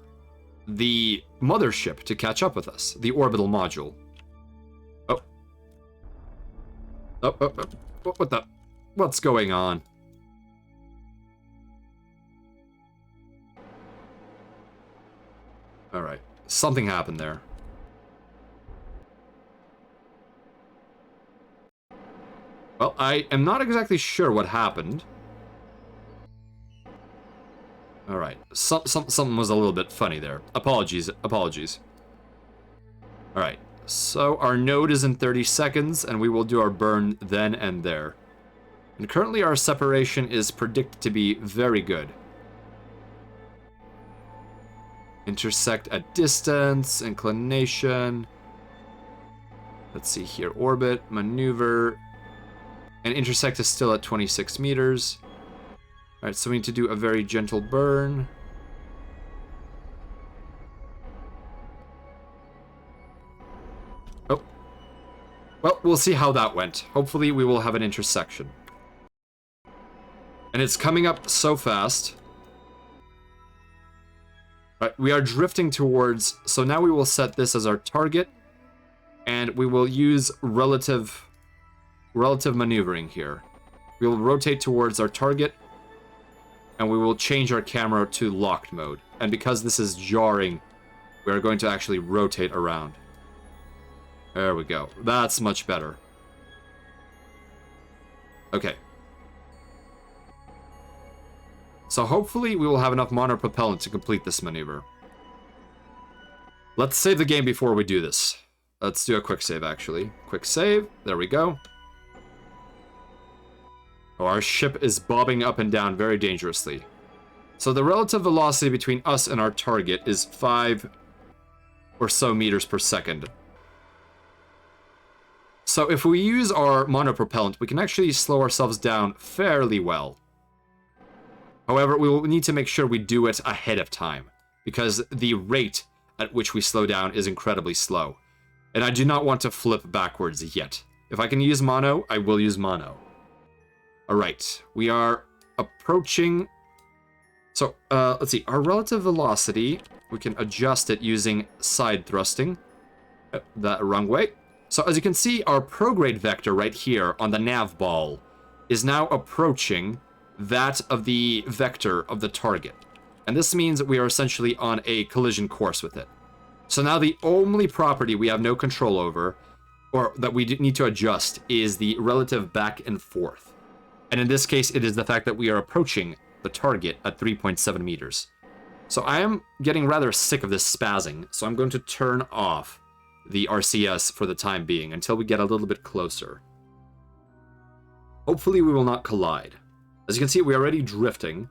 [SPEAKER 1] the mothership to catch up with us, the orbital module. Oh. What the? What's going on? Alright, something happened there. Well, I am not exactly sure what happened. Alright, something was a little bit funny there. Apologies. Alright, so our node is in 30 seconds, and we will do our burn then and there. And currently our separation is predicted to be very good. Intersect at distance, inclination. Let's see here, orbit, maneuver. And intersect is still at 26 meters. Alright, so we need to do a very gentle burn. Oh. Well, we'll see how that went. Hopefully we will have an intersection. And it's coming up so fast. Right, we are drifting towards, so now we will set this as our target, and we will use relative maneuvering here. We will rotate towards our target, and we will change our camera to locked mode. And because this is jarring, we are going to actually rotate around. There we go. That's much better. Okay. So hopefully we will have enough monopropellant to complete this maneuver. Let's save the game before we do this. Let's do a quick save, actually. Quick save. There we go. Oh, our ship is bobbing up and down very dangerously. So the relative velocity between us and our target is 5 or so meters per second. So if we use our monopropellant, we can actually slow ourselves down fairly well. However, we will need to make sure we do it ahead of time, because the rate at which we slow down is incredibly slow. And I do not want to flip backwards yet. If I can use mono, I will use mono. Alright, we are approaching... So, let's see, our relative velocity, we can adjust it using side thrusting. The wrong way. So as you can see, our prograde vector right here on the nav ball is now approaching that of the vector of the target. And this means that we are essentially on a collision course with it. So now the only property we have no control over, or that we need to adjust, is the relative back and forth. And in this case, it is the fact that we are approaching the target at 3.7 meters. So I am getting rather sick of this spazzing, so I'm going to turn off the RCS for the time being until we get a little bit closer. Hopefully we will not collide. As you can see, we're already drifting.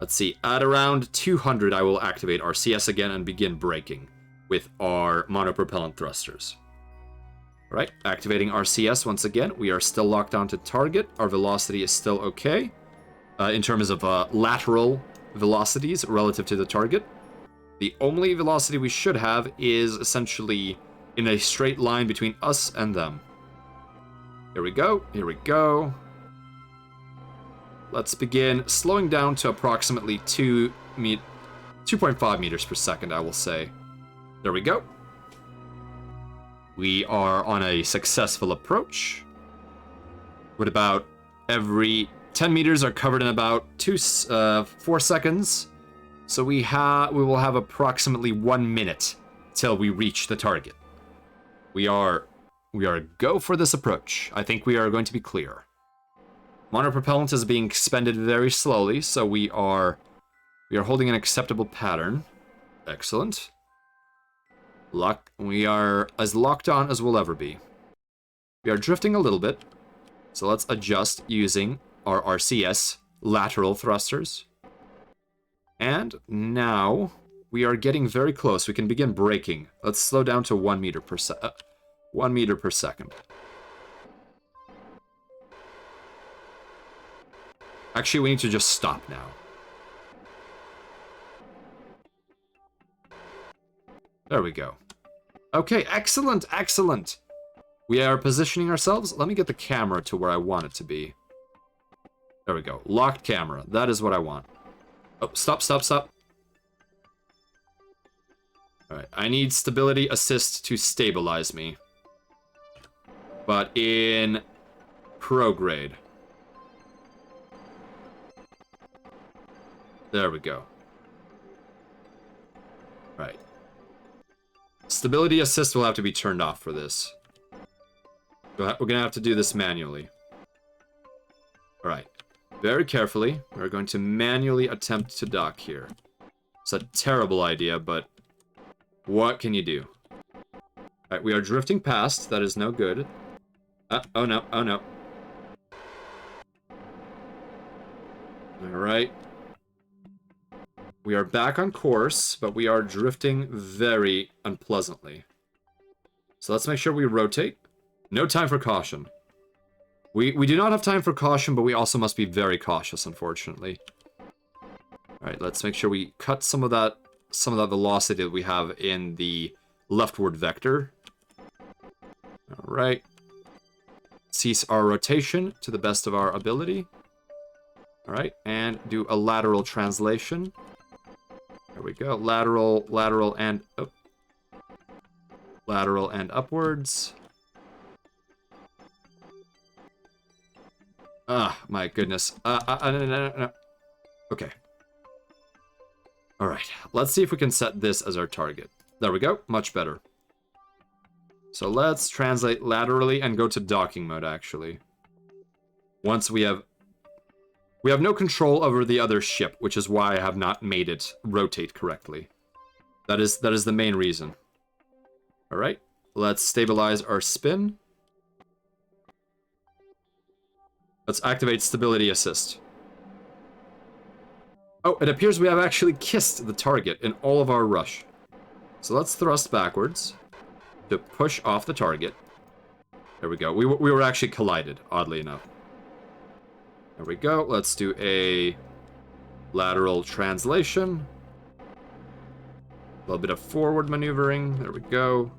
[SPEAKER 1] Let's see, at around 200, I will activate our CS again and begin braking with our monopropellant thrusters. All right, activating our CS once again. We are still locked onto target. Our velocity is still okay in terms of lateral velocities relative to the target. The only velocity we should have is essentially in a straight line between us and them. Here we go, here we go. Let's begin slowing down to approximately 2.5 meters per second, I will say. There we go. We are on a successful approach. With about every 10 meters are covered in about 4 seconds. So we will have approximately 1 minute till we reach the target. We are We are go for this approach. I think we are going to be clear. Monopropellant is being expended very slowly, so we are holding an acceptable pattern. Excellent. We are as locked on as we'll ever be. We are drifting a little bit, so let's adjust using our RCS lateral thrusters. And now we are getting very close. We can begin braking. Let's slow down to 1 meter per 1 meter per second. Actually, we need to just stop now. There we go. Okay, excellent, excellent. We are positioning ourselves. Let me get the camera to where I want it to be. There we go. Locked camera. That is what I want. Oh, stop, stop, stop. Alright, I need stability assist to stabilize me. But in prograde. There we go. Right. Stability assist will have to be turned off for this. We're gonna have to do this manually. Alright. Very carefully, we're going to manually attempt to dock here. It's a terrible idea, but what can you do? Alright, we are drifting past. That is no good. Oh no, oh no. Alright. We are back on course, but we are drifting very unpleasantly. So let's make sure we rotate. No time for caution. We do not have time for caution, but we also must be very cautious, unfortunately. Alright, let's make sure we cut some of that velocity that we have in the leftward vector. Alright. Cease our rotation to the best of our ability. Alright, and do a lateral translation. There we go. Lateral, and up. Lateral and upwards. Ah, my goodness. No. Okay. Alright, let's see if we can set this as our target. There we go, much better. So let's translate laterally and go to docking mode, actually. Once we have no control over the other ship, which is why I have not made it rotate correctly. That is the main reason. Alright, let's stabilize our spin. Let's activate stability assist. Oh, it appears we have actually kissed the target in all of our rush. So let's thrust backwards to push off the target. There we go. We were actually collided, oddly enough. There we go. Let's do a lateral translation. A little bit of forward maneuvering. There we go.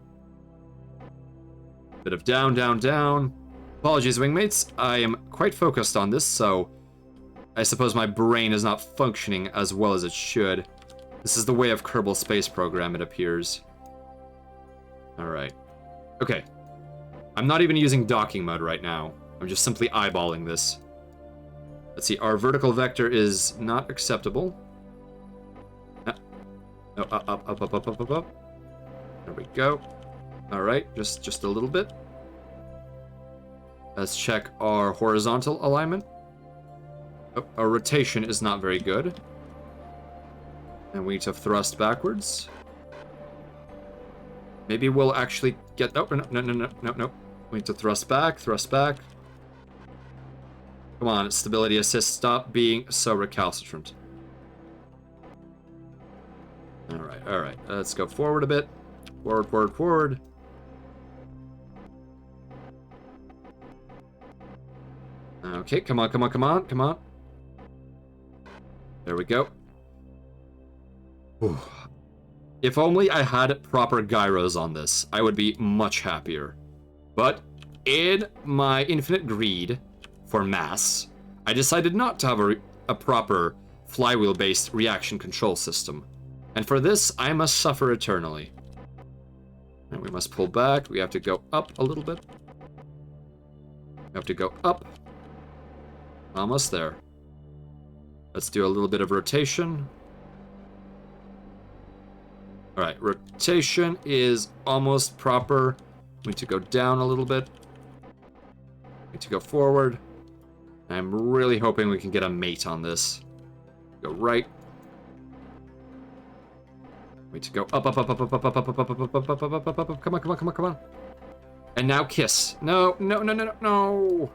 [SPEAKER 1] Bit of down, down, down. Apologies, wingmates. I am quite focused on this, so I suppose my brain is not functioning as well as it should. This is the way of Kerbal Space Program, it appears. Alright. Okay. I'm not even using docking mode right now. I'm just simply eyeballing this. Let's see, our vertical vector is not acceptable. No, up. There we go. Alright, just a little bit. Let's check our horizontal alignment. Oh, our rotation is not very good. And we need to thrust backwards. Maybe we'll actually get... Oh, no. We need to thrust back. Come on, stability assist, stop being so recalcitrant. Alright. Let's go forward a bit. Forward. Okay, come on. There we go. Whew. If only I had proper gyros on this, I would be much happier. But in my infinite greed for mass, I decided not to have a proper flywheel-based reaction control system. And for this, I must suffer eternally. And we must pull back. We have to go up a little bit. We have to go up. Almost there. Let's do a little bit of rotation. Alright, rotation is almost proper. We need to go down a little bit. We need to go forward. I'm really hoping we can get a mate on this. Go right. We need to go up, up, up, up, up, up, up, up, up, up, up, up, up, up, up, up, up. Come on, come on, come on, come on. And now kiss. No, no, no, no, no, no.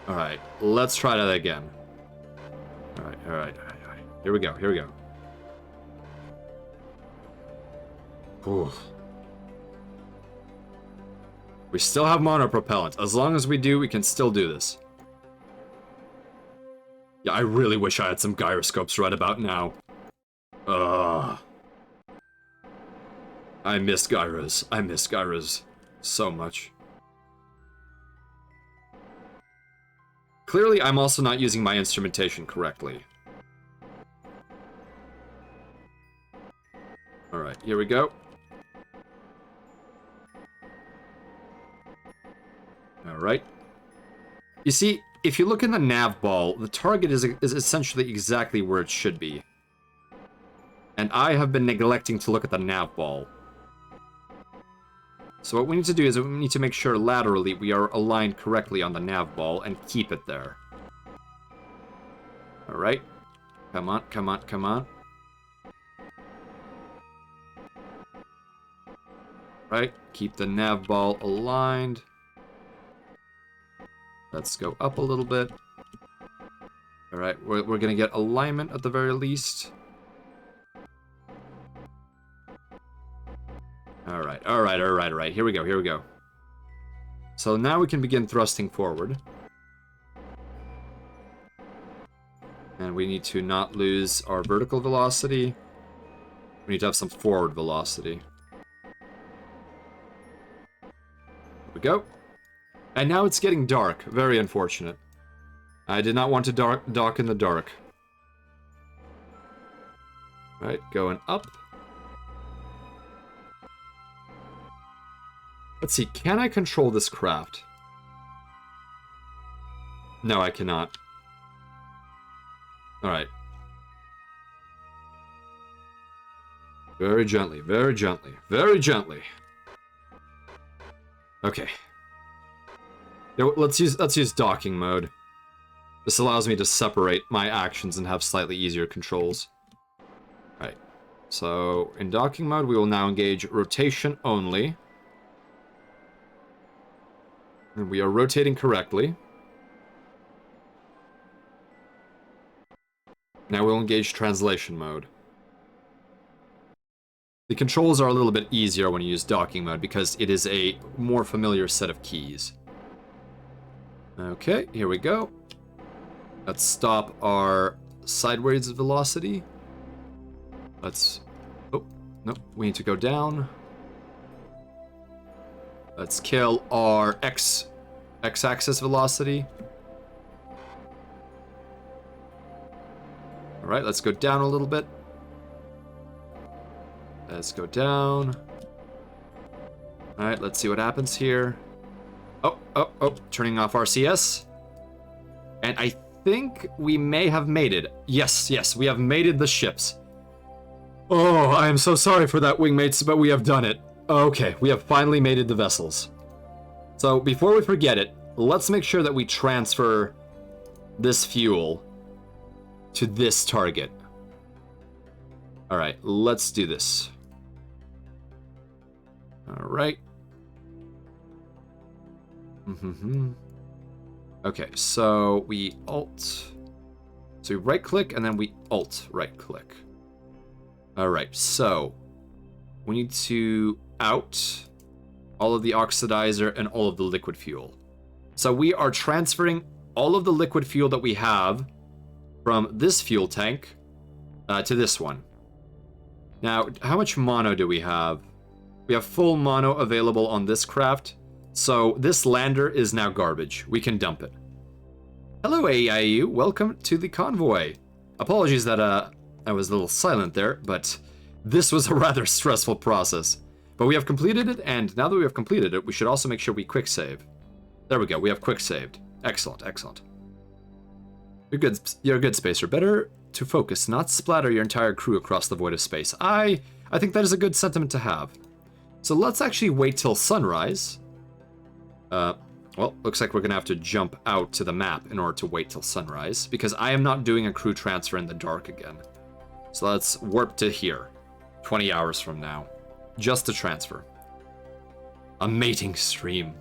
[SPEAKER 1] All right, let's try that again. All right, all right, all right, all right. Here we go, here we go. Ooh. We still have monopropellant. As long as we do, we can still do this. Yeah, I really wish I had some gyroscopes right about now. Ugh. I miss gyros. I miss gyros so much. Clearly, I'm also not using my instrumentation correctly. Alright, here we go. Alright. You see, if you look in the nav ball, the target is essentially exactly where it should be. And I have been neglecting to look at the nav ball. So what we need to do is we need to make sure laterally we are aligned correctly on the nav ball and keep it there. Alright. Come on, come on, come on. Right, keep the nav ball aligned. Let's go up a little bit. Alright, we're gonna get alignment at the very least. Alright, alright, alright, alright. Here we go, here we go. So now we can begin thrusting forward. And we need to not lose our vertical velocity. We need to have some forward velocity. There we go. And now it's getting dark. Very unfortunate. I did not want to dock in the dark. Alright, going up. Let's see, can I control this craft? No, I cannot. Alright. Very gently, very gently, very gently. Okay. Now, let's use docking mode. This allows me to separate my actions and have slightly easier controls. Right. So, in docking mode, we will now engage rotation only. And we are rotating correctly. Now we'll engage translation mode. The controls are a little bit easier when you use docking mode because it is a more familiar set of keys. Okay, here we go. Let's stop our sideways velocity. Let's... Oh, no, we need to go down. Let's kill our x-axis velocity. Alright, let's go down a little bit. Let's go down. Alright, let's see what happens here. Oh, turning off RCS. And I think we may have mated. Yes, we have mated the ships. Oh, I am so sorry for that, wingmates, but we have done it. Okay, we have finally mated the vessels. So, before we forget it, let's make sure that we transfer this fuel to this target. Alright, let's do this. Alright. Okay, so we alt. So we right click and then we alt right click. Alright, so we need to out all of the oxidizer and all of the liquid fuel. So we are transferring all of the liquid fuel that we have from this fuel tank to this one. Now, how much mono do we have? We have full mono available on this craft. So this lander is now garbage. We can dump it. Hello, AIU. Welcome to the convoy. Apologies that I was a little silent there, but this was a rather stressful process. But we have completed it, and now that we have completed it, we should also make sure we quick save. There we go. We have quick saved. Excellent, excellent. You're a good spacer. Better to focus, not splatter your entire crew across the void of space. I think that is a good sentiment to have. So let's actually wait till sunrise. Well, looks like we're going to have to jump out to the map in order to wait till sunrise, because I am not doing a crew transfer in the dark again. So let's warp to here, 20 hours from now, just to transfer. A mating stream.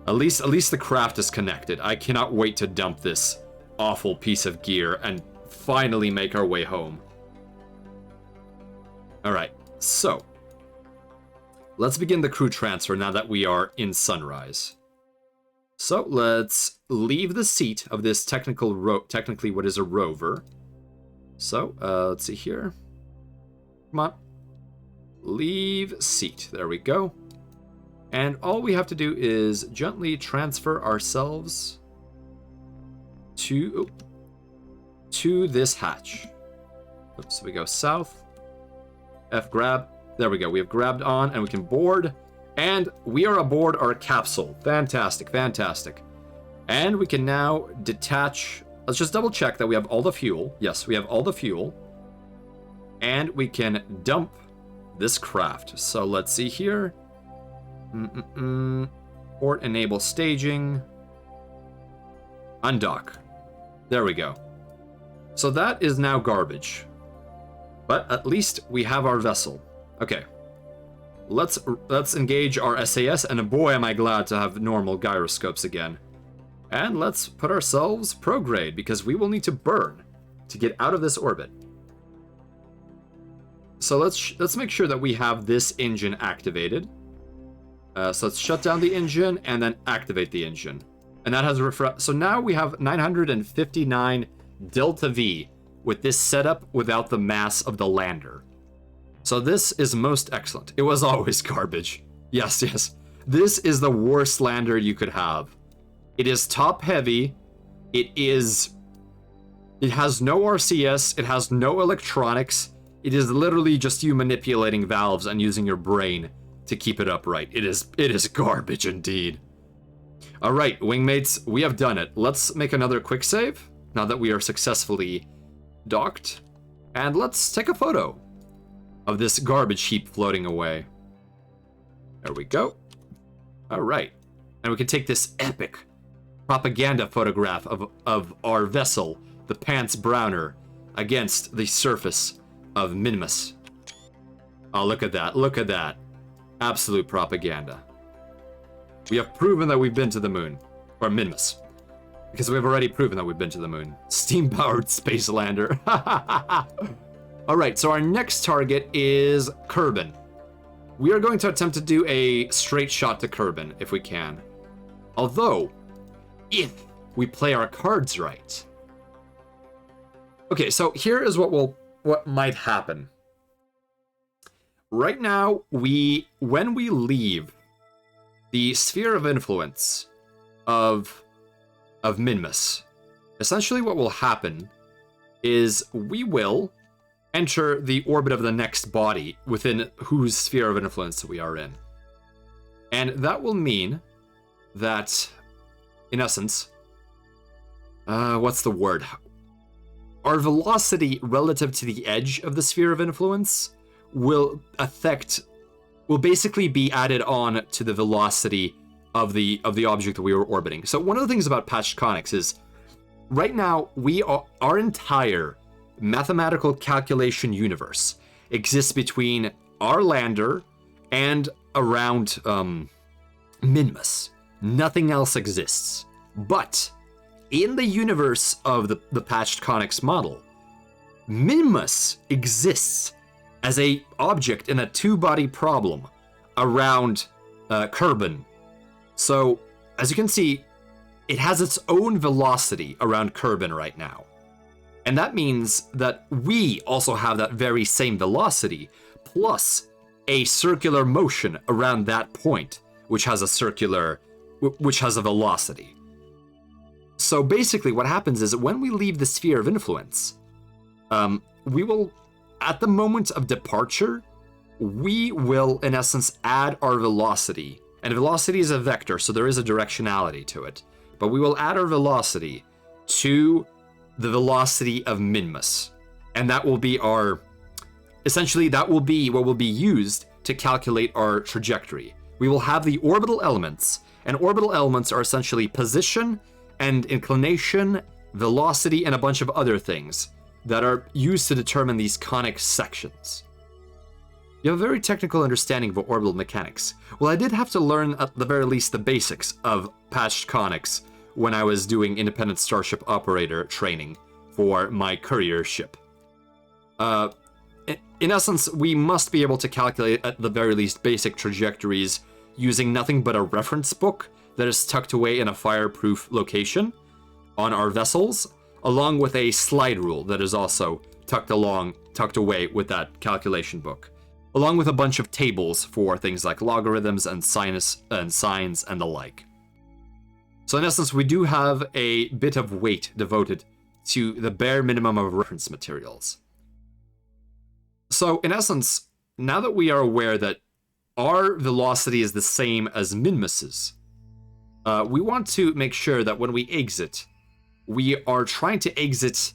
[SPEAKER 1] At least the craft is connected. I cannot wait to dump this awful piece of gear and finally make our way home. Alright, so let's begin the crew transfer now that we are in sunrise. So let's leave the seat of this technically what is a rover. So let's see here. Come on. Leave seat. There we go. And all we have to do is gently transfer ourselves to this hatch. Oops, so we go south. F grab. There we go. We have grabbed on and we can board. And we are aboard our capsule. Fantastic, fantastic. And we can now detach. Let's just double check that we have all the fuel. Yes, we have all the fuel. And we can dump this craft. So let's see here. Port enable staging. Undock. There we go. So that is now garbage. But at least we have our vessel. Okay. Let's engage our SAS, and boy am I glad to have normal gyroscopes again. And let's put ourselves prograde, because we will need to burn to get out of this orbit. So let's make sure that we have this engine activated. So let's shut down the engine and then activate the engine. And that has so now we have 959 Delta V with this setup without the mass of the lander. So this is most excellent. It was always garbage. Yes, yes. This is the worst lander you could have. It is top heavy. It has no RCS. It has no electronics. It is literally just you manipulating valves and using your brain to keep it upright. It is garbage indeed. All right, wingmates, we have done it. Let's make another quick save now that we are successfully docked. And let's take a photo of this garbage heap floating away. There we go. All right. And we can take this epic propaganda photograph of our vessel, the Pants Browner, against the surface of Minmus. Oh, look at that. Look at that. Absolute propaganda. We have proven that we've been to the moon. Or Minmus. Because we've already proven that we've been to the moon. Steam-powered space lander. Alright, so our next target is Kerbal. We are going to attempt to do a straight shot to Kerbal, if we can. Although, if we play our cards right. Okay, so here is what might happen. Right now, when we leave the sphere of influence of Minmus, essentially what will happen is we will enter the orbit of the next body within whose sphere of influence we are in. And that will mean that, in essence, what's the word? Our velocity relative to the edge of the sphere of influence will basically be added on to the velocity of the object that we were orbiting. So one of the things about patched conics is right now our entire mathematical calculation universe exists between our lander and around Minmus. Nothing else exists. But in the universe of the patched conics model, Minmus exists as a object in a two-body problem around Kerbal. So, as you can see, it has its own velocity around Kerbal right now. And that means that we also have that very same velocity, plus a circular motion around that point, which has a velocity. So basically what happens is that when we leave the sphere of influence, we will, at the moment of departure, we will, in essence, add our velocity. And velocity is a vector, so there is a directionality to it. But we will add our velocity to the velocity of Minmus. And that will be essentially, that will be what will be used to calculate our trajectory. We will have the orbital elements, and orbital elements are essentially position and inclination, velocity, and a bunch of other things that are used to determine these conic sections. You have a very technical understanding of orbital mechanics. Well, I did have to learn at the very least the basics of patched conics when I was doing independent starship operator training for my courier ship. In essence, we must be able to calculate at the very least basic trajectories using nothing but a reference book that is tucked away in a fireproof location on our vessels, along with a slide rule that is also tucked away with that calculation book, along with a bunch of tables for things like logarithms and sinus and sines and the like. So in essence, we do have a bit of weight devoted to the bare minimum of reference materials. So in essence, now that we are aware that our velocity is the same as Minmus's, we want to make sure that when we exit, we are trying to exit,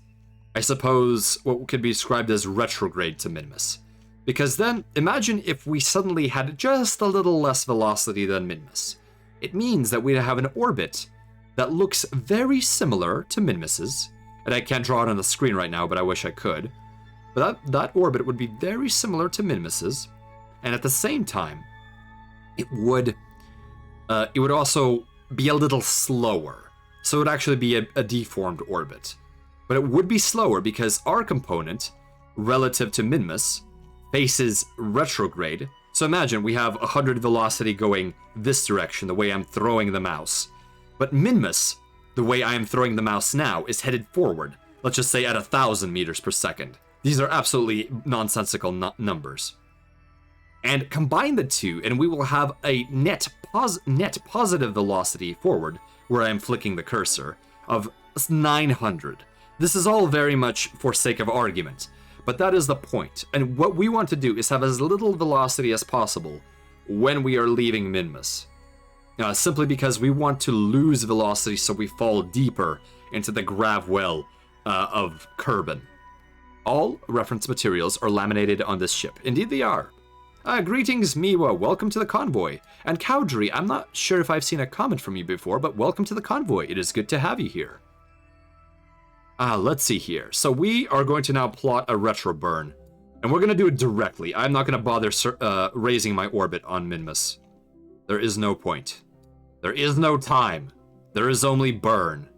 [SPEAKER 1] I suppose, what could be described as retrograde to Minmus. Because then, imagine if we suddenly had just a little less velocity than Minmus. It means that we have an orbit that looks very similar to Minmus's, and I can't draw it on the screen right now, but I wish I could. But that orbit would be very similar to Minmus's, and at the same time, it would also be a little slower. So it would actually be a deformed orbit. But it would be slower because our component, relative to Minmus, faces retrograde. So imagine we have 100 velocity going this direction, the way I'm throwing the mouse. But Minmus, the way I am throwing the mouse now, is headed forward. Let's just say at 1,000 meters per second. These are absolutely nonsensical numbers. And combine the two, and we will have a net positive velocity forward, where I am flicking the cursor, of 900. This is all very much for sake of argument, but that is the point. And what we want to do is have as little velocity as possible when we are leaving Minmus. Simply because we want to lose velocity so we fall deeper into the grav well of Kerbal. All reference materials are laminated on this ship. Indeed they are. Greetings, Miwa. Welcome to the convoy. And Cowdry, I'm not sure if I've seen a comment from you before, but welcome to the convoy. It is good to have you here. Let's see here. So we are going to now plot a retro burn. And we're going to do it directly. I'm not going to bother raising my orbit on Minmus. There is no point. There is no time. There is only burn.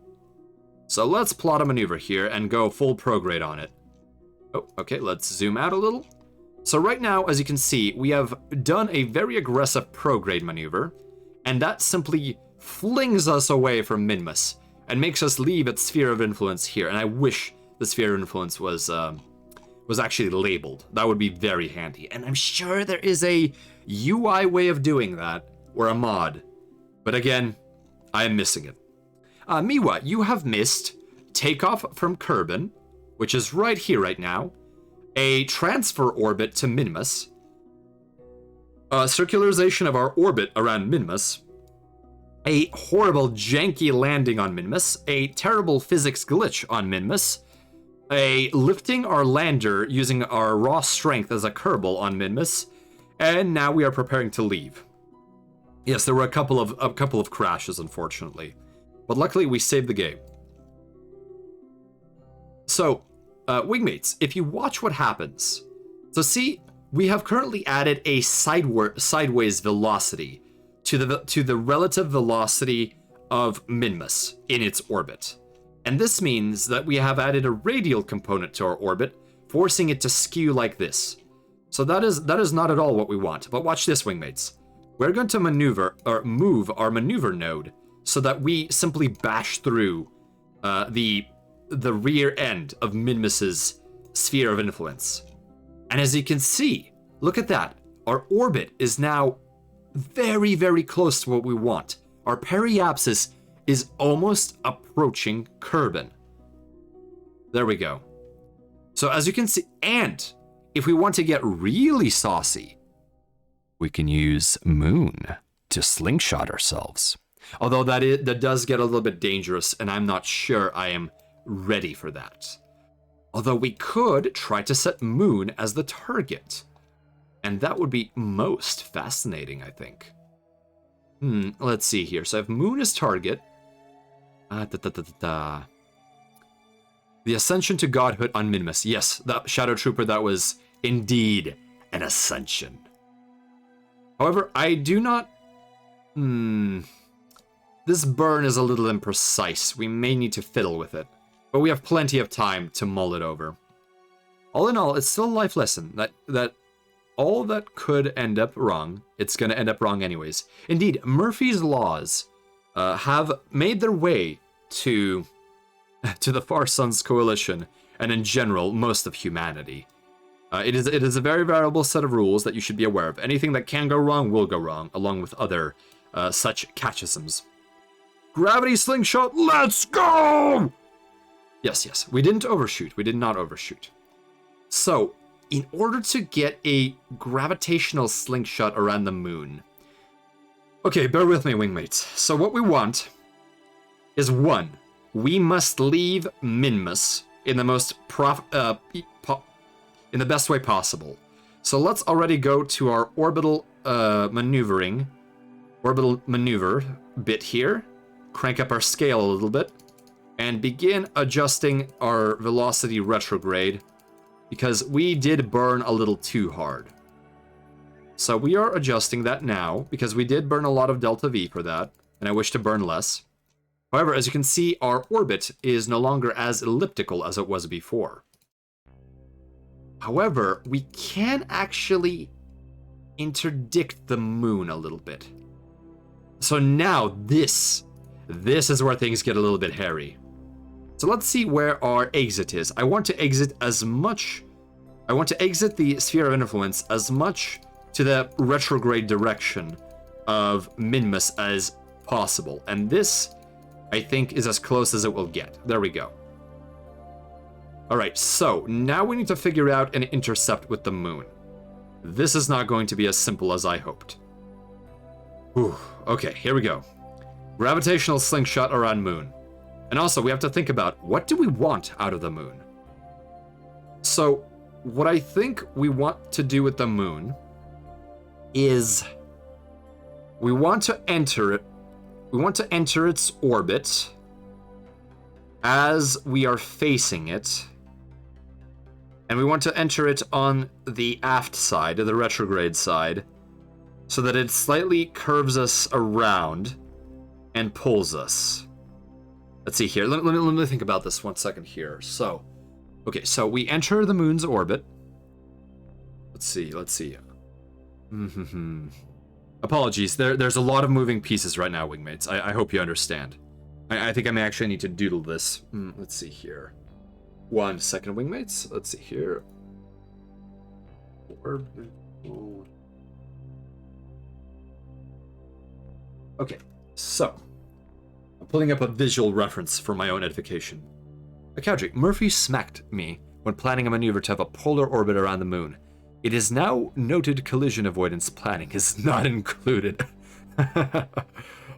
[SPEAKER 1] So let's plot a maneuver here and go full prograde on it. Oh, okay, let's zoom out a little. So right now, as you can see, we have done a very aggressive prograde maneuver, and that simply flings us away from Minmus and makes us leave its sphere of influence here. And I wish the sphere of influence was actually labeled. That would be very handy. And I'm sure there is a UI way of doing that, or a mod. But again, I am missing it. Miwa, you have missed takeoff from Kerbal, which is right here right now, a transfer orbit to Minmus, a circularization of our orbit around Minmus, a horrible janky landing on Minmus, a terrible physics glitch on Minmus, a lifting our lander using our raw strength as a Kerbal on Minmus, and now we are preparing to leave. Yes, there were a couple of crashes, unfortunately, but luckily we saved the game. So, wingmates, if you watch what happens, so see, we have currently added a sideways velocity to the relative velocity of Minmus in its orbit. And this means that we have added a radial component to our orbit, forcing it to skew like this. So that is not at all what we want. But watch this, wingmates. We're going to move our maneuver node so that we simply bash through the rear end of Minmus's sphere of influence. And as you can see, look at that. Our orbit is now very, very close to what we want. Our periapsis is almost approaching Kerbal. There we go. So as you can see, and if we want to get really saucy, we can use Moon to slingshot ourselves. Although that does get a little bit dangerous, and I'm not sure I am ready for that. Although we could try to set Moon as the target. And that would be most fascinating, I think. Let's see here. So I have moon as target. The ascension to godhood on Minmus. Yes, that Shadow Trooper, that was indeed an ascension. However, I do not... This burn is a little imprecise. We may need to fiddle with it. But we have plenty of time to mull it over. All in all, it's still a life lesson that all that could end up wrong, it's going to end up wrong anyways. Indeed, Murphy's Laws have made their way to the Far Suns Coalition, and in general, most of humanity. It is a very variable set of rules that you should be aware of. Anything that can go wrong will go wrong, along with other such catechisms. Gravity slingshot, let's go! Yes, we didn't overshoot. We did not overshoot. So, in order to get a gravitational slingshot around the moon... Okay, bear with me, wingmates. So what we want is 1. We must leave Minmus in the most in the best way possible. So let's already go to our orbital maneuver bit here, crank up our scale a little bit, and begin adjusting our velocity retrograde, because we did burn a little too hard. So we are adjusting that now, because we did burn a lot of delta V for that, and I wish to burn less. However, as you can see, our orbit is no longer as elliptical as it was before. However, we can actually interdict the moon a little bit. So now this is where things get a little bit hairy. So let's see where our exit is. I want to exit the sphere of influence as much to the retrograde direction of Minmus as possible. And this, I think, is as close as it will get. There we go. Alright, so now we need to figure out an intercept with the moon. This is not going to be as simple as I hoped. Whew. Okay, here we go. Gravitational slingshot around moon. And also, we have to think about, what do we want out of the moon? So, what I think we want to do with the moon is we want to enter it. We want to enter its orbit as we are facing it. And we want to enter it on the aft side, or the retrograde side, so that it slightly curves us around and pulls us. Let's see here. Let me think about this 1 second here. So, okay, so we enter the moon's orbit. Let's see. Apologies, there's a lot of moving pieces right now, wingmates. I hope you understand. I think I may actually need to doodle this. Let's see here. 1 second, wingmates. Let's see here. Okay, so I'm pulling up a visual reference for my own edification. Akadri, Murphy smacked me when planning a maneuver to have a polar orbit around the moon. It is now noted collision avoidance planning is not included.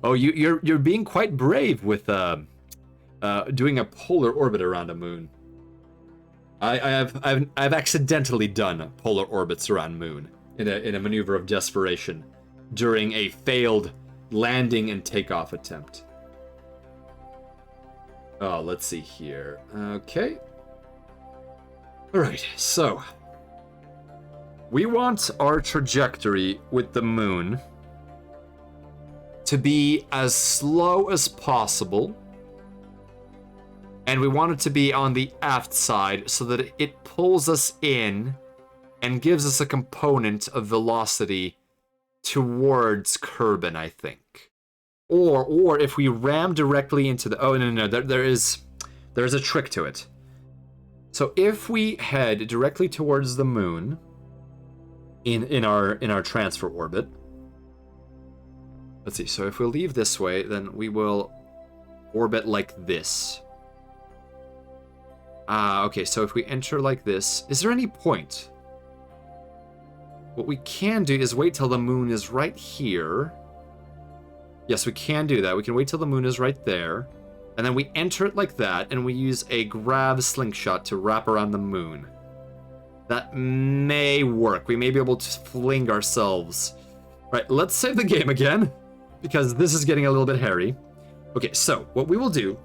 [SPEAKER 1] Oh, you're being quite brave with doing a polar orbit around a moon. I've accidentally done polar orbits around moon in a maneuver of desperation during a failed landing and takeoff attempt. Oh, let's see here. Okay. All right, so we want our trajectory with the moon to be as slow as possible, and we want it to be on the aft side so that it pulls us in and gives us a component of velocity towards Kerbal, I think. Or if we ram directly into the... Oh, no, there's a trick to it. So if we head directly towards the moon in our transfer orbit... Let's see, so if we leave this way, then we will orbit like this. Okay, so if we enter like this... Is there any point? What we can do is wait till the moon is right here. Yes, we can do that. We can wait till the moon is right there. And then we enter it like that, and we use a grav slingshot to wrap around the moon. That may work. We may be able to fling ourselves. Right, let's save the game again, because this is getting a little bit hairy. Okay, so what we will do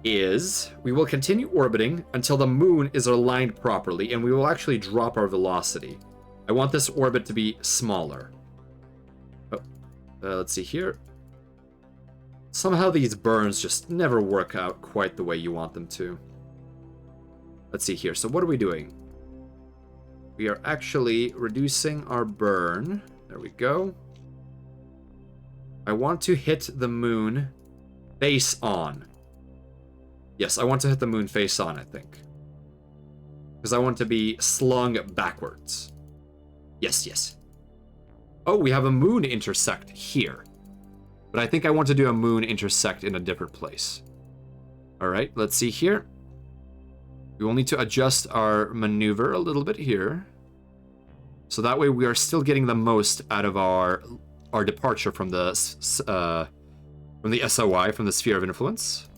[SPEAKER 1] is we will continue orbiting until the moon is aligned properly, and we will actually drop our velocity. I want this orbit to be smaller. Oh, let's see here. Somehow these burns just never work out quite the way you want them to. Let's see here. So what are we doing? We are actually reducing our burn. There we go. I want to hit the moon face on. Yes, I want to hit the moon face on, I think. Because I want to be slung backwards. Yes, yes. Oh, we have a moon intersect here. But I think I want to do a moon intersect in a different place. Alright, let's see here. We will need to adjust our maneuver a little bit here. So that way we are still getting the most out of our departure from the SOI, from the Sphere of Influence.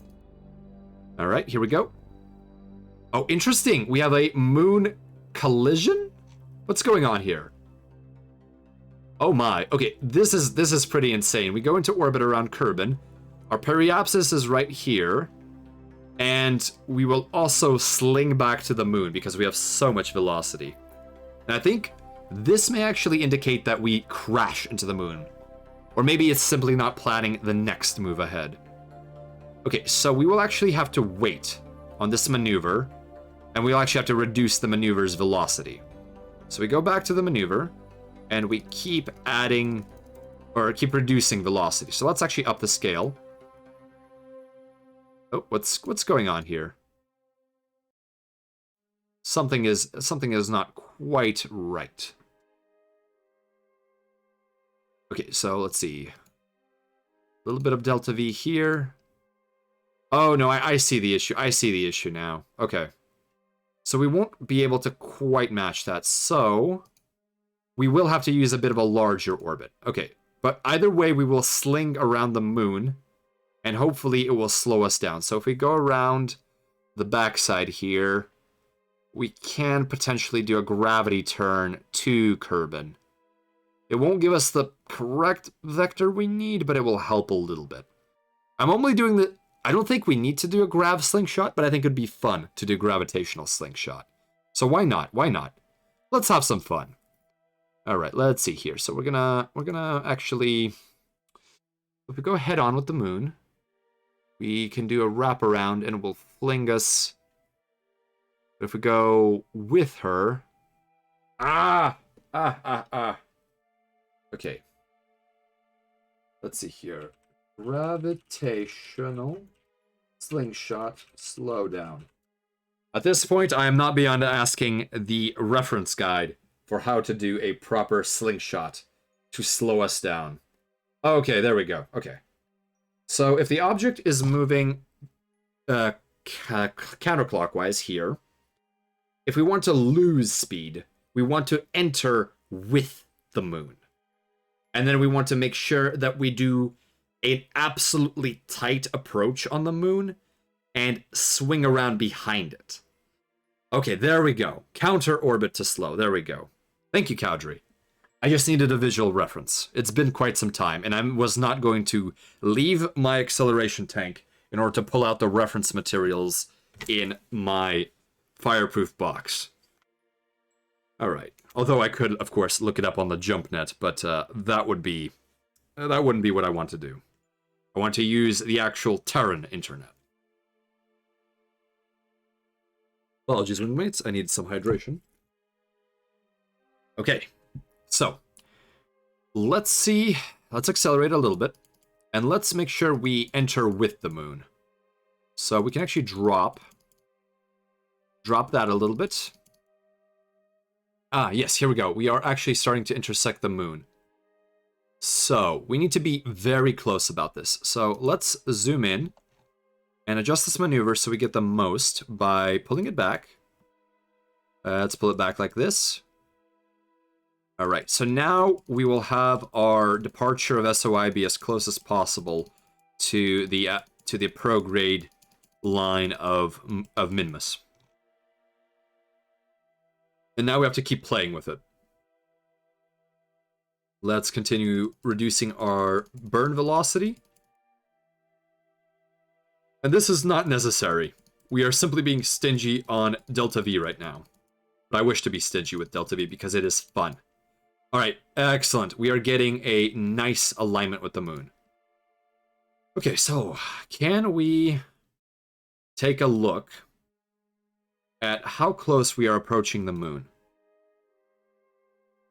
[SPEAKER 1] Alright, here we go. Oh, interesting. We have a moon collision? What's going on here? Oh my. Okay, this is pretty insane. We go into orbit around Kerbal. Our periapsis is right here. And we will also sling back to the moon because we have so much velocity. And I think this may actually indicate that we crash into the moon. Or maybe it's simply not planning the next move ahead. Okay, so we will actually have to wait on this maneuver. And we'll actually have to reduce the maneuver's velocity. So we go back to the maneuver. And we keep adding, or keep reducing velocity. So let's actually up the scale. Oh, what's going on here? Something is not quite right. Okay, so let's see. A little bit of delta V here. Oh no, I see the issue. I see the issue now. Okay. So we won't be able to quite match that. So we will have to use a bit of a larger orbit. Okay, but either way, we will sling around the moon, and hopefully it will slow us down. So if we go around the backside here, we can potentially do a gravity turn to Kerbal. It won't give us the correct vector we need, but it will help a little bit. I'm only doing the... I don't think we need to do a grav slingshot, but I think it'd be fun to do gravitational slingshot. So why not? Why not? Let's have some fun. All right, let's see here. So we're gonna actually, if we go head on with the moon, we can do a wraparound and it will fling us. But if we go with her, okay. Let's see here. Gravitational slingshot slowdown. At this point, I am not beyond asking the reference guide for how to do a proper slingshot to slow us down. Okay, there we go. Okay. So if the object is moving counterclockwise here, if we want to lose speed, we want to enter with the moon. And then we want to make sure that we do an absolutely tight approach on the moon and swing around behind it. Okay, there we go. Counter orbit to slow. There we go. Thank you, Cowdrey. I just needed a visual reference. It's been quite some time, and I was not going to leave my acceleration tank in order to pull out the reference materials in my fireproof box. Alright. Although I could, of course, look it up on the jump net, but that wouldn't be what I want to do. I want to use the actual Terran internet. Apologies, roommates. I need some hydration. Okay, so let's see. Let's accelerate a little bit, and let's make sure we enter with the moon. So we can actually drop that a little bit. Ah, yes, here we go. We are actually starting to intersect the moon. So we need to be very close about this. So let's zoom in and adjust this maneuver so we get the most by pulling it back. Let's pull it back like this. All right, so now we will have our departure of SOI be as close as possible to the prograde line of Minmus. And now we have to keep playing with it. Let's continue reducing our burn velocity. And this is not necessary. We are simply being stingy on Delta V right now. But I wish to be stingy with Delta V because it is fun. Alright, excellent. We are getting a nice alignment with the moon. Okay, so can we take a look at how close we are approaching the moon?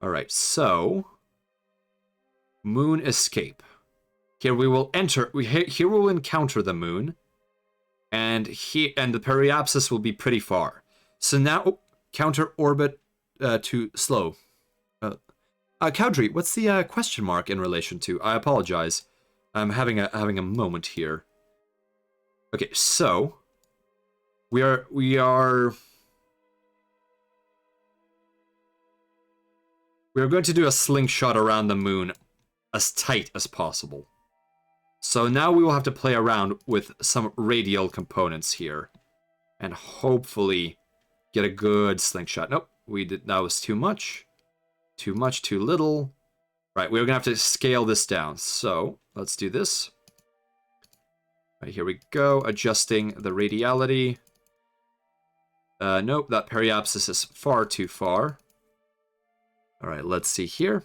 [SPEAKER 1] Alright, so moon escape. Here we will enter. Here we will encounter the moon, and the periapsis will be pretty far. So now counter orbit to slow. Cowdrey, what's the question mark in relation to? I apologize. I'm having a moment here. Okay, so we are going to do a slingshot around the moon as tight as possible. So now we will have to play around with some radial components here and hopefully get a good slingshot. Nope, that was too much. Too much, too little. Right, we're gonna have to scale this down. So let's do this. Right, here we go, adjusting the radiality. Nope, that periapsis is far too far. All right, let's see here.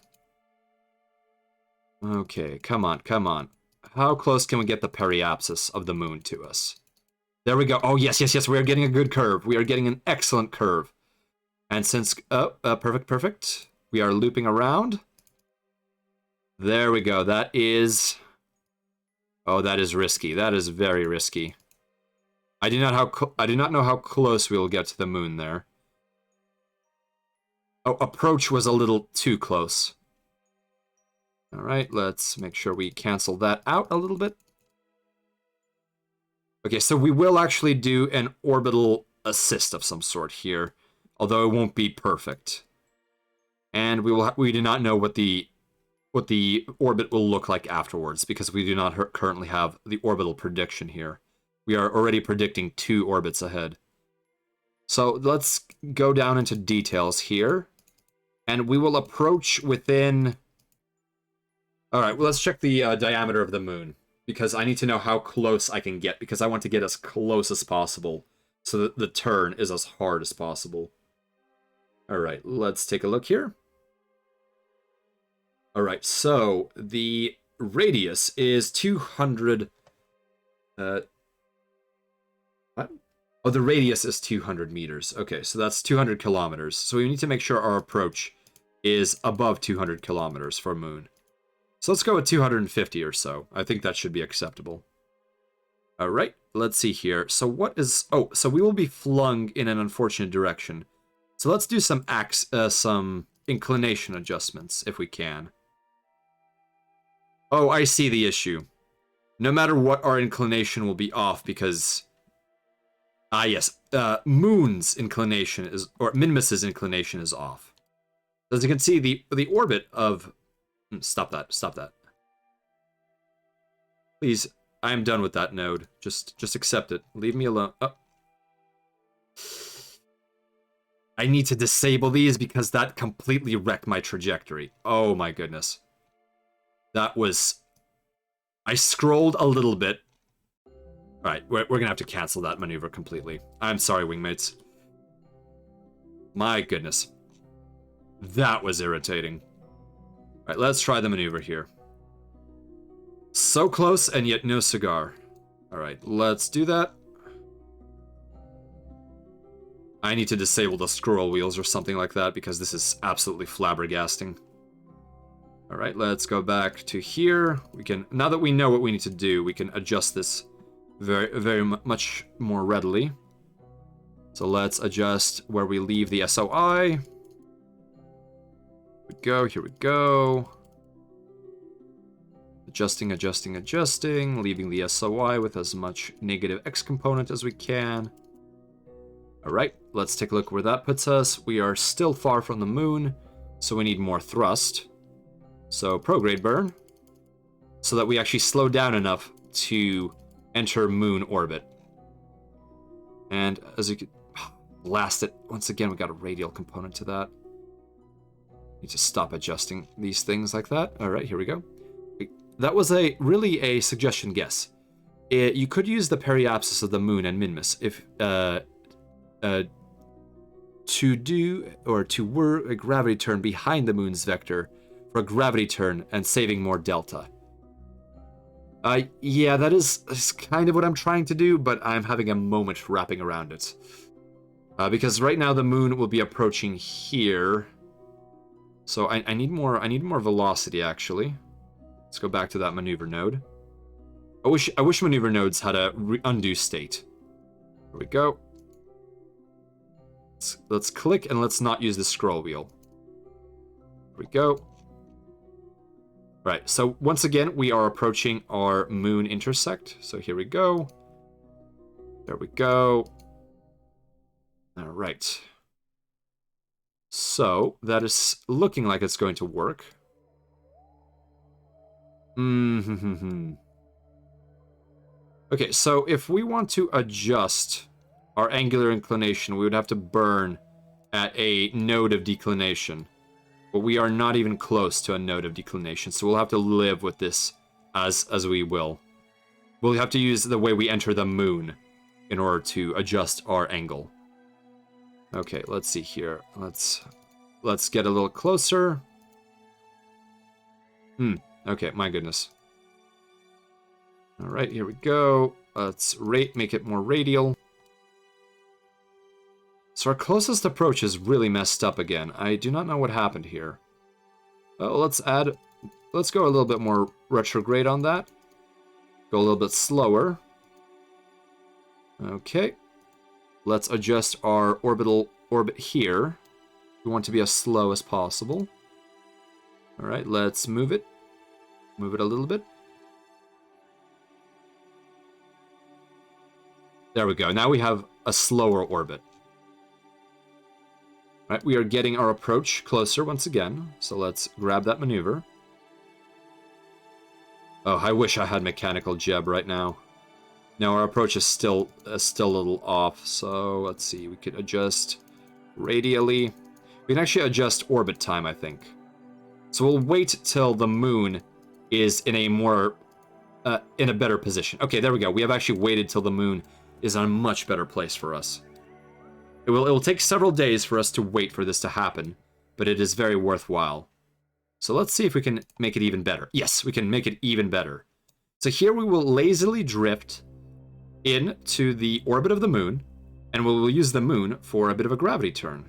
[SPEAKER 1] Okay, come on, come on. How close can we get the periapsis of the moon to us? There we go. Oh, yes, yes, yes, we are getting a good curve. We are getting an excellent curve. And since, perfect, perfect. We are looping around. There we go. That is, oh, that is risky. That is very risky. I do not know how close we will get to the moon there. Oh, approach was a little too close. All right, let's make sure we cancel that out a little bit. Okay, so we will actually do an orbital assist of some sort here, although it won't be perfect. And we do not know what the orbit will look like afterwards because we do not currently have the orbital prediction here. We are already predicting 2 orbits ahead. So let's go down into details here, and we will approach within. All right, well, let's check the diameter of the moon, because I need to know how close I can get, because I want to get as close as possible, so that the turn is as hard as possible. All right, let's take a look here. All right, so the radius is 200... what? Oh, the radius is 200 meters. Okay, so that's 200 kilometers. So we need to make sure our approach is above 200 kilometers for moon. So let's go with 250 or so. I think that should be acceptable. All right, let's see here. So what is... Oh, so we will be flung in an unfortunate direction. So let's do some inclination adjustments, if we can. Oh, I see the issue. No matter what, our inclination will be off because... Ah, yes. Moon's inclination is... Or Minmus's inclination is off. As you can see, the orbit of... Stop that. Stop that. Please, I am done with that node. Just accept it. Leave me alone. Oh. I need to disable these because that completely wrecked my trajectory. Oh my goodness. That was... I scrolled a little bit. Alright, we're gonna have to cancel that maneuver completely. I'm sorry, wingmates. My goodness. That was irritating. Alright, let's try the maneuver here. So close and yet no cigar. Alright, let's do that. I need to disable the scroll wheels or something like that because this is absolutely flabbergasting. Alright, let's go back to here. We can, now that we know what we need to do, we can adjust this very much more readily. So let's adjust where we leave the SOI. Here we go. Adjusting, adjusting, adjusting, leaving the SOI with as much negative X component as we can. Alright, let's take a look where that puts us. We are still far from the moon, so we need more thrust. So prograde burn, so that we actually slow down enough to enter moon orbit. And as you can... blast it. Once again, we got a radial component to that. Need to stop adjusting these things like that. All right, here we go. That was really a suggestion guess. You could use the periapsis of the moon and Minmus if to work a gravity turn behind the moon's vector for a gravity turn and saving more delta. Yeah, that is kind of what I'm trying to do, but I'm having a moment wrapping around it. Because right now the moon will be approaching here. So I need more velocity, actually. Let's go back to that maneuver node. I wish maneuver nodes had a undo state. There we go. Let's click and let's not use the scroll wheel. There we go. Right, so once again, we are approaching our moon intersect. So here we go. There we go. All right. So that is looking like it's going to work. Okay, so if we want to adjust our angular inclination, we would have to burn at a node of declination. But we are not even close to a node of declination, so we'll have to live with this as we will. We'll have to use the way we enter the moon in order to adjust our angle. Okay, let's see here. Let's get a little closer. Okay, my goodness. All right, here we go. Let's make it more radial. So our closest approach is really messed up again. I do not know what happened here. Oh, let's go a little bit more retrograde on that. Go a little bit slower. Okay. Let's adjust our orbit here. We want to be as slow as possible. All right, let's move it. Move it a little bit. There we go. Now we have a slower orbit. All right, we are getting our approach closer once again. So let's grab that maneuver. Oh, I wish I had mechanical jeb right now. No, our approach is still a little off. So let's see. We could adjust radially. We can actually adjust orbit time, I think. So we'll wait till the moon is in a better position. Okay, there we go. We have actually waited till the moon is in a much better place for us. It will take several days for us to wait for this to happen, but it is very worthwhile. So let's see if we can make it even better. Yes, we can make it even better. So here we will lazily drift into the orbit of the moon, and we will use the moon for a bit of a gravity turn.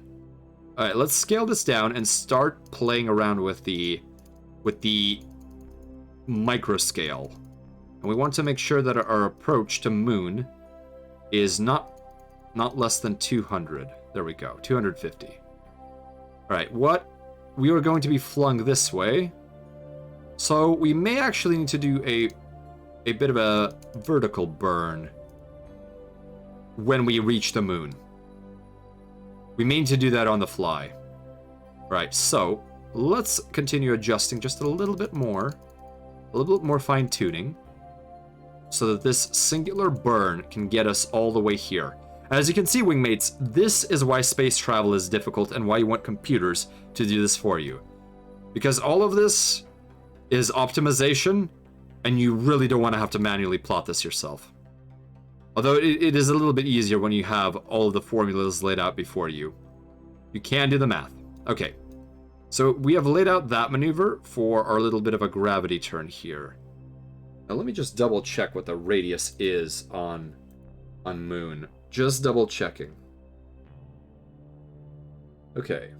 [SPEAKER 1] All right, let's scale this down and start playing around with the micro scale. And we want to make sure that our approach to moon is not less than 200. There we go, 250. All right, we are going to be flung this way. So we may actually need to do a bit of a vertical burn when we reach the moon. We may need to do that on the fly. All right, so let's continue adjusting just a little bit more fine-tuning, so that this singular burn can get us all the way here. As you can see, wingmates, this is why space travel is difficult and why you want computers to do this for you. Because all of this is optimization, and you really don't want to have to manually plot this yourself. Although it is a little bit easier when you have all of the formulas laid out before you. You can do the math. Okay, so we have laid out that maneuver for our little bit of a gravity turn here. Now let me just double check what the radius is on moon. Just double checking. Okay.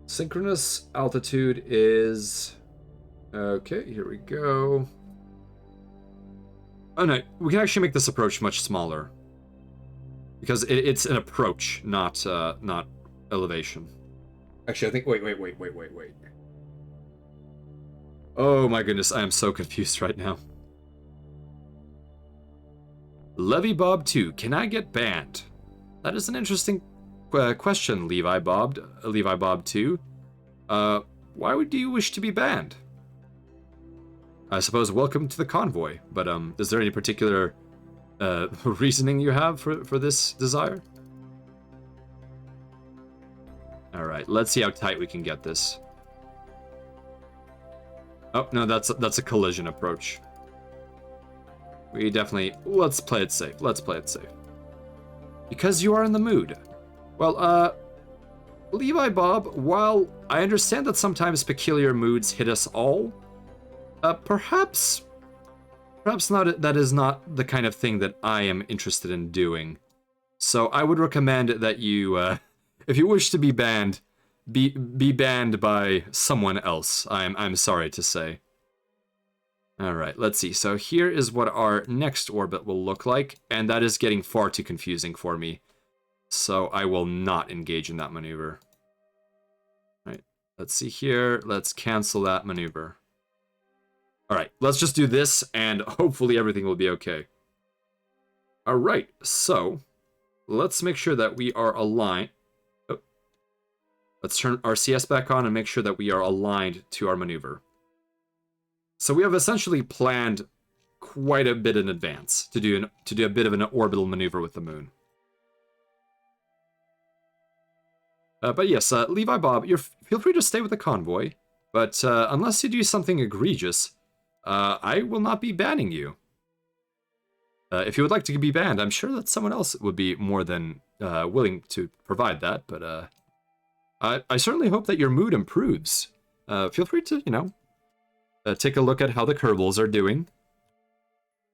[SPEAKER 1] Synchronous altitude is... Okay, here we go. Oh no, we can actually make this approach much smaller. Because it's an approach, not elevation. Actually, I think... Wait. Oh my goodness, I am so confused right now. Levy Bob 2, can I get banned? That is an interesting question, Levi Bob 2. Why would you wish to be banned? I suppose welcome to the convoy, but is there any particular reasoning you have for this desire? Alright, let's see how tight we can get this. Oh, no, that's a collision approach. We definitely... Let's play it safe. Let's play it safe. Because you are in the mood. Well, Levi Bob, while I understand that sometimes peculiar moods hit us all, perhaps not. That is not the kind of thing that I am interested in doing. So I would recommend that you, if you wish to be banned, be banned by someone else. I'm sorry to say. All right, let's see. So here is what our next orbit will look like, and that is getting far too confusing for me. So I will not engage in that maneuver. All right, let's see here. Let's cancel that maneuver. All right, let's just do this, and hopefully everything will be okay. All right, so let's make sure that we are aligned. Oh. Let's turn our CS back on and make sure that we are aligned to our maneuver. So we have essentially planned quite a bit in advance to do a bit of an orbital maneuver with the moon. But yes, Levi Bob, feel free to stay with the convoy. But unless you do something egregious, I will not be banning you. If you would like to be banned, I'm sure that someone else would be more than willing to provide that. But I certainly hope that your mood improves. Feel free to, take a look at how the Kerbals are doing.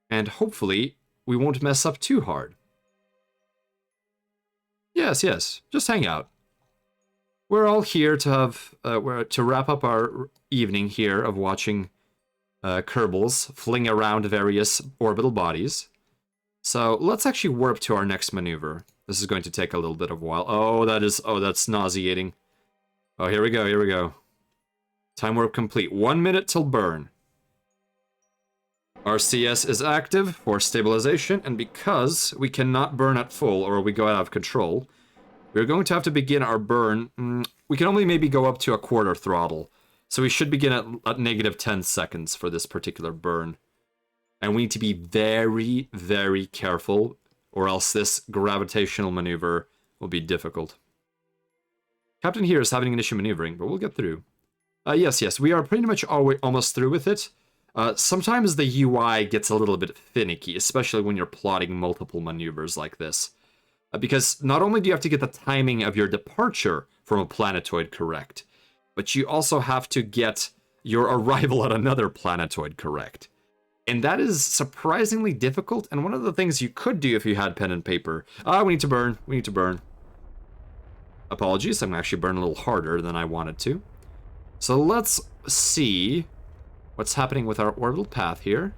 [SPEAKER 1] And hopefully, we won't mess up too hard. Yes, just hang out. We're all here to have to wrap up our evening here of watching Kerbals fling around various orbital bodies. So let's actually warp to our next maneuver. This is going to take a little bit of a while. Oh, that's nauseating. Oh, here we go. Time warp complete. 1 minute till burn. Our CS is active for stabilization, and because we cannot burn at full or we go out of control, we're going to have to begin our burn. We can only maybe go up to a quarter throttle, so we should begin at negative 10 seconds for this particular burn. And we need to be very, very careful, or else this gravitational maneuver will be difficult. Captain here is having initial maneuvering, but we'll get through. Yes, we are pretty much almost through with it. Sometimes the UI gets a little bit finicky, especially when you're plotting multiple maneuvers like this. Because not only do you have to get the timing of your departure from a planetoid correct, but you also have to get your arrival at another planetoid correct. And that is surprisingly difficult, and one of the things you could do if you had pen and paper. We need to burn. Apologies, I'm actually burning a little harder than I wanted to. So let's see what's happening with our orbital path here.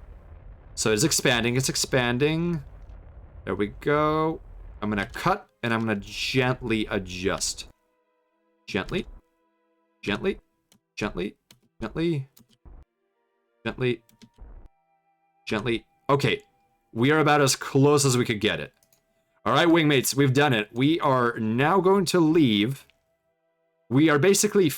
[SPEAKER 1] So it's expanding. There we go. I'm gonna cut, and I'm gonna gently adjust. Gently. Okay, we are about as close as we could get it. All right, wingmates, we've done it. We are now going to leave. We are basically,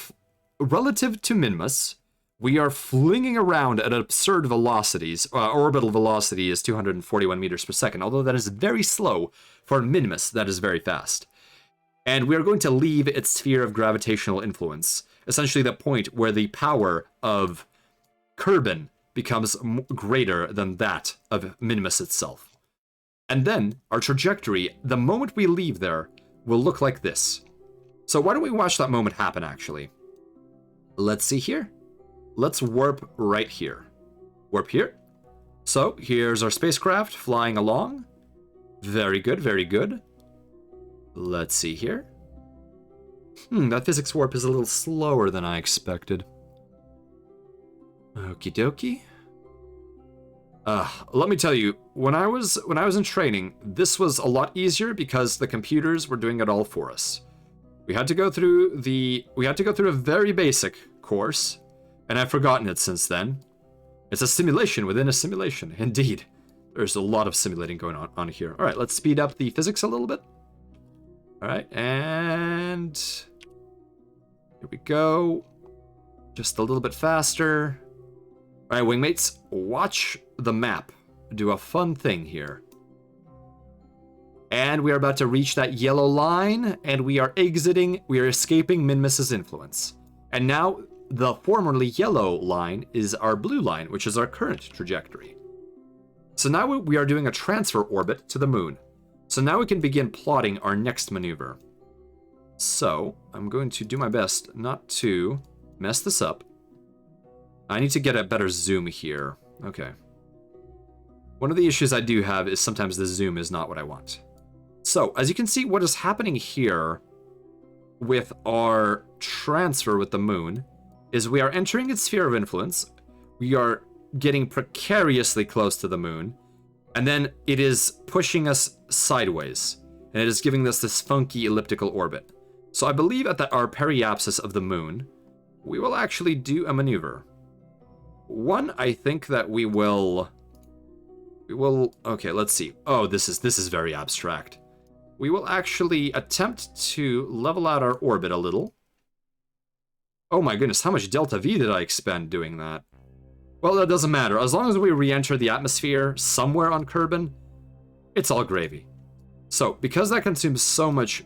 [SPEAKER 1] relative to Minmus, we are flinging around at absurd velocities. Orbital velocity is 241 meters per second, although that is very slow. For Minmus, that is very fast. And we are going to leave its sphere of gravitational influence, essentially the point where the power of Kerbal becomes greater than that of Minmus itself. And then, our trajectory, the moment we leave there, will look like this. So why don't we watch that moment happen, actually? Let's see here. Let's warp right here. Warp here. So, here's our spacecraft flying along. Very good, very good. Let's see here. That physics warp is a little slower than I expected. Okie dokie. Let me tell you, when I was in training, this was a lot easier because the computers were doing it all for us. We had to go through a very basic course, and I've forgotten it since then. It's a simulation within a simulation, indeed. There's a lot of simulating going on here. All right, let's speed up the physics a little bit. All right, and here we go. Just a little bit faster. All right, wingmates, watch the map do a fun thing here. And we are about to reach that yellow line, and we are escaping Minmus's influence. And now the formerly yellow line is our blue line, which is our current trajectory. So now we are doing a transfer orbit to the moon. So now we can begin plotting our next maneuver. So I'm going to do my best not to mess this up. I need to get a better zoom here. Okay. One of the issues I do have is sometimes the zoom is not what I want. So, as you can see, what is happening here with our transfer with the moon is we are entering its sphere of influence, we are getting precariously close to the moon, and then it is pushing us sideways, and it is giving us this funky elliptical orbit. So I believe at our periapsis of the moon, we will actually do a maneuver. One, I think that we will, okay, let's see. Oh, this is very abstract. We will actually attempt to level out our orbit a little. Oh my goodness, how much delta V did I expend doing that? Well, that doesn't matter. As long as we re-enter the atmosphere somewhere on Kerbal, it's all gravy. So, because that consumes so much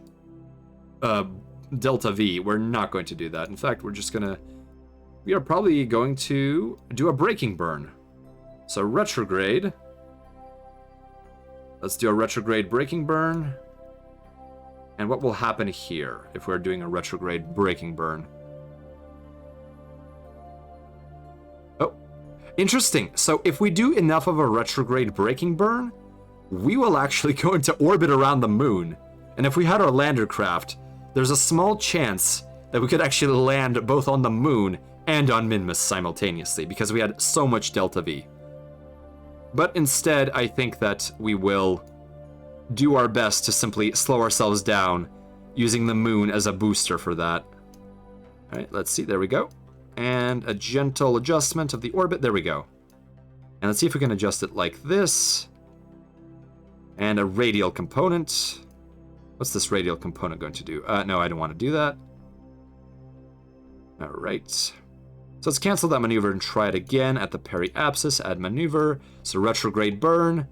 [SPEAKER 1] delta V, we're not going to do that. In fact, we are probably going to do a braking burn. So, retrograde. Let's do a retrograde braking burn. And what will happen here if we're doing a retrograde braking burn? Oh, interesting. So if we do enough of a retrograde braking burn, we will actually go into orbit around the moon. And if we had our lander craft, there's a small chance that we could actually land both on the moon and on Minmus simultaneously, because we had so much delta V. But instead, I think that we will do our best to simply slow ourselves down, using the moon as a booster for that. Alright, let's see, there we go. And a gentle adjustment of the orbit, there we go. And let's see if we can adjust it like this. And a radial component. What's this radial component going to do? No, I don't want to do that. Alright. So let's cancel that maneuver and try it again at the periapsis, add maneuver. So retrograde burn.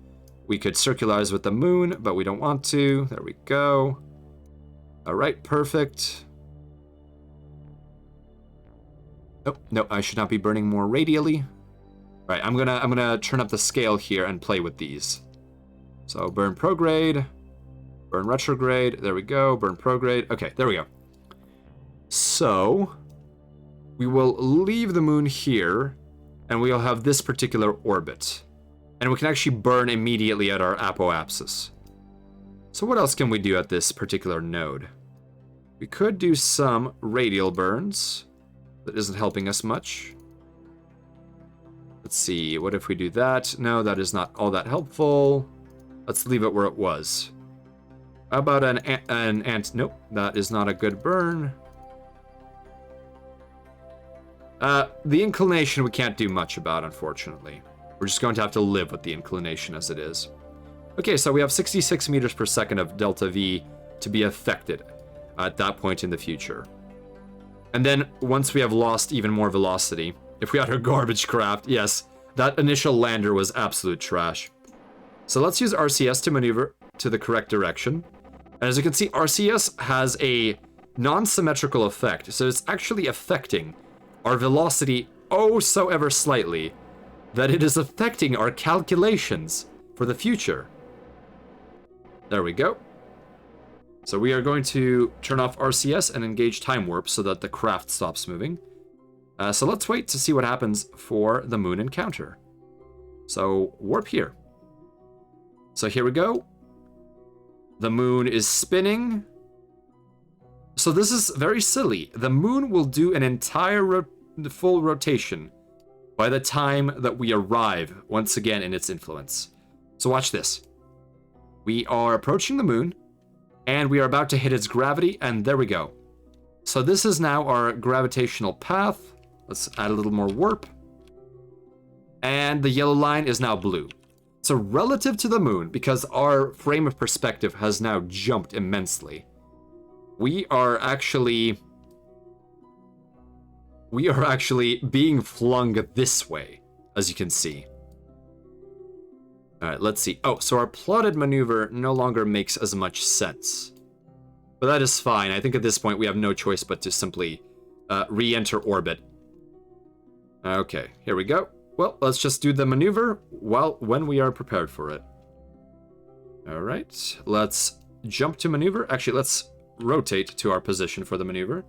[SPEAKER 1] We could circularize with the moon, but we don't want to. There we go. Alright, perfect. Oh, no, I should not be burning more radially. Right, I'm gonna turn up the scale here and play with these. So burn prograde, burn retrograde, there we go, burn prograde. Okay, there we go. So we will leave the moon here, and we'll have this particular orbit. And we can actually burn immediately at our apoapsis. So what else can we do at this particular node? We could do some radial burns. That isn't helping us much. Let's see, what if we do that? No, that is not all that helpful. Let's leave it where it was. How about an ant? Nope, that is not a good burn. The inclination we can't do much about, unfortunately. We're just going to have to live with the inclination as it is. Okay, so we have 66 meters per second of delta V to be affected at that point in the future. And then once we have lost even more velocity, if we had our garbage craft, yes, that initial lander was absolute trash. So let's use RCS to maneuver to the correct direction. And as you can see, RCS has a non-symmetrical effect, so it's actually affecting our velocity oh so ever slightly, that it is affecting our calculations for the future. There we go. So we are going to turn off RCS and engage time warp so that the craft stops moving. So let's wait to see what happens for the moon encounter. So warp here. So here we go. The moon is spinning. So this is very silly. The moon will do an entire full rotation by the time that we arrive once again in its influence. So watch this. We are approaching the moon, and we are about to hit its gravity, and there we go. So this is now our gravitational path. Let's add a little more warp. And the yellow line is now blue. So relative to the moon, because our frame of perspective has now jumped immensely, we are actually being flung this way, as you can see. Alright, let's see. Oh, so our plotted maneuver no longer makes as much sense. But that is fine. I think at this point we have no choice but to simply re-enter orbit. Okay, here we go. Well, let's just do the maneuver when we are prepared for it. Alright, let's jump to maneuver. Actually, let's rotate to our position for the maneuver.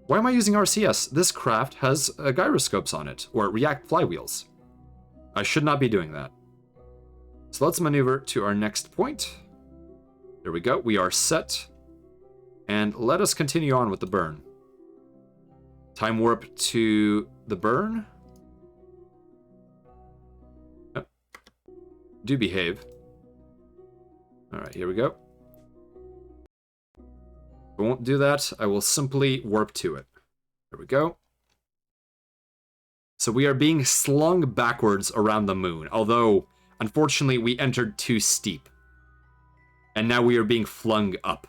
[SPEAKER 1] Why am I using RCS? This craft has gyroscopes on it, or react flywheels. I should not be doing that. So let's maneuver to our next point. There we go, we are set. And let us continue on with the burn. Time warp to the burn. Oh. Do behave. Alright, here we go. I won't do that, I will simply warp to it. There we go. So we are being slung backwards around the moon, although, unfortunately, we entered too steep. And now we are being flung up,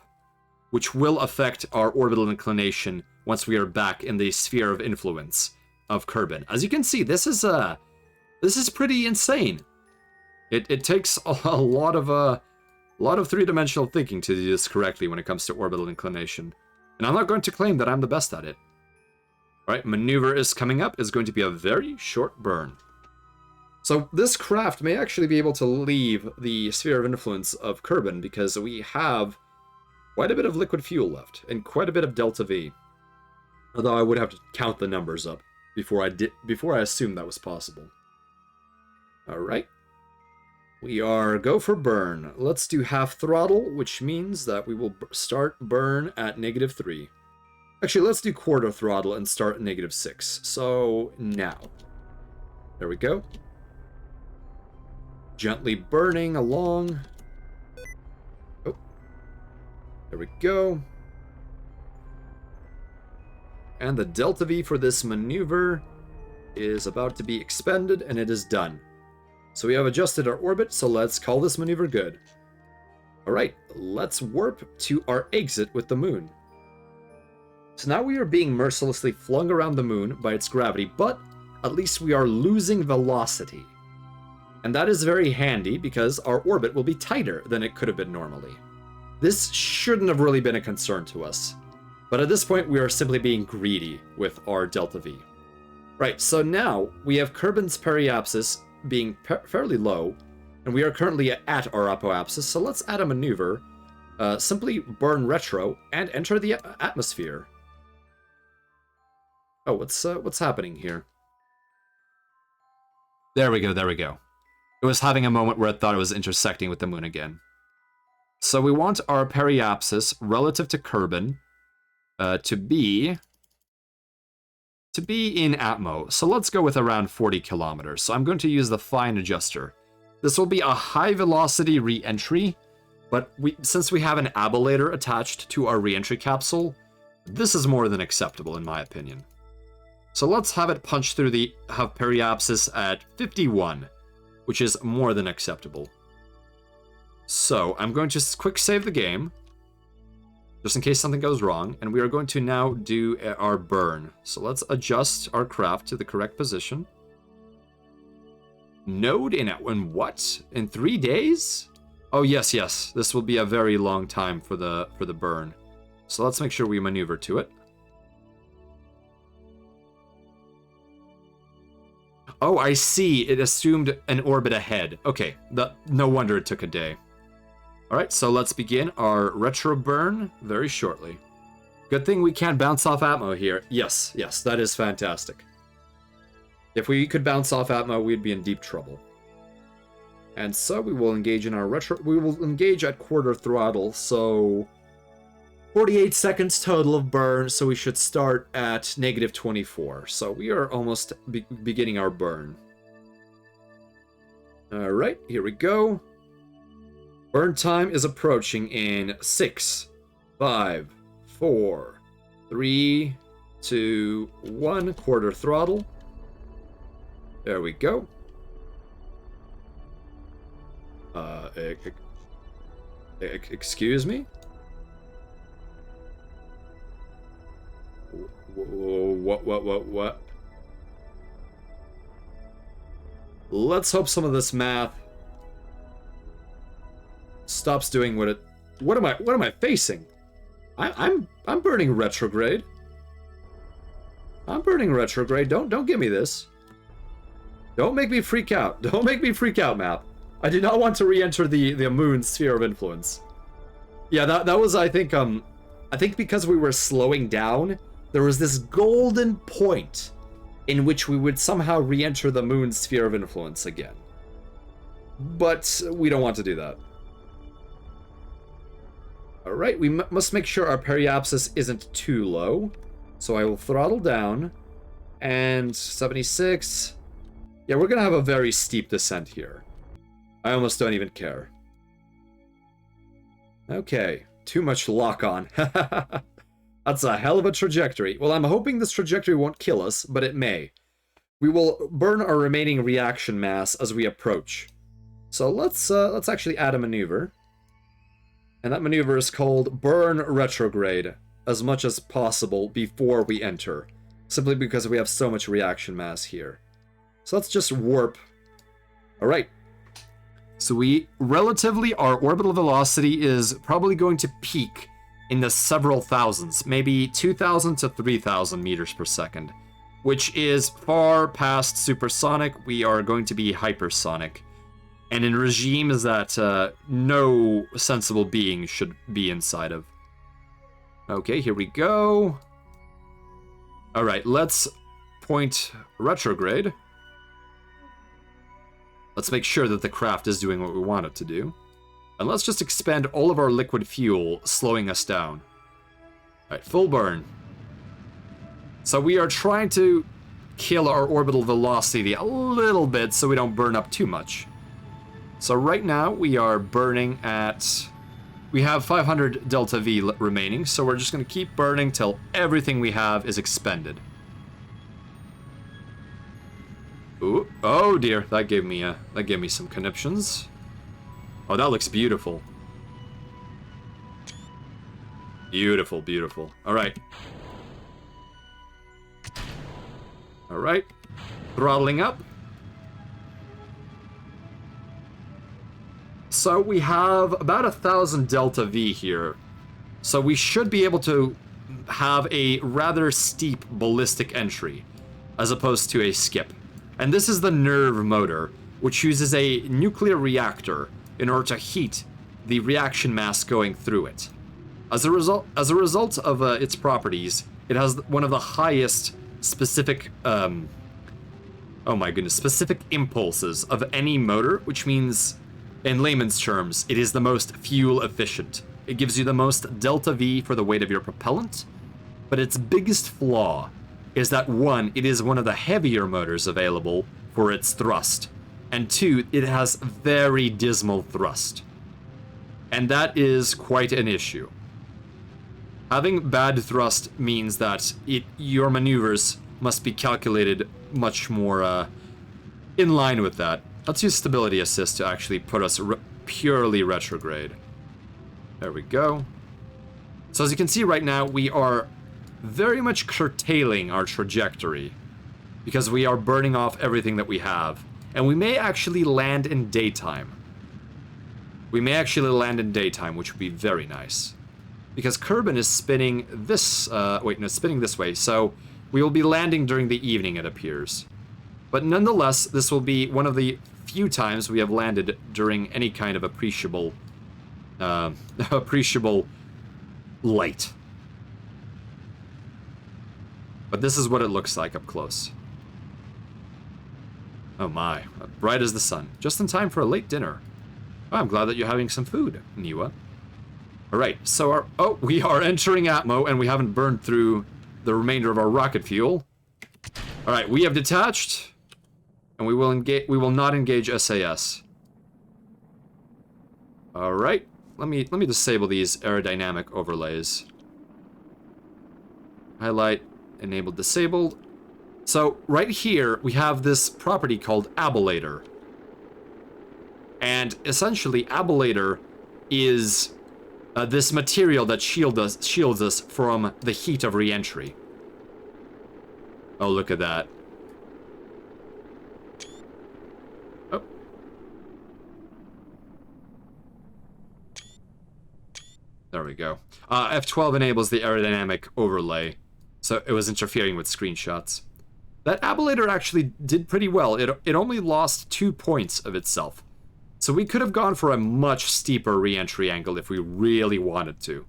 [SPEAKER 1] which will affect our orbital inclination once we are back in the sphere of influence of Kerbal. As you can see, this is pretty insane. It takes a lot of three-dimensional thinking to do this correctly when it comes to orbital inclination. And I'm not going to claim that I'm the best at it. Alright, maneuver is coming up. It's going to be a very short burn. So this craft may actually be able to leave the sphere of influence of Kerbal because we have quite a bit of liquid fuel left and quite a bit of delta V. Although I would have to count the numbers up before I assumed that was possible. Alright. We are go for burn. Let's do half throttle, which means that we will start burn at -3. Actually, let's do quarter throttle and start at -6. So now. There we go. Gently burning along. Oh. There we go. And the delta V for this maneuver is about to be expended, and it is done. So we have adjusted our orbit, so let's call this maneuver good. Alright, let's warp to our exit with the moon. So now we are being mercilessly flung around the moon by its gravity, but at least we are losing velocity. And that is very handy because our orbit will be tighter than it could have been normally. This shouldn't have really been a concern to us. But at this point, we are simply being greedy with our delta V. Right, so now we have Kerbal's periapsis being fairly low, and we are currently at our apoapsis, so let's add a maneuver. Simply burn retro and enter the atmosphere. Oh, what's happening here? There we go, there we go. It was having a moment where it thought it was intersecting with the moon again. So we want our periapsis relative to Kerbal to be in Atmo. So let's go with around 40 kilometers. So I'm going to use the fine adjuster. This will be a high velocity re-entry, but since we have an ablator attached to our re-entry capsule, this is more than acceptable in my opinion. So let's have it punch through the periapsis at 51, which is more than acceptable. So I'm going to quick save the game, just in case something goes wrong, and we are going to now do our burn. So let's adjust our craft to the correct position. Node in what? In 3 days? Oh yes, yes. This will be a very long time for the burn. So let's make sure we maneuver to it. Oh, I see. It assumed an orbit ahead. Okay, no wonder it took a day. Alright, so let's begin our retro burn very shortly. Good thing we can't bounce off Atmo here. Yes, yes, that is fantastic. If we could bounce off Atmo, we'd be in deep trouble. And so we will engage in our retro... We will engage at quarter throttle, so... 48 seconds total of burn, so we should start at -24. So we are almost beginning our burn. Alright, here we go. Burn time is approaching in 6, 5, 4, 3, 2, 1. Quarter throttle. There we go. Excuse me? What? Let's hope some of this math stops doing what it... What am I facing? I'm burning retrograde. I'm burning retrograde. Don't give me this. Don't make me freak out. Don't make me freak out, map. I do not want to re-enter the moon sphere of influence. Yeah, that was, I think because we were slowing down, there was this golden point in which we would somehow re-enter the moon sphere of influence again. But we don't want to do that. Alright, we must make sure our periapsis isn't too low. So I will throttle down. And 76. Yeah, we're gonna have a very steep descent here. I almost don't even care. Okay, too much lock-on. That's a hell of a trajectory. Well, I'm hoping this trajectory won't kill us, but it may. We will burn our remaining reaction mass as we approach. So let's actually add a maneuver. And that maneuver is called Burn Retrograde as much as possible before we enter. Simply because we have so much reaction mass here. So let's just warp. Alright. So our orbital velocity is probably going to peak in the several thousands, maybe 2,000 to 3,000 meters per second, which is far past supersonic. We are going to be hypersonic, and in regimes that no sensible being should be inside of. Okay, here we go. All right, let's point retrograde. Let's make sure that the craft is doing what we want it to do. And let's just expend all of our liquid fuel, slowing us down. Alright, full burn. So we are trying to kill our orbital velocity a little bit so we don't burn up too much. So right now we are burning at... We have 500 delta V remaining, so we're just going to keep burning till everything we have is expended. Ooh, oh dear, that gave me some conniptions. Oh, that looks beautiful. Beautiful, beautiful. All right. All right. Throttling up. So we have about 1,000 delta V here. So we should be able to have a rather steep ballistic entry as opposed to a skip. And this is the nerve motor, which uses a nuclear reactor in order to heat the reaction mass going through it. As a result of its properties, it has one of the highest specific, specific impulses of any motor, which means, in layman's terms, it is the most fuel efficient. It gives you the most delta V for the weight of your propellant, but its biggest flaw is that one, it is one of the heavier motors available for its thrust, and two, it has very dismal thrust. And that is quite an issue. Having bad thrust means that your maneuvers must be calculated much more in line with that. Let's use stability assist to actually put us purely retrograde. There we go. So as you can see right now, we are very much curtailing our trajectory because we are burning off everything that we have. And we may actually land in daytime. Which would be very nice. Because Kerbal is spinning this, spinning this way, so we will be landing during the evening, it appears. But nonetheless, this will be one of the few times we have landed during any kind of appreciable light. But this is what it looks like up close. Oh my, bright as the sun. Just in time for a late dinner. Oh, I'm glad that you're having some food, Niwa. Alright, so we are entering Atmo, and we haven't burned through the remainder of our rocket fuel. Alright, we have detached, and we will not engage SAS. Alright, let me disable these aerodynamic overlays. Highlight, enabled, disabled. So right here, we have this property called ablator. And essentially, ablator is this material that shields us from the heat of re-entry. Oh, look at that. There we go. F12 enables the aerodynamic overlay, so it was interfering with screenshots. That ablator actually did pretty well. It only lost 2 points of itself. So we could have gone for a much steeper re-entry angle if we really wanted to.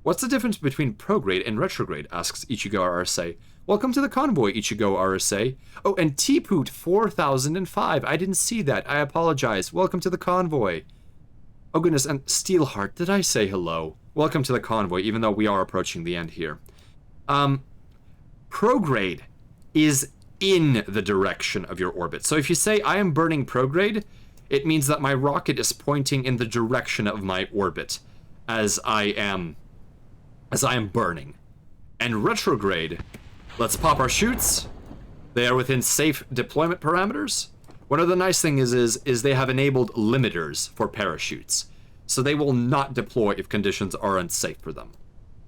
[SPEAKER 1] What's the difference between prograde and retrograde, asks Ichigo RSA. Welcome to the convoy, Ichigo RSA. Oh, and T-Poot 4005. I didn't see that. I apologize. Welcome to the convoy. Oh goodness, and Steelheart, did I say hello? Welcome to the convoy, even though we are approaching the end here. Prograde is in the direction of your orbit. So if you say, I am burning prograde, it means that my rocket is pointing in the direction of my orbit as I am burning. And retrograde, let's pop our chutes. They are within safe deployment parameters. One of the nice things is they have enabled limiters for parachutes, so they will not deploy if conditions are unsafe for them.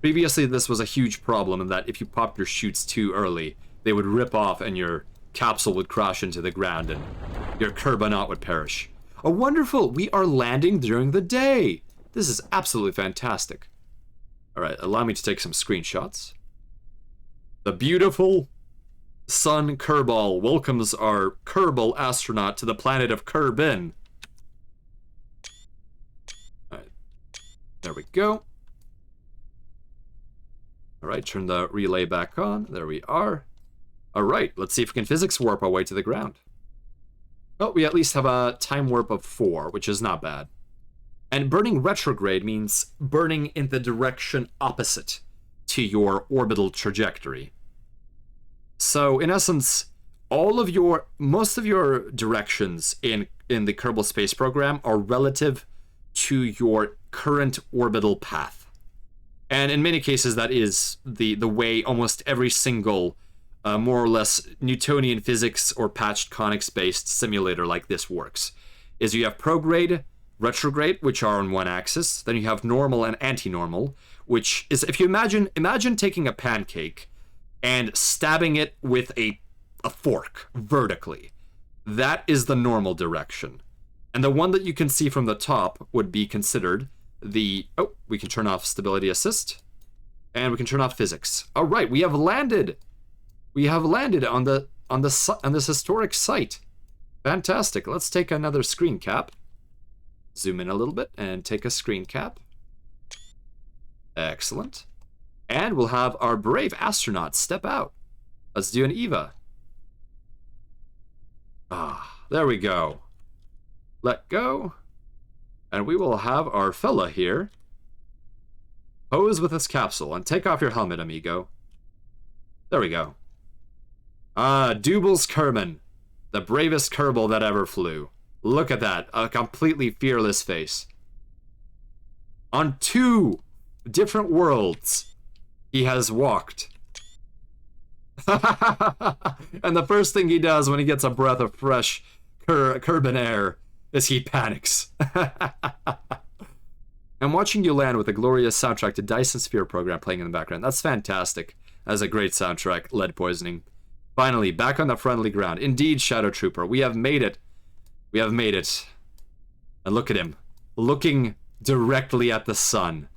[SPEAKER 1] Previously, this was a huge problem in that if you popped your chutes too early, they would rip off and your capsule would crash into the ground and your Kerbal would perish. Oh, wonderful! We are landing during the day! This is absolutely fantastic. Alright, allow me to take some screenshots. The beautiful sun Kerbal welcomes our Kerbal astronaut to the planet of Kerbin. Alright, there we go. Alright, turn the relay back on. There we are. Alright, let's see if we can physics warp our way to the ground. Oh, we at least have a time warp of 4, which is not bad. And burning retrograde means burning in the direction opposite to your orbital trajectory. So, in essence, most of your directions in the Kerbal Space Program are relative to your current orbital path. And in many cases, that is the way almost every single more or less Newtonian physics or patched conics-based simulator like this works. Is you have prograde, retrograde, which are on one axis, then you have normal and anti-normal, which is, if you imagine taking a pancake and stabbing it with a fork vertically. That is the normal direction. And the one that you can see from the top would be considered the... Oh, we can turn off stability assist. And we can turn off physics. All right, we have landed. We have landed on this historic site. Fantastic. Let's take another screen cap. Zoom in a little bit and take a screen cap. Excellent. And we'll have our brave astronaut step out. Let's do an EVA. There we go. Let go. And we will have our fella here pose with his capsule and take off your helmet, amigo. There we go. Duble's Kerman, the bravest Kerbal that ever flew. Look at that, a completely fearless face. On 2 different worlds, he has walked. And the first thing he does when he gets a breath of fresh Kerbin air is he panics. I'm watching you land with a glorious soundtrack to Dyson Sphere program playing in the background. That's fantastic. That's a great soundtrack, Lead Poisoning. Finally, back on the friendly ground. Indeed, Shadow Trooper, we have made it. We have made it. And look at him, looking directly at the sun.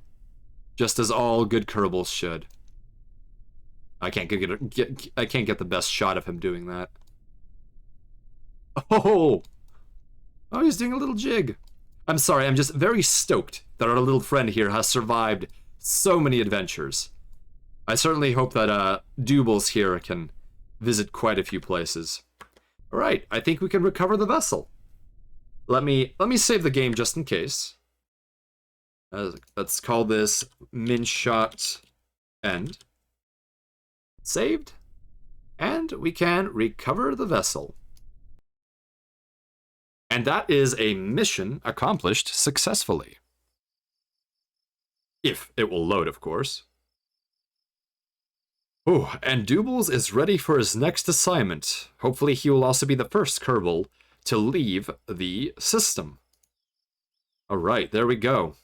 [SPEAKER 1] Just as all good Kerbals should. I can't get the best shot of him doing that. Oh, he's doing a little jig. I'm sorry, I'm just very stoked that our little friend here has survived so many adventures. I certainly hope that Doobles here can visit quite a few places. All right, I think we can recover the vessel. Let me save the game just in case. Let's call this Minshot End. Saved. And we can recover the vessel. And that is a mission accomplished successfully. If it will load, of course. Oh, and Doobles is ready for his next assignment. Hopefully he will also be the first Kerbal to leave the system. Alright, there we go.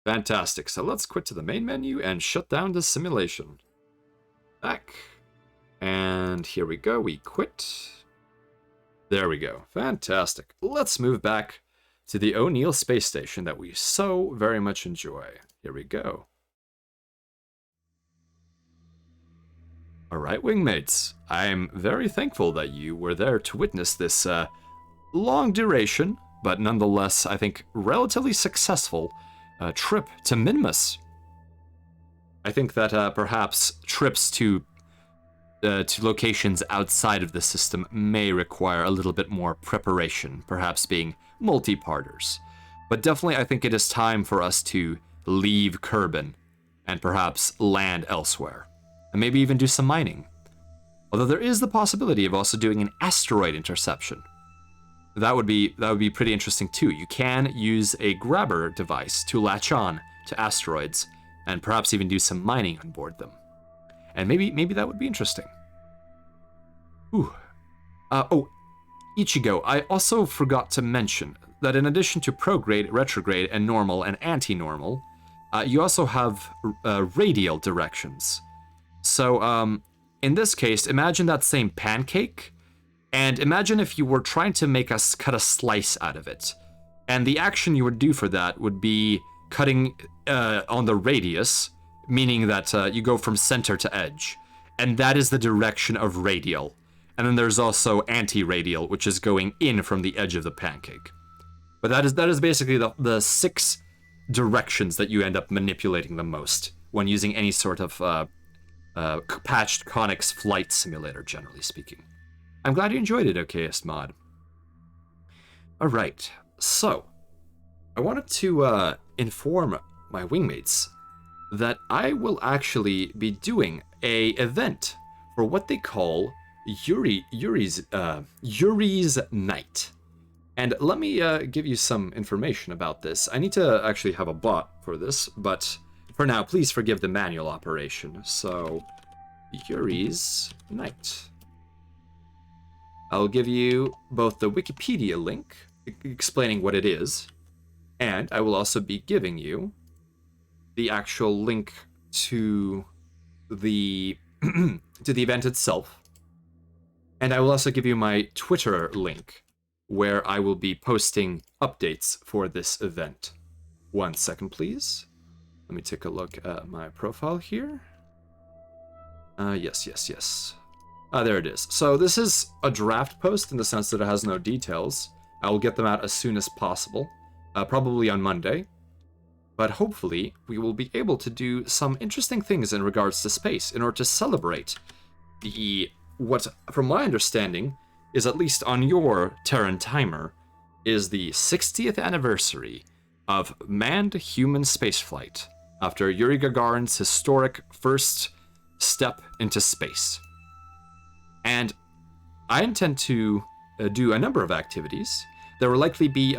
[SPEAKER 1] Fantastic. So let's quit to the main menu and shut down the simulation. Back. And here we go. We quit. There we go. Fantastic. Let's move back to the O'Neill space station that we so very much enjoy. Here we go. Alright, wingmates. I'm very thankful that you were there to witness this long duration, but nonetheless, I think, relatively successful trip to Minmus. I think that perhaps trips to locations outside of the system may require a little bit more preparation, perhaps being multi-parters. But definitely I think it is time for us to leave Kerbal and perhaps land elsewhere. And maybe even do some mining. Although there is the possibility of also doing an asteroid interception. That would be pretty interesting too. You can use a grabber device to latch on to asteroids and perhaps even do some mining on board them. And maybe that would be interesting. Ooh. Oh, Ichigo, I also forgot to mention that in addition to prograde, retrograde, and normal and anti-normal, you also have radial directions. So, in this case, imagine that same pancake, and imagine if you were trying to make us cut a slice out of it. And the action you would do for that would be cutting on the radius, meaning that you go from center to edge. And that is the direction of radial. And then there's also anti-radial, which is going in from the edge of the pancake. But that is basically the 6 directions that you end up manipulating the most when using any sort of patched Conics flight simulator, generally speaking. I'm glad you enjoyed it, OKS Mod. Alright, so I wanted to inform my wingmates that I will actually be doing a event for what they call Yuri's Night. And let me give you some information about this. I need to actually have a bot for this, but for now, please forgive the manual operation. So, Yuri's Night. I'll give you both the Wikipedia link explaining what it is, and I will also be giving you the actual link to the to the event itself. And I will also give you my Twitter link, where I will be posting updates for this event. 1 second, please. Let me take a look at my profile here. Yes. There it is. So this is a draft post in the sense that it has no details. I will get them out as soon as possible, probably on Monday. But hopefully, we will be able to do some interesting things in regards to space in order to celebrate what, from my understanding, is at least on your Terran timer, is the 60th anniversary of manned human spaceflight after Yuri Gagarin's historic first step into space. And I intend to do a number of activities. There will likely be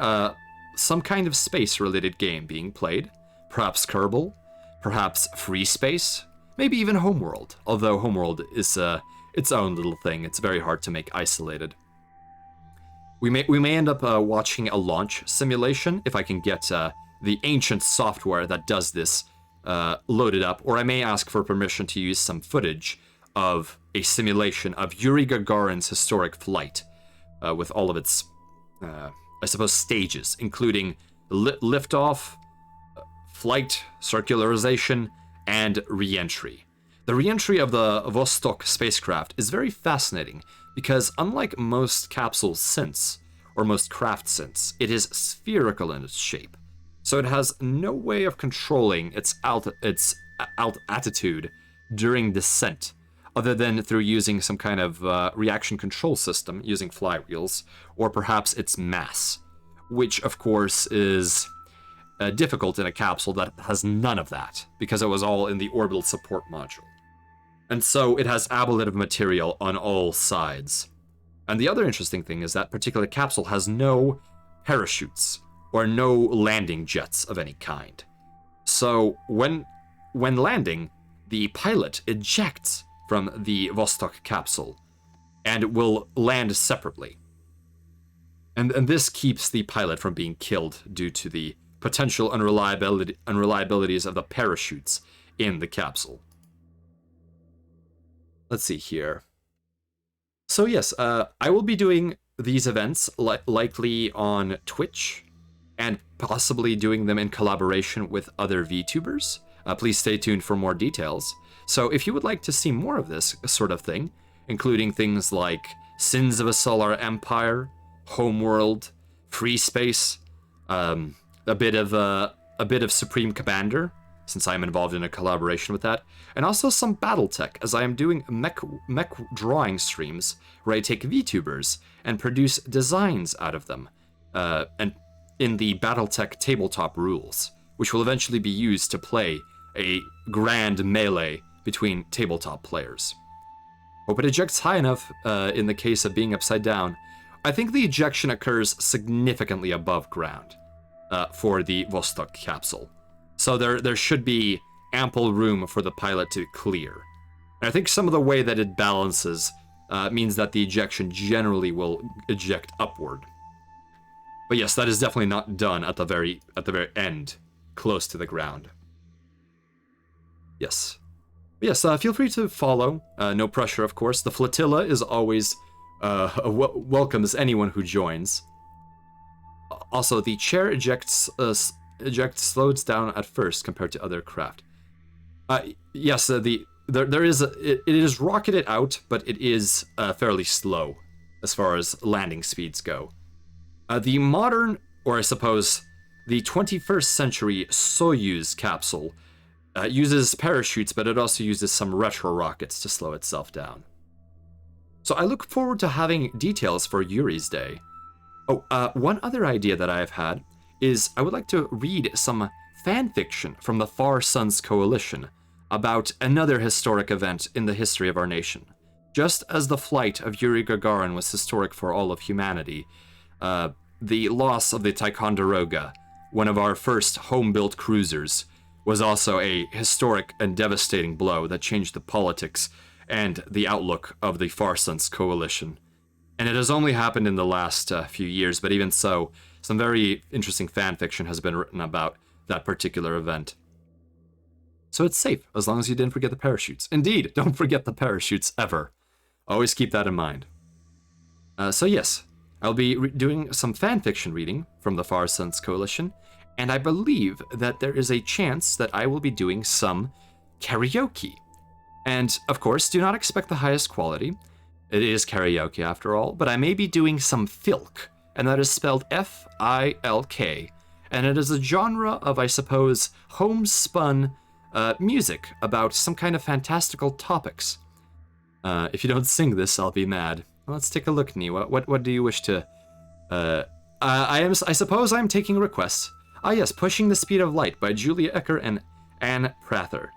[SPEAKER 1] some kind of space-related game being played, perhaps Kerbal, perhaps Free Space, maybe even Homeworld, although Homeworld is its own little thing. It's very hard to make isolated. We may end up watching a launch simulation if I can get the ancient software that does this loaded up, or I may ask for permission to use some footage of a simulation of Yuri Gagarin's historic flight with all of its, I suppose, stages, including liftoff, flight, circularization, and re-entry. The re-entry of the Vostok spacecraft is very fascinating because unlike most capsules since, or most craft since, it is spherical in its shape. So it has no way of controlling its altitude during descent, other than through using some kind of reaction control system using flywheels, or perhaps its mass, which of course is difficult in a capsule that has none of that, because it was all in the orbital support module. And so it has ablative material on all sides. And the other interesting thing is that particular capsule has no parachutes or no landing jets of any kind. So when landing, the pilot ejects from the Vostok capsule and will land separately. And this keeps the pilot from being killed due to the potential unreliabilities of the parachutes in the capsule. Let's see here. So yes, I will be doing these events likely on Twitch and possibly doing them in collaboration with other VTubers. Please stay tuned for more details. So if you would like to see more of this sort of thing, including things like Sins of a Solar Empire, Homeworld, Free Space, a bit of Supreme Commander, since I am involved in a collaboration with that, and also some BattleTech, as I am doing mech drawing streams where I take VTubers and produce designs out of them, and in the BattleTech tabletop rules, which will eventually be used to play a grand melee between tabletop players. Hope it ejects high enough in the case of being upside down. I think the ejection occurs significantly above ground for the Vostok capsule. So there should be ample room for the pilot to clear. And I think some of the way that it balances means that the ejection generally will eject upward. But yes, that is definitely not done at the very end, close to the ground. Yes. Yes, feel free to follow. No pressure, of course. The flotilla is always welcomes anyone who joins. Also, the chair ejects slows down at first compared to other craft. Yes, there is it is rocketed out, but it is fairly slow as far as landing speeds go. The modern, or I suppose the 21st century Soyuz capsule uses parachutes, but it also uses some retro rockets to slow itself down. So I look forward to having details for Yuri's Day. Oh, one other idea that I have had is I would like to read some fan fiction from the Far Suns Coalition about another historic event in the history of our nation. Just as the flight of Yuri Gagarin was historic for all of humanity, the loss of the Ticonderoga, one of our first home-built cruisers, was also a historic and devastating blow that changed the politics and the outlook of the Far Suns Coalition. And it has only happened in the last few years, but even so, some very interesting fan fiction has been written about that particular event. So it's safe, as long as you didn't forget the parachutes. Indeed, don't forget the parachutes, ever. Always keep that in mind. So yes, I'll be doing some fan fiction reading from the Far Suns Coalition, and I believe that there is a chance that I will be doing some karaoke. And, of course, do not expect the highest quality. It is karaoke, after all, but I may be doing some filk, and that is spelled F-I-L-K, and it is a genre of, I suppose, homespun music about some kind of fantastical topics. If you don't sing this, I'll be mad. Let's take a look, Niwa. What do you wish to... I suppose I'm taking requests. Ah yes, Pushing the Speed of Light by Julia Ecker and Anne Prather.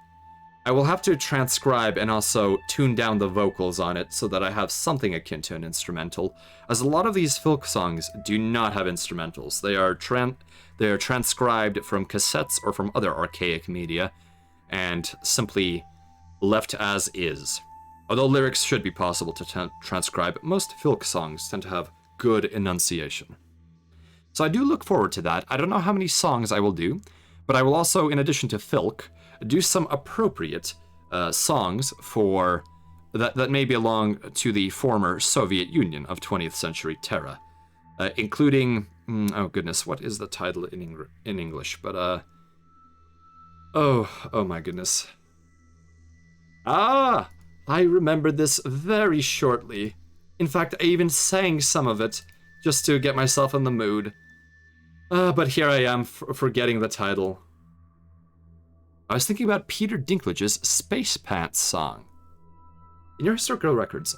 [SPEAKER 1] I will have to transcribe and also tune down the vocals on it so that I have something akin to an instrumental, as a lot of these folk songs do not have instrumentals. They are transcribed from cassettes or from other archaic media, and simply left as is. Although lyrics should be possible to transcribe, most folk songs tend to have good enunciation. So I do look forward to that. I don't know how many songs I will do, but I will also, in addition to filk, do some appropriate songs for that may belong to the former Soviet Union of 20th century Terra, including oh goodness, what is the title in English? But oh my goodness. I remember this very shortly. In fact, I even sang some of it just to get myself in the mood. But here I am forgetting the title. I was thinking about Peter Dinklage's Space Pants song. In your historical records,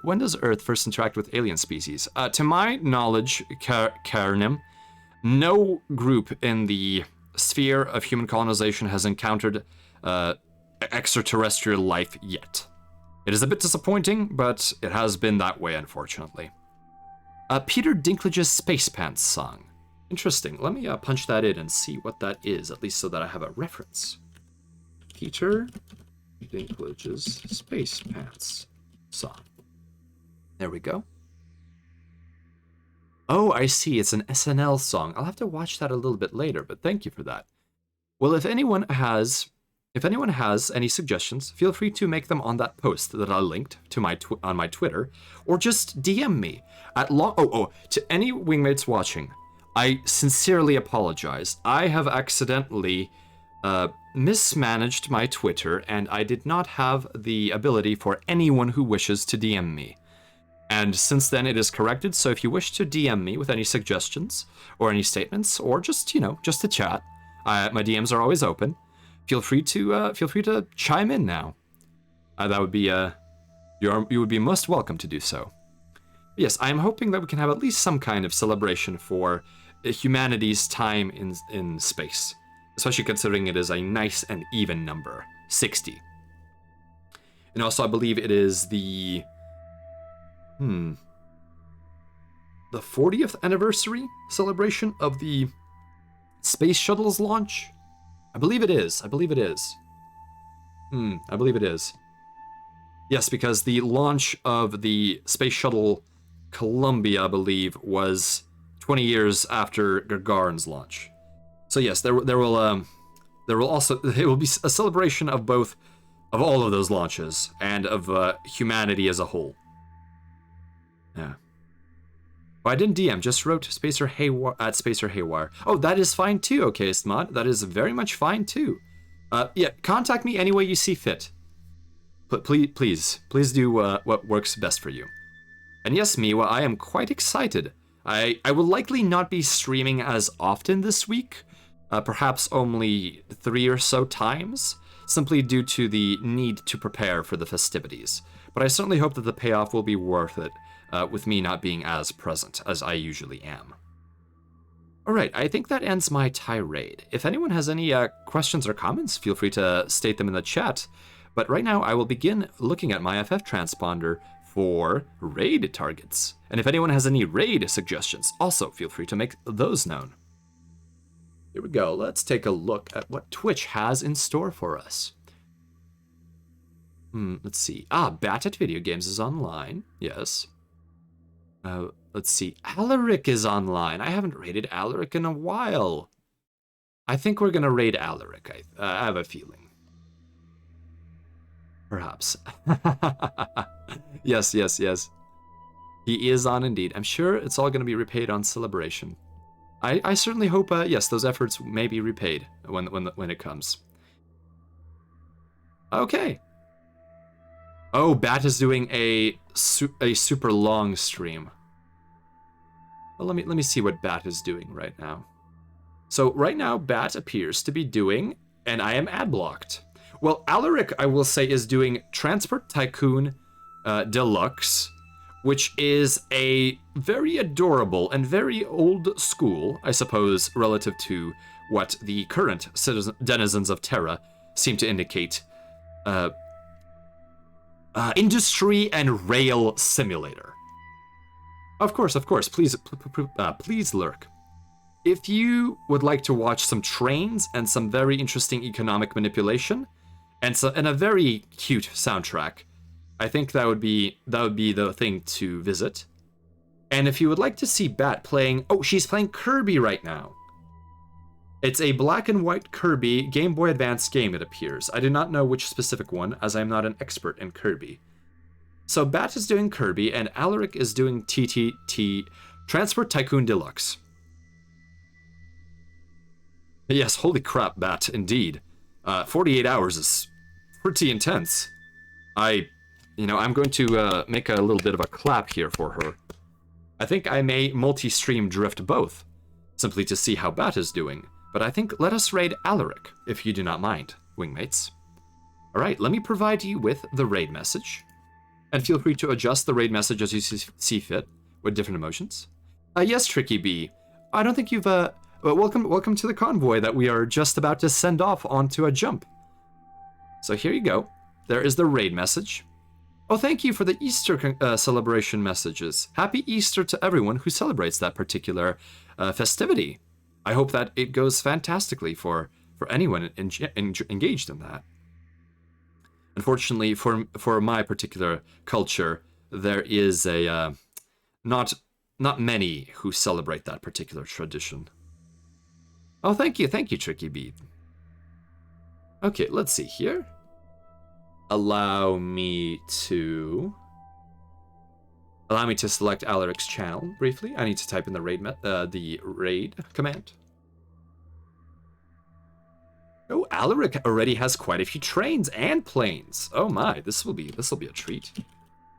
[SPEAKER 1] when does Earth first interact with alien species? To my knowledge, Karnim, no group in the sphere of human colonization has encountered extraterrestrial life yet. It is a bit disappointing, but it has been that way, unfortunately. Peter Dinklage's Space Pants song. Interesting. Let me punch that in and see what that is, at least so that I have a reference. Peter Dinklage's Space Pants song. There we go. Oh, I see. It's an SNL song. I'll have to watch that a little bit later, but thank you for that. Well, if anyone has any suggestions, feel free to make them on that post that I linked to on my Twitter, or just DM me at to any wingmates watching. I sincerely apologize. I have accidentally mismanaged my Twitter, and I did not have the ability for anyone who wishes to DM me. And since then it is corrected, so if you wish to DM me with any suggestions or any statements, or just, just to chat, my DMs are always open. Feel free to chime in now. That would be you would be most welcome to do so. Yes, I am hoping that we can have at least some kind of celebration for humanity's time in space, especially considering it is a nice and even number, 60. And also, I believe it is the 40th anniversary celebration of the space shuttle's launch. I believe it is. I believe it is. Yes, because the launch of the space shuttle Columbia, I believe, was 20 years after Gagarin's launch. So yes, there will also it will be a celebration of all of those launches and of humanity as a whole. Yeah. Well, I didn't DM, just wrote Spacer Haywire at Spacer Haywire. Oh, that is fine too, okay, Smod. That is very much fine too. Yeah, contact me any way you see fit. But please do what works best for you. And yes, Miwa, I am quite excited. I will likely not be streaming as often this week, perhaps only 3 or so times, simply due to the need to prepare for the festivities. But I certainly hope that the payoff will be worth it, with me not being as present as I usually am. Alright, I think that ends my tirade. If anyone has any questions or comments, feel free to state them in the chat. But right now, I will begin looking at my FF transponder for raid targets. And if anyone has any raid suggestions, also feel free to make those known. Here we go. Let's take a look at what Twitch has in store for us. Let's see. Bat at Video Games is online. Yes. Let's see. Alaric is online. I haven't raided Alaric in a while. I think we're going to raid Alaric. I have a feeling. Perhaps. Yes. He is on indeed. I'm sure it's all going to be repaid on celebration. I certainly hope, yes, those efforts may be repaid when it comes. Okay. Oh, Bat is doing a super long stream. Well, let me see what Bat is doing right now. So right now, Bat appears to be doing, and I am ad blocked. Well, Alaric, I will say, is doing Transport Tycoon Deluxe, which is a very adorable and very old school, I suppose, relative to what the current denizens of Terra seem to indicate, industry and rail simulator. Of course, please lurk. If you would like to watch some trains and some very interesting economic manipulation, and a very cute soundtrack, I think that would be the thing to visit. And if you would like to see Bat playing, she's playing Kirby right now. It's a black and white Kirby Game Boy Advance game, it appears. I do not know which specific one, as I am not an expert in Kirby. So Bat is doing Kirby, and Alaric is doing TTT, Transport Tycoon Deluxe. Yes, holy crap, Bat, indeed. 48 hours is pretty intense. I'm going to make a little bit of a clap here for her. I think I may multi-stream drift both, simply to see how Bat is doing. But I think let us raid Alaric, if you do not mind, wingmates. Alright, let me provide you with the raid message. And feel free to adjust the raid message as you see fit, with different emotions. Yes, Tricky B. I don't think you've, welcome to the convoy that we are just about to send off onto a jump. So here you go. There is the raid message. Oh, thank you for the Easter celebration messages. Happy Easter to everyone who celebrates that particular festivity. I hope that it goes fantastically for anyone engaged in that. Unfortunately, for my particular culture, there is a not many who celebrate that particular tradition. Oh, thank you, Tricky Bee. Okay, let's see here. Allow me to Allow me to select Alaric's channel briefly. I need to type in the raid command. Oh, Alaric already has quite a few trains and planes. Oh my, this will be a treat.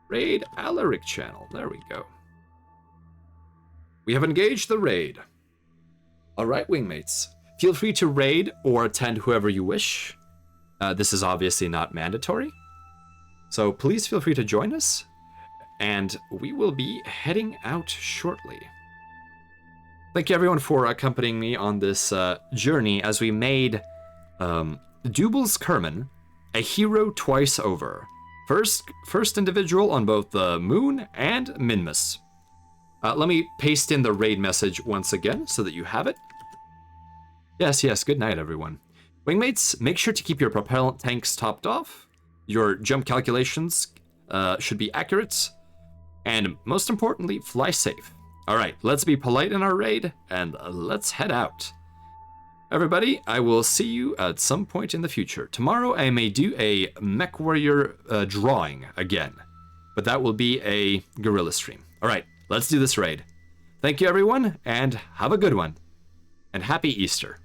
[SPEAKER 1] Raid Alaric channel. There we go. We have engaged the raid. All right, wingmates. Feel free to raid or attend whoever you wish. This is obviously not mandatory. So please feel free to join us. And we will be heading out shortly. Thank you everyone for accompanying me on this journey as we made Dubel's Kerman a hero twice over. First individual on both the Moon and Minmus. Let me paste in the raid message once again so that you have it. Yes, good night everyone. Wingmates, make sure to keep your propellant tanks topped off. Your jump calculations should be accurate. And most importantly, fly safe. All right, let's be polite in our raid and let's head out. Everybody, I will see you at some point in the future. Tomorrow I may do a Mech Warrior drawing again, but that will be a guerrilla stream. All right, let's do this raid. Thank you everyone, and have a good one. And happy Easter.